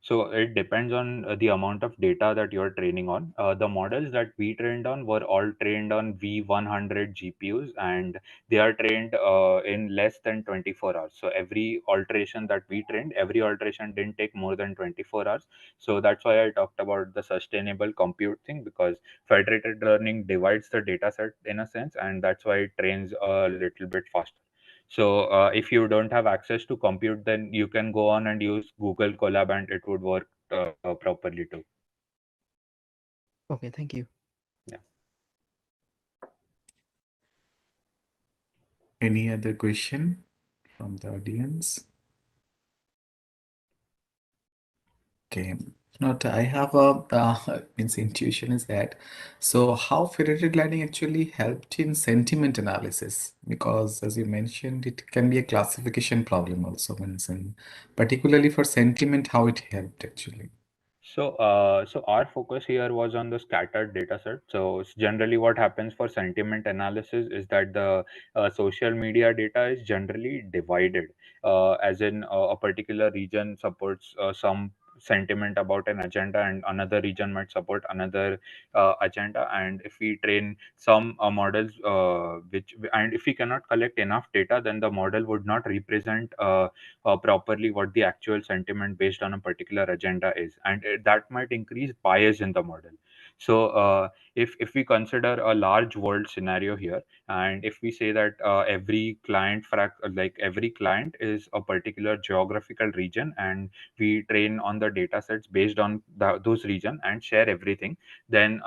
So it depends on the amount of data that you're training on. The models that we trained on were all trained on V100 GPUs, and they are trained in less than 24 hours. So every alteration that we trained, every alteration didn't take more than 24 hours. So that's why I talked about the sustainable compute thing, because federated learning divides the data set in a sense, and that's why it trains a little bit faster. So if you don't have access to compute, then you can go on and use Google Colab, and it would work properly too. Okay, thank you. Yeah. Any other question from the audience? Okay. Not I have a means intuition is that. So how federated learning actually helped in sentiment analysis? Because as you mentioned, it can be a classification problem also, means in particularly for sentiment, how it helped actually. So our focus here was on the scattered data set. So generally what happens for sentiment analysis is that the social media data is generally divided, as in a particular region supports some sentiment about an agenda, and another region might support another agenda. And if we train some models and if we cannot collect enough data, then the model would not represent properly what the actual sentiment based on a particular agenda is, and that might increase bias in the model. So if we consider a large world scenario here, and if we say that every client is a particular geographical region, and we train on the data sets based on those region and share everything, then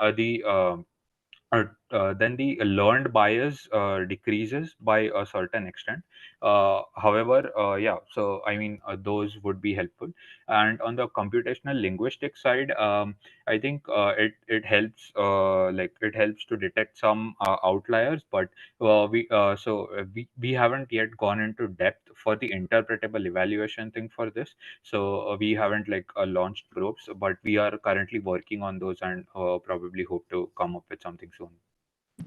then the learned bias decreases by a certain extent. However, yeah, so I mean, those would be helpful. And on the computational linguistic side, I think it helps to detect some outliers, but we haven't yet gone into depth for the interpretable evaluation thing for this. So we haven't launched probes, but we are currently working on those, and probably hope to come up with something soon.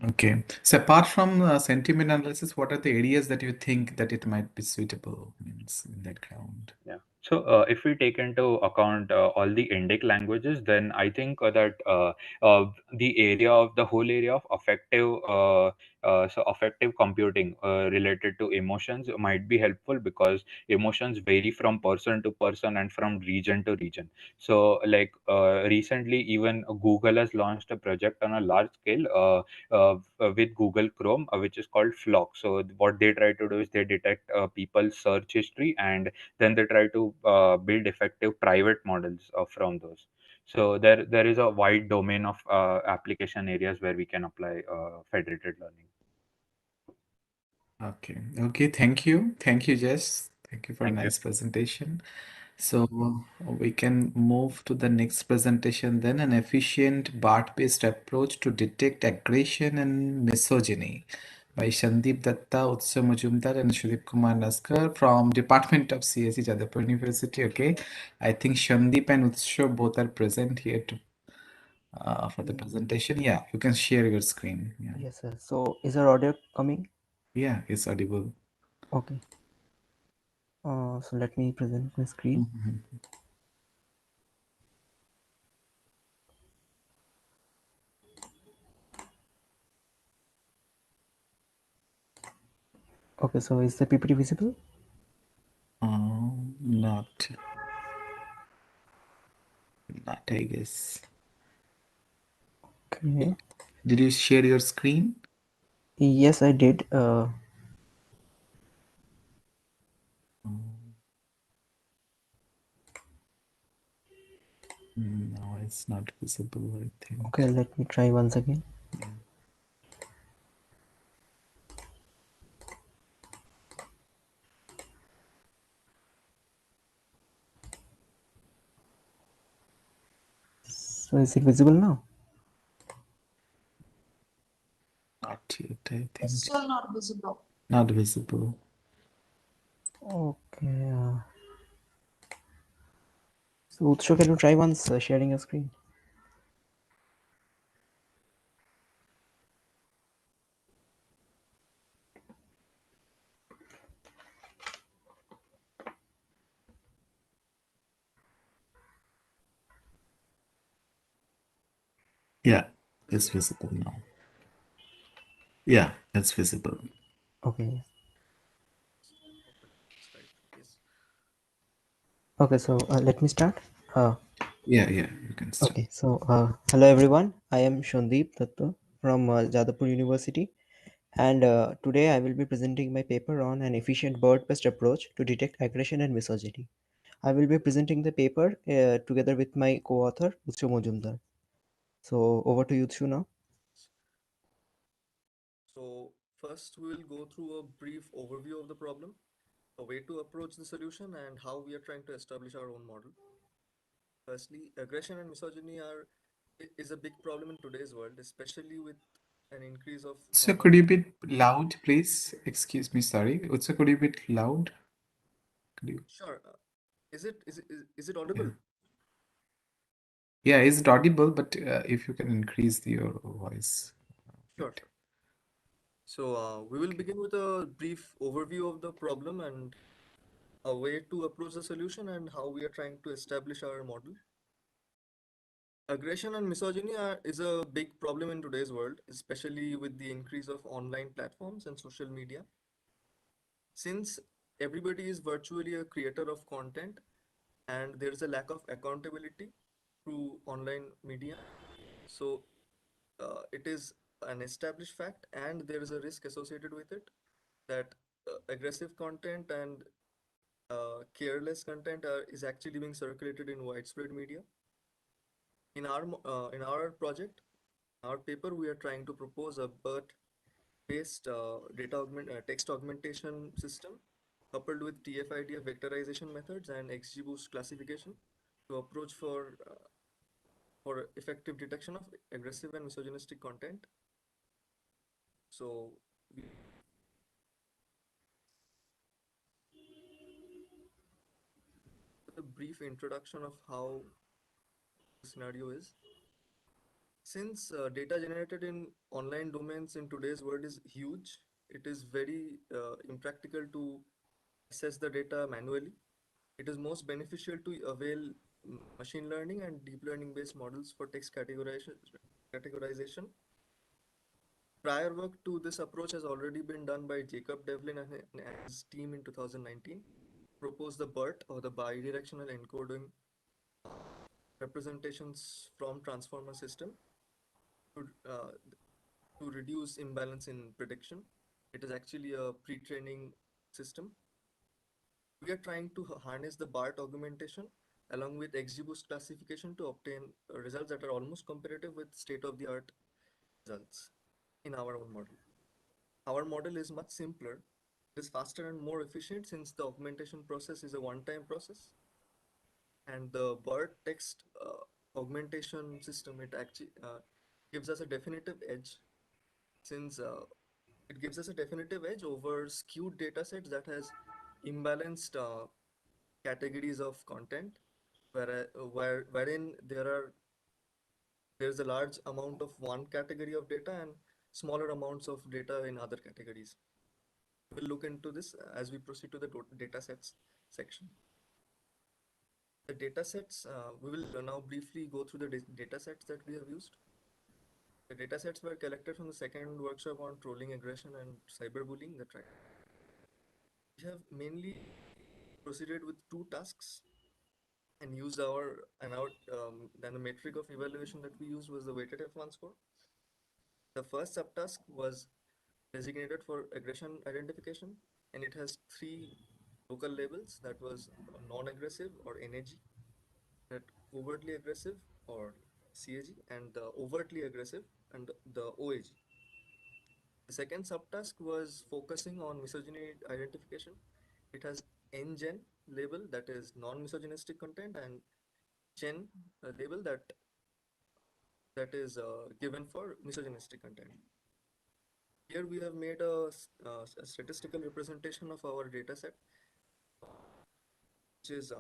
Okay. So apart from sentiment analysis, what are the areas that you think that it might be suitable means in that ground? Yeah. So if we take into account all the Indic languages, then I think the area of the whole area of affective computing related to emotions might be helpful, because emotions vary from person to person and from region to region. So recently, even Google has launched a project on a large scale with Google Chrome, which is called Flock. So what they try to do is they detect people's search history, and then they try to build effective private models from those. So there is a wide domain of application areas where we can apply federated learning. Okay. Okay. Thank you. Thank you, Jess. Thank you for a Thank you. nice presentation. So we can move to the next presentation then, an efficient BART-based approach to detect aggression and misogyny by Shandeep Datta, Utsav Majumdar and Shudip Kumar Naskar from Department of CSE, Jadavpur University. Okay. I think Shandeep and Utsav both are present here to for the presentation. Yeah, you can share your screen. Yeah, Yes, sir. So is our audio coming? yeah, it's audible. Okay. So let me present my screen. Mhm. Okay, so is the PPT visible? Not, I guess. Okay. Did you share your screen? Yes, I did. No, it's not visible, I think. Okay, let me try once again. Yeah. So is it visible now? Not yet, I think. It's still not visible. Not visible. Okay. So Utsho, can you try once sharing your screen? Yeah, it's visible now. Yeah, it's visible. Okay. Okay, so let me start. Yeah, you can start. Okay, so hello everyone. I am Shandeep Datta from Jadavpur University, and today I will be presenting my paper on an efficient bird-based approach to detect aggression and misogyny. I will be presenting the paper together with my co-author Utsho Majumdar. So over to you, Utsho, now. So first we will go through a brief overview of the problem, a way to approach the solution, and how we are trying to establish our own model. Firstly, aggression and misogyny is a big problem in today's world, especially with an increase of So online. could you be loud, please? Excuse me, sorry. Also, could you be loud? Could you? Sure. Is it audible? Yeah, is it audible? But if you can increase your voice. Sure. So we will begin with a brief overview of the problem and a way to approach the solution and how we are trying to establish our model. Aggression and misogyny is a big problem in today's world, especially with the increase of online platforms and social media. Since everybody is virtually a creator of content and there's a lack of accountability through online media, So it is an established fact, and there is a risk associated with it that aggressive content and careless content is actually being circulated in widespread media. In our project, our paper, we are trying to propose a BERT-based text augmentation system coupled with TF-IDF vectorization methods and XGBoost classification to approach for effective detection of aggressive and misogynistic content. So a brief introduction of how the scenario is. Since data generated in online domains in today's world is huge, it is very impractical to assess the data manually. It is most beneficial to avail machine learning and deep learning based models for text categorization. Prior work to this approach has already been done by Jacob Devlin and his team in 2019. Proposed the BERT, or the bidirectional encoding representations from transformer system to reduce imbalance in prediction. It is actually a pre-training system. We are trying to harness the BART augmentation along with XGBoost classification to obtain results that are almost comparative with state-of-the-art results in our own model. Our model is much simpler. It is faster and more efficient since the augmentation process is a one-time process. And the BERT text augmentation system, it actually gives us a definitive edge since it gives us a definitive edge over skewed datasets that has imbalanced categories of content, wherein there's a large amount of one category of data and smaller amounts of data in other categories. We'll look into this as we proceed to the datasets section. The datasets, we will now briefly go through the datasets that we have used. The datasets were collected from the second workshop on trolling, aggression, and cyberbullying. We have mainly proceeded with two tasks and used then the metric of evaluation that we used was the weighted F1 score. The first subtask was designated for aggression identification, and it has three local labels, that was non-aggressive or NAG, that overtly aggressive or CAG, and the overtly aggressive and the OAG. The second subtask was focusing on misogyny identification. It has NGen label, that is non-misogynistic content, and Gen label that is given for misogynistic content. Here we have made a statistical representation of our dataset, which is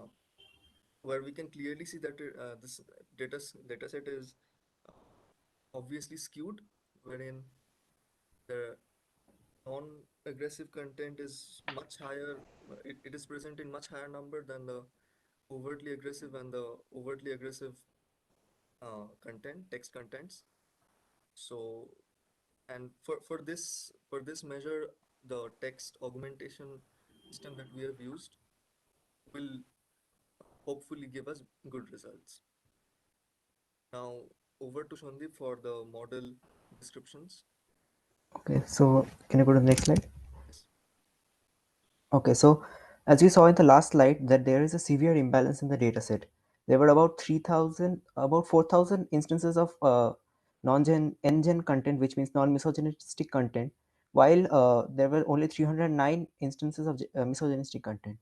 where we can clearly see that this dataset is obviously skewed, wherein the non-aggressive content is much higher. It is present in much higher number than the overtly aggressive and the overtly aggressive text contents. So, and for this measure, the text augmentation system that we have used will hopefully give us good results. Now over to Shandip for the model descriptions. Okay, so can you go to the next slide? Yes. Okay, so as we saw in the last slide that there is a severe imbalance in the dataset. There were about 4,000 instances of NGen content, which means non-misogynistic content, while there were only 309 instances of misogynistic content.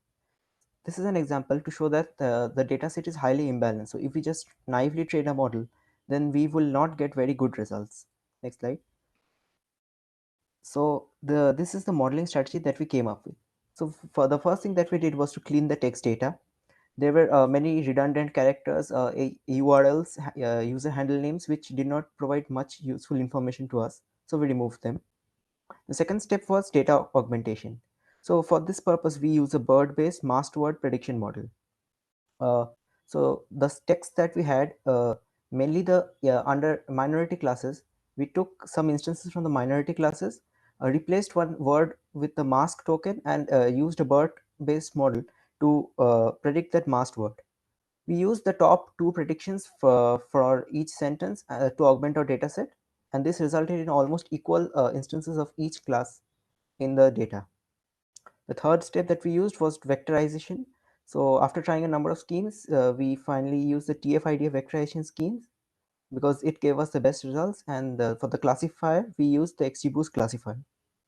This is an example to show that the dataset is highly imbalanced. So if we just naively train a model, then we will not get very good results. Next slide. So this is the modeling strategy that we came up with. So for the first thing that we did was to clean the text data. There were many redundant characters, URLs, user handle names, which did not provide much useful information to us. So we removed them. The second step was data augmentation. So for this purpose, we use a BERT-based masked word prediction model. So the text that we had, mainly the under minority classes, we took some instances from the minority classes, replaced one word with the mask token, and used a BERT based model to predict that masked word. We used the top 2 predictions for each sentence to augment our data set, and this resulted in almost equal instances of each class in the data. The third step that we used was vectorization. So after trying a number of schemes, we finally used the TF-IDF vectorization schemes because it gave us the best results, and for the classifier, we used the XGBoost classifier.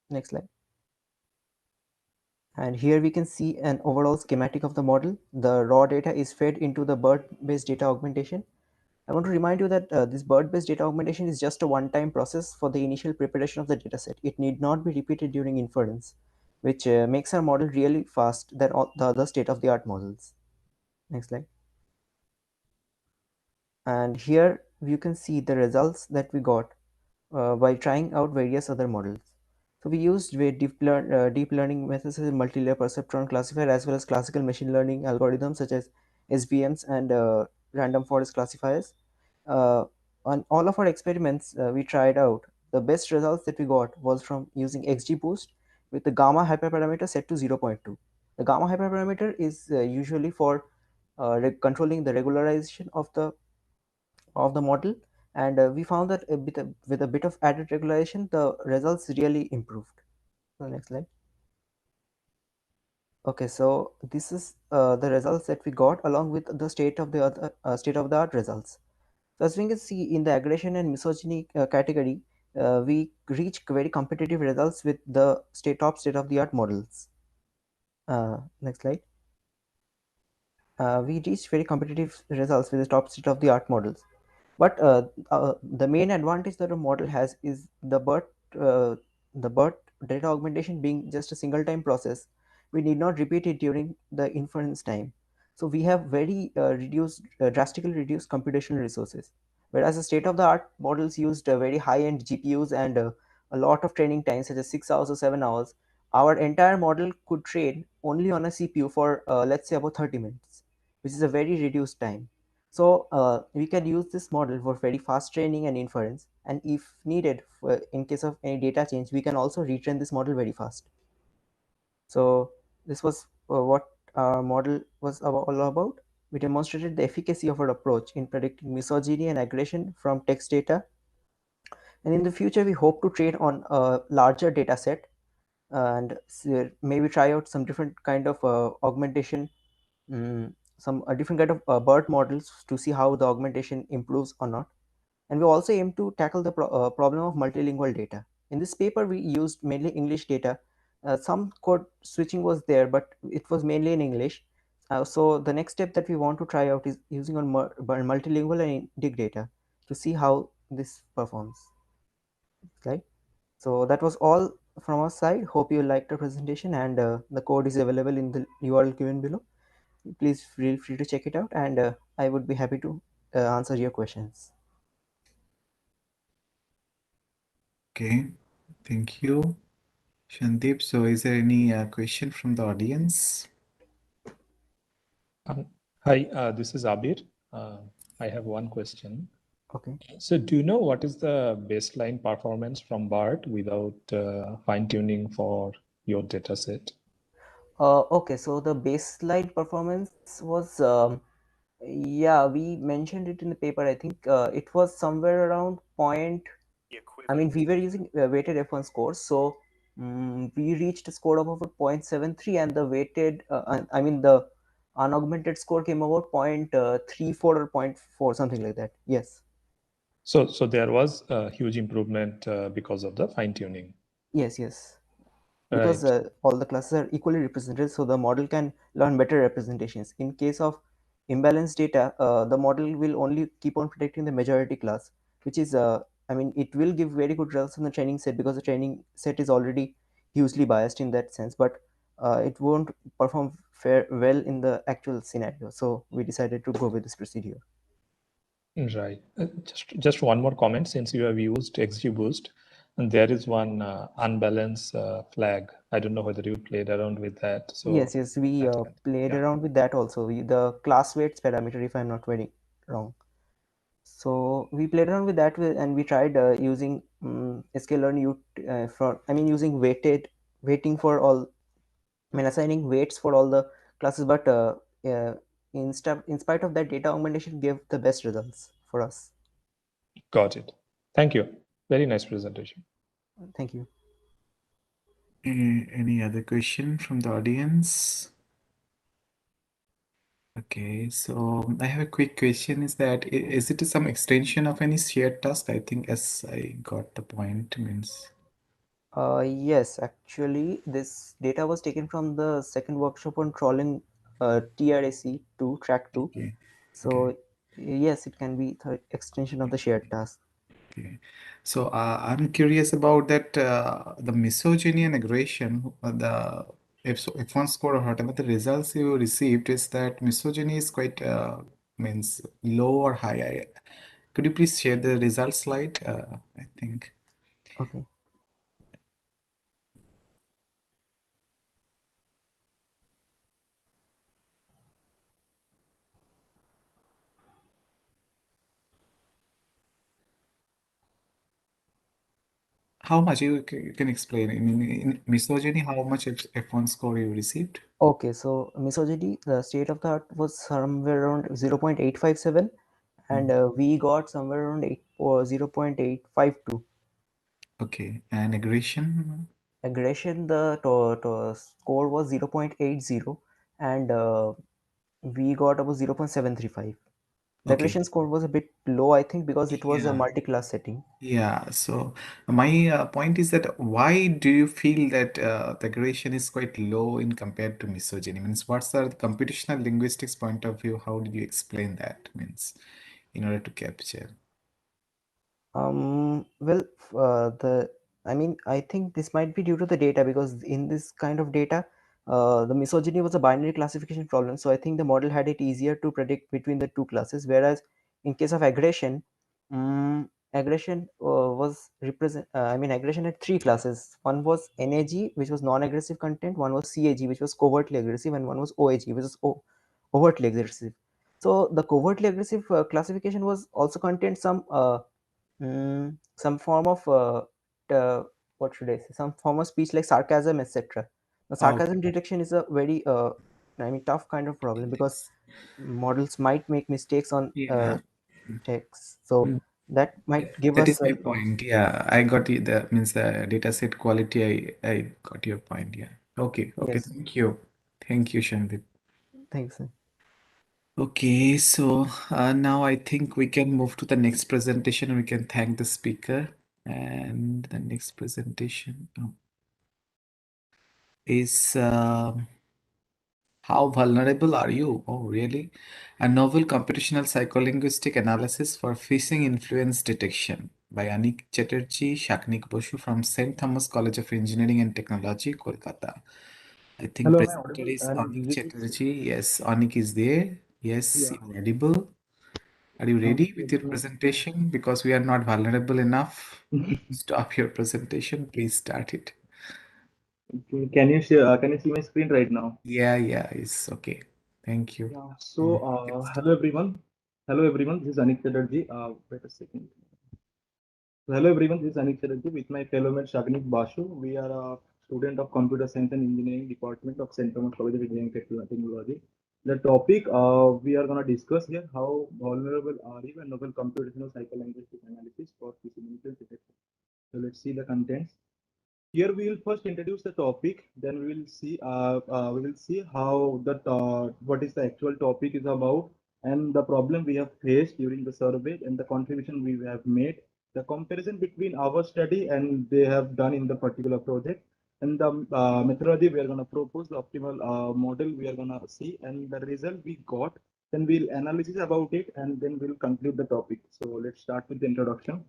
Next slide. And here we can see an overall schematic of the model. The raw data is fed into the BERT-based data augmentation. I want to remind you that this BERT-based data augmentation is just a one-time process for the initial preparation of the dataset. It need not be repeated during inference, which makes our model really fast than all the other state-of-the-art models. Next slide. And here you can see the results that we got by trying out various other models. So we used deep learning methods such as multi-layer perceptron classifier as well as classical machine learning algorithms such as SVMs and random forest classifiers. On all of our experiments, we tried out. The best results that we got was from using XGBoost with the gamma hyperparameter set to 0.2. The gamma hyperparameter is usually for controlling the regularization of the model, and we found that with a bit of added regularization, the results really improved. So next slide. Okay, so this is the results that we got along with the state-of-the-art results. So as we can see in the aggression and misogyny category, we reach very competitive results with the top state-of-the-art models. Next slide. We reached very competitive results with the top state-of-the-art models. But the main advantage that a model has is the BERT data augmentation being just a single time process. We need not repeat it during the inference time. So we have very drastically reduced computational resources. Whereas the state-of-the-art models used very high-end GPUs and a lot of training time, such as 6 hours or 7 hours, our entire model could train only on a CPU for let's say about 30 minutes, which is a very reduced time. So we can use this model for very fast training and inference, and if needed, in case of any data change, we can also retrain this model very fast. So this was what our model was all about. We demonstrated the efficacy of our approach in predicting misogyny and aggression from text data. And in the future, we hope to train on a larger data set and maybe try out some different kind of augmentation, some different kind of BERT models to see how the augmentation improves or not. And we also aim to tackle the problem of multilingual data. In this paper, we used mainly English data. Some code switching was there, but it was mainly in English. So the next step that we want to try out is using on multilingual and indic data to see how this performs. Right. So that was all from our side. Hope you liked the presentation, and the code is available in the URL given below. Please feel free to check it out, and I would be happy to answer your questions. Okay, thank you, Shandeep. So is there any question from the audience? Hi, this is Abir. I have one question. Okay. So do you know what is the baseline performance from BART without fine-tuning for your data set? Okay, so the baseline performance was, yeah, we mentioned it in the paper. I think it was somewhere around we were using weighted F1 scores. So we reached a score of about 0.73, and the weighted, the unaugmented score came about 0.34 or 0.4, something like that. Yes. So there was a huge improvement because of the fine-tuning. Yes, yes. Because all the classes are equally represented, so the model can learn better representations. In case of imbalanced data, the model will only keep on predicting the majority class, which is, it will give very good results in the training set because the training set is already hugely biased in that sense, but it won't perform well in the actual scenario. So we decided to go with this procedure. Right. Just one more comment, since you have used XGBoost, and there is one unbalanced flag. I don't know whether you played around with that. So Yes, we played around with that also. The class weights parameter, if I'm not very wrong. So we played around with that, and we tried using sklearn using weighting for all, assigning weights for all the classes, but in spite of that, data augmentation gave the best results for us. Got it. Thank you. Very nice presentation. Thank you. Any other question from the audience? Okay, so I have a quick question. Is that is it some extension of any shared task? I think as I got the point means. Yes, actually, this data was taken from the second workshop on trawling TRAC 2, track 2. Okay. So yes, it can be the extension of the shared task. Okay. So I'm curious about that the misogyny and aggression, the if one score or whatever the results you received is that misogyny is quite means low or high. Could you please share the result slide? I think. Okay. How much you can explain? I mean, in misogyny, how much F1 score you received? Okay, so misogyny, the state of the art was somewhere around 0.857, and we got somewhere around 0.852. Okay, and aggression? Aggression, the score was 0.80, and we got about 0.735. The Okay. aggression score was a bit low, I think, because it was a Yeah. multi-class setting. Yeah, so my point is that why do you feel that the aggression is quite low in compared to misogyny? Means what's the computational linguistics point of view? How did you explain that? Means in order to capture. Well, I mean, I think this might be due to the data, because in this kind of data, the misogyny was a binary classification problem. So I think the model had it easier to predict between the two classes. Whereas in case of aggression, aggression was I mean, aggression had three classes. One was NAG, which was non-aggressive content. One was CAG, which was covertly aggressive, and one was OAG, which was overtly aggressive. So the covertly aggressive classification was also contained some form of what should I say? Some form of speech like sarcasm, etc. The sarcasm Okay. detection is a very I mean, tough kind of problem, because models might make mistakes on Yeah. text. So that might give That us is my point. Yeah, I got it. That means the data set quality. I got your point. Yeah. Okay. Okay. Yes. Thank you. Thank you, Shandip. Thanks. Okay, so now I think we can move to the next presentation. We can thank the speaker. And the next presentation is How Vulnerable Are You? Oh, really? A novel computational psycholinguistic analysis for phishing influence detection by Anik Chatterjee, Shaknik Boshu from St. Thomas College of Engineering and Technology, Kolkata. I think Hello, am I presenter audible? is And Anik greetings. Chatterjee. Yes, Anik is there. Yes, Yeah. you're audible. Are you ready with your presentation? Because we are not vulnerable enough. Stop your presentation. Please start it. Okay, can you share? Can you see my screen right now? Yeah, it's okay. Thank you. Yeah. So, hello everyone. Hello everyone. This is Anik Chatterjee. Wait a second. So, hello everyone. This is Anik Chatterjee with my fellow mate Shagnik Bashu. We are a student of Computer Science and Engineering Department of St. Thomas College of Engineering Technology. The topic we are going to discuss here: how vulnerable are you, and novel computational psycholinguistic analysis for phishing detection. So, let's see the contents. Here we will first introduce the topic, then we will see how that what is the actual topic is about, and the problem we have faced during the survey, and the contribution we have made, the comparison between our study and they have done in the particular project, and the methodology we are going to propose, the optimal model we are going to see, and the result we got. Then we'll analysis about it, and then we'll conclude the topic. So let's start with the introduction.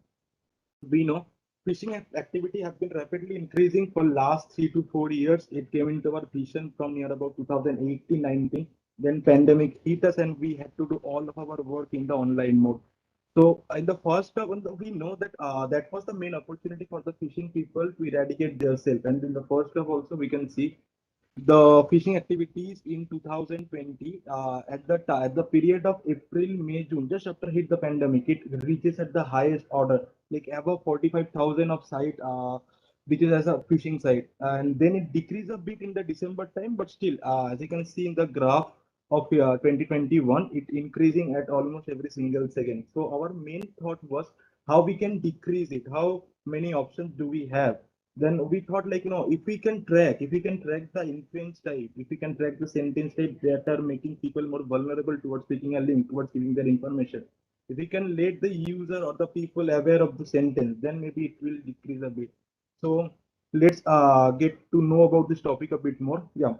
We know fishing activity have been rapidly increasing for last 3 to 4 years. It came into our vision from near about 2018-19. Then pandemic hit us and we had to do all of our work in the online mode. So in the first one, we know that that was the main opportunity for the fishing people to eradicate themselves. And in the first half also we can see the fishing activities in 2020 at the period of April, May, June, just after hit the pandemic, it reaches at the highest order, like above 45,000 of site, which is as a fishing site, and then it decreased a bit in the December time, but still, as you can see in the graph, of 2021, it increasing at almost every single second. So our main thought was how we can decrease it, how many options do we have. Then we thought like, if we can track, the influence type, if we can track the sentence type that are making people more vulnerable towards clicking a link, towards giving their information, if we can let the user or the people aware of the sentence, then maybe it will decrease a bit. So let's get to know about this topic a bit more. Yeah,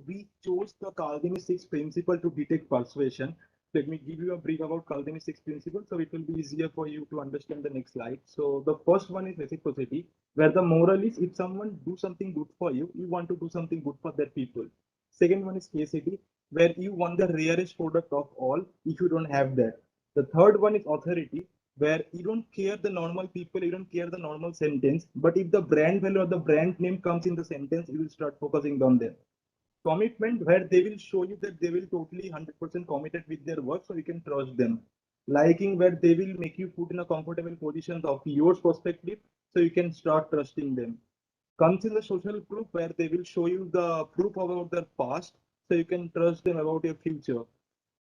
we chose the Caldini six principle to detect persuasion. Let me give you a brief about Caldini six principle, so it will be easier for you to understand the next slide. So the first one is reciprocity, where the moral is if someone do something good for you, you want to do something good for their people. Second one is scarcity, where you want the rarest product of all if you don't have that. The third one is authority, where you don't care the normal people, you don't care the normal sentence, but if the brand value or the brand name comes in the sentence, you will start focusing on them. Commitment, where they will show you that they will totally 100% committed with their work, so you can trust them. Liking, where they will make you put in a comfortable position of your perspective, so you can start trusting them. Comes in the social proof, where they will show you the proof about their past, so you can trust them about your future.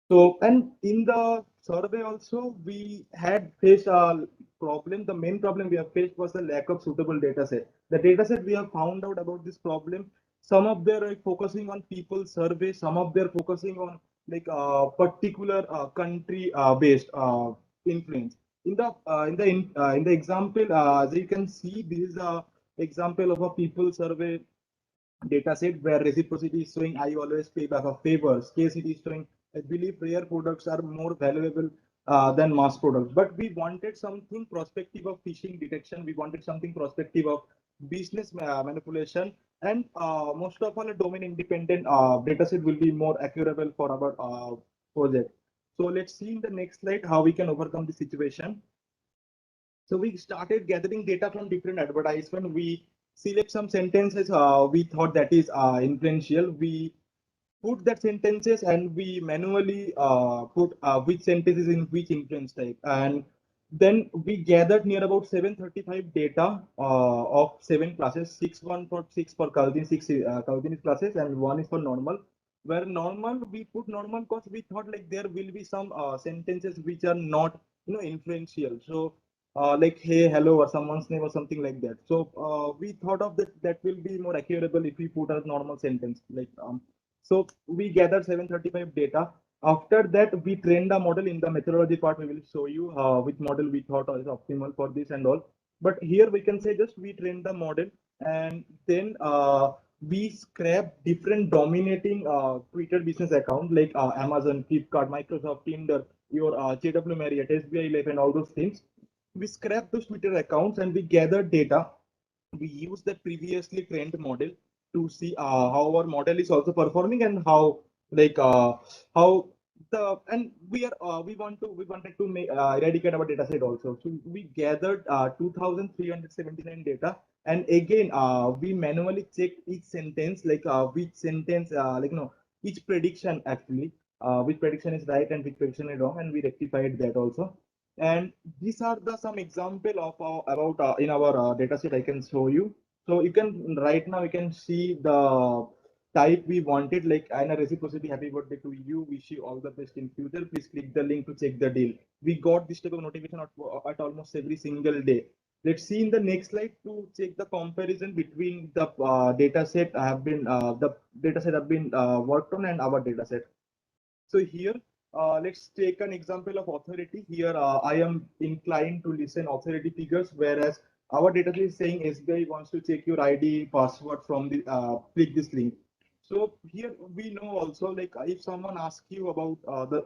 So, and in the survey also, we had faced a problem. The main problem we have faced was the lack of suitable data set. The data set we have found out about this problem, some of them are focusing on people survey, some of them are focusing on like particular country based influence. In the example, as you can see, this is a example of a people survey data set where reciprocity is showing I always pay back a favor. Scarcity is showing I believe rare products are more valuable than mass products. But we wanted something prospective of phishing detection. We wanted something prospective of business manipulation. And most of all, a domain independent data set will be more accurate for our project. So let's see in the next slide how we can overcome the situation. So we started gathering data from different advertisement. We select some sentences we thought that is influential. We put that sentences and we manually put which sentences in which influence type. And then we gathered near about 735 data of 7 classes, six for Calvin, Calvinist classes, and one is for normal. Where normal, we put normal because we thought like there will be some sentences which are not influential. So like hey, hello, or someone's name or something like that. So we thought of that will be more accurate if we put a normal sentence like so we gathered 735 data. After that, we trained a model. In the methodology part. We will show you which model we thought is optimal for this and all. But here we can say just we trained the model, and then we scrap different dominating Twitter business account like Amazon, Flipkart, Microsoft, Tinder, your JW Marriott, SBI Life, and all those things. We scrap those Twitter accounts and we gather data. We use the previously trained model to see how our model is also performing and how like how the and we wanted to make eradicate our data set also. So we gathered 2379 data, and again we manually checked each sentence like which sentence each prediction actually which prediction is right and which prediction is wrong, and we rectified that also. And these are the some example of about in our data set I can show you. So you can right now you can see the type we wanted, like in a reciprocity, happy birthday to you, wish you all the best in future, please click the link to check the deal. We got this type of notification at almost every single day. Let's see in the next slide to check the comparison between the data set have been the data set have been worked on and our data set. So here, let's take an example of authority. Here, I am inclined to listen authority figures, whereas our data is saying SBI wants to check your ID password from the click this link. So here we know also, like if someone asks you about the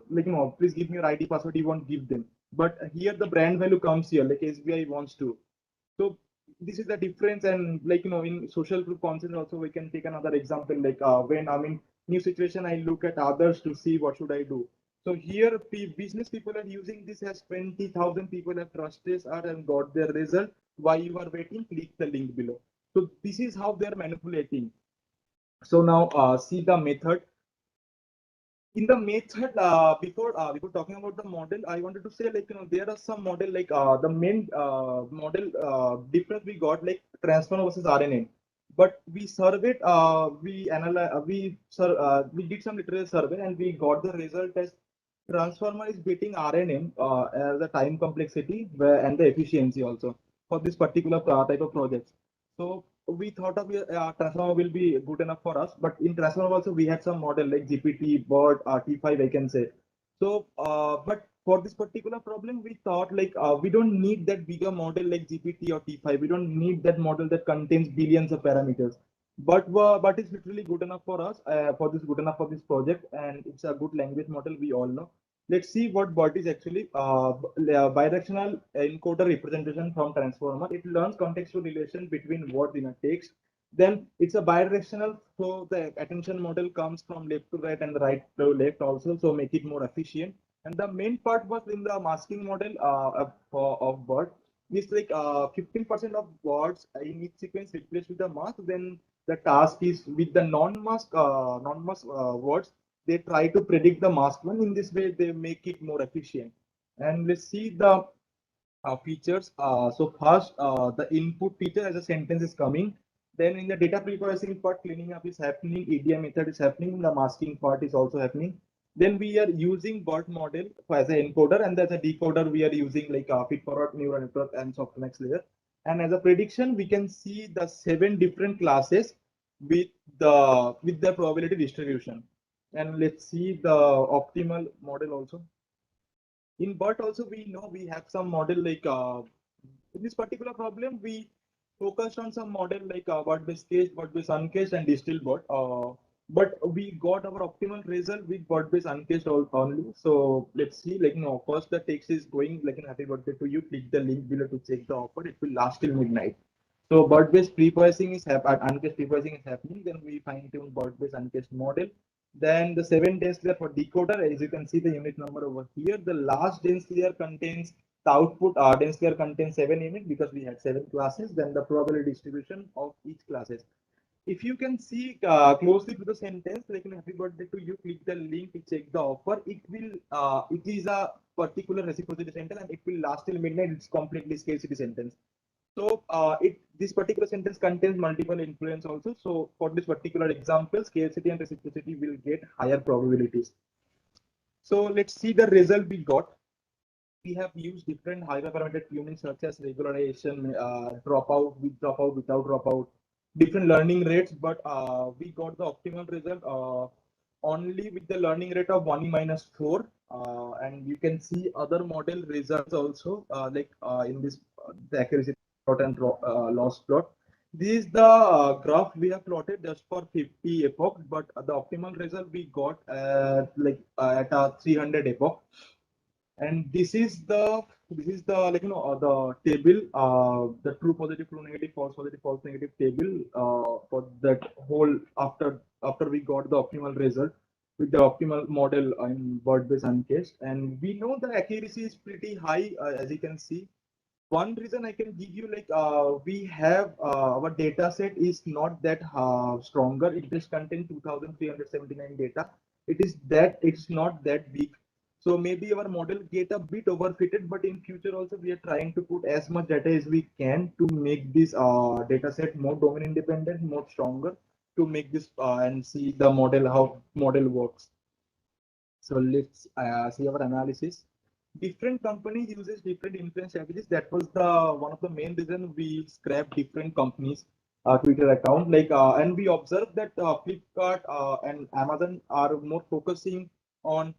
please give me your ID password, you won't give them. But here the brand value comes here, like SBI wants to. So this is the difference. And in social group content also we can take another example, like when I'm in new situation, I look at others to see what should I do. So here business people are using this as 20,000 people have trusted us and got their result. Why you are waiting? Click the link below. So this is how they're manipulating. So now see the method. In the method, before talking about the model, I wanted to say there are some model like the main model difference we got, like transformer versus RNN. But we surveyed, we analyze, we did some literature survey, and we got the result as transformer is beating RNN as the time complexity and the efficiency also for this particular type of projects. So we thought of transformer will be good enough for us, but in transformer also we had some model like GPT, BERT, T5, I can say. So, but for this particular problem, we thought like we don't need that bigger model like GPT or T5. We don't need that model that contains billions of parameters. But it's literally good enough for us. Good enough for this project, and it's a good language model. We all know. Let's see what BERT is actually. Bidirectional encoder representation from transformer. It learns contextual relation between words in a text. Then it's a bidirectional, so the attention model comes from left to right and right to left also, so make it more efficient. And the main part was in the masking model of BERT. It's like 15% of words in each sequence replaced with the mask. Then the task is with the non-mask words. They try to predict the mask one. In this way, they make it more efficient. And let's see the features. So first, the input feature as a sentence is coming. Then in the data pre-processing part, cleaning up is happening. EDM method is happening. The masking part is also happening. Then we are using BERT model as an encoder, and as a decoder, we are using like feed-forward neural network and softmax layer. And as a prediction, we can see the 7 different classes with the probability distribution. And let's see the optimal model also. In BERT also, we know we have some model like in this particular problem, we focused on some model like BERT-based cached, BERT-based uncached, and distilled BERT. But we got our optimal result with BERT-based uncached only. So let's see, like first the text is going like an happy birthday to you. Click the link below to check the offer. It will last till midnight. So BERT-based pre-processing is happening, uncached pre-processing is happening. Then we fine-tune BERT-based uncached model. Then the 7 dense layer for decoder, as you can see the unit number over here. The last dense layer contains the output. Dense layer contains 7 units because we had 7 classes. Then the probability distribution of each classes. If you can see closely to the sentence, like happy birthday to you, click the link to check the offer. It will. It is a particular reciprocity sentence, and it will last till midnight. It's completely scarcity sentence. So this particular sentence contains multiple influence also. So for this particular example, scarcity and reciprocity will get higher probabilities. So let's see the result we got. We have used different hyperparameter tuning such as regularization, dropout, with dropout, without dropout, different learning rates, but we got the optimal result only with the learning rate of 1e minus 4. And you can see other model results also like in this the accuracy plot and loss plot. This is the graph we have plotted just for 50 epochs, but the optimal result we got at 300 epoch. And this is the like the table, the true positive, true negative, false positive, false negative table for that whole after we got the optimal result with the optimal model in BERT-based uncached. And we know the accuracy is pretty high, as you can see. One reason I can give you, like we have our data set is not that stronger. It just contains 2379 data. It's not that big. So maybe our model get a bit overfitted, but in future also we are trying to put as much data as we can to make this data set more domain independent, more stronger, to make this and see the model, how model works. So let's see our analysis. Different companies uses different influence strategies. That was the one of the main reason we scrapped different companies Twitter account. Like and we observed that Flipkart and Amazon are more focusing on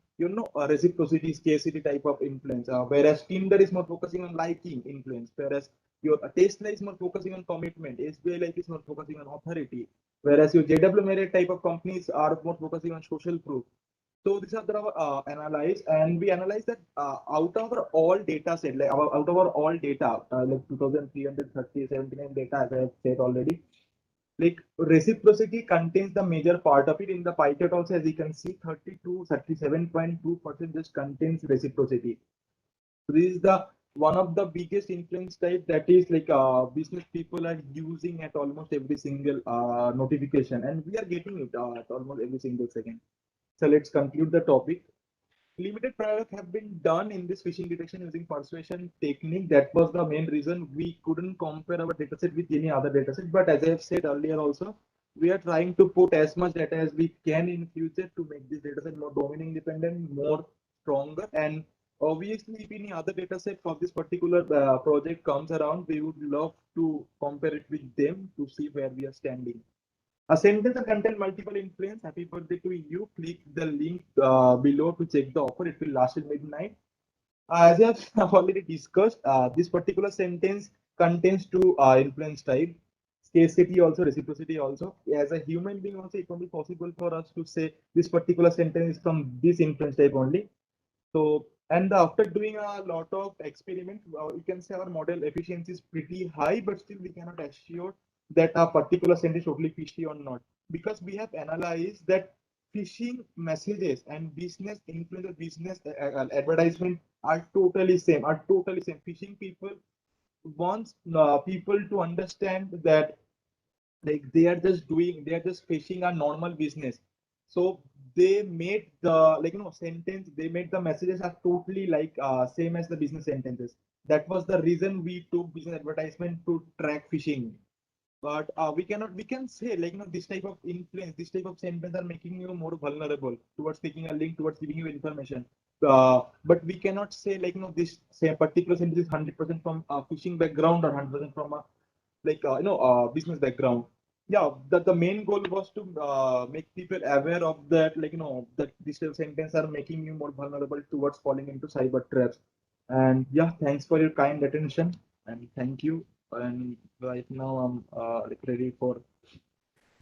reciprocity, scarcity type of influence, whereas Tinder is more focusing on liking influence, whereas your Tesla is more focusing on commitment, SBI Life is more focusing on authority, whereas your JW Marriott type of companies are more focusing on social proof. So these are the analyze, and we analyze that out of our all data set, like out of our all data, like 2379 data, as I have said already, like reciprocity contains the major part of it. In the pie chart also, as you can see, 37.2% just contains reciprocity. So this is the one of the biggest influence type, that is like business people are using at almost every single notification, and we are getting it at almost every single second. So let's conclude the topic. limited trials have been done in this phishing detection using persuasion technique. That was the main reason we couldn't compare our dataset with any other dataset. But as I have said earlier also, we are trying to put as much data as we can in future to make this dataset more domain independent, more stronger. And obviously, if any other dataset for this particular project comes around, we would love to compare it with them to see where we are standing. A sentence that contain multiple influence. Happy birthday to you. Click the link below to check the offer. It will last till midnight. As I have already discussed, this particular sentence contains two influence type. Scarcity also, reciprocity also. As a human being also, it will be possible for us to say this particular sentence is from this influence type only. So, and after doing a lot of experiments, you can say our model efficiency is pretty high, but still we cannot assure that a particular sentence is totally fishy or not, because we have analyzed that phishing messages and business influencer business advertisement are totally same. Phishing people wants people to understand that like they are just fishing a normal business. So they made the sentence, they made the messages are totally same as the business sentences. That was the reason we took business advertisement to track phishing. But we can say this type of influence, this type of sentence are making you more vulnerable towards clicking a link, towards giving you information. But we cannot say this say particular sentence is 100% from a phishing background or 100% from a business background. Yeah, the main goal was to make people aware of that, that digital sentence are making you more vulnerable towards falling into cyber traps. And yeah, thanks for your kind attention, and thank you. And right now I'm ready for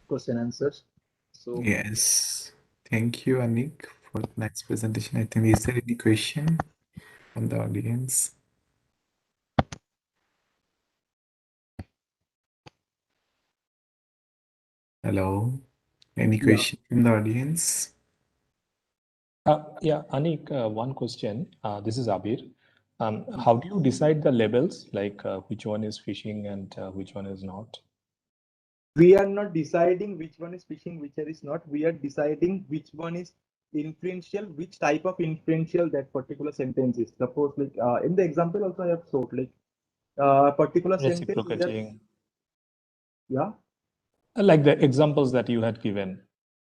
question answers. So Yes. Thank you, Anik, for the next presentation. I think, is there any question from the audience? Hello? Any Yeah. question from the audience? Yeah, Anik, one question. This is Abir. How do you decide the labels, like which one is phishing and which one is not? we are not deciding which one is phishing, which one is not. We are deciding which one is inferential, which type of inferential that particular sentence is. Suppose in the example also I have showed particular sentence is that, Reciprocating. yeah. Like the examples that you had given.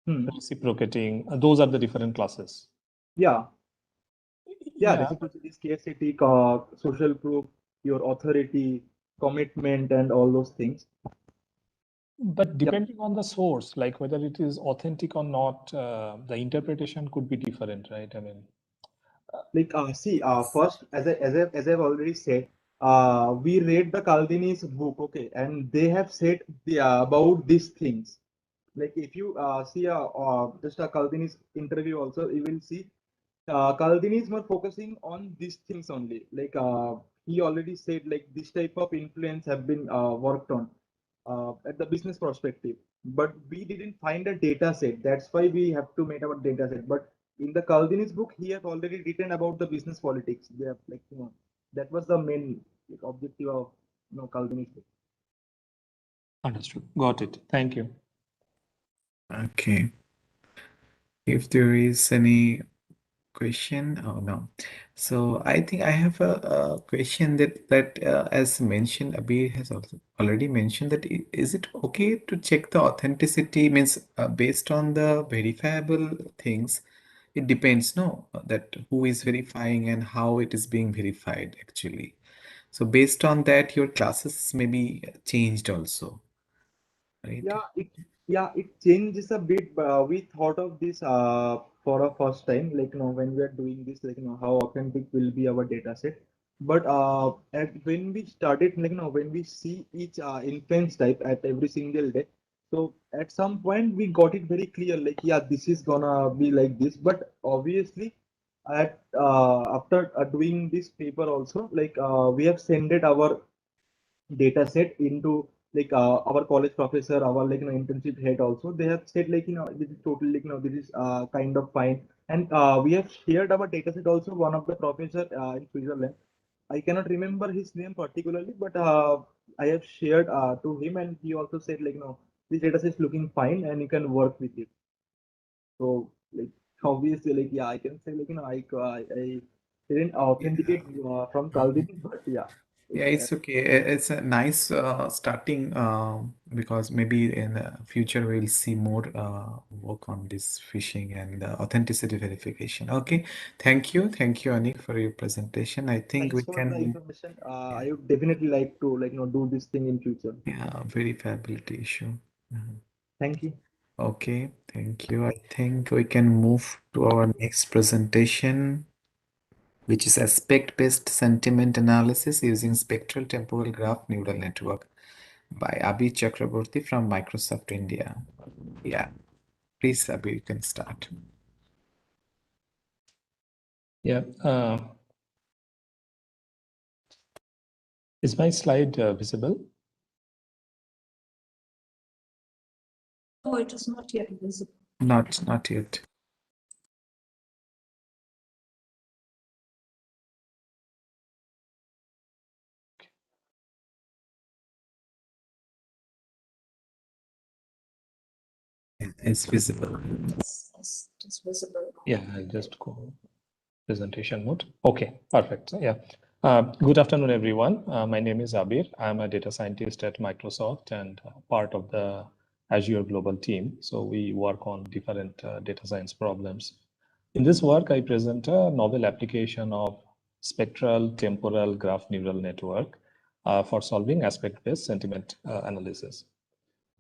Hmm. Reciprocating, those are the different classes. Yeah. Yeah. Reciprocity, scarcity, social proof, your authority, commitment, and all those things. But depending on the source, like whether it is authentic or not, the interpretation could be different, right? I mean, First, as I've already said, we read the Kaldini's book, okay, and they have said about these things. Like if you see just a Kaldini's interview also, you will see Kaldini is more focusing on these things only. He already said this type of influence have been worked on at the business perspective, but we didn't find a data set. That's why we have to make our data set. But in the Kaldini's book, he has already written about the business politics. They have that was the main objective of Kaldini's book. Understood. Got it. Thank you. Okay. If there is any question, oh no. So I think I have a question that as mentioned, Abir has also already mentioned that is it okay to check the authenticity, means based on the verifiable things? It depends, no, that who is verifying and how it is being verified actually. So based on that, your classes may be changed also, right? It changes a bit. We thought of this for a first time, when we are doing this, how authentic will be our data set. But when we started, when we see each influence type at every single day, so at some point we got it very clear, this is gonna be like this. But obviously, at after doing this paper also, we have sent it our data set into our college professor, our internship head also. They have said this is totally this is kind of fine. And we have shared our data set also. One of the professor in Switzerland, I cannot remember his name particularly, but I have shared to him, and he also said this data set is looking fine and you can work with it. So obviously, like, yeah, I can say, like, I didn't authenticate from Kaldeep, but yeah. Yeah, it's okay. It's a nice starting because maybe in the future we'll see more work on this phishing and authenticity verification. Okay, thank you, Anik, for your presentation. I think we Thanks for the can. information. I would definitely like to, like, do this thing in future. Yeah, verifiability issue. Mhm. Thank you. Okay, thank you. I think we can move to our next presentation, which is aspect-based sentiment analysis using spectral temporal graph neural network by Abhi Chakraborty from Microsoft India. Yeah, please, Abhi, you can start. Yeah. Is my slide visible? No, it is not yet visible. Not yet. It's visible. Yes, it is visible. Yeah, I'll just go presentation mode. Okay, perfect. Yeah. Good afternoon, everyone. My name is Abir. I'm a data scientist at Microsoft and part of the Azure Global team. So we work on different data science problems. In this work, I present a novel application of spectral temporal graph neural network for solving aspect-based sentiment analysis.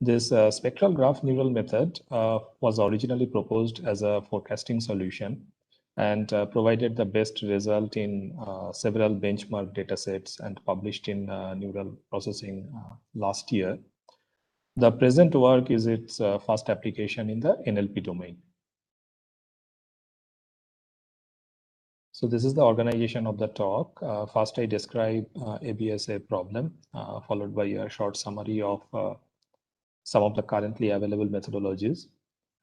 This spectral graph neural method was originally proposed as a forecasting solution and provided the best result in several benchmark datasets and published in neural processing last year. The present work is its first application in the NLP domain. So this is the organization of the talk. First, I describe ABSA problem, followed by a short summary of some of the currently available methodologies.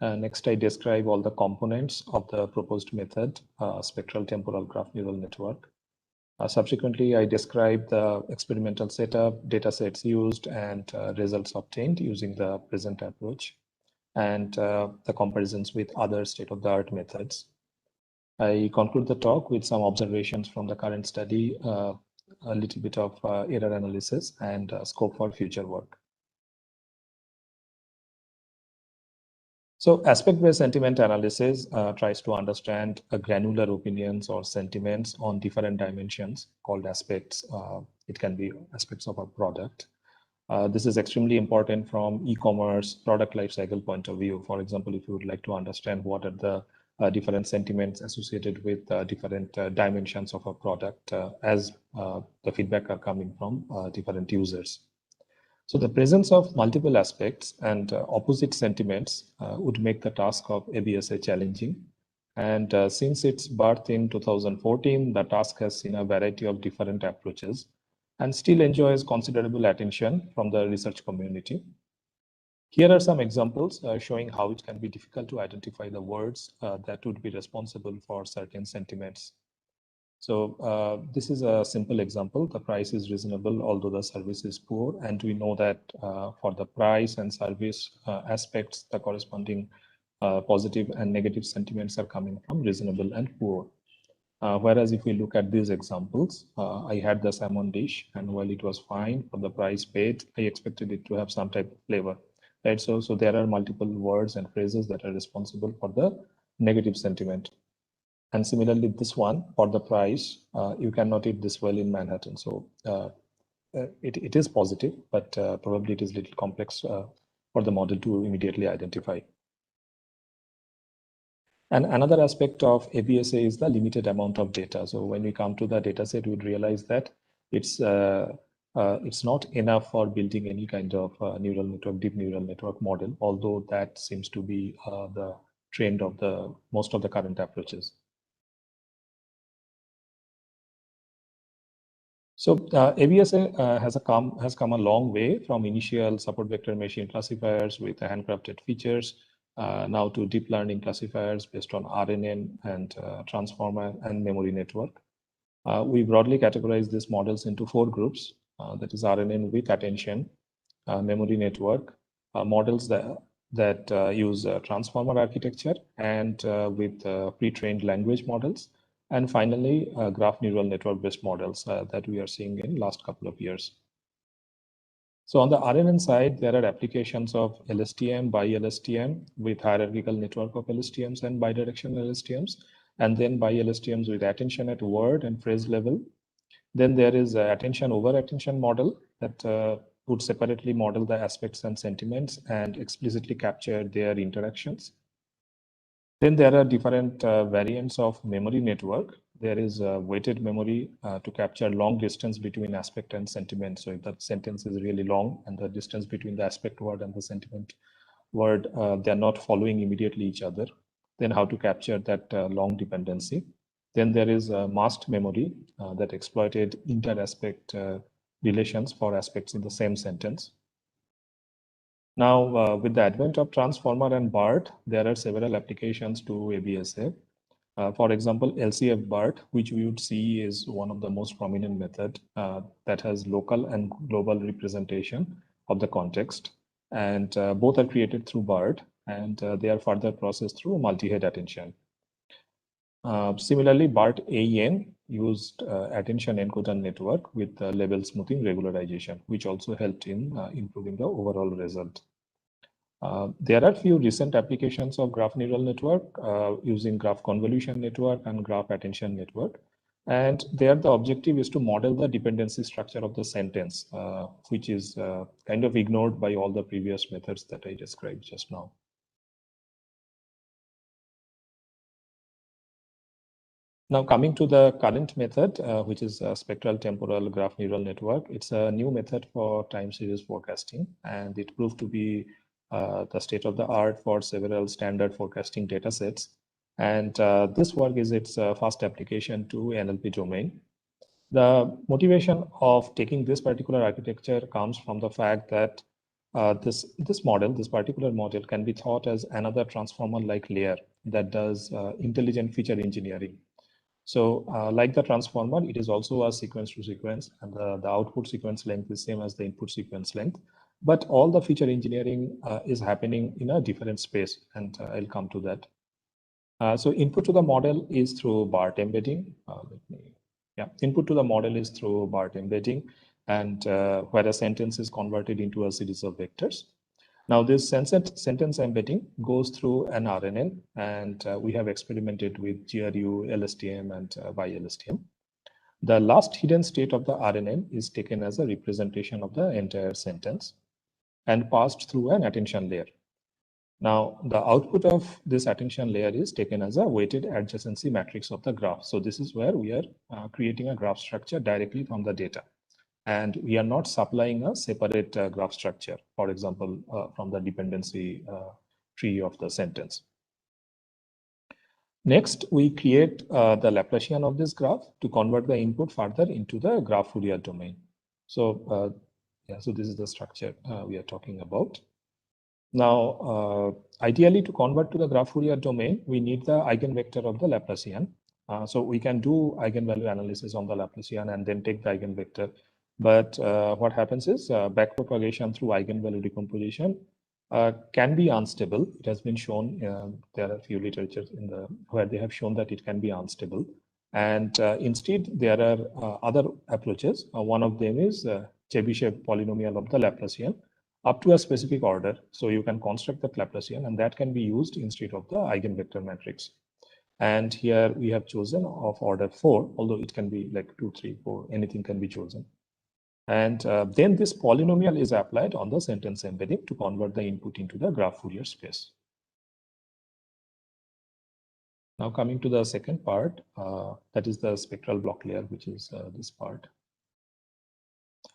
Next, I describe all the components of the proposed method, spectral temporal graph neural network. Subsequently, I describe the experimental setup, data sets used, and results obtained using the present approach, and the comparisons with other state-of-the-art methods. I conclude the talk with some observations from the current study, a little bit of error analysis, and scope for future work. So aspect-based sentiment analysis tries to understand granular opinions or sentiments on different dimensions called aspects. It can be aspects of a product. This is extremely important from e-commerce product lifecycle point of view. For example, if you would like to understand what are the different sentiments associated with different dimensions of a product as the feedback are coming from different users. So the presence of multiple aspects and opposite sentiments would make the task of ABSA challenging. And since its birth in 2014, the task has seen a variety of different approaches and still enjoys considerable attention from the research community. Here are some examples showing how it can be difficult to identify the words that would be responsible for certain sentiments. So this is a simple example. The price is reasonable, although the service is poor. And we know that for the price and service aspects, the corresponding positive and negative sentiments are coming from reasonable and poor. Whereas if we look at these examples, I had the salmon dish, and while it was fine for the price paid, I expected it to have some type of flavor. Right? So there are multiple words and phrases that are responsible for the negative sentiment. And similarly, this one, for the price, you cannot eat this well in Manhattan. So it is positive, but probably it is a little complex for the model to immediately identify. And another aspect of ABSA is the limited amount of data. So when we come to the data set, we'd realize that it's not enough for building any kind of neural network, deep neural network model, although that seems to be the trend of the most of the current approaches. So ABSA has come a long way from initial support vector machine classifiers with handcrafted features now to deep learning classifiers based on RNN and transformer and memory network. We broadly categorize these models into 4 groups, that is RNN with attention, memory network, models that that use transformer architecture and with pre-trained language models. And finally, graph neural network-based models that we are seeing in last couple of years. So on the RNN side, there are applications of LSTM, bi-LSTM with hierarchical network of LSTMs and bidirectional LSTMs, and then bi-LSTMs with attention at word and phrase level. Then there is attention over attention model that would separately model the aspects and sentiments and explicitly capture their interactions. Then there are different variants of memory network. There is weighted memory to capture long distance between aspect and sentiment. So if the sentence is really long and the distance between the aspect word and the sentiment word, they're not following immediately each other, then how to capture that long dependency. Then there is masked memory that exploited inter-aspect relations for aspects in the same sentence. Now, with the advent of transformer and BART, there are several applications to ABSA. For example, LCF BART, which we would see is one of the most prominent method that has local and global representation of the context. And both are created through BART, and they are further processed through multi-head attention. Similarly, BART AEN used attention encoder network with level smoothing regularization, which also helped in improving the overall result. There are few recent applications of graph neural network using graph convolution network and graph attention network. And there the objective is to model the dependency structure of the sentence, which is kind of ignored by all the previous methods that I described just now. Now coming to the current method, which is spectral temporal graph neural network. It's a new method for time series forecasting, and it proved to be the state of the art for several standard forecasting data sets. And this work is its first application to NLP domain. The motivation of taking this particular architecture comes from the fact that this particular model can be thought as another transformer-like layer that does intelligent feature engineering. So like the transformer, it is also a sequence to sequence, and the output sequence length is same as the input sequence length. But all the feature engineering is happening in a different space, and I'll come to that. So input to the model is through BART embedding. Input to the model is through BART embedding, and where a sentence is converted into a series of vectors. Now this sentence embedding goes through an RNN, and we have experimented with GRU, LSTM, and bi-LSTM. The last hidden state of the RNN is taken as a representation of the entire sentence and passed through an attention layer. Now the output of this attention layer is taken as a weighted adjacency matrix of the graph. So this is where we are creating a graph structure directly from the data. And we are not supplying a separate graph structure, for example, from the dependency tree of the sentence. Next, we create the Laplacian of this graph to convert the input further into the graph Fourier domain. So, so this is the structure we are talking about. Now, ideally, to convert to the graph Fourier domain, we need the eigenvector of the Laplacian. So we can do eigenvalue analysis on the Laplacian and then take the eigenvector. But what happens is backpropagation through eigenvalue decomposition can be unstable. It has been shown, there are a few literatures where they have shown that it can be unstable. And instead, there are other approaches. One of them is Chebyshev polynomial of the Laplacian up to a specific order. So you can construct the Laplacian, and that can be used instead of the eigenvector matrix. And here we have chosen of order 4, although it can be like 2, 3, 4, anything can be chosen. And then this polynomial is applied on the sentence embedding to convert the input into the graph Fourier space. Now coming to the second part, that is the spectral block layer, which is this part.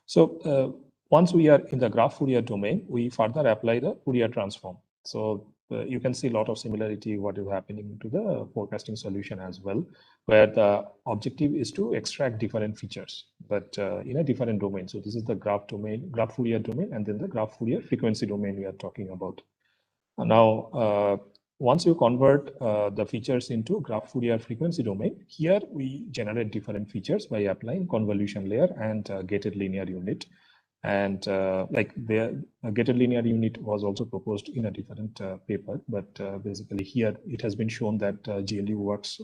So once we are in the graph Fourier domain, we further apply the Fourier transform. So you can see a lot of similarity what is happening to the forecasting solution as well, where the objective is to extract different features, but in a different domain. So this is the graph domain, graph Fourier domain, and then the graph Fourier frequency domain we are talking about. Now, once you convert the features into graph Fourier frequency domain, here we generate different features by applying convolution layer and gated linear unit. And like the gated linear unit was also proposed in a different paper, but basically here it has been shown that GLU works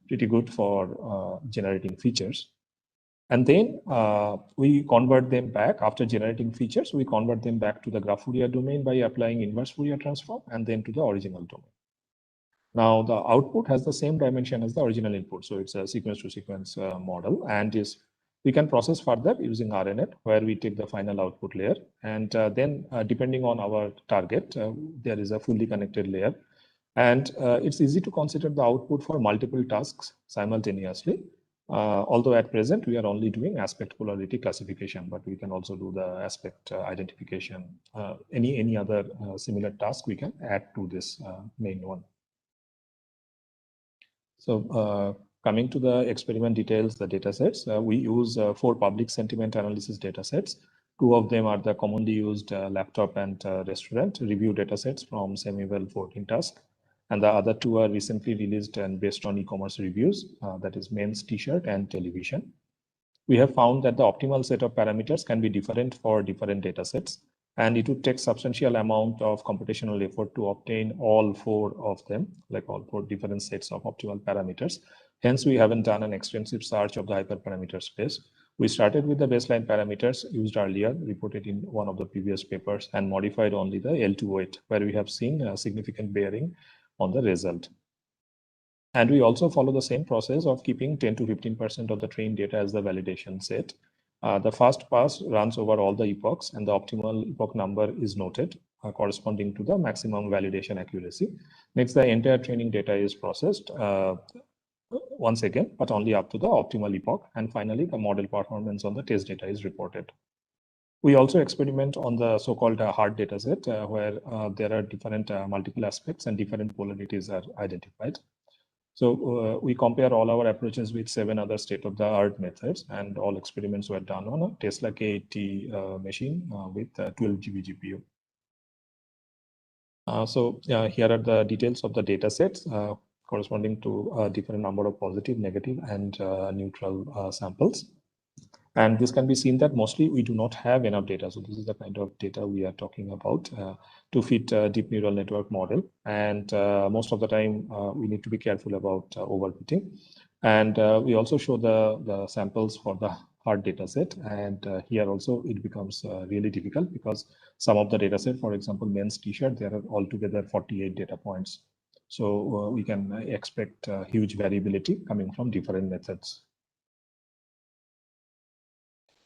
pretty good for generating features. And then we convert them back after generating features. We convert them back to the graph Fourier domain by applying inverse Fourier transform, and then to the original domain. Now the output has the same dimension as the original input, so it's a sequence-to-sequence model, and we can process further using RNet, where we take the final output layer, and then depending on our target, there is a fully connected layer, and it's easy to consider the output for multiple tasks simultaneously. Although at present we are only doing aspect polarity classification, but we can also do the aspect identification. Any other similar task we can add to this main one. So coming to the experiment details, the data sets, we use 4 public sentiment analysis data sets. 2 of them are the commonly used laptop and restaurant review data sets from Semivel 14 task. And the other 2 are recently released and based on e-commerce reviews, that is men's t-shirt and television. We have found that the optimal set of parameters can be different for different data sets, and it would take substantial amount of computational effort to obtain all 4 of them, like all 4 different sets of optimal parameters. Hence, we haven't done an extensive search of the hyperparameter space. We started with the baseline parameters used earlier, reported in one of the previous papers, and modified only the L2 weight, where we have seen a significant bearing on the result. And we also follow the same process of keeping 10 to 15% of the trained data as the validation set. The first pass runs over all the epochs, and the optimal epoch number is noted corresponding to the maximum validation accuracy. Next, the entire training data is processed once again, but only up to the optimal epoch. And finally, the model performance on the test data is reported. We also experiment on the so-called hard data set, where there are different multiple aspects and different polarities are identified. So we compare all our approaches with 7 other state-of-the-art methods, and all experiments were done on a Tesla K80 machine with 12 GB GPU. So here are the details of the data sets corresponding to a different number of positive, negative, and neutral samples. And this can be seen that mostly we do not have enough data. So this is the kind of data we are talking about to fit a deep neural network model. And most of the time, we need to be careful about overfitting. And we also show the samples for the hard data set. And here also it becomes really difficult because some of the data set, for example, men's t-shirt, there are altogether 48 data points. So we can expect huge variability coming from different methods.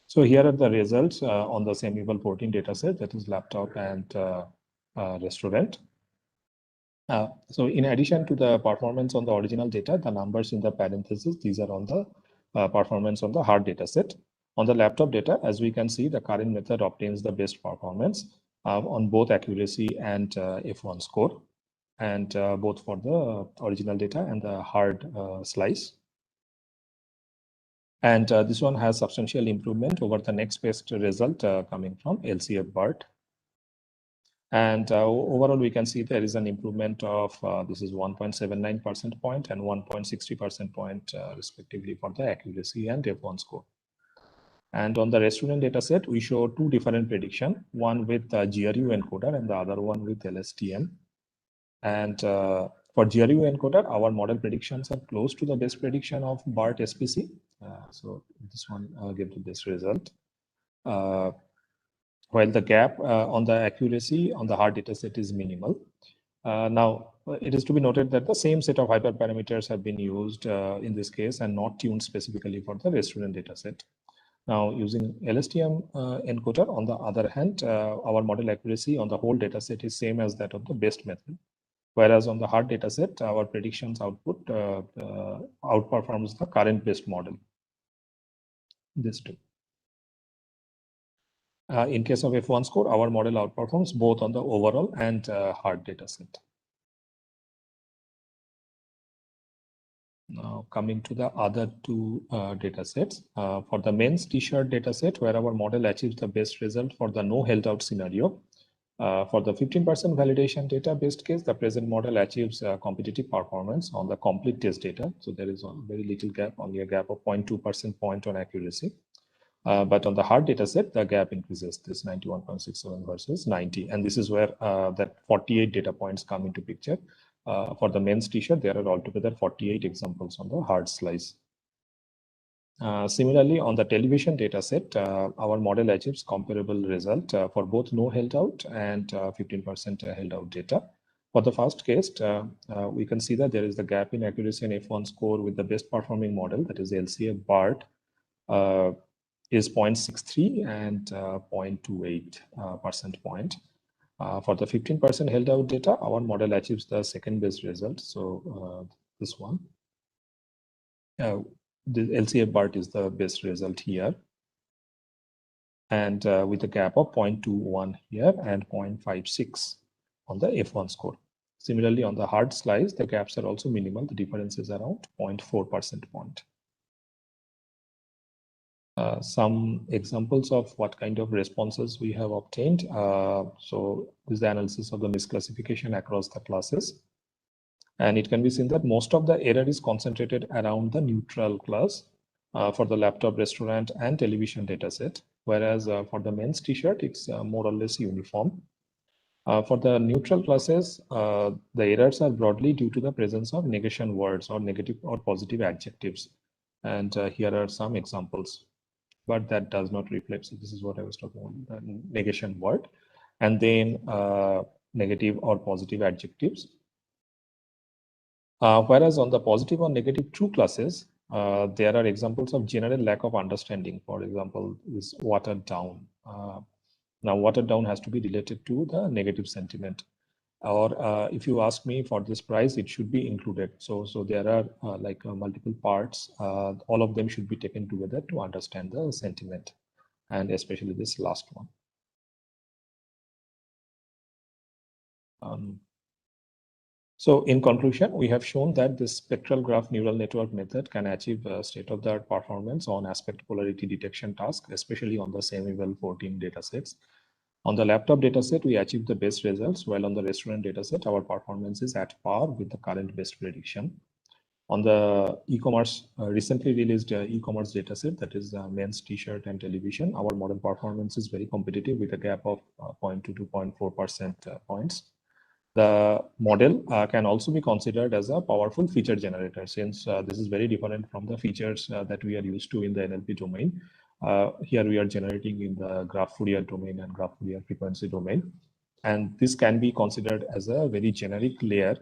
So here are the results on the Semivel 14 dataset, that is laptop and restaurant. So in addition to the performance on the original data, the numbers in the parentheses, these are on the performance on the hard dataset. On the laptop data, as we can see, the current method obtains the best performance on both accuracy and F1 score, and both for the original data and the hard slice. And this one has substantial improvement over the next best result coming from LCF BERT. And overall, we can see there is an improvement of, this is 1.79 percentage point and 1.60 percentage point respectively for the accuracy and F1 score. And on the restaurant data set, we show 2 different predictions, one with GRU encoder and the other one with LSTM. And for GRU encoder, our model predictions are close to the best prediction of BERT SPC. So this one gives this result. While the gap on the accuracy on the hard data set is minimal. Now, it is to be noted that the same set of hyperparameters have been used in this case and not tuned specifically for the restaurant data set. Now, using LSTM encoder, on the other hand, our model accuracy on the whole data set is same as that of the best method. Whereas on the hard data set, our predictions output outperforms the current best model. This too. In case of F1 score, our model outperforms both on the overall and hard data set. Now coming to the other 2 data sets. For the men's t-shirt data set, where our model achieves the best result for the no held out scenario. For the 15% validation data based case, the present model achieves competitive performance on the complete test data. So there is a very little gap, only a gap of 0.2% point on accuracy. But on the hard data set, the gap increases, this 91.67 versus 90. And this is where that 48 data points come into picture. For the men's t-shirt, there are altogether 48 examples on the hard slice. Similarly, on the television data set, our model achieves comparable result for both no held out and 15% held out data. For the first case, we can see that there is the gap in accuracy and F1 score with the best performing model, that is LCA BART, is 0.63 and 0.28 percent point. For the 15% held out data, our model achieves the second best result. So this one. The LCA BART is the best result here. And with a gap of 0.21 here and 0.56 on the F1 score. Similarly, on the hard slice, the gaps are also minimal. The difference is around 0.4 percent point. Some examples of what kind of responses we have obtained. So this is the analysis of the misclassification across the classes. And it can be seen that most of the error is concentrated around the neutral class for the laptop, restaurant, and television dataset. Whereas for the men's t-shirt, it's more or less uniform. For the neutral classes, the errors are broadly due to the presence of negation words or negative or positive adjectives. And here are some examples. But that does not reflect. So this is what I was talking about, the negation word. And then negative or positive adjectives. Whereas on the positive or negative true classes, there are examples of general lack of understanding. For example, is watered down. Now, watered down has to be related to the negative sentiment. Or if you ask me for this price, it should be included. So there are multiple parts. All of them should be taken together to understand the sentiment, and especially this last one. So in conclusion, we have shown that this spectral graph neural network method can achieve state-of-the-art performance on aspect polarity detection task, especially on the semi-well 14 datasets. On the laptop dataset, we achieved the best results, while on the restaurant dataset, our performance is at par with the current best prediction. On the e-commerce, recently released e-commerce dataset, that is men's t-shirt and television, our model performance is very competitive with a gap of 0.2 to 0.4 percent points. The model can also be considered as a powerful feature generator, since this is very different from the features that we are used to in the NLP domain. Here we are generating in the graph Fourier domain and graph Fourier frequency domain. And this can be considered as a very generic layer,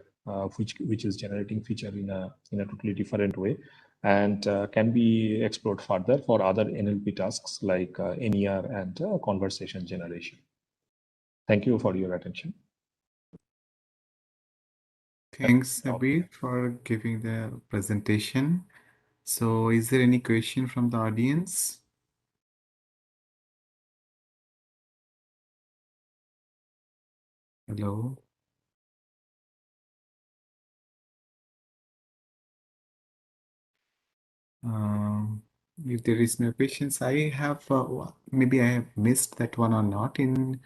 which is generating feature in a totally different way, and can be explored further for other NLP tasks like NER and conversation generation. Thank you for your attention. Thanks, Abir, for giving the presentation. So is there any question from the audience? Hello? If there is no questions, I have, maybe I have missed that one or not. In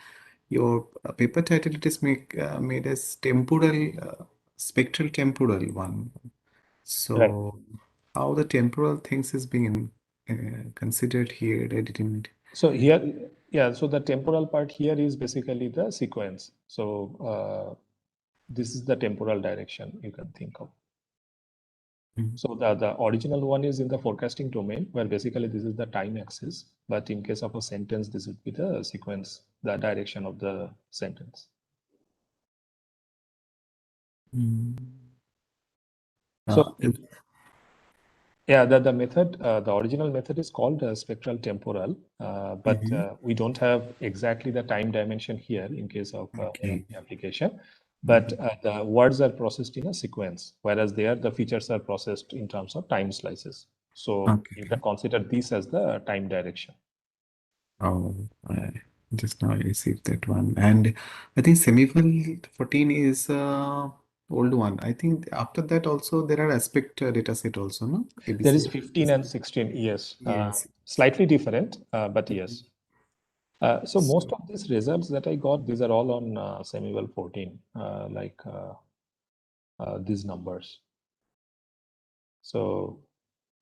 your paper title, it is made as temporal, spectral temporal one. So Right. how the temporal things is being considered here? I didn't. So here, yeah, so the temporal part here is basically the sequence. So this is the temporal direction you can think of. So the original one is in the forecasting domain, where basically this is the time axis. But in case of a sentence, this would be the sequence, the direction of the sentence. So yeah, the method, the original method is called spectral temporal, but we don't have exactly the time dimension here in case of NLP application. But the words are processed in a sequence, whereas there the features are processed in terms of time slices. So you can consider this as the time direction. Oh, I just now I received that one. And I think semi-well 14 is old one. I think after that also there are aspect data set also, no? ABC. There is 15 and 16, yes. Yes. Slightly different, but yes. So most of these results that I got, these are all on semi-well 14, these numbers. So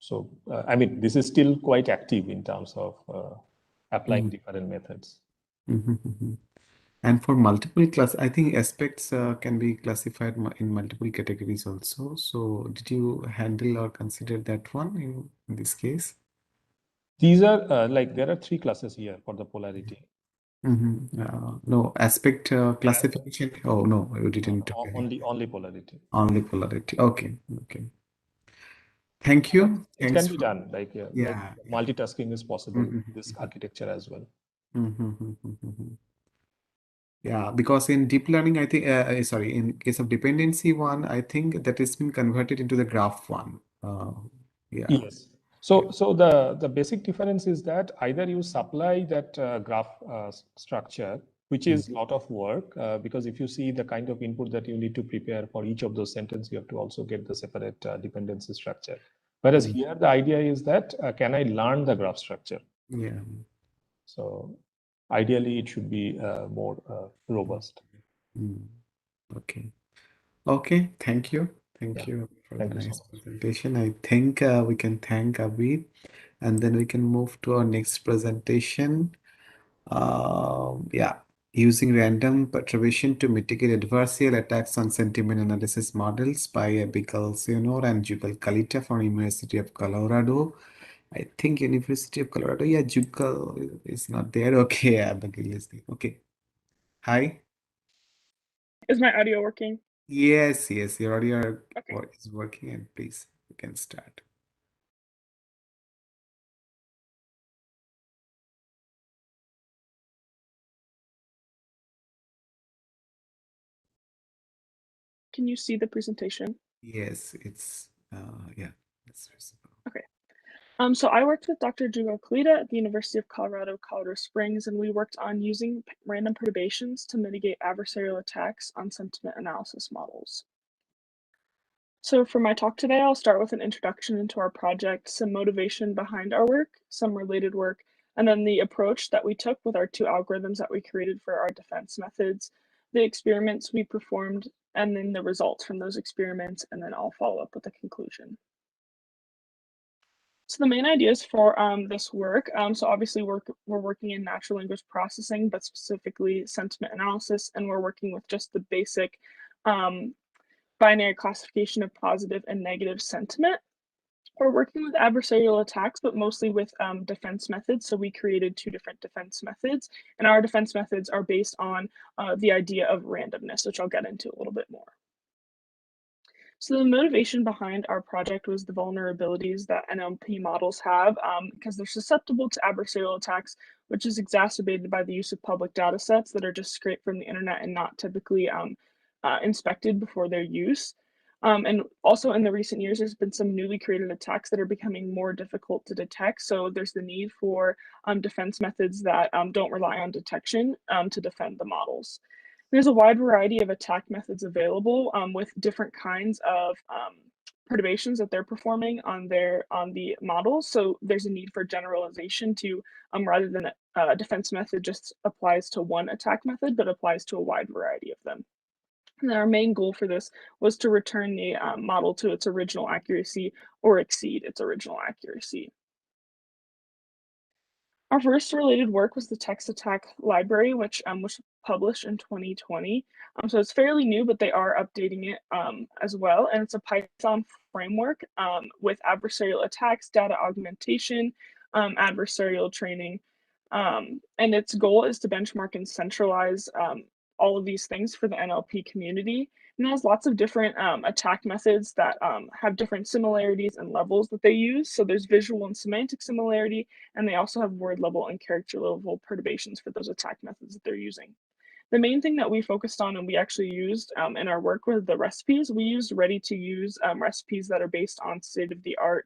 So, I mean, this is still quite active in terms of applying different methods. And for multiple class, I think aspects can be classified in multiple categories also. So did you handle or consider that one in this case? These are like, there are 3 classes here for the polarity. No, aspect classification. Oh, no, you didn't. Only polarity. Only polarity. Okay. Okay. Thank you. It Thanks can be done. Like, like multitasking is possible in this architecture as well. Yeah, because in deep learning, I think, sorry, in case of dependency one, I think that has been converted into the graph one. Yeah. Yes. So, the basic difference is that either you supply that graph structure, which is a lot of work, because if you see the kind of input that you need to prepare for each of those sentences, you have to also get the separate dependency structure. Whereas here, the idea is that can I learn the graph structure? Yeah. So ideally, it should be more robust. Okay. Okay. Thank you. Thank you for the nice presentation. I think we can thank Abhi, and then we can move to our next presentation. Yeah, using random perturbation to mitigate adversarial attacks on sentiment analysis models by Abigail Sionor and Jugal Kalita from University of Colorado. I think University of Colorado. Yeah, Jugal is not there. Okay, Abigail is there. Okay. Hi. Is my audio working? Yes, yes, your audio is working, and please, you can start. Can you see the presentation? Yes, it's yeah, it's visible. Okay. So I worked with Dr. Jugal Kalita at the University of Colorado, Colorado Springs, and we worked on using random perturbations to mitigate adversarial attacks on sentiment analysis models. So for my talk today, I'll start with an introduction into our project, some motivation behind our work, some related work, and then the approach that we took with our 2 algorithms that we created for our defense methods, the experiments we performed, and then the results from those experiments, and then I'll follow up with a conclusion. So the main ideas for this work, so obviously we're working in natural language processing, but specifically sentiment analysis, and we're working with just the basic binary classification of positive and negative sentiment. We're working with adversarial attacks, but mostly with defense methods. So we created 2 different defense methods, and our defense methods are based on the idea of randomness, which I'll get into a little bit more. So the motivation behind our project was the vulnerabilities that NLP models have because they're susceptible to adversarial attacks, which is exacerbated by the use of public data sets that are just scraped from the internet and not typically inspected before their use. And also in the recent years, there's been some newly created attacks that are becoming more difficult to detect. So there's the need for defense methods that don't rely on detection to defend the models. There's a wide variety of attack methods available with different kinds of perturbations that they're performing on the models. So there's a need for generalization to rather than a defense method just applies to one attack method, but applies to a wide variety of them. And then our main goal for this was to return the model to its original accuracy or exceed its original accuracy. Our first related work was the text attack library, which was published in 2020. So it's fairly new, but they are updating it as well. And it's a Python framework with adversarial attacks, data augmentation, adversarial training. And its goal is to benchmark and centralize all of these things for the NLP community. And it has lots of different attack methods that have different similarities and levels that they use. So there's visual and semantic similarity, and they also have word level and character level perturbations for those attack methods that they're using. The main thing that we focused on and we actually used in our work were the recipes. We used ready-to-use recipes that are based on state-of-the-art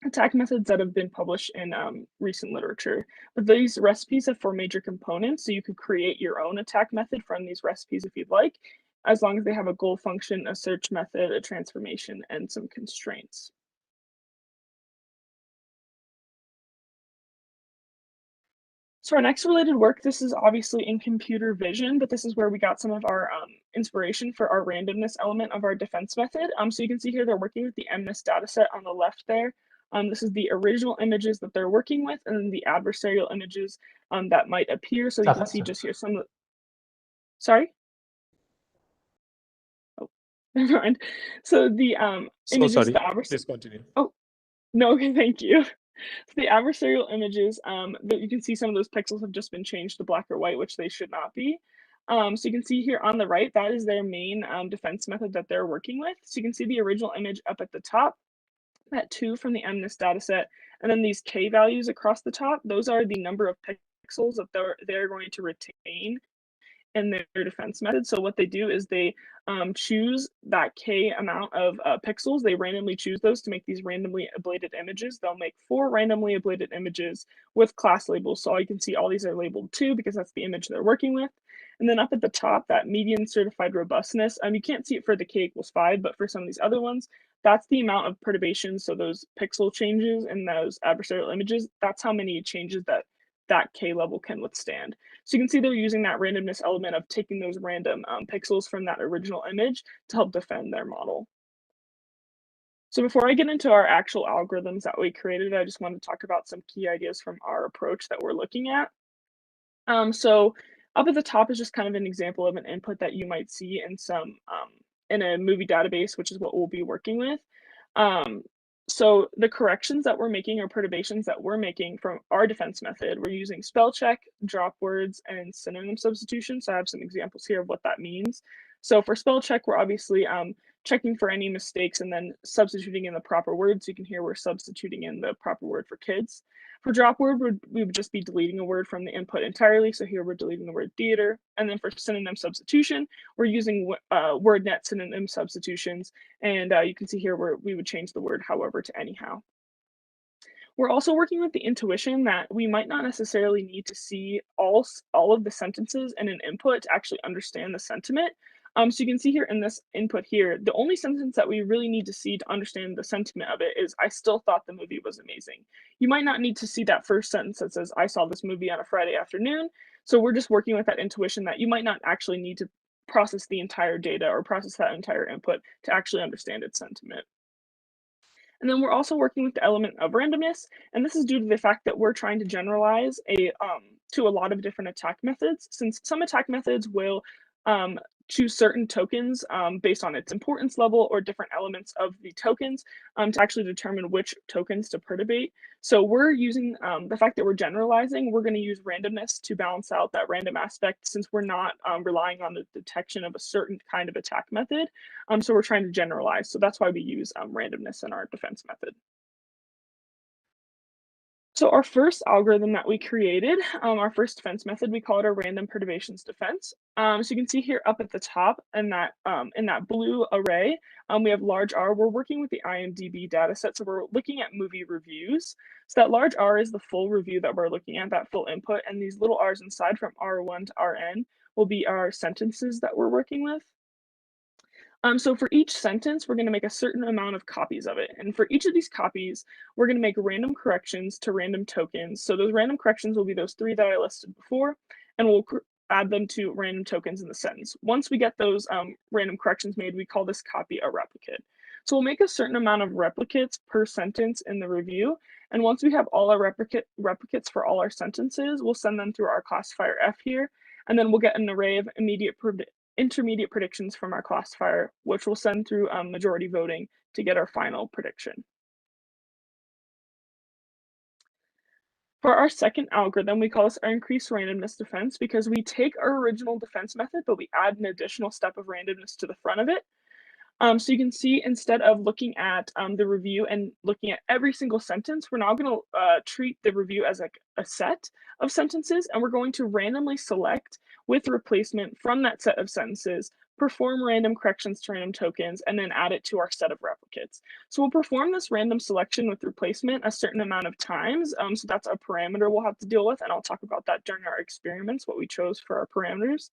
attack methods that have been published in recent literature. But these recipes have 4 major components, so you could create your own attack method from these recipes if you'd like, as long as they have a goal function, a search method, a transformation, and some constraints. So our next related work, this is obviously in computer vision, but this is where we got some of our inspiration for our randomness element of our defense method. So you can see here they're working with the MNIST dataset on the left there. This is the original images that they're working with, and then the adversarial images that might appear. So you can see just here some of the, sorry? Oh, never mind. So the images, the adversarial. Please continue. Oh, no, okay, thank you. So the adversarial images, that you can see some of those pixels have just been changed to black or white, which they should not be. So you can see here on the right, that is their main defense method that they're working with. So you can see the original image up at the top, that 2 from the MNIST dataset, and then these K values across the top, those are the number of pixels that they're going to retain in their defense method. So what they do is they choose that K amount of pixels. They randomly choose those to make these randomly ablated images. They'll make 4 randomly ablated images with class labels. So all you can see, all these are labeled 2 because that's the image they're working with. And then up at the top, that median certified robustness, you can't see it for the K equals 5, but for some of these other ones, that's the amount of perturbations. So those pixel changes in those adversarial images, that's how many changes that K level can withstand. So you can see they're using that randomness element of taking those random pixels from that original image to help defend their model. So before I get into our actual algorithms that we created, I just want to talk about some key ideas from our approach that we're looking at. So up at the top is just kind of an example of an input that you might see in some in a movie database, which is what we'll be working with. So the corrections that we're making or perturbations that we're making from our defense method, we're using spell check, drop words, and synonym substitution. So I have some examples here of what that means. So for spell check, we're obviously checking for any mistakes and then substituting in the proper word. So you can hear we're substituting in the proper word for kids. For drop word, we would just be deleting a word from the input entirely. So here we're deleting the word theater. And then for synonym substitution, we're using WordNet synonym substitutions. And you can see here where we would change the word however to anyhow. We're also working with the intuition that we might not necessarily need to see all of the sentences in an input to actually understand the sentiment. So you can see here in this input here, the only sentence that we really need to see to understand the sentiment of it is, I still thought the movie was amazing. You might not need to see that first sentence that says, I saw this movie on a Friday afternoon. So we're just working with that intuition that you might not actually need to process the entire data or process that entire input to actually understand its sentiment. And then we're also working with the element of randomness, and this is due to the fact that we're trying to generalize to a lot of different attack methods, since some attack methods will choose certain tokens based on its importance level or different elements of the tokens to actually determine which tokens to perturbate. So we're using the fact that we're generalizing, we're going to use randomness to balance out that random aspect, since we're not relying on the detection of a certain kind of attack method. So we're trying to generalize. So that's why we use randomness in our defense method. So our first algorithm that we created, our first defense method, we call it a random perturbations defense. So you can see here up at the top in that blue array, we have large R. We're working with the IMDb data set, so we're looking at movie reviews. So that large R is the full review that we're looking at, that full input, and these little R's inside from R1 to Rn will be our sentences that we're working with. So for each sentence, we're going to make a certain amount of copies of it. And for each of these copies, we're going to make random corrections to random tokens. So those random corrections will be those 3 that I listed before, and we'll add them to random tokens in the sentence. Once we get those random corrections made, we call this copy a replicate. So we'll make a certain amount of replicates per sentence in the review. And once we have all our replicates for all our sentences, we'll send them through our classifier F here. And then we'll get an array of intermediate predictions from our classifier, which we'll send through majority voting to get our final prediction. For our second algorithm, we call this our increased randomness defense because we take our original defense method, but we add an additional step of randomness to the front of it. So you can see, instead of looking at the review and looking at every single sentence, we're now going to treat the review as like a set of sentences, and we're going to randomly select with replacement from that set of sentences, perform random corrections to random tokens, and then add it to our set of replicates. So we'll perform this random selection with replacement a certain amount of times. So that's a parameter we'll have to deal with, and I'll talk about that during our experiments, what we chose for our parameters.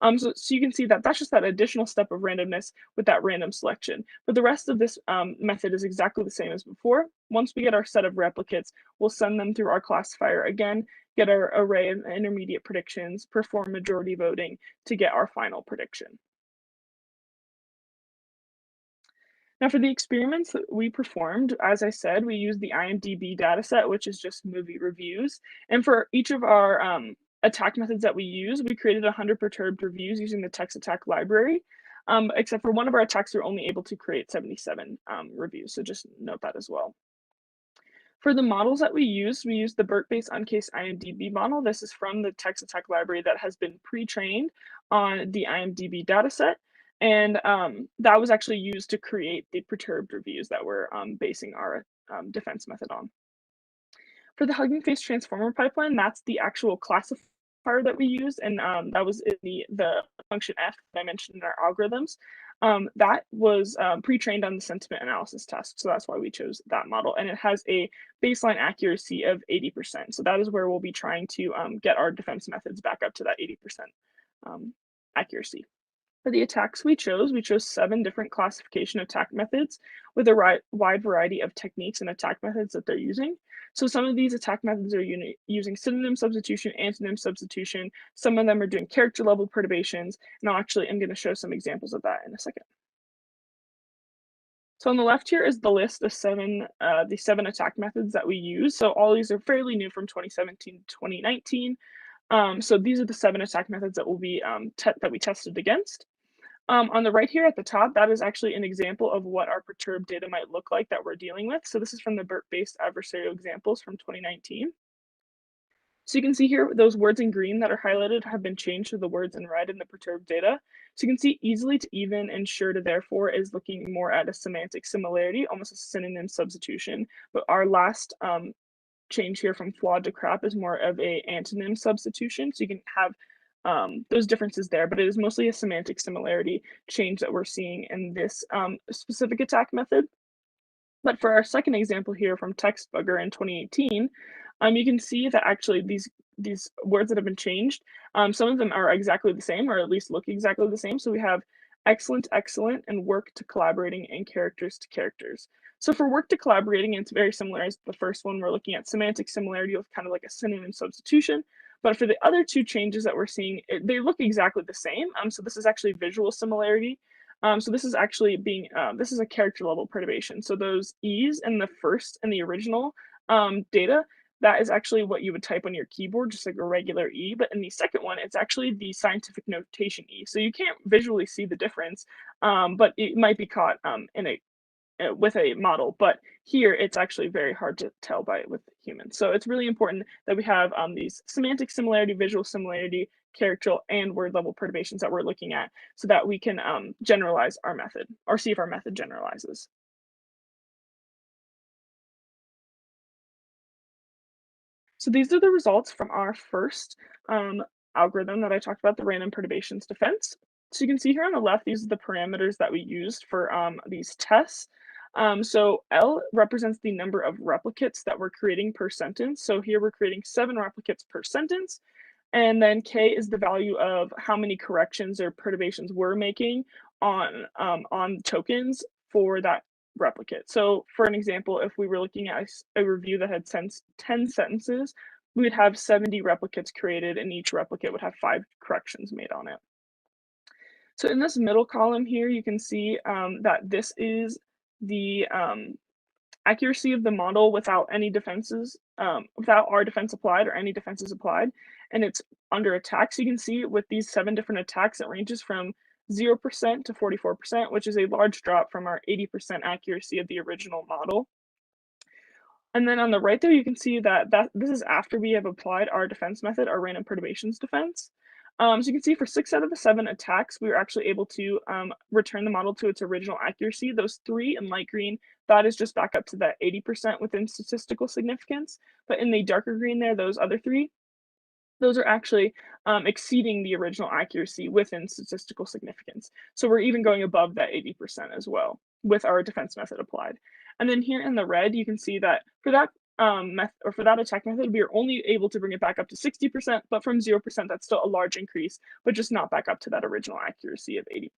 So you can see that that's just that additional step of randomness with that random selection. But the rest of this method is exactly the same as before. Once we get our set of replicates, we'll send them through our classifier again, get our array of intermediate predictions, perform majority voting to get our final prediction. Now for the experiments that we performed, as I said, we used the IMDb dataset, which is just movie reviews. And for each of our attack methods that we use, we created 100 perturbed reviews using the text attack library. Except for one of our attacks, we were only able to create 77 reviews. So just note that as well. For the models that we used the BERT-based uncased IMDb model. This is from the text attack library that has been pre-trained on the IMDb dataset. And that was actually used to create the perturbed reviews that we're basing our defense method on. For the Hugging Face transformer pipeline, that's the actual classifier that we used, and that was in the function F that I mentioned in our algorithms. That was pre-trained on the sentiment analysis test, so that's why we chose that model, and it has a baseline accuracy of 80%. So that is where we'll be trying to get our defense methods back up to that 80% accuracy. For the attacks we chose 7 different classification attack methods with a wide variety of techniques and attack methods that they're using. So some of these attack methods are using synonym substitution, antonym substitution. Some of them are doing character level perturbations, and I'm going to show some examples of that in a second. So on the left here is the list of the 7 attack methods that we use. So all these are fairly new from 2017 to 2019. So these are the 7 attack methods that will be that we tested against. On the right here at the top, that is actually an example of what our perturbed data might look like that we're dealing with. So this is from the BERT-based adversarial examples from 2019. So you can see here, those words in green that are highlighted have been changed to the words in red in the perturbed data. So you can see easily to even and sure to therefore is looking more at a semantic similarity, almost a synonym substitution. But our last change here from flawed to crap is more of a antonym substitution. So you can have those differences there, but it is mostly a semantic similarity change that we're seeing in this specific attack method. But for our second example here from TextBugger in 2018, you can see that actually these words that have been changed, some of them are exactly the same, or at least look exactly the same. So we have excellent, excellent, and work to collaborating, and characters to characters. So for work to collaborating, it's very similar as the first one. We're looking at semantic similarity with kind of like a synonym substitution. But for the other 2 changes that we're seeing, they look exactly the same. So this is actually visual similarity. So this is actually this is a character level perturbation. So those E's in the first and the original data, that is actually what you would type on your keyboard, just like a regular E. But in the second one, it's actually the scientific notation E. So you can't visually see the difference, but it might be caught with a model, but here it's actually very hard to tell with humans. So it's really important that we have these semantic similarity, visual similarity, character, and word level perturbations that we're looking at so that we can generalize our method or see if our method generalizes. So these are the results from our first algorithm that I talked about, the random perturbations defense. So you can see here on the left, these are the parameters that we used for these tests. So L represents the number of replicates that we're creating per sentence. So here we're creating 7 replicates per sentence. And then K is the value of how many corrections or perturbations we're making on tokens for that replicate. So for an example, if we were looking at a review that had 10 sentences, we would have 70 replicates created, and each replicate would have 5 corrections made on it. So in this middle column here, you can see that this is the accuracy of the model without any defenses, without our defense applied or any defenses applied, and it's under attack. So you can see with these 7 different attacks, it ranges from 0% to 44%, which is a large drop from our 80% accuracy of the original model. And then on the right there, you can see that this is after we have applied our defense method, our random perturbations defense. So you can see for 6 out of the 7 attacks, we were actually able to return the model to its original accuracy. Those 3 in light green, that is just back up to that 80% within statistical significance. But in the darker green there, those other 3, those are actually exceeding the original accuracy within statistical significance. So we're even going above that 80% as well with our defense method applied. And then here in the red, you can see that for that for that attack method, we are only able to bring it back up to 60%, but from 0%, that's still a large increase, but just not back up to that original accuracy of 80%.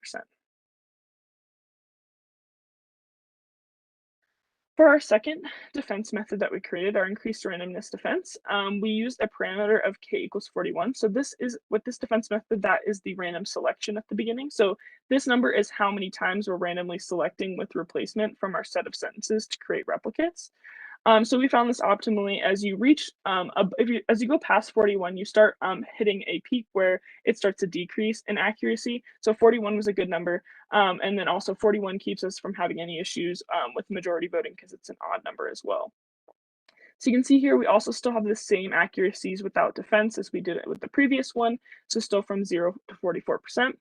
For our second defense method that we created, our increased randomness defense, we used a parameter of k equals 41. So this is, with this defense method, that is the random selection at the beginning. So this number is how many times we're randomly selecting with replacement from our set of sentences to create replicates. So we found this optimally as you reach, as you go past 41, you start hitting a peak where it starts to decrease in accuracy. So 41 was a good number. And then also 41 keeps us from having any issues with majority voting because it's an odd number as well. So you can see here, we also still have the same accuracies without defense as we did it with the previous one. So still from 0 to 44%.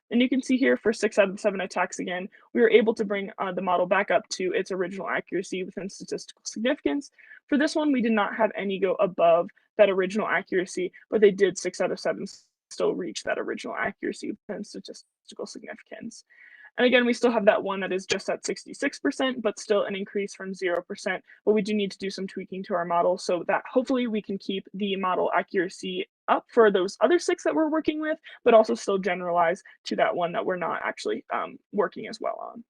And you can see here for 6 out of the 7 attacks again, we were able to bring the model back up to its original accuracy within statistical significance. For this one, we did not have any go above that original accuracy, but they did 6 out of 7 still reach that original accuracy within statistical significance. And again, we still have that one that is just at 66%, but still an increase from 0%. But we do need to do some tweaking to our model so that hopefully we can keep the model accuracy up for those other 6 that we're working with, but also still generalize to that one that we're not actually working as well on.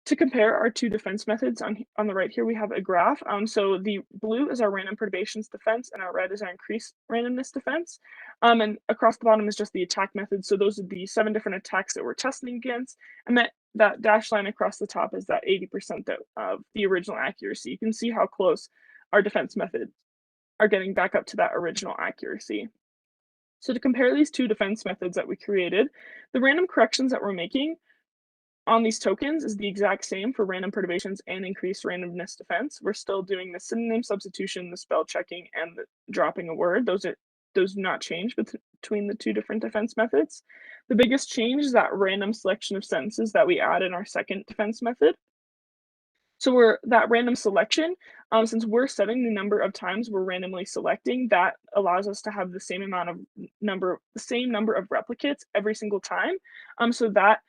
To compare our two defense methods, on the right here, we have a graph. So the blue is our random perturbations defense, and our red is our increased randomness defense. And across the bottom is just the attack method. So those are the 7 different attacks that we're testing against. And that dashed line across the top is that 80% of the original accuracy. You can see how close our defense methods are getting back up to that original accuracy. So to compare these two defense methods that we created, the random corrections that we're making on these tokens is the exact same for random perturbations and increased randomness defense. We're still doing the synonym substitution, the spell checking, and the dropping a word. Those do not change between the two different defense methods. The biggest change is that random selection of sentences that we add in our second defense method. So that random selection, since we're setting the number of times we're randomly selecting, that allows us to have the same number of replicates every single time. So that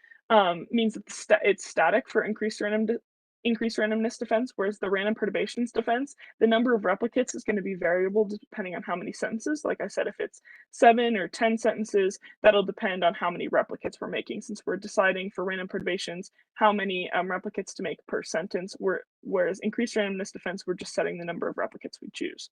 means that it's static for increased randomness defense, whereas the random perturbations defense, the number of replicates is going to be variable depending on how many sentences. Like I said, if it's 7 or 10 sentences, that'll depend on how many replicates we're making, since we're deciding for random perturbations how many replicates to make per sentence, whereas increased randomness defense, we're just setting the number of replicates we choose.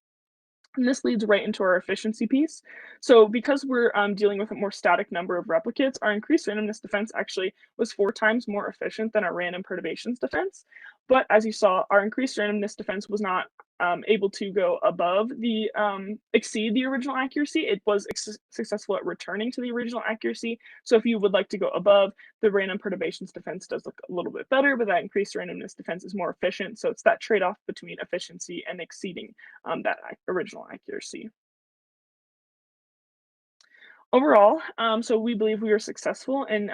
And this leads right into our efficiency piece. So because we're dealing with a more static number of replicates, our increased randomness defense actually was 4 times more efficient than our random perturbations defense. But as you saw, our increased randomness defense was not able to go above exceed the original accuracy. It was successful at returning to the original accuracy. So if you would like to go above, the random perturbations defense does look a little bit better, but that increased randomness defense is more efficient. So it's that trade-off between efficiency and exceeding that original accuracy. Overall, so we believe we were successful in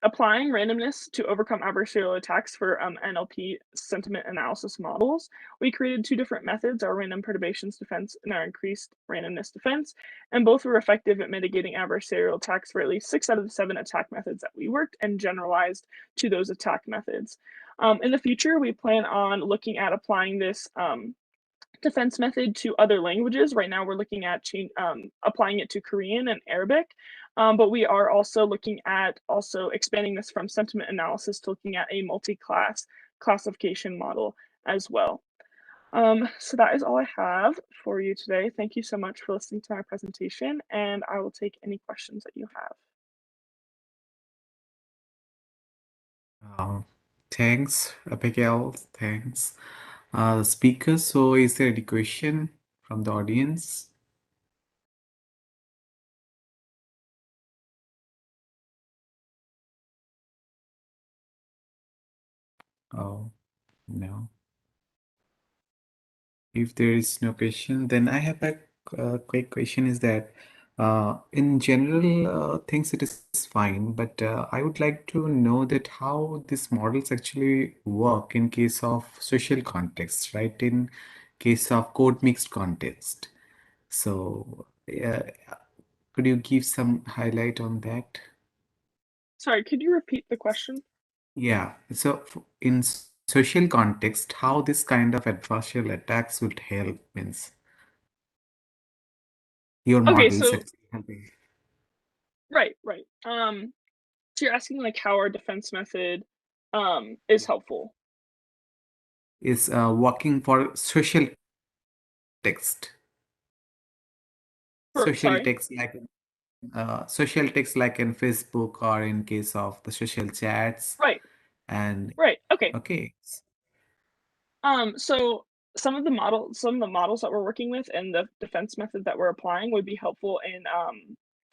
applying randomness to overcome adversarial attacks for NLP sentiment analysis models. We created 2 different methods, our random perturbations defense and our increased randomness defense, and both were effective at mitigating adversarial attacks for at least 6 out of the 7 attack methods that we worked and generalized to those attack methods. In the future, we plan on looking at applying this defense method to other languages. Right now, we're looking at applying it to Korean and Arabic, but we are also looking at expanding this from sentiment analysis to looking at a multi-class classification model as well. So that is all I have for you today. Thank you so much for listening to my presentation, and I will take any questions that you have. Thanks, Abigail. Thanks. Speakers, so is there any question from the audience? Oh, no. If there is no question, then I have a quick question is that in general things it is fine, but I would like to know that how these models actually work in case of social context, right? In case of code mixed context. So could you give some highlight on that? Sorry, could you repeat the question? Yeah, so in social context, how this kind of adversarial attacks would help means your Okay, models so actually helping. right. So you're asking like how our defense method is helpful. Is working for social text. Social text like in Facebook or in case of the social chats. Right. And Okay. okay. So some of the models that we're working with and the defense method that we're applying would be helpful in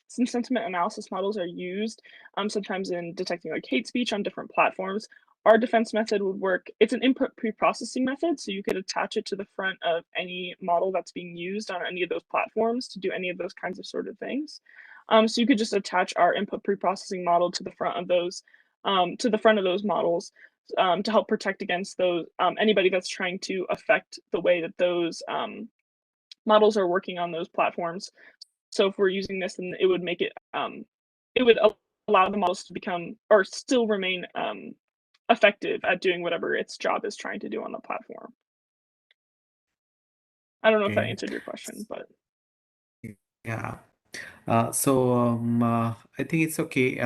some sentiment analysis models are used sometimes in detecting like hate speech on different platforms. Our defense method would work. It's an input pre-processing method, so you could attach it to the front of any model that's being used on any of those platforms to do any of those kinds of sort of things. So you could just attach our input pre-processing model to the front of those models to help protect against those anybody that's trying to affect the way that those models are working on those platforms. So if we're using this, then it would make it would allow the models to become or still remain effective at doing whatever its job is trying to do on the platform. I don't know if that answered your question, but yeah. I think it's okay.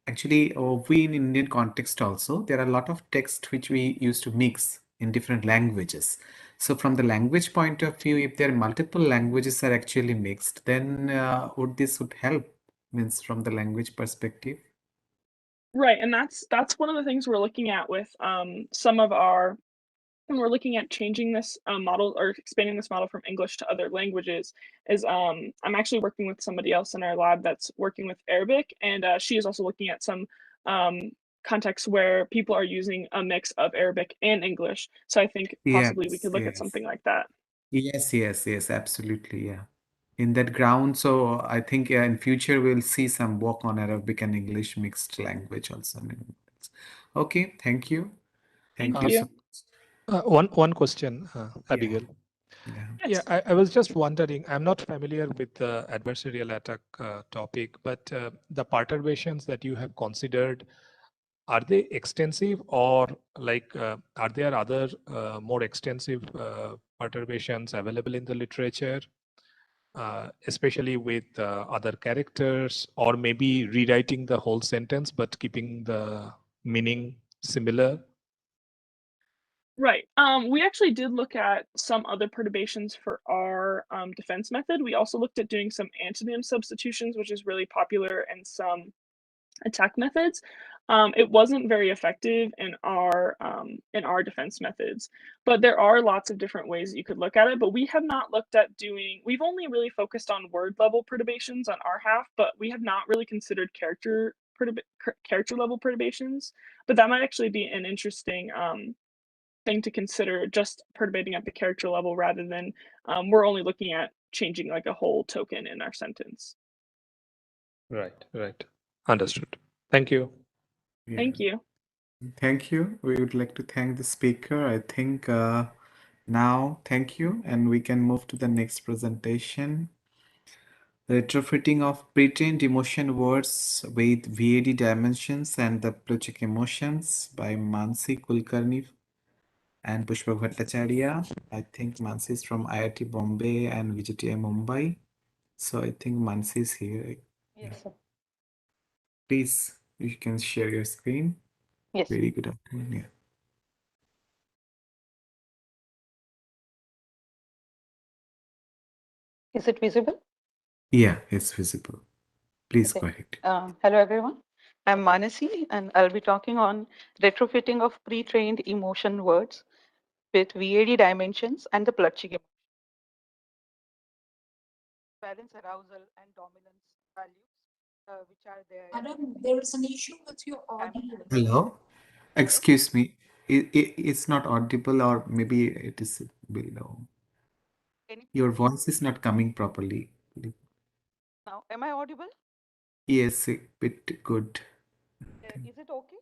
Actually, we in Indian context also, there are a lot of text which we used to mix in different languages. So from the language point of view, if there are multiple languages are actually mixed, then this would help, means from the language perspective. right, and that's one of the things we're looking at with some of our when we're looking at changing this model or expanding this model from English to other languages is I'm actually working with somebody else in our lab that's working with Arabic, and she is also looking at some contexts where people are using a mix of Arabic and English. So I think possibly we could look at something like that. Yes, absolutely, yeah. In that ground, so I think in future we'll see some work on Arabic and English mixed language also. Okay, thank you. Thank you so much. One question, Abigail. Yeah. I was just wondering, I'm not familiar with the adversarial attack topic, but the perturbations that you have considered, are they extensive or like are there other more extensive perturbations available in the literature, especially with other characters, or maybe rewriting the whole sentence but keeping the meaning similar? Right. We actually did look at some other perturbations for our defense method. We also looked at doing some antonym substitutions, which is really popular in some attack methods. It wasn't very effective in our defense methods, but there are lots of different ways that you could look at it. But we have not looked at doing. We've only really focused on word level perturbations on our half, but we have not really considered character level perturbations. But that might actually be an interesting thing to consider, just perturbating at the character level rather than we're only looking at changing like a whole token in our sentence. Right. Understood. Thank you. Yeah. Thank you. Thank you. We would like to thank the speaker. I think now, thank you. And we can move to the next presentation. Retrofitting of pre-trained emotion words with VAD dimensions and the Plutchik emotions by Mansi Kulkarni and Pushpa Bhattacharya. I think Mansi is from IIT Bombay and VGTI Mumbai. So I think Mansi is here. Yes, sir. Please, you can share your screen. Yes. Very good afternoon. Yeah. Is it visible? Yeah, it's visible. Please go ahead. Hello, everyone. I'm Manasi, and I'll be talking on retrofitting of pre-trained emotion words with VAD dimensions and the Plutchik balance, arousal, and dominance values, which are there. Madam, there is an issue with your audio. Hello? Excuse me. It's not audible, or maybe it is below. Your voice is not coming properly. Now, am I audible? Yes, a bit good. Is it okay?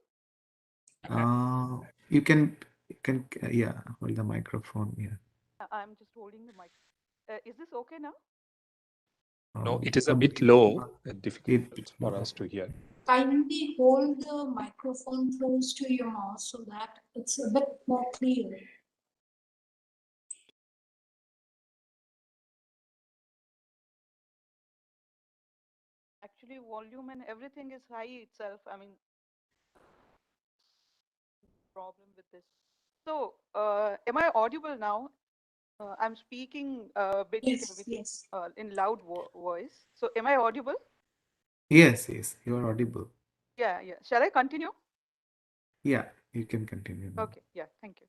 Yeah, hold the microphone. Yeah. I'm just holding the mic. Is this okay now? No, it is a bit low and difficult for us to hear. Kindly hold the microphone close to your mouth so that it's a bit more clear. Actually, volume and everything is high itself. I mean, problem with this. So, am I audible now? I'm speaking a bit Yes, yes. in loud voice. So, am I audible? Yes, yes, you are audible. Yeah, yeah. Shall I continue? Yeah, you can continue now. Okay, yeah, thank you.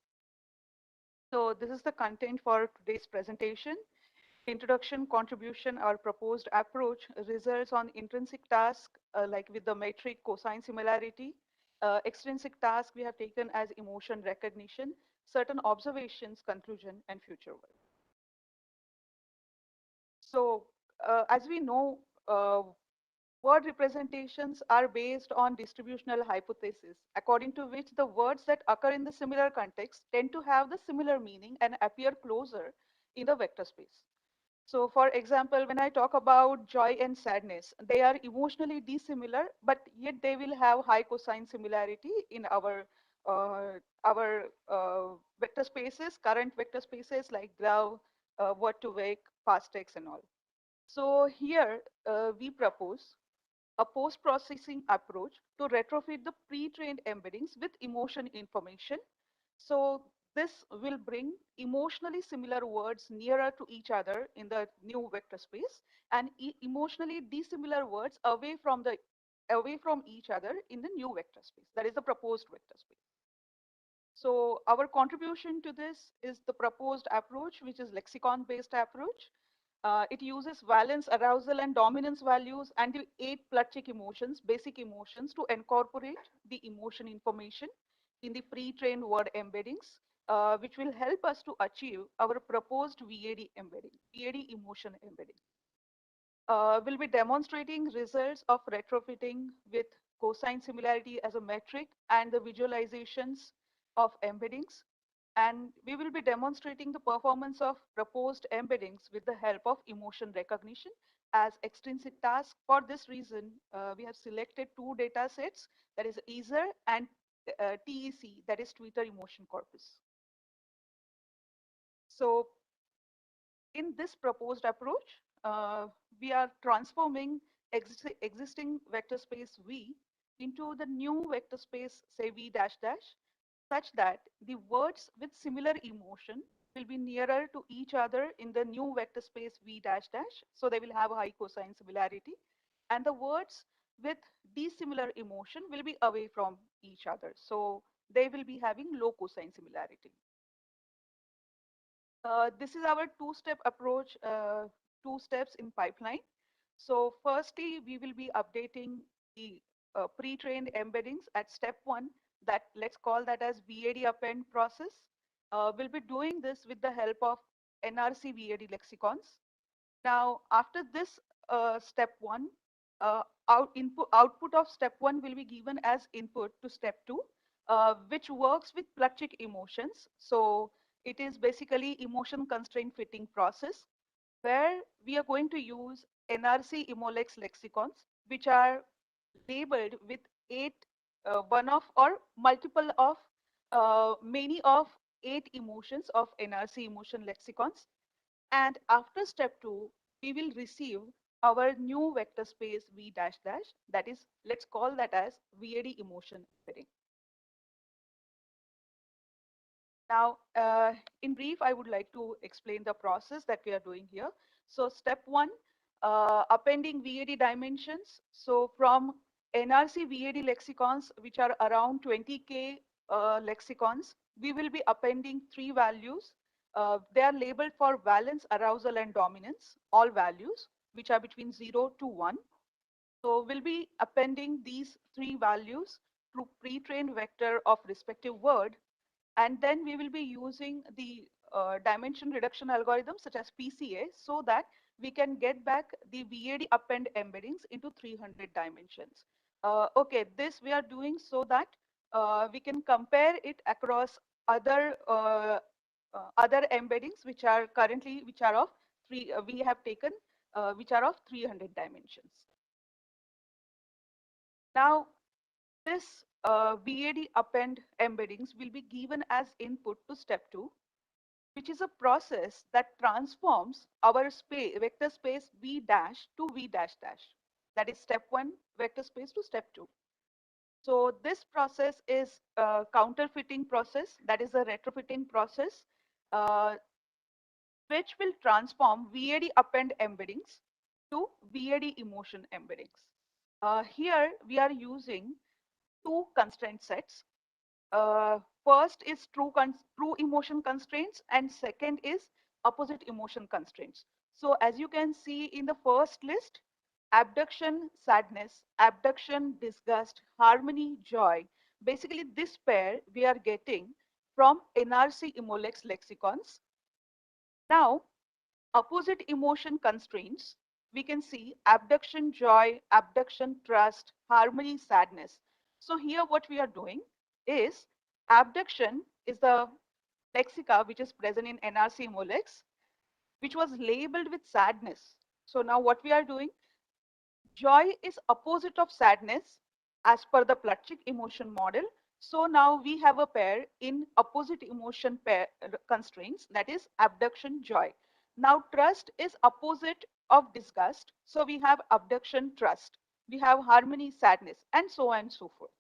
So, this is the content for today's presentation. Introduction, contribution, or proposed approach results on intrinsic task like with the metric cosine similarity. Extrinsic task we have taken as emotion recognition, certain observations, conclusion, and future work. So as we know, word representations are based on distributional hypothesis, according to which the words that occur in the similar context tend to have the similar meaning and appear closer in the vector space. So for example, when I talk about joy and sadness, they are emotionally dissimilar, but yet they will have high cosine similarity in vector spaces, current vector spaces like graph, word to wake, past tense and all. So here we propose a post-processing approach to retrofit the pre-trained embeddings with emotion information. So this will bring emotionally similar words nearer to each other in the new vector space and emotionally dissimilar words away from each other in the new vector space. That is the proposed vector space. So our contribution to this is the proposed approach, which is lexicon-based approach. It uses valence, arousal, and dominance values and the 8 Plutchik emotions, basic emotions, to incorporate the emotion information in the pre-trained word embeddings, which will help us to achieve our proposed VAD embedding, VAD emotion embedding. We'll be demonstrating results of retrofitting with cosine similarity as a metric and the visualizations of embeddings. And we will be demonstrating the performance of proposed embeddings with the help of emotion recognition as extrinsic task. For this reason, we have selected 2 data sets, that is EASER and TEC, that is Twitter Emotion Corpus. So in this proposed approach, we are transforming existing vector space V into the new vector space, say V dash dash, such that the words with similar emotion will be nearer to each other in the new vector space V dash dash. So they will have high cosine similarity. And the words with dissimilar emotion will be away from each other. So they will be having low cosine similarity. This is our 2-step approach, 2 steps in pipeline. So firstly, we will be updating the pre-trained embeddings at step 1, that let's call that as VAD append process. We'll be doing this with the help of NRC VAD lexicons. Now, after this step 1, output of step 1 will be given as input to step 2, which works with Plutchik emotions. So it is basically emotion constraint fitting process where we are going to use NRC Emolex lexicons, which are labeled with 8 one of or multiple of many of 8 emotions of NRC emotion lexicons. And after step 2, we will receive our new vector space V dash dash, that is, let's call that as VAD emotion embedding. Now, in brief, I would like to explain the process that we are doing here. So step 1, appending VAD dimensions. So from NRC VAD lexicons, which are around 20K lexicons, we will be appending 3 values. They are labeled for valence, arousal, and dominance, all values, which are between 0 to 1. So we'll be appending these 3 values through pre-trained vector of respective word. And then we will be using the dimension reduction algorithm such as PCA so that we can get back the VAD append embeddings into 300 dimensions. Okay, this we are doing so that we can compare it across other embeddings which are currently of 3 we have taken which are of 300 dimensions. Now this VAD append embeddings will be given as input to step 2, which is a process that transforms our vector space V dash to V dash dash. That is step 1 vector space to step 2. So this process is a counterfeiting process, that is a retrofitting process, which will transform VAD append embeddings to VAD emotion embeddings. Here we are using two constraint sets. First is true emotion constraints, and second is opposite emotion constraints. So as you can see in the first list, abduction, sadness, abduction, disgust, harmony, joy. Basically, this pair we are getting from NRC Emolex lexicons. Now, opposite emotion constraints, we can see abduction, joy, abduction, trust, harmony, sadness. So here what we are doing is abduction is the lexica which is present in NRC Molex, which was labeled with sadness. So now what we are doing, joy is opposite of sadness as per the Plutchik emotion model. So now we have a pair in opposite emotion pair constraints, that is abduction, joy. Now trust is opposite of disgust. So we have abduction, trust. We have harmony, sadness, and so on and so forth.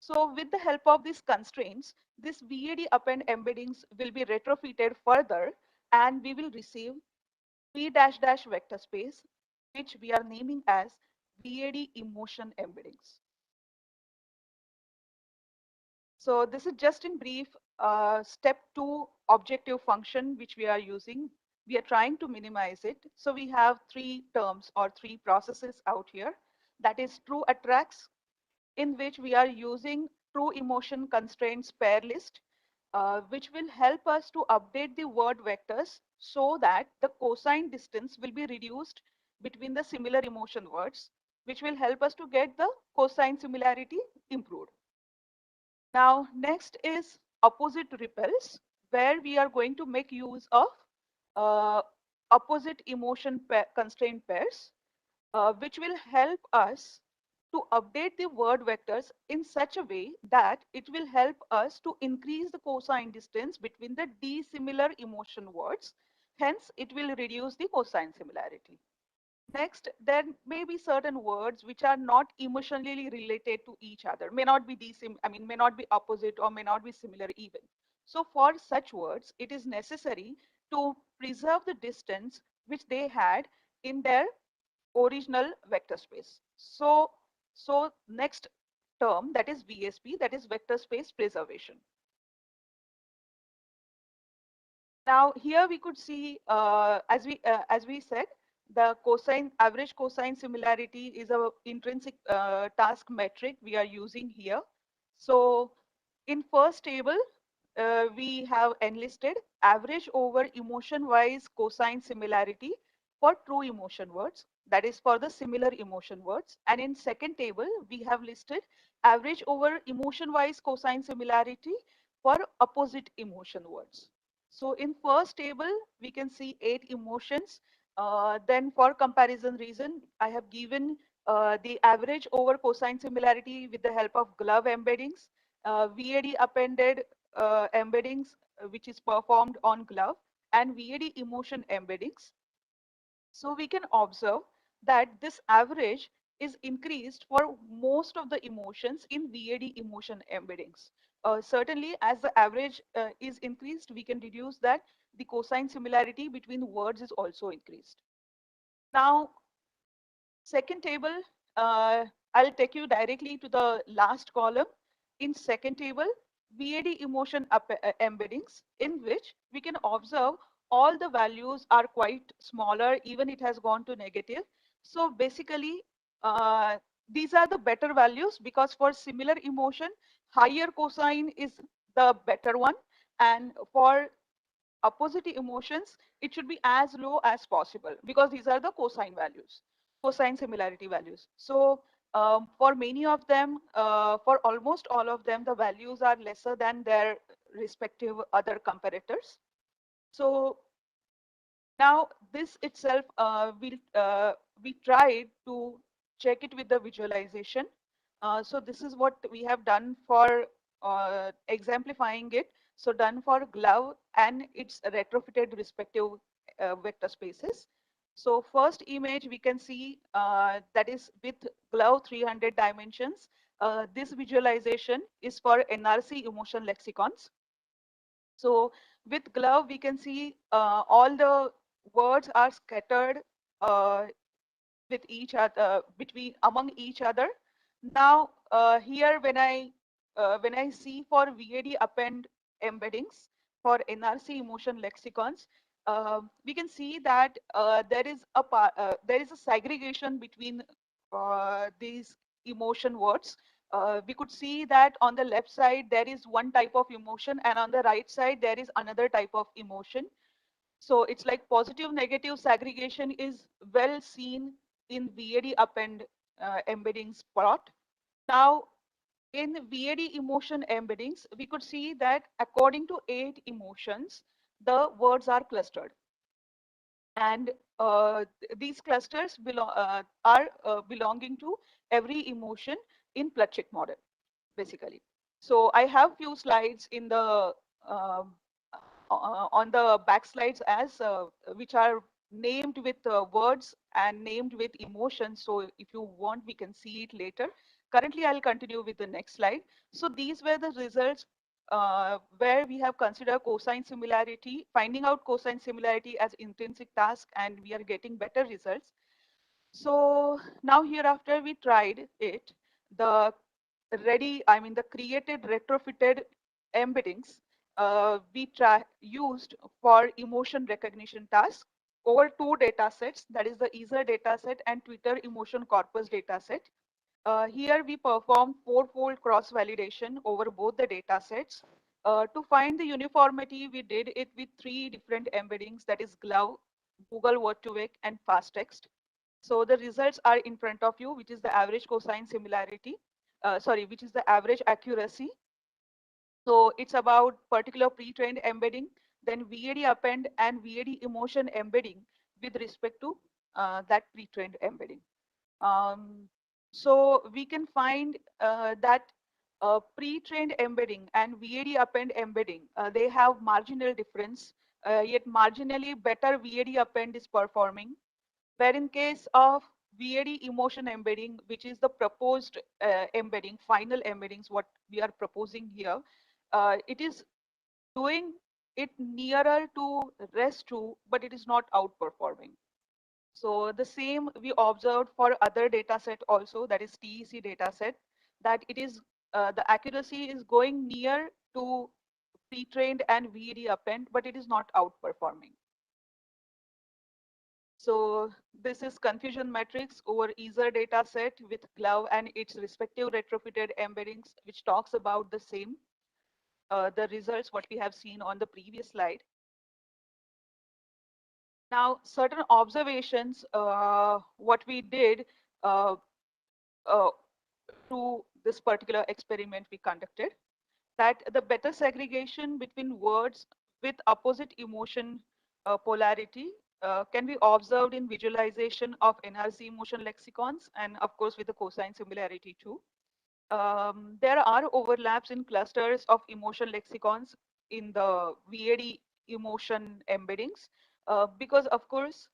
So with the help of these constraints, this VAD append embeddings will be retrofitted further, and we will receive V dash dash vector space, which we are naming as VAD emotion embeddings. So this is just in brief, step 2 objective function which we are using. We are trying to minimize it. So we have three terms or three processes out here. That is true attracts, in which we are using true emotion constraints pair list, which will help us to update the word vectors so that the cosine distance will be reduced between the similar emotion words, which will help us to get the cosine similarity improved. Now, next is opposite repels, where we are going to make use of opposite emotion constraint pairs, which will help us to update the word vectors in such a way that it will help us to increase the cosine distance between the dissimilar emotion words. Hence, it will reduce the cosine similarity. Next, there may be certain words which are not emotionally related to each other, may not be may not be opposite or may not be similar even. So for such words, it is necessary to preserve the distance which they had in their original vector space. So next term, that is VSP, that is vector space preservation. Now here we could see, as we said, the average cosine similarity is a intrinsic task metric we are using here. So in first table, we have enlisted average over emotion wise cosine similarity for true emotion words, that is for the similar emotion words. And in second table, we have listed average over emotion wise cosine similarity for opposite emotion words. So in first table, we can see 8 emotions. Then for comparison reason, I have given the average over cosine similarity with the help of glove embeddings, VAD appended embeddings, which is performed on glove, and VAD emotion embeddings. So we can observe that this average is increased for most of the emotions in VAD emotion embeddings. Certainly, as the average is increased, we can deduce that the cosine similarity between words is also increased. Now, second table, I'll take you directly to the last column. In second table, VAD emotion embeddings, in which we can observe all the values are quite smaller, even it has gone to negative. So basically, these are the better values, because for similar emotion, higher cosine is the better one. And for opposite emotions, it should be as low as possible, because these are the cosine values, cosine similarity values. So for many of them, for almost all of them, the values are lesser than their respective other comparators. So now this itself, we tried to check it with the visualization. So this is what we have done for exemplifying it. So done for glove and its retrofitted respective vector spaces. So first image we can see that is with glove 300 dimensions, This visualization is for NRC emotion lexicons. So with glove, we can see all the words are scattered with each other, between among each other. Now here when I see for VAD append embeddings for NRC emotion lexicons, we can see that there is a segregation between these emotion words. We could see that on the left side there is one type of emotion, and on the right side there is another type of emotion. So it's like positive negative segregation is well seen in VAD append embeddings plot. Now in VAD emotion embeddings, we could see that according to 8 emotions, the words are clustered. And these clusters are belonging to every emotion in Plutchik model, basically. So I have few slides in the on the back slides as which are named with words and named with emotions. So if you want, we can see it later. Currently, I'll continue with the next slide. So these were the results where we have considered cosine similarity, finding out cosine similarity as intrinsic task, and we are getting better results. So now hereafter we tried it, the the created retrofitted embeddings we used for emotion recognition tasks over 2 data sets, that is the EASER data set and Twitter emotion corpus data set. Here we performed 4-fold cross validation over both the data sets. To find the uniformity, we did it with 3 different embeddings, that is glove, Google word to vec, and fast text. So the results are in front of you, which is the average cosine similarity, which is the average accuracy. So it's about particular pre-trained embedding, then VAD append and VAD emotion embedding with respect to that pre-trained embedding. So we can find that pre-trained embedding and VAD append embedding, they have marginal difference, yet marginally better VAD append is performing, where in case of VAD emotion embedding, which is the proposed embedding, final embeddings, what we are proposing here, it is doing it nearer to REST2, but it is not outperforming. So the same we observed for other data set also, that is TEC data set, that it is the accuracy is going near to pre-trained and VAD append, but it is not outperforming. So this is confusion matrix over EASER data set with glove and its respective retrofitted embeddings, which talks about the same, the results what we have seen on the previous slide. Now, certain observations, what we did to this particular experiment we conducted, that the better segregation between words with opposite emotion polarity can be observed in visualization of NRC emotion lexicons, and of course with the cosine similarity too. There are overlaps in clusters of emotion lexicons in the VAD emotion embeddings because of course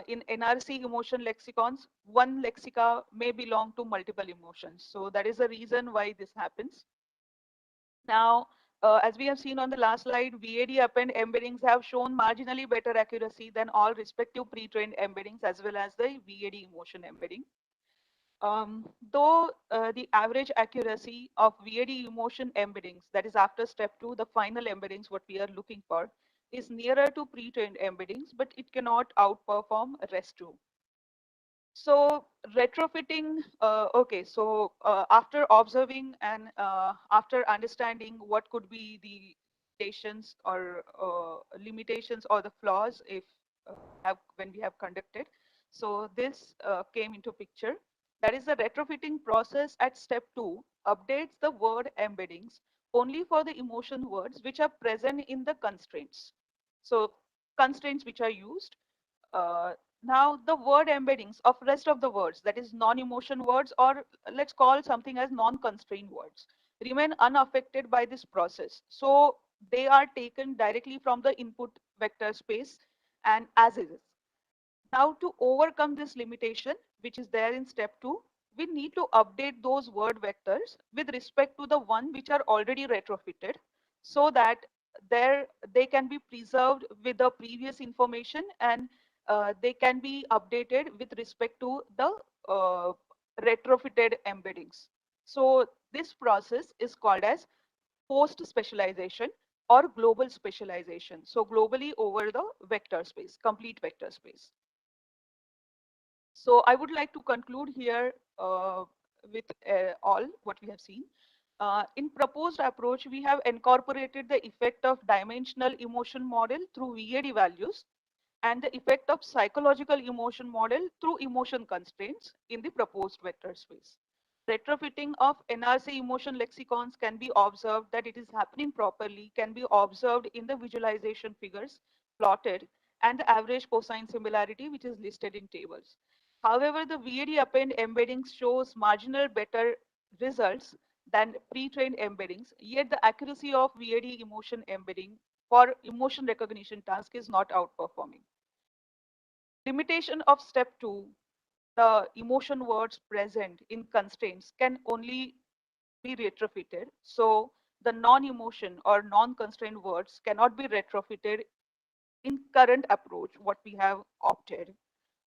in NRC emotion lexicons, one lexica may belong to multiple emotions. So that is the reason why this happens. Now, as we have seen on the last slide, VAD append embeddings have shown marginally better accuracy than all respective pre-trained embeddings as well as the VAD emotion embedding. Though the average accuracy of VAD emotion embeddings, that is after step 2, the final embeddings, what we are looking for, is nearer to pre-trained embeddings, but it cannot outperform REST2. So retrofitting, okay, so after observing and after understanding what could be the limitations or the flaws if when we have conducted, so this came into picture. That is the retrofitting process at step 2 updates the word embeddings only for the emotion words which are present in the constraints. So constraints which are used. Now the word embeddings of rest of the words, that is non-emotion words, or let's call something as non-constrained words, remain unaffected by this process. So they are taken directly from the input vector space and as is. Now to overcome this limitation, which is there in step 2, we need to update those word vectors with respect to the one which are already retrofitted, so that they can be preserved with the previous information, and they can be updated with respect to the retrofitted embeddings. So this process is called as post specialization or global specialization. So globally over the vector space, complete vector space. So I would like to conclude here with all what we have seen. In proposed approach, we have incorporated the effect of dimensional emotion model through VAD values and the effect of psychological emotion model through emotion constraints in the proposed vector space. Retrofitting of NRC emotion lexicons can be observed that it is happening properly, can be observed in the visualization figures plotted and the average cosine similarity which is listed in tables. However, the VAD append embeddings shows marginal better results than pre-trained embeddings, yet the accuracy of VAD emotion embedding for emotion recognition task is not outperforming. Limitation of step 2, the emotion words present in constraints can only be retrofitted. So the non-emotion or non-constrained words cannot be retrofitted in current approach, what we have opted.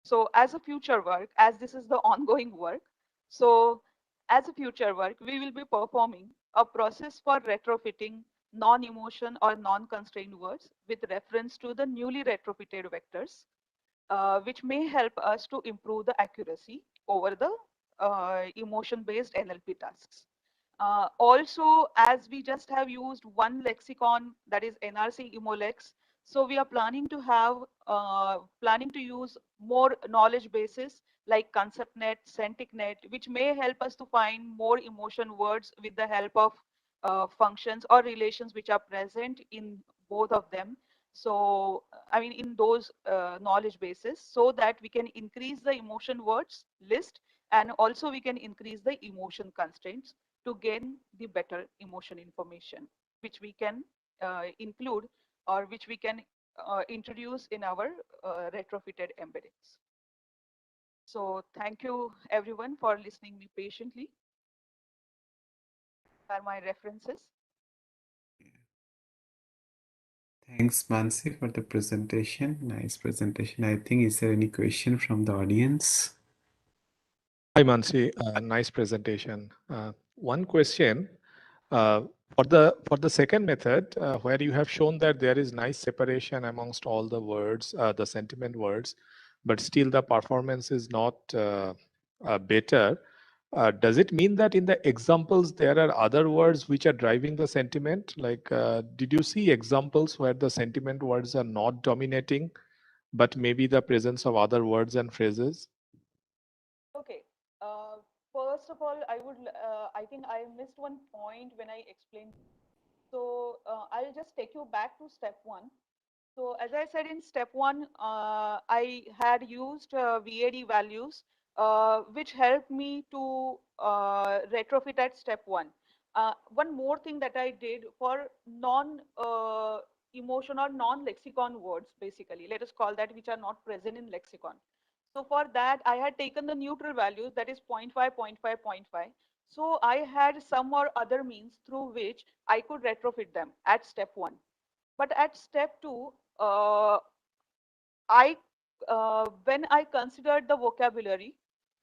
So as a future work, as this is the ongoing work, so as a future work, we will be performing a process for retrofitting non-emotion or non-constrained words with reference to the newly retrofitted vectors, which may help us to improve the accuracy over the emotion-based NLP tasks. Also, as we just have used one lexicon, that is NRC Emolex, so we are planning to have planning to use more knowledge bases like ConceptNet, CenticNet, which may help us to find more emotion words with the help of functions or relations which are present in both of them. So, I mean, in those knowledge bases, so that we can increase the emotion words list, and also we can increase the emotion constraints to gain the better emotion information, which we can include or which we can introduce in our retrofitted embeddings. So thank you everyone for listening me patiently. Are my references. Thanks, Mansi, for the presentation. Nice presentation. I think, is there any question from the audience? Hi, Mansi. Nice presentation. One question. For the second method, where you have shown that there is nice separation amongst all the words, the sentiment words, but still the performance is not better. Does it mean that in the examples there are other words which are driving the sentiment? Like, did you see examples where the sentiment words are not dominating, but maybe the presence of other words and phrases? Okay. First of all, I think I missed one point when I explained. So I'll just take you back to step 1. So as I said in step 1, I had used VAD values, which helped me to retrofit at step 1. One more thing that I did for non-emotion or non-lexicon words, basically, let us call that, which are not present in lexicon. So for that, I had taken the neutral values, that is 0.5, 0.5, 0.5. So I had some or other means through which I could retrofit them at step 1. But at step 2, when I considered the vocabulary,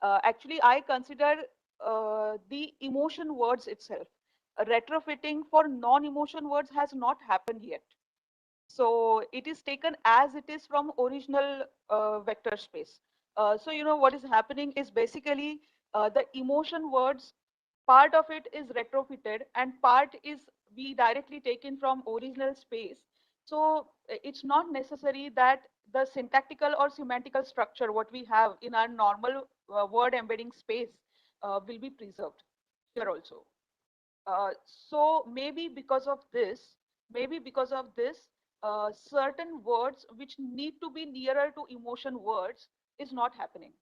actually I considered the emotion words itself. Retrofitting for non-emotion words has not happened yet. So it is taken as it is from original vector space. So you know what is happening is basically the emotion words, part of it is retrofitted and part is we directly taken from original space. So it's not necessary that the syntactical or semantical structure what we have in our normal word embedding space will be preserved here also. So maybe because of this, certain words which need to be nearer to emotion words is not happening,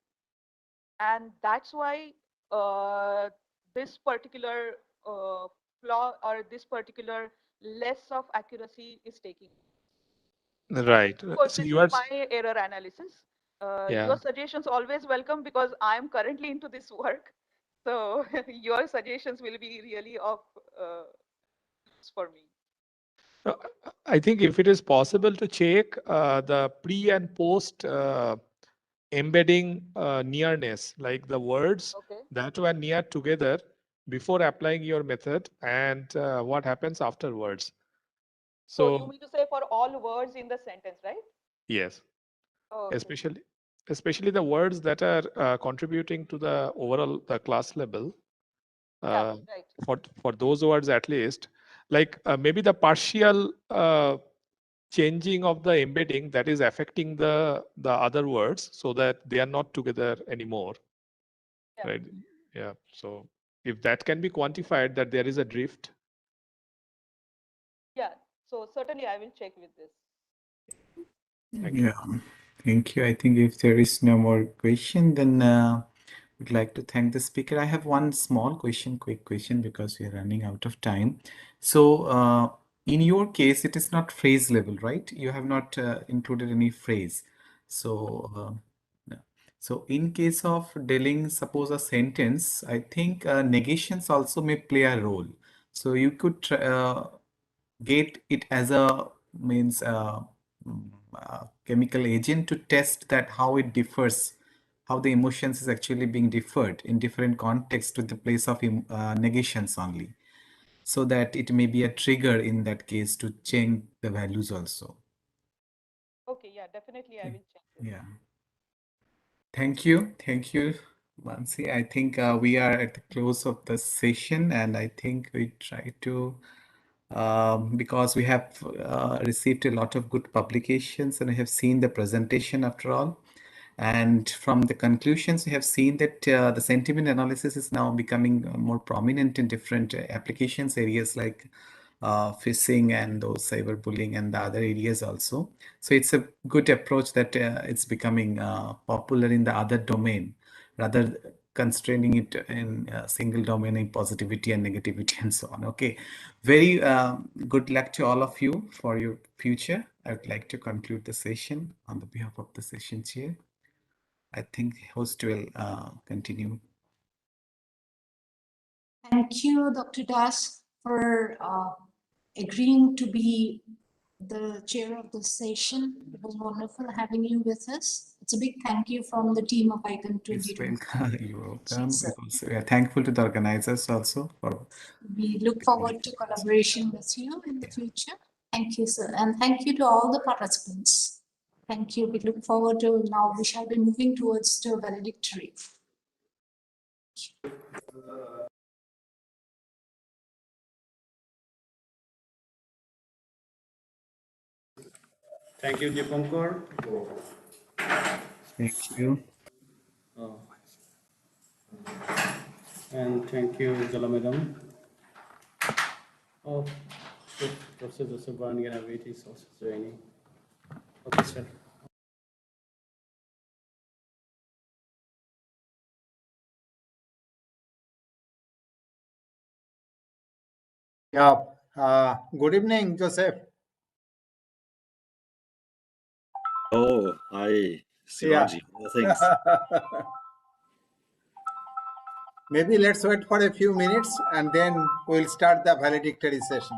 and that's why this particular flaw or this particular less of accuracy is taking. Right. Of course, So this you is are, my error analysis. Your yeah. suggestions always welcome because I am currently into this work. So your suggestions will be really of use for me. I think if it is possible to check the pre and post embedding nearness, like the words Okay. that were near together before applying your method and what happens afterwards. So you So mean to say for all words in the sentence, right? yes, Okay. especially the words that are contributing to the overall the class level. Yeah, right. For those words at least, like maybe the partial changing of the embedding that is affecting the other words so that they are not together anymore. Yeah. Right? Yeah. So if that can be quantified, that there is a drift. Yeah. So certainly I will check with this. Yeah, thank you. I think if there is no more question, then we'd like to thank the speaker. I have one small question, quick question, because we are running out of time. So in your case, it is not phrase level, right? You have not included any phrase. So no. So in case of dealing, suppose a sentence, I think negations also may play a role. So you could get it as a means chemical agent to test that how it differs, how the emotions is actually being differed in different contexts with the place of negations only, so that it may be a trigger in that case to change the values also. Okay, yeah, definitely I will check this. Yeah. Thank you. Thank you, Mansi. I think we are at the close of the session, and I think we try to because we have received a lot of good publications and I have seen the presentation after all. And from the conclusions, we have seen that the sentiment analysis is now becoming more prominent in different applications areas like phishing and those cyberbullying and the other areas also. So it's a good approach that it's becoming popular in the other domain rather constraining it in a single domain in positivity and negativity and so on. Okay, very good luck to all of you for your future. I would like to conclude the session on the behalf of the session chair. I think host will continue. Thank you, Dr. Das, for agreeing to be the chair of this session. It was wonderful having you with us. It's a big thank you from the team of ICON It's 2020. you're welcome. We are thankful to the organizers also for. We look forward to collaboration with you in the future. Thank you, sir. And thank you to all the participants. Thank you. We look forward to now we shall be moving towards the valedictory. Thank you, Dipankar. Thank you. And thank you, Jala Madam. Oh, Professor Joseph Barnganavit is also joining. Okay, sir. Yeah. Good evening, Joseph. Oh, hi, Yeah. Sivaji. Thanks. Maybe let's wait for a few minutes and then we'll start the valedictory session.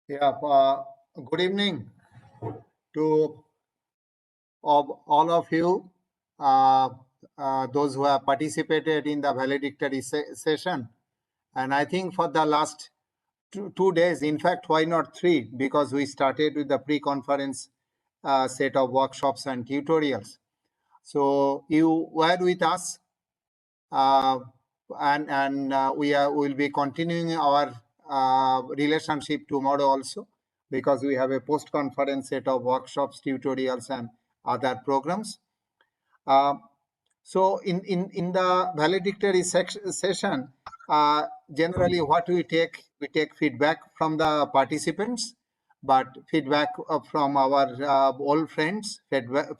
Yeah, good evening to all of you, those who have participated in the valedictory session. And I think for the last two days, in fact, why not 3? Because we started with the pre-conference set of workshops and tutorials. So you were with us, and will be continuing our relationship tomorrow also, because we have a post-conference set of workshops, tutorials, and other programs. So in the valedictory session, generally what we take feedback from the participants, but feedback from our old friends,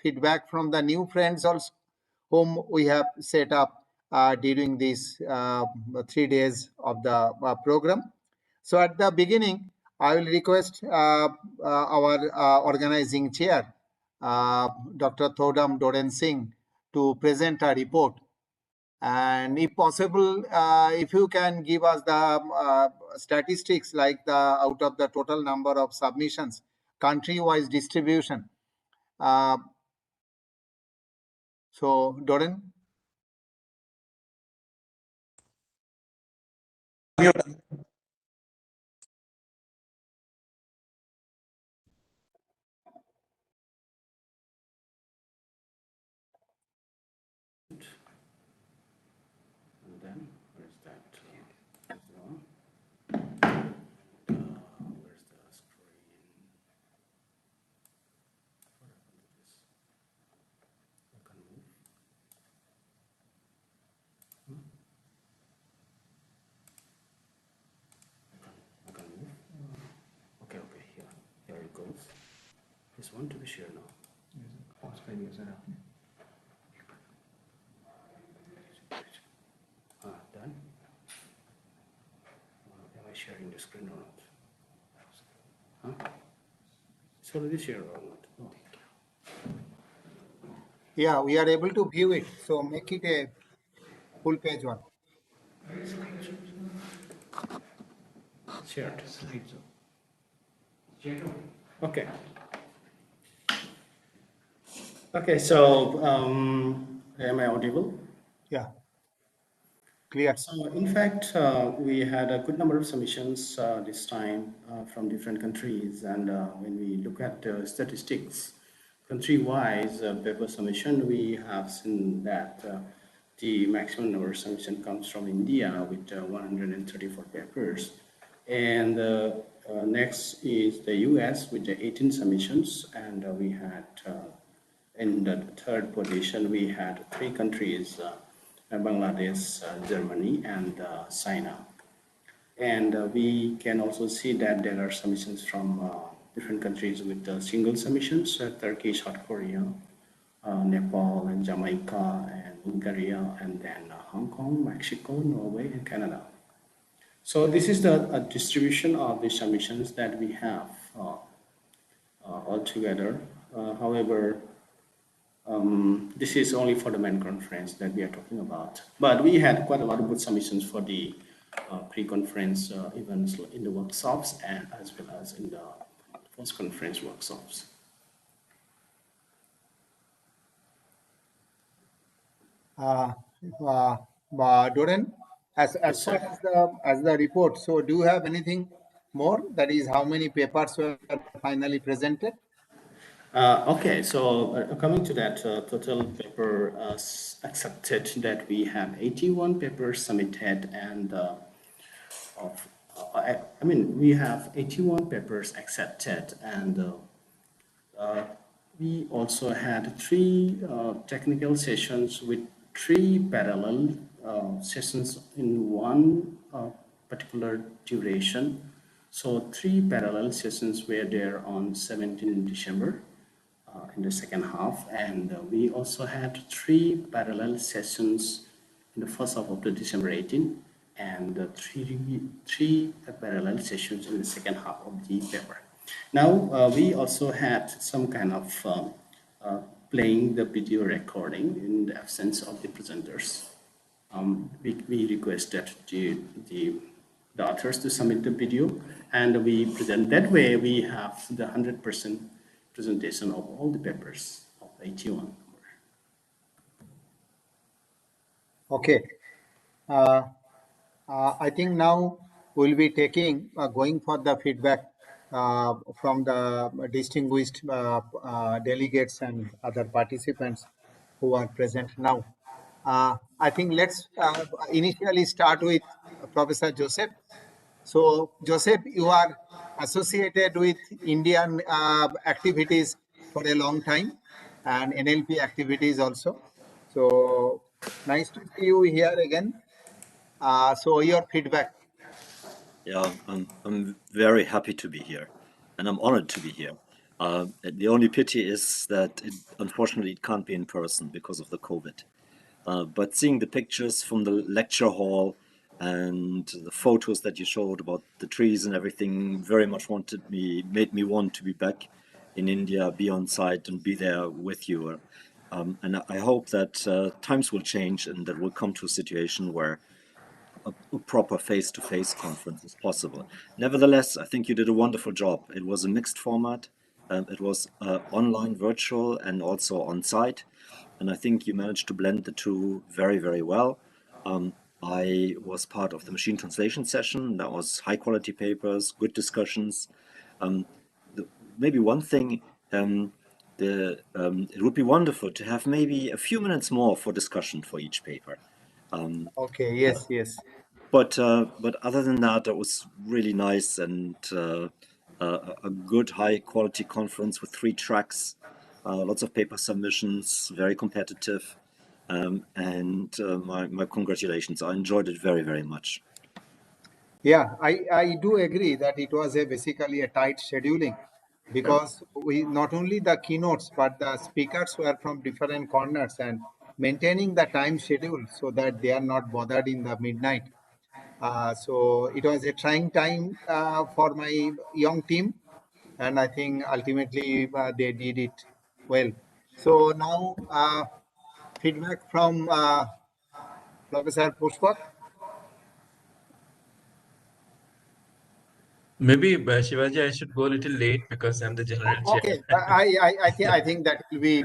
feedback from the new friends also, whom we have set up during these 3 days of the program. So at the beginning, I will request our organizing chair, Dr. Thodam Doren Singh, to present a report. And if possible, if you can give us the statistics, like the out of the total number of submissions, country-wise distribution. So, Doren? And then where's that? Where's the screen? What happened to this? I can move. I can move. Okay, here it goes. This one to be shared now. Done. Am I sharing the screen or not? Huh? It's already shared or not? Oh. Yeah, we are able to view it. So make it a full page one. Shared. Okay. Okay, so am I audible? Yeah. Clear. So in fact, we had a good number of submissions this time from different countries. And when we look at statistics, country-wise paper submission, we have seen that the maximum number of submission comes from India with 134 papers. And next is the US with the 18 submissions. And we had, in the third position, we had 3 countries, Bangladesh, Germany, and China. And we can also see that there are submissions from different countries with single submissions, Turkey, South Korea, Nepal, and Jamaica, and Bulgaria, and then Hong Kong, Mexico, Norway, and Canada. So this is the distribution of the submissions that we have altogether. However, this is only for the main conference that we are talking about. But we had quite a lot of good submissions for the pre-conference events in the workshops, and as well as in the post-conference workshops. Doren, as far as the report, so do you have anything more? That is, how many papers were finally presented? Okay, so coming to that, total paper accepted, that we have 81 papers submitted, and we have 81 papers accepted, and we also had 3 technical sessions with 3 parallel sessions in one particular duration. So 3 parallel sessions were there on 17 December. In the second half, and we also had 3 parallel sessions in the first half of the December 18, and 3 parallel sessions in the second half of the paper. Now we also had some kind of playing the video recording in the absence of the presenters. We requested the the authors to submit the video, and we present that way. We have the 100% presentation of all the papers of 81. Okay. I think now we'll be taking, going for the feedback from the distinguished delegates and other participants who are present now. I think let's initially start with Professor Joseph. So, Joseph, you are associated with Indian activities for a long time and NLP activities also. So, nice to see you here again. So, your feedback. Yeah, I'm very happy to be here, and I'm honored to be here. The only pity is that unfortunately it can't be in person because of the COVID. But seeing the pictures from the lecture hall and the photos that you showed about the trees and everything very much made me want to be back in India, be on site and be there with you. And I hope that times will change and that we'll come to a situation where a proper face-to-face conference is possible. Nevertheless, I think you did a wonderful job. It was a mixed format. It was online, virtual, and also on-site. And I think you managed to blend the two very, very well. I was part of the machine translation session. That was high-quality papers, good discussions. Maybe one thing, it would be wonderful to have maybe a few minutes more for discussion for each paper. Okay, yes, yes. But other than that, it was really nice and a good high quality conference with 3 tracks, lots of paper submissions, very competitive, and my congratulations. I enjoyed it very, very much. Yeah, I do agree that it was basically a tight scheduling because we not only the keynotes but the speakers were from different corners and maintaining the time schedule so that they are not bothered in the midnight. So it was a trying time for my young team, and I think ultimately they did it well. So now feedback from Professor Pushpak. Maybe Shivaji, I should go a little late because I'm the general chair. Okay, I think that will be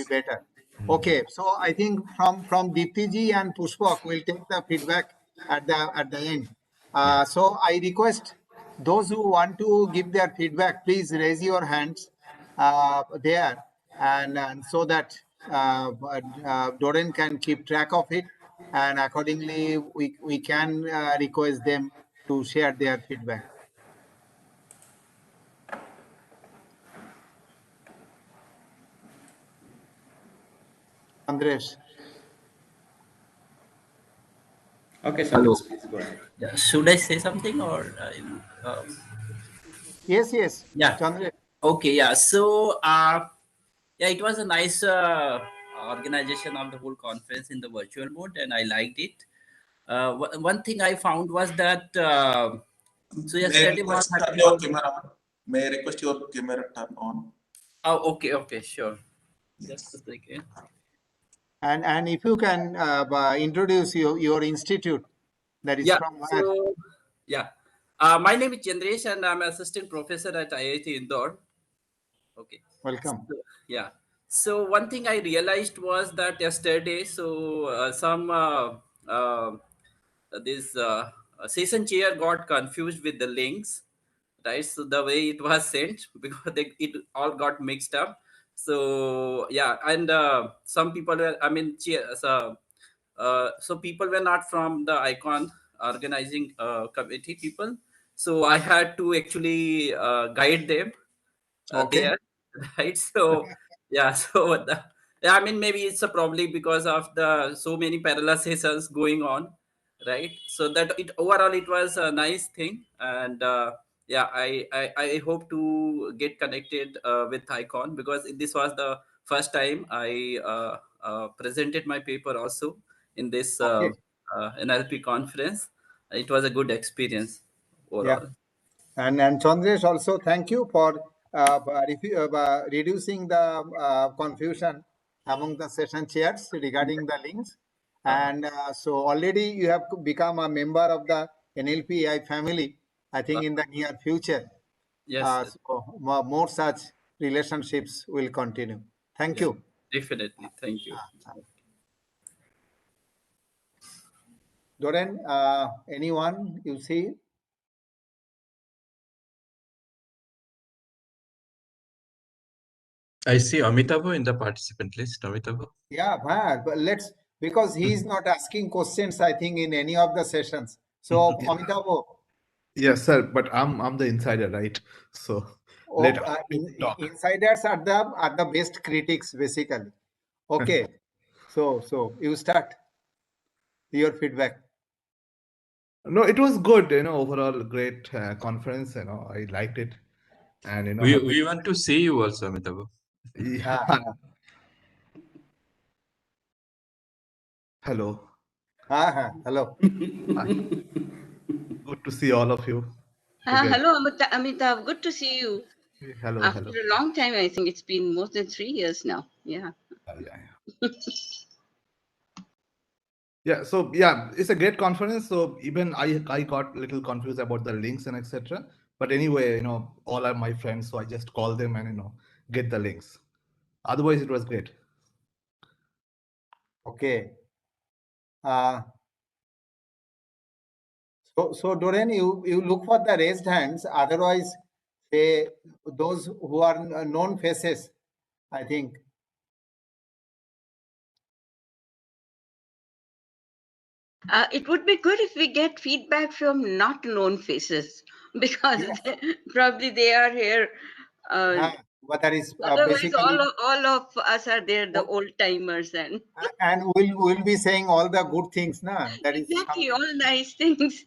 better. Okay, so I think from Deepti ji and Pushpak, we'll take the feedback at the end. So I request those who want to give their feedback, please raise your hands there, and so that Doran can keep track of it, and accordingly we can request them to share their feedback. Andres. Okay, Hello. Please go ahead. Yeah. Should I say something or? Yes. Yeah. Chandra. Okay. Yeah. So, yeah, it was a nice organization of the whole conference in the virtual mode, and I liked it. One thing I found was that so yesterday was your camera on. May I request your camera turn on? Oh, okay, sure. Just a second. And if you can introduce your institute, that is Yeah. from where? So, yeah. My name is Chandresh, and I'm assistant professor at IIT Indore. Okay. Welcome. So, yeah. So one thing I realized was that yesterday, so this session chair got confused with the links, right? So the way it was sent because it all got mixed up. So yeah, and some people were, I mean, so people were not from the icon organizing committee people. So I had to actually guide them Okay. there, right? So yeah, so yeah, I mean, maybe it's a probably because of the so many parallel sessions going on, right? So that it overall it was a nice thing, and yeah, I hope to get connected with Icon because this was the first time I presented my paper also in this Okay. NLP conference. It was a good experience overall. Yeah. And Chandresh, also thank you for reducing the confusion among the session chairs regarding the links. And so already you have become a member of the NLP AI family, I think in the near future. Yes, So more such relationships will continue. Thank yeah, you. definitely. Thank you. Doran, anyone you see? I see Amitabh in the participant list. Amitabh. Yeah, but let's, because he is not asking questions, I think, in any of the sessions. So, Amitabh, Yes, sir, but I'm the insider, right? So let talk. insiders are the best critics, basically. Okay, so you start your feedback. No, it was good, overall great conference, I liked it. And We want to see you also, Amitabh. yeah. Hello. Hello. Hi. Good to see all of you together. Hello, Amitabh. Good to see you. Hello, After hello. a long time, I think it's been more than 3 years now. Yeah. Yeah, so yeah, it's a great conference. So even I got a little confused about the links and etc. But anyway, all are my friends, so I just call them and get the links. Otherwise, it was great. Okay. So Doreen, you look for the raised hands. Otherwise, say those who are known faces, I think. It would be good if we get feedback from not known faces because probably they are here. But that is Otherwise, basically, all of us are there, the old timers, and and we'll be saying all the good things, na? That is exactly all nice things.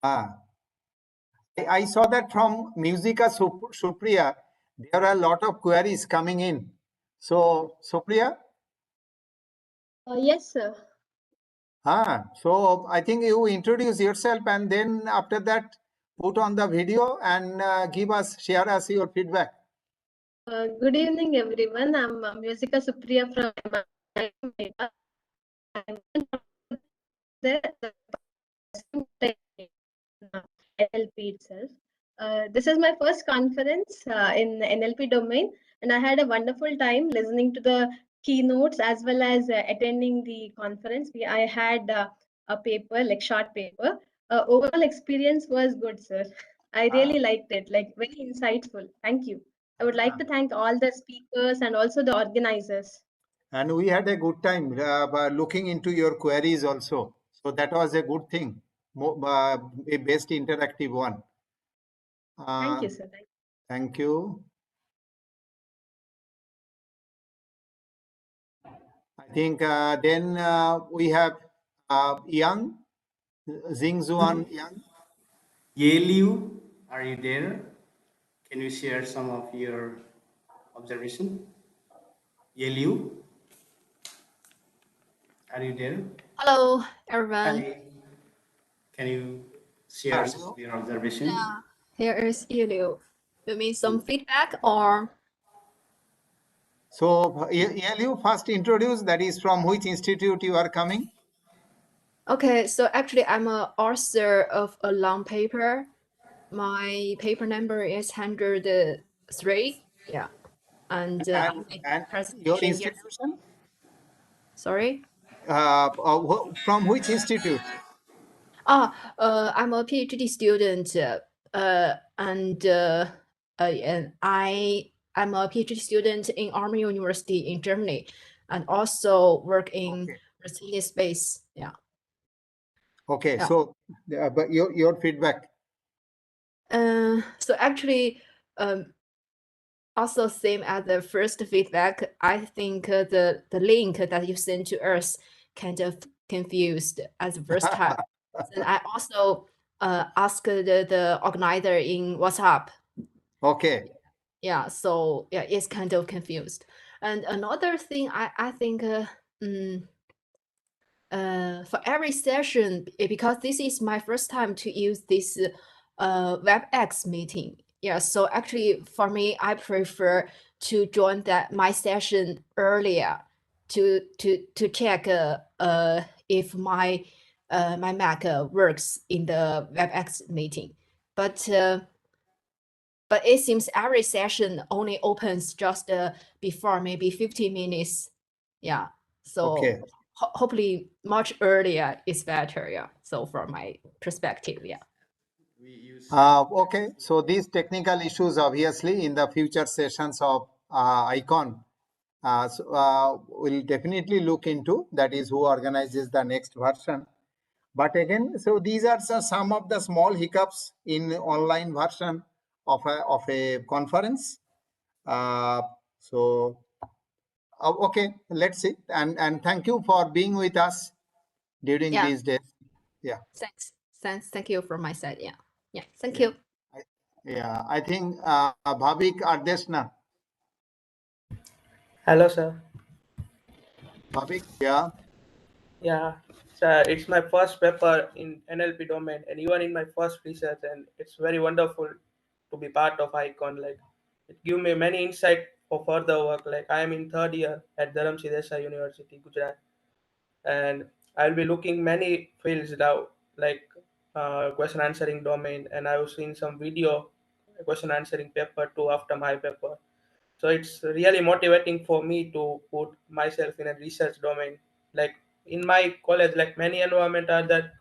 I saw that from Musica Supriya, there are a lot of queries coming in. So, Supriya? Yes, sir. So I think you introduce yourself and then after that, put on the video and share us your feedback. Good evening, everyone. I'm Musica Supriya from Mega. NLP itself. This is my first conference in the NLP domain, and I had a wonderful time listening to the keynotes as well as attending the conference. I had a paper, like short paper. Overall experience was good, sir. I really liked it, like very insightful. Thank you. I would like to thank all the speakers and also the organizers. And we had a good time by looking into your queries also. So that was a good thing, a best interactive one. Thank you, sir. Thank you. I think then we have Yang, Xingzuan Yang. Yeliu, are you there? Can you share some of your observation? Yeliu, are you there? Hello, everyone. Hi. Can you share some of your observation? Yeah, here is Ilio. You mean some feedback or? So, you first introduce, that is from which institute you are coming? Okay, so actually I'm a author of a long paper. My paper number is 103. Yeah. And your institution? Sorry? From which institute? I'm a PhD student, and I'm a PhD student in Army University in Germany, and also work in resilience space. Yeah. Okay, Yeah. so but your feedback. So actually, also same as the first feedback, I think the link that you sent to us kind of confused at the first time. And I also asked the organizer in WhatsApp. Okay. Yeah, so yeah, it's kind of confused. And another thing I think for every session, because this is my first time to use this WebEx meeting. Yeah, so actually for me, I prefer to join my session earlier to check if my my Mac works in the WebEx meeting, but it seems every session only opens just before maybe 15 minutes. Yeah, so Okay. hopefully much earlier is better. Yeah, so from my perspective, yeah. Okay, so these technical issues obviously in the future sessions of ICON we'll definitely look into, that is who organizes the next version. But again, so these are some of the small hiccups in online version of a conference. Okay, let's see. And thank you for being with us during these days. Yeah. Thank you from my side. Yeah. Thank you. I think Bhavik Ardeshna. Hello, sir. Bhavik, yeah. Yeah, sir, it's my first paper in NLP domain and even in my first research, and it's very wonderful to be part of ICON. Like, it gives me many insight for further work. Like, I am in third year at Dharamsir Desai University, Gujarat, and I'll be looking many fields now, like question answering domain, and I've seen some video question answering paper too after my paper. So it's really motivating for me to put myself in a research domain. Like in my college, like many environment are that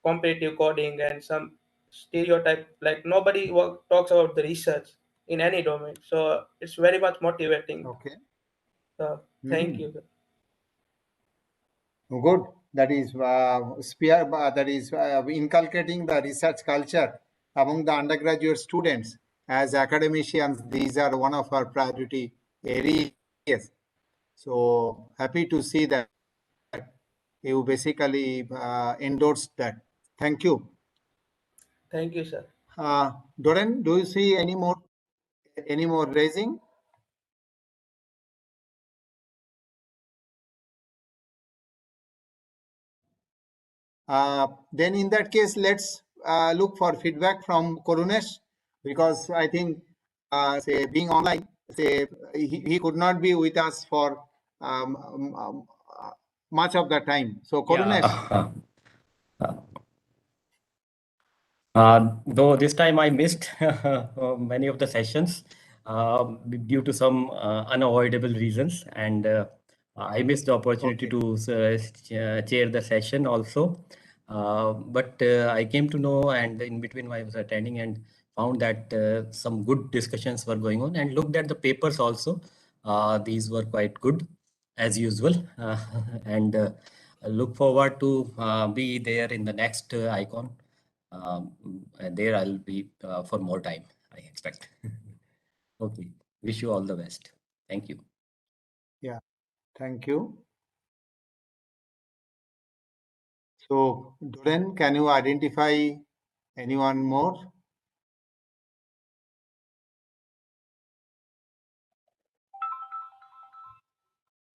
competitive coding and some stereotype, like nobody talks about the research in any domain. So it's very much motivating. Okay. So thank you. Good. That is inculcating the research culture among the undergraduate students. As academicians, these are one of our priority areas. So happy to see that you basically endorsed that. Thank you. Thank you, sir. Doran, do you see any more raising? Then in that case, let's look for feedback from Karunesh, because I think say being online, say he could not be with us for much of the time. So Karunesh. Though this time I missed many of the sessions due to some unavoidable reasons, and I missed the opportunity to chair the session also. But I came to know, and in between I was attending and found that some good discussions were going on, and looked at the papers also. These were quite good as usual, and I look forward to be there in the next ICON. And there I'll be for more time, I expect. Okay. Wish you all the best. Thank you. Yeah. Thank you. So, Doran, can you identify anyone more?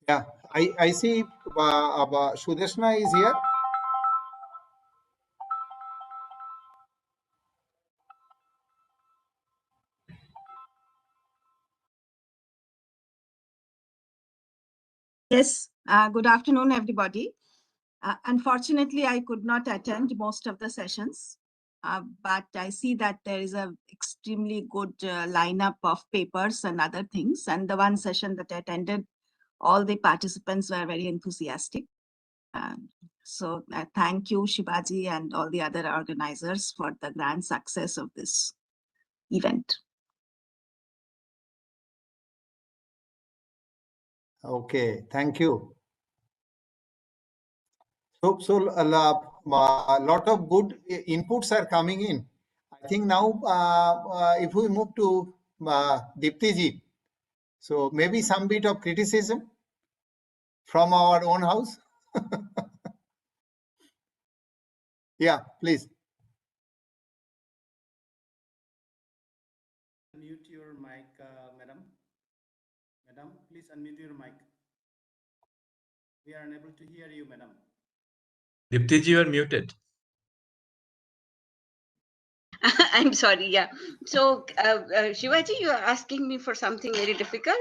Yeah, I see Sudeshna is here. Yes, good afternoon, everybody. Unfortunately, I could not attend most of the sessions, but I see that there is a extremely good lineup of papers and other things. And the one session that I attended, all the participants were very enthusiastic. So thank you, Shivaji, and all the other organizers for the grand success of this event. Okay, thank you. So a lot of good inputs are coming in. I think now if we move to Dipti ji, so maybe some bit of criticism from our own house. Yeah, please. Unmute your mic, madam. Madam, please unmute your mic. We are unable to hear you, madam. Dipti ji, you are muted. I'm sorry, yeah. So, Shivaji, you are asking me for something very difficult,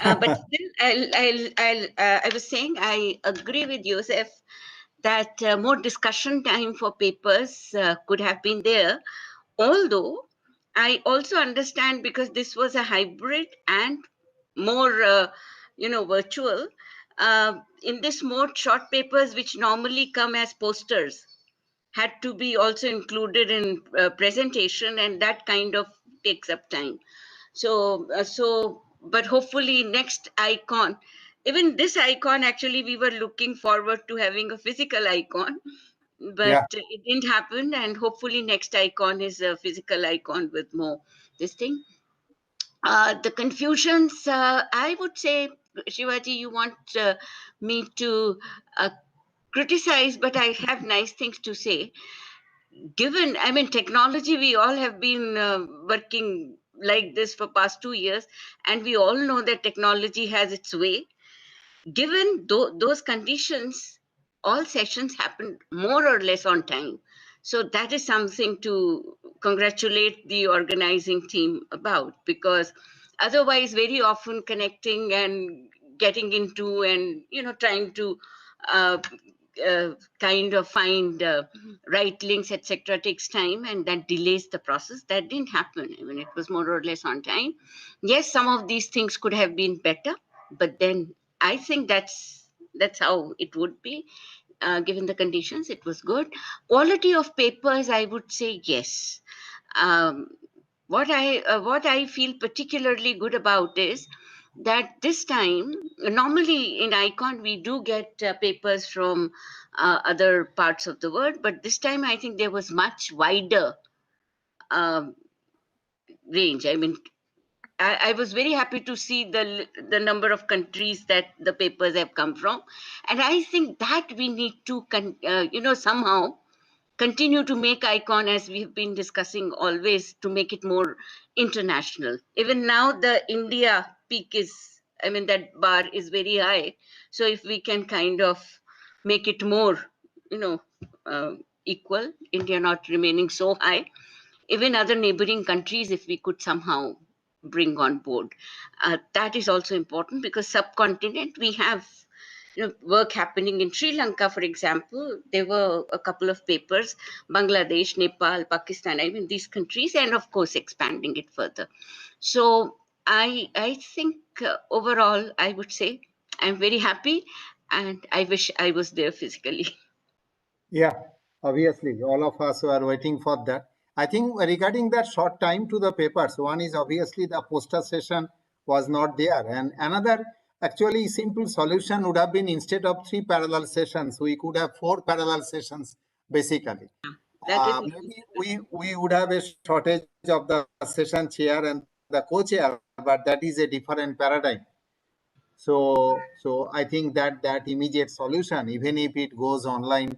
but still, I was saying I agree with Joseph that more discussion time for papers could have been there. Although I also understand, because this was a hybrid and more, virtual, in this mode, short papers, which normally come as posters, had to be also included in presentation, and that kind of takes up time. But hopefully next icon, even this icon, actually we were looking forward to having a physical icon, but it didn't happen, and hopefully next icon is a physical icon with more this thing. The confusions, I would say, Shivaji, you want me to criticize, but I have nice things to say. Given, I mean, technology, we all have been working like this for past 2 years, and we all know that technology has its way. Given those conditions, all sessions happened more or less on time. So that is something to congratulate the organizing team about, because otherwise very often connecting and getting into and trying to kind of find right links, etc., takes time, and that delays the process. That didn't happen. I mean, it was more or less on time. Yes, some of these things could have been better, but then I think that's how it would be. Given the conditions, it was good. Quality of papers, I would say yes. What I feel particularly good about is that this time, normally in Icon we do get papers from other parts of the world, but this time I think there was much wider range. I mean, I was very happy to see the number of countries that the papers have come from, and I think that we need to somehow continue to make Icon, as we have been discussing always, to make it more international. Even now the India peak is, I mean, that bar is very high, so if we can kind of make it more equal, India not remaining so high, even other neighboring countries, if we could somehow bring on board. That is also important, because subcontinent, we have work happening in Sri Lanka, for example. There were a couple of papers, Bangladesh, Nepal, Pakistan, I mean, these countries, and of course expanding it further. So I think overall, I would say I'm very happy, and I wish I was there physically. Yeah, obviously, all of us were waiting for that. I think regarding that short time to the papers, one is obviously the poster session was not there. And another actually simple solution would have been, instead of 3 parallel sessions, we could have 4 parallel sessions, basically. Maybe we would have a shortage of the session chair and the co-chair, but that is a different paradigm. So I think that immediate solution, even if it goes online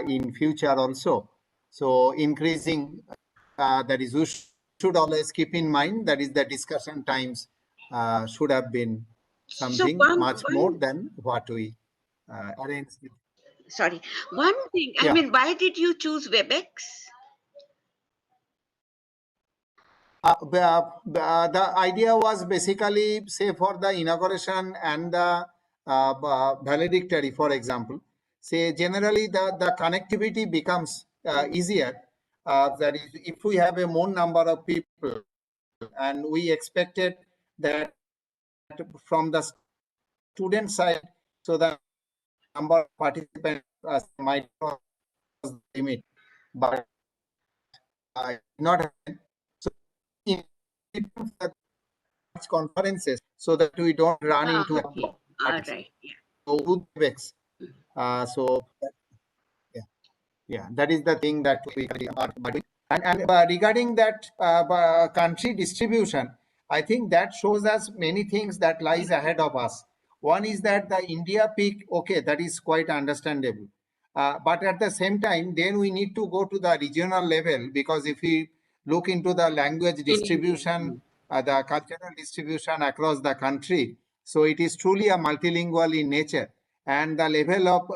in future also, so increasing that is, we should always keep in mind that is the discussion times should have been something much more than what we arranged. Sorry, one thing. I mean, why did you choose WebEx? The idea was basically, say, for the inauguration and the valedictory, for example, say generally the connectivity becomes easier. That is, if we have a more number of people, and we expected that from the student side, so the number of participants might cross the limit, but it did not happen. So in conferences, so that we don't run into Okay. All right. So that is the thing that we are doing. And regarding that country distribution, I think that shows us many things that lies ahead of us. One is that the India peak, okay, that is quite understandable. But at the same time, then we need to go to the regional level, because if we look into the language distribution, the cultural distribution across the country, so it is truly a multilingual in nature. And the level of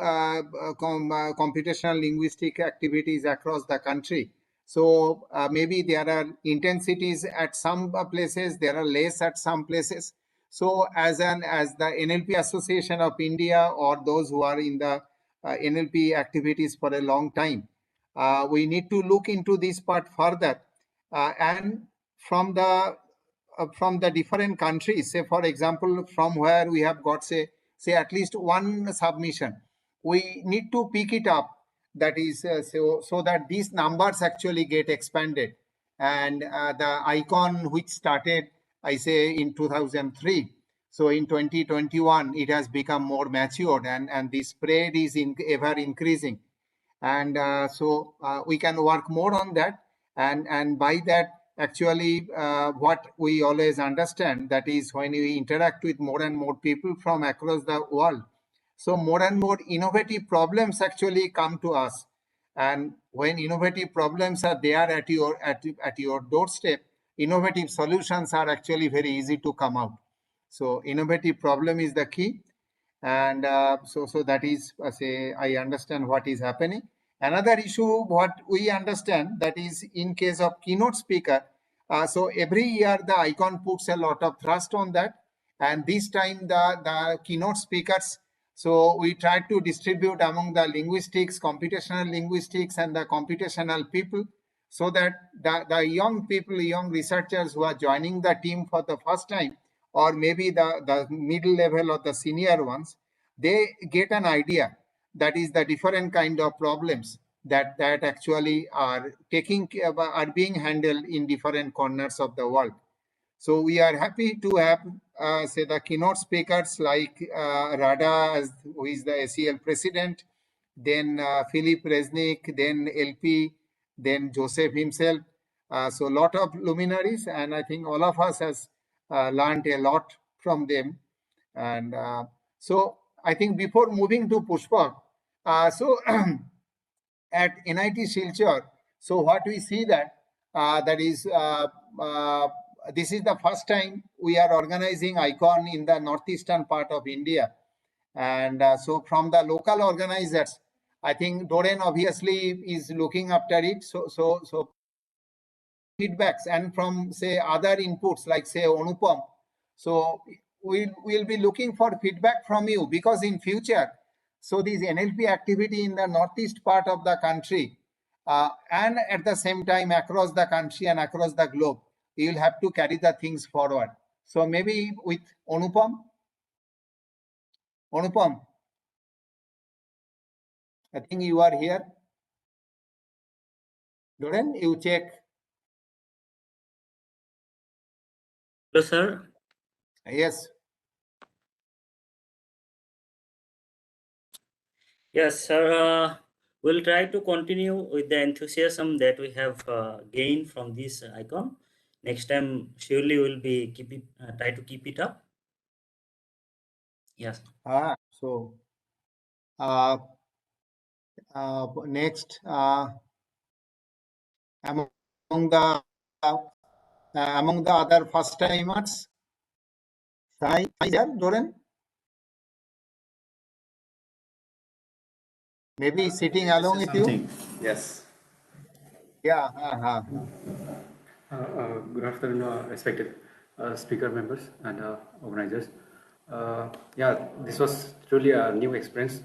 computational linguistic activities across the country. So maybe there are intensities at some places, there are less at some places. So as the NLP Association of India, or those who are in the NLP activities for a long time. We need to look into this part further, and from the different countries, say for example, from where we have got say at least one submission, we need to pick it up. That is so that these numbers actually get expanded, and the icon which started, I say, in 2003. So in 2021, it has become more matured, and the spread is ever increasing. And so we can work more on that. And by that, actually, what we always understand, that is when we interact with more and more people from across the world, so more and more innovative problems actually come to us. And when innovative problems are there at your doorstep, innovative solutions are actually very easy to come out. So innovative problem is the key. And so that is, say, I understand what is happening. Another issue, what we understand, that is in case of keynote speaker. So every year the icon puts a lot of thrust on that. And this time the keynote speakers, so we try to distribute among the linguistics, computational linguistics, and the computational people, so that the young people, young researchers who are joining the team for the first time, or maybe the middle level or the senior ones, they get an idea, that is the different kind of problems that actually are being handled in different corners of the world. So we are happy to have, say, the keynote speakers like Rada, who is the ACL president, then Philip Resnick, then LP, then Joseph himself. So a lot of luminaries, and I think all of us has learned a lot from them. And so I think before moving to Pushpak, so at NIT Silchar, so what we see that that is this is the first time we are organizing ICON in the northeastern part of India. And so from the local organizers, I think Doren obviously is looking after it. So feedbacks, and from say other inputs like say Anupam. So we'll be looking for feedback from you, because in future, so this NLP activity in the northeast part of the country, and at the same time across the country and across the globe, you will have to carry the things forward. So maybe with Anupam. Anupam, I think you are here. Doren, you check. Hello, sir. Yes. Yes, sir. We'll try to continue with the enthusiasm that we have gained from this icon. Next time, surely we'll be try to keep it up. Yes. So next, among the other first timers, Sai is there, Doran? Maybe sitting along with you. Yes. Yeah. Good afternoon, respected speaker members and organizers. Yeah, this was truly a new experience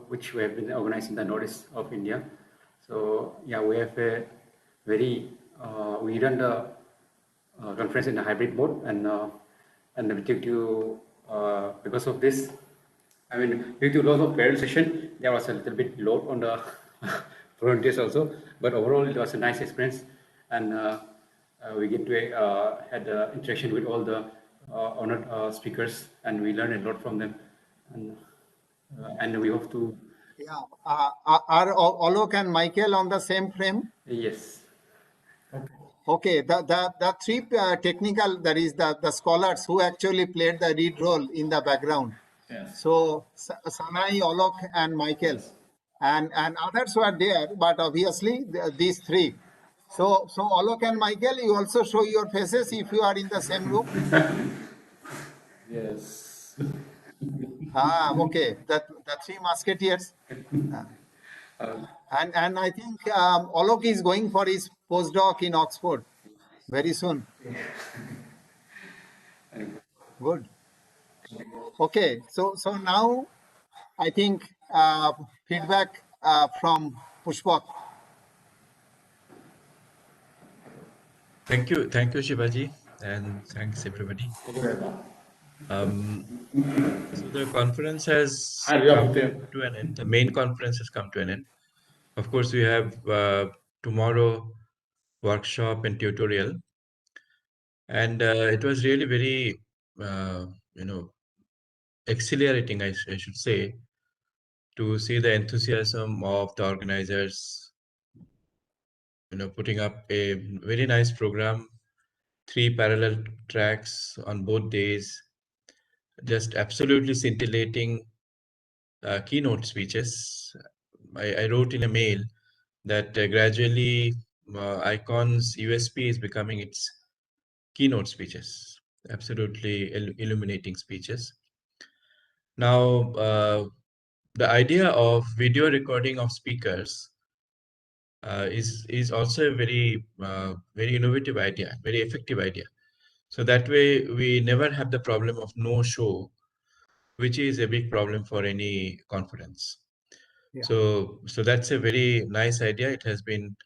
which we have been organizing in the northeast of India. So yeah, we have a very we run the conference in a hybrid mode, and due to because of this, I mean, due to loss of parallel session, there was a little bit load on the volunteers also, but overall it was a nice experience, and we get to had interaction with all the honored speakers, and we learned a lot from them, and we hope to. Yeah. Are Olok and Michael on the same frame? Yes. Okay. The three technical, that is the scholars who actually played the lead role in the background. Yes. So Sanai, Olok, and Michael, and others were there, but obviously these three. So Olok and Michael, you also show your faces if you are in the same room. Yes. Okay. The three musketeers. And I think Olok is going for his postdoc in Oxford very soon. Good. Okay. So now I think feedback from Pushpak. Thank you, Shivaji, and thanks everybody. So the conference has come to an end. The main conference has come to an end. Of course, we have tomorrow workshop and tutorial, and it was really very, exhilarating, I should say, to see the enthusiasm of the organizers, putting up a very nice program, 3 parallel tracks on both days, just absolutely scintillating keynote speeches. I wrote in a mail that gradually Icon's USP is becoming its keynote speeches, absolutely illuminating speeches. Now, the idea of video recording of speakers is also a very very innovative idea, very effective idea. So that way we never have the problem of no show, which is a big problem for any conference. Yeah. So that's a very nice idea. It has been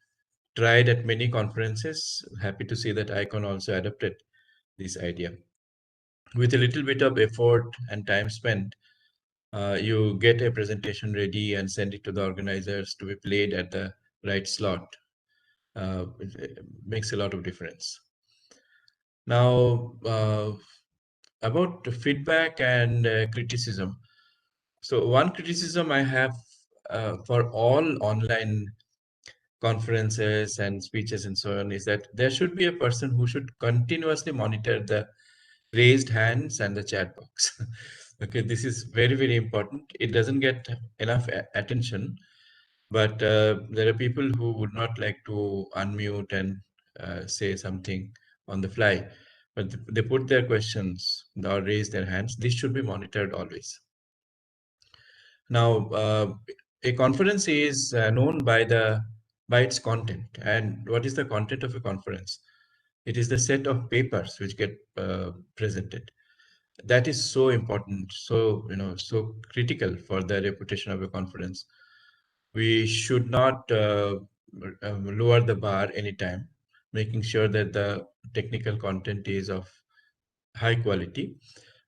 tried at many conferences. Happy to see that Icon also adopted this idea. With a little bit of effort and time spent, you get a presentation ready and send it to the organizers to be played at the right slot. It makes a lot of difference. Now, about the feedback and criticism. So one criticism I have for all online conferences and speeches and so on is that there should be a person who should continuously monitor the raised hands and the chat box. Okay, this is very, very important. It doesn't get enough attention, but there are people who would not like to unmute and say something on the fly, but they put their questions or raise their hands. This should be monitored always. Now, a conference is known by its content. And what is the content of a conference? It is the set of papers which get presented. That is so important, so so critical for the reputation of a conference. We should not lower the bar anytime, making sure that the technical content is of high quality.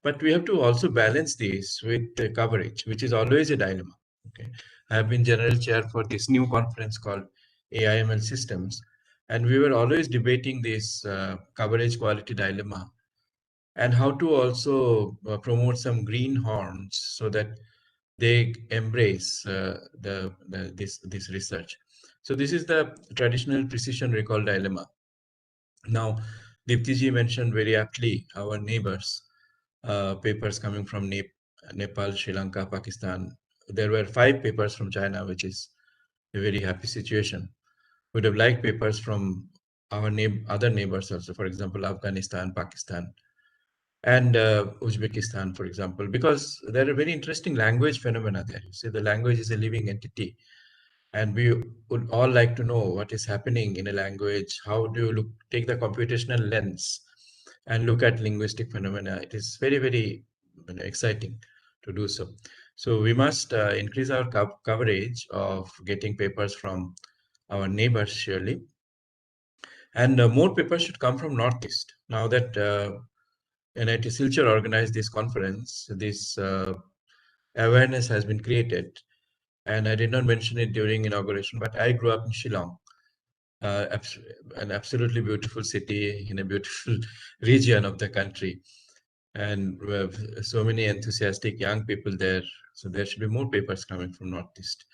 But we have to also balance this with the coverage, which is always a dilemma. Okay, I have been general chair for this new conference called AIML Systems, and we were always debating this coverage quality dilemma and how to also promote some greenhorns so that they embrace this research. So this is the traditional precision recall dilemma. Now, Diptiji mentioned very aptly our neighbors, papers coming from Nepal, Sri Lanka, Pakistan. There were 5 papers from China, which is a very happy situation. Would have liked papers from our other neighbors also, for example, Afghanistan, Pakistan, and Uzbekistan, for example, because there are very interesting language phenomena there. You see, the language is a living entity, and we would all like to know what is happening in a language. How do you take the computational lens and look at linguistic phenomena? It is very, very exciting to do so. So we must increase our coverage of getting papers from our neighbors, surely. And more papers should come from Northeast. Now that NIT Silchar organized this conference, this awareness has been created. And I did not mention it during inauguration, but I grew up in Shillong, an absolutely beautiful city in a beautiful region of the country. And we have so many enthusiastic young people there. So there should be more papers coming from Northeast.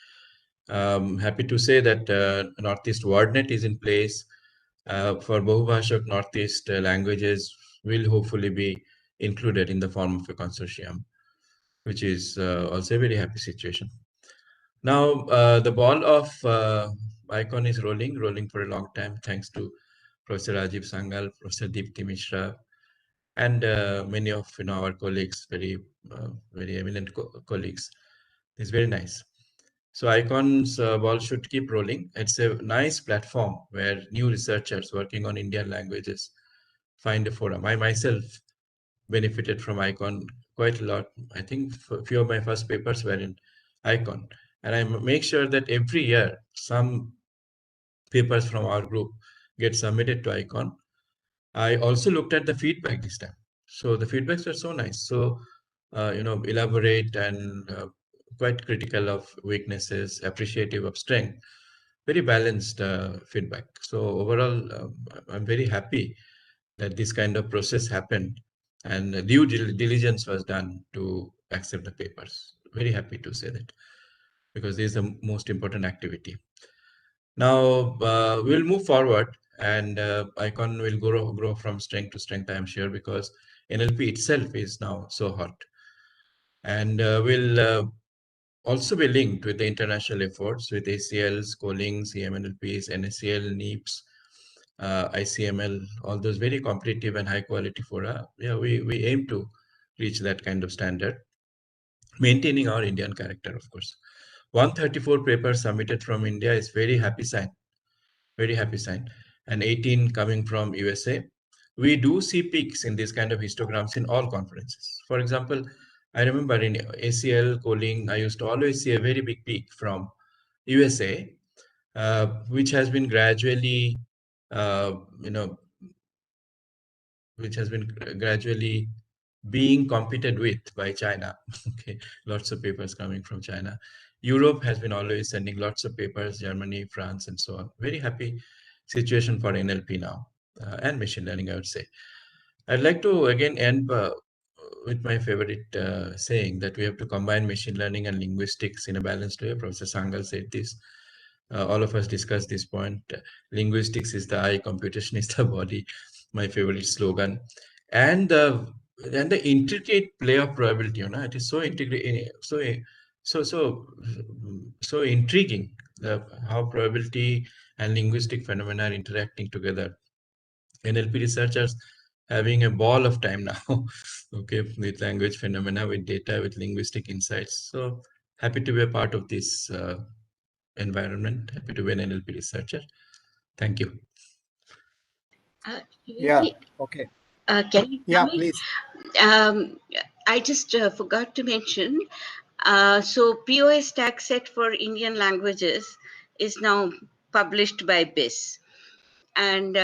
Happy to say that Northeast WordNet is in place. For Bahubhashak Northeast languages will hopefully be included in the form of a consortium, which is also a very happy situation. Now, the ball of Icon is rolling for a long time, thanks to Professor Rajiv Sangal, Professor Deepti Mishra, and many of our colleagues, very eminent colleagues. It's very nice. So Icon's ball should keep rolling. It's a nice platform where new researchers working on Indian languages find a forum. I myself benefited from ICON quite a lot. I think a few of my first papers were in ICON, and I make sure that every year some papers from our group get submitted to ICON. I also looked at the feedback this time. So the feedbacks were so nice. So, elaborate and quite critical of weaknesses, appreciative of strength, very balanced feedback. So overall, I'm very happy that this kind of process happened and due diligence was done to accept the papers. Very happy to say that, because this is the most important activity. Now we'll move forward, and ICON will grow from strength to strength, I am sure, because NLP itself is now so hot. And will also be linked with the international efforts with ACLs, Collings, CMNLPs, NACL, NEEPs, ICML, all those very competitive and high quality fora. Yeah, we aim to reach that kind of standard, maintaining our Indian character, of course. 134 papers submitted from India is very happy sign. Very happy sign. And 18 coming from USA. We do see peaks in this kind of histograms in all conferences. For example, I remember in ACL, Calling, I used to always see a very big peak from USA, which has been gradually, being competed with by China. Okay, lots of papers coming from China. Europe has been always sending lots of papers, Germany, France, and so on. Very happy situation for NLP now, and machine learning, I would say. I'd like to again end with my favorite saying that we have to combine machine learning and linguistics in a balanced way. Professor Sangal said this. All of us discussed this point. Linguistics is the eye, computation is the body. My favorite slogan. And the intricate play of probability, it is so integrated, so intriguing, how probability and linguistic phenomena are interacting together. NLP researchers having a ball of time now, okay, with language phenomena, with data, with linguistic insights. So happy to be a part of this environment. Happy to be an NLP researcher. Thank you. Yeah. Okay. Can you Yeah, tell me? please. I just forgot to mention. So POS tag set for Indian languages is now published by BIS, and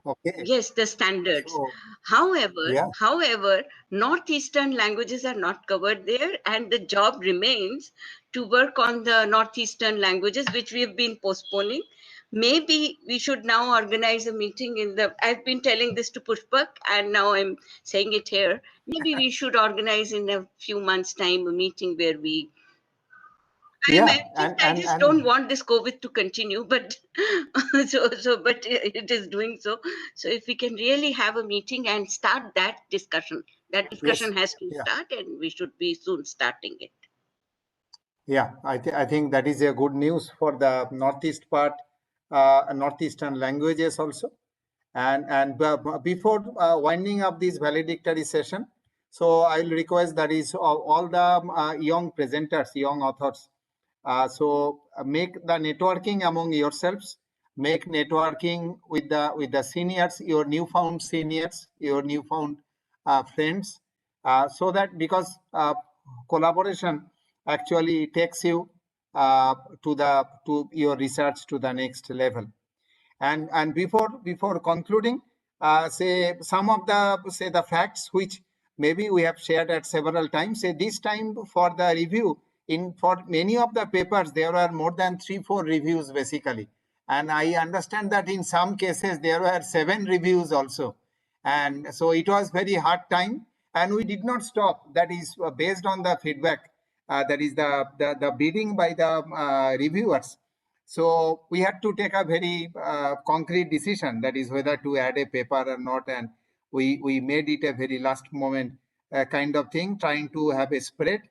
Okay. yes, the standards. So, However, yeah. however, northeastern languages are not covered there, and the job remains to work on the northeastern languages, which we have been postponing. Maybe we should now organize a meeting in the. I've been telling this to Pushpak, and now I'm saying it here. Maybe we should organize in a few months' time a meeting where we. Yeah, I just don't want this COVID to continue, but but it is doing so. So if we can really have a meeting and start that discussion yes. has to Yeah. start, and we should be soon starting it. Yeah, I think that is a good news for the northeast part, northeastern languages also. And before winding up this valedictory session, so I'll request that is all the young presenters, young authors. So make the networking among yourselves, make networking with the seniors, your newfound seniors, your newfound friends, so that because collaboration actually takes you to your research to the next level. And before concluding, say some of the facts which maybe we have shared at several times. Say this time for the review, for many of the papers there were more than 3-4 reviews basically, and I understand that in some cases there were 7 reviews also, and so it was very hard time, and we did not stop. That is based on the feedback. That is the bidding by the reviewers. So we had to take a very concrete decision, that is whether to add a paper or not. And we made it a very last moment kind of thing, trying to have a spread.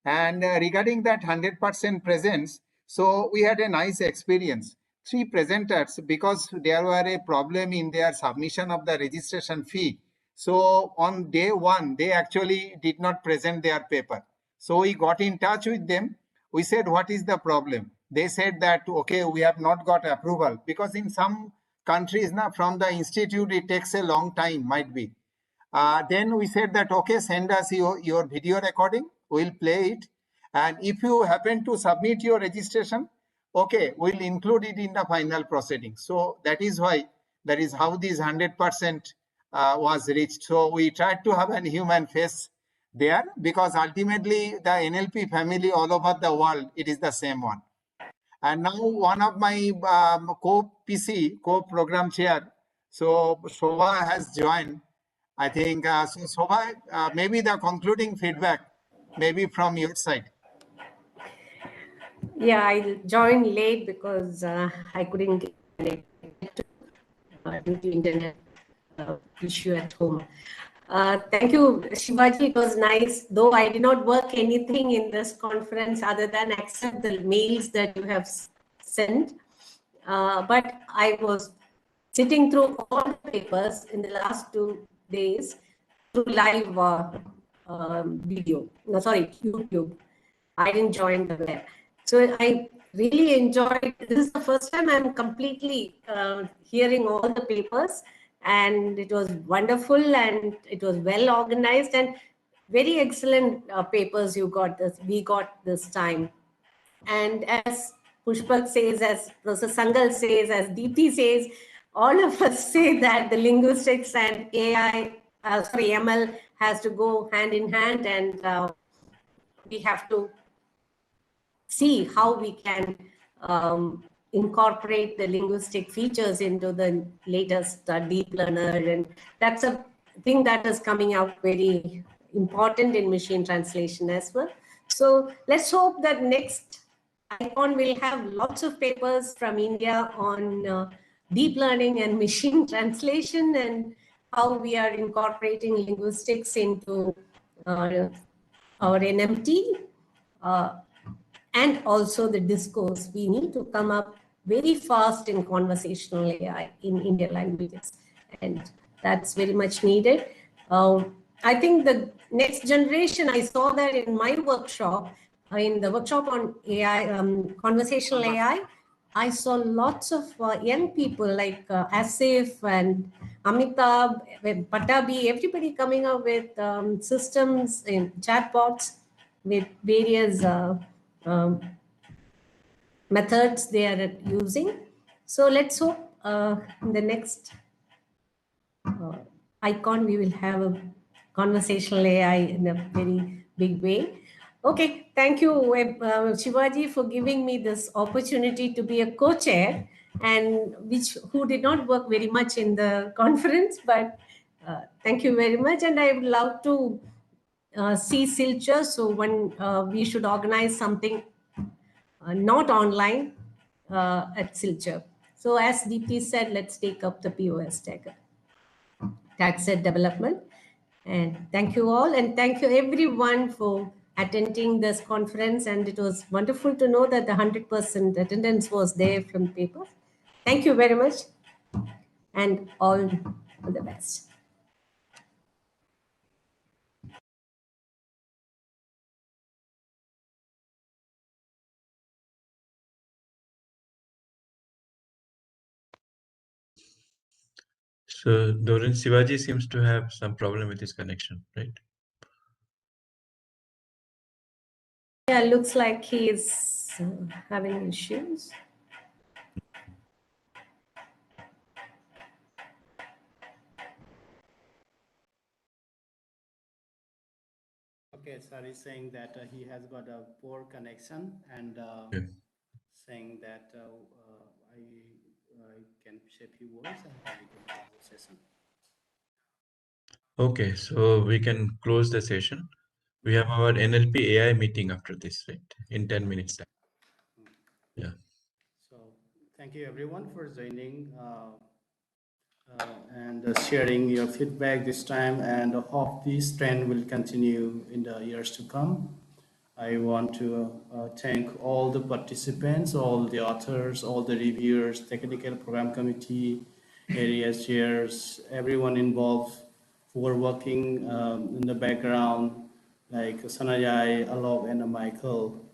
And regarding that 100% presence, so we had a nice experience. 3 presenters, because there were a problem in their submission of the registration fee. So on day 1, they actually did not present their paper. So we got in touch with them. We said, what is the problem? They said that, okay, we have not got approval, because in some countries now from the institute, it takes a long time, might be. Then we said that, okay, send us your video recording. We'll play it. And if you happen to submit your registration, okay, we'll include it in the final proceeding. So that is why, that is how this 100% was reached. So we tried to have a human face there, because ultimately the NLP family all over the world, it is the same one. And now one of my co-program chair, so Shobha has joined. I think, so Shobha, maybe the concluding feedback, maybe from your side. Yeah, I joined late because I couldn't get connected due to internet issue at home. Thank you, Shivaji. It was nice, though I did not work anything in this conference other than accept the mails that you have sent. But I was sitting through all the papers in the last 2 days through live video. No, sorry, YouTube. I didn't join the web. So I really enjoyed, this is the first time I'm completely hearing all the papers, and it was wonderful and it was well organized and very excellent papers we got this time. And as Pushpak says, as Professor Sangal says, as Deepthi says, all of us say that the linguistics and ML has to go hand in hand, and we have to see how we can incorporate the linguistic features into the latest deep learner. And that's a thing that is coming out very important in machine translation as well. So let's hope that next ICON will have lots of papers from India on deep learning and machine translation, and how we are incorporating linguistics into our NMT. And also the discourse. We need to come up very fast in conversational AI in Indian languages, and that's very much needed. I think the next generation, I saw that in my workshop, in the workshop on AI, conversational AI, I saw lots of young people like Asif and Amitabh, Patabi, everybody coming up with systems and chatbots with various methods they are using. So let's hope in the next ICON we will have a conversational AI in a very big way. Okay, thank you, Shivaji, for giving me this opportunity to be a co-chair, and who did not work very much in the conference, but thank you very much. And I would love to see Silchar, so when we should organize something not online at Silchar. So as Deepthi said, let's take up the POS tag set development. And thank you all, and thank you everyone for attending this conference. And it was wonderful to know that the 100% attendance was there from papers. Thank you very much, and all the best. So Doran, Shivaji seems to have some problem with his connection, right? Yeah, looks like he is having issues. Okay, sir is saying that he has got a poor connection, and saying that I can share few words and then we can close the session. Okay, so we can close the session. We have our NLP AI meeting after this, right? In 10 minutes time. Yeah. So thank you everyone for joining and sharing your feedback this time, and hope this trend will continue in the years to come. I want to thank all the participants, all the authors, all the reviewers, technical program committee, area chairs, everyone involved who are working in the background, like Sanajay, Alok, and Michael,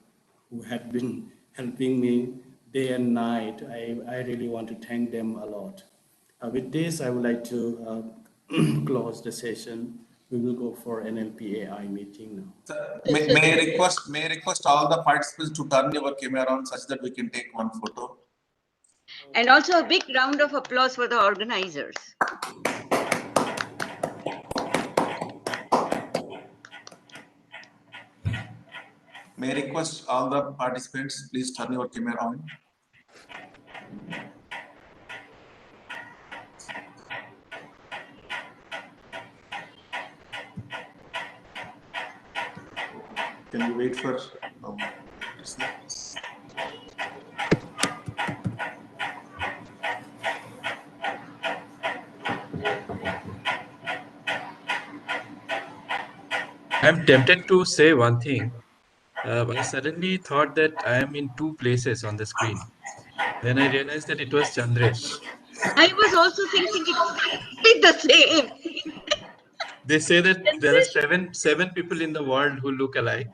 who had been helping me day and night. I really want to thank them a lot. With this, I would like to close the session. We will go for NLP AI meeting now. May I request all the participants to turn your camera on such that we can take one photo. And also a big round of applause for the organizers. May I request all the participants, please turn your camera on. Can you wait for I'm tempted to say one thing. I suddenly thought that I am in two places on the screen. Then I realized that it was Chandresh. I was also thinking exactly the same. They say that there are seven people in the world who look alike.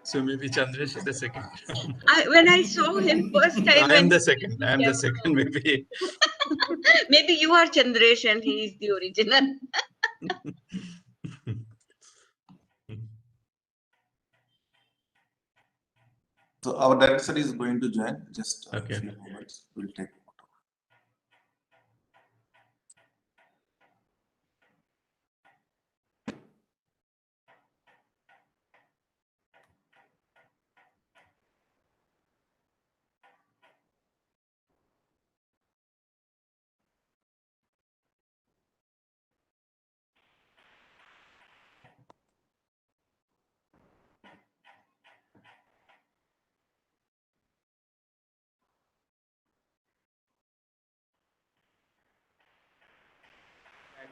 So maybe Chandresh is the second. When I saw him first time, I am the second. I am the second, maybe. Maybe you are Chandresh and he is the original. So our director is going to join. Just a Okay. few moments. We'll take.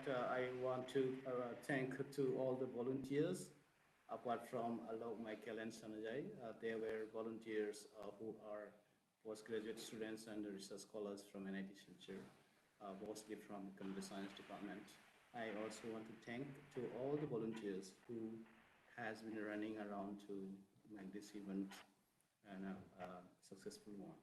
I want to thank to all the volunteers. Apart from Alok, Michael, and Sanjay, there were volunteers who are postgraduate students and research scholars from NIT Silchar, mostly from computer science department. I also want to thank to all the volunteers who has been running around to make this event and a successful one.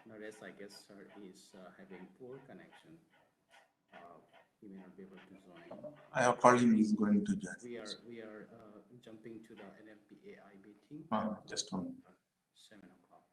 Naresh, I guess, sir, is having poor connection. He may not be able to join. I have called him. He's going to join. We are jumping to the NLP AI meeting. Just one. 7 o'clock.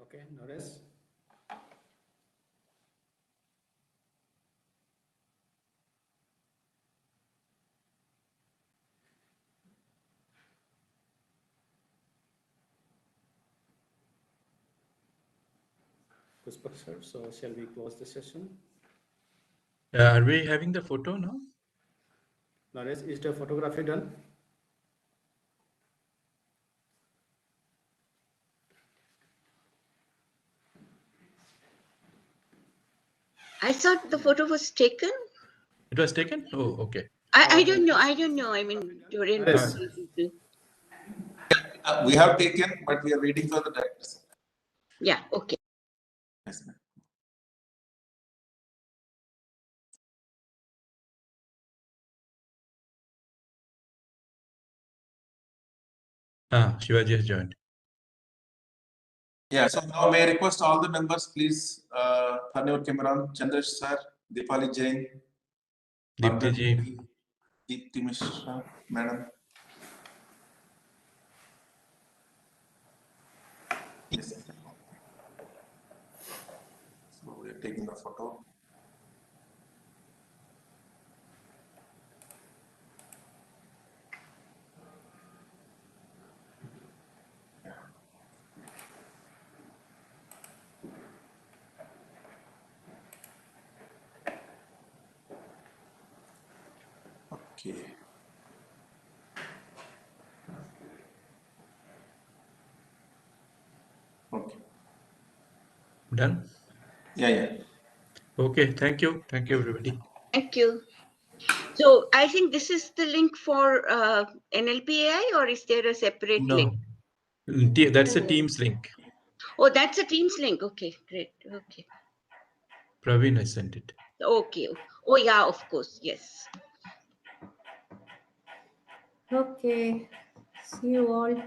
Okay, Naresh. Pushpa, sir, so shall we close the session? Are we having the photo now? Naresh, is the photography done? I thought the photo was taken. It was taken? Oh, okay. I don't know. I don't know. I mean, Dorian. We have taken, but we are waiting for the director. Yeah, okay. Yes, ma'am. Shivaji has joined. Yeah, so now may I request all the members, please turn your camera on. Chandresh sir, Deepali Jain, Deepti ji. Deepti Mishra, madam. Yes. So we are taking the photo. Okay. Okay. Done? Yeah. Okay, thank you. Thank you, everybody. Thank you. So I think this is the link for NLPAI, or is there a separate link? No, that's a Teams link. Oh, that's a Teams link. Okay, great. Okay. Praveen has sent it. Okay. Oh, yeah, of course. Yes. Okay. See you all.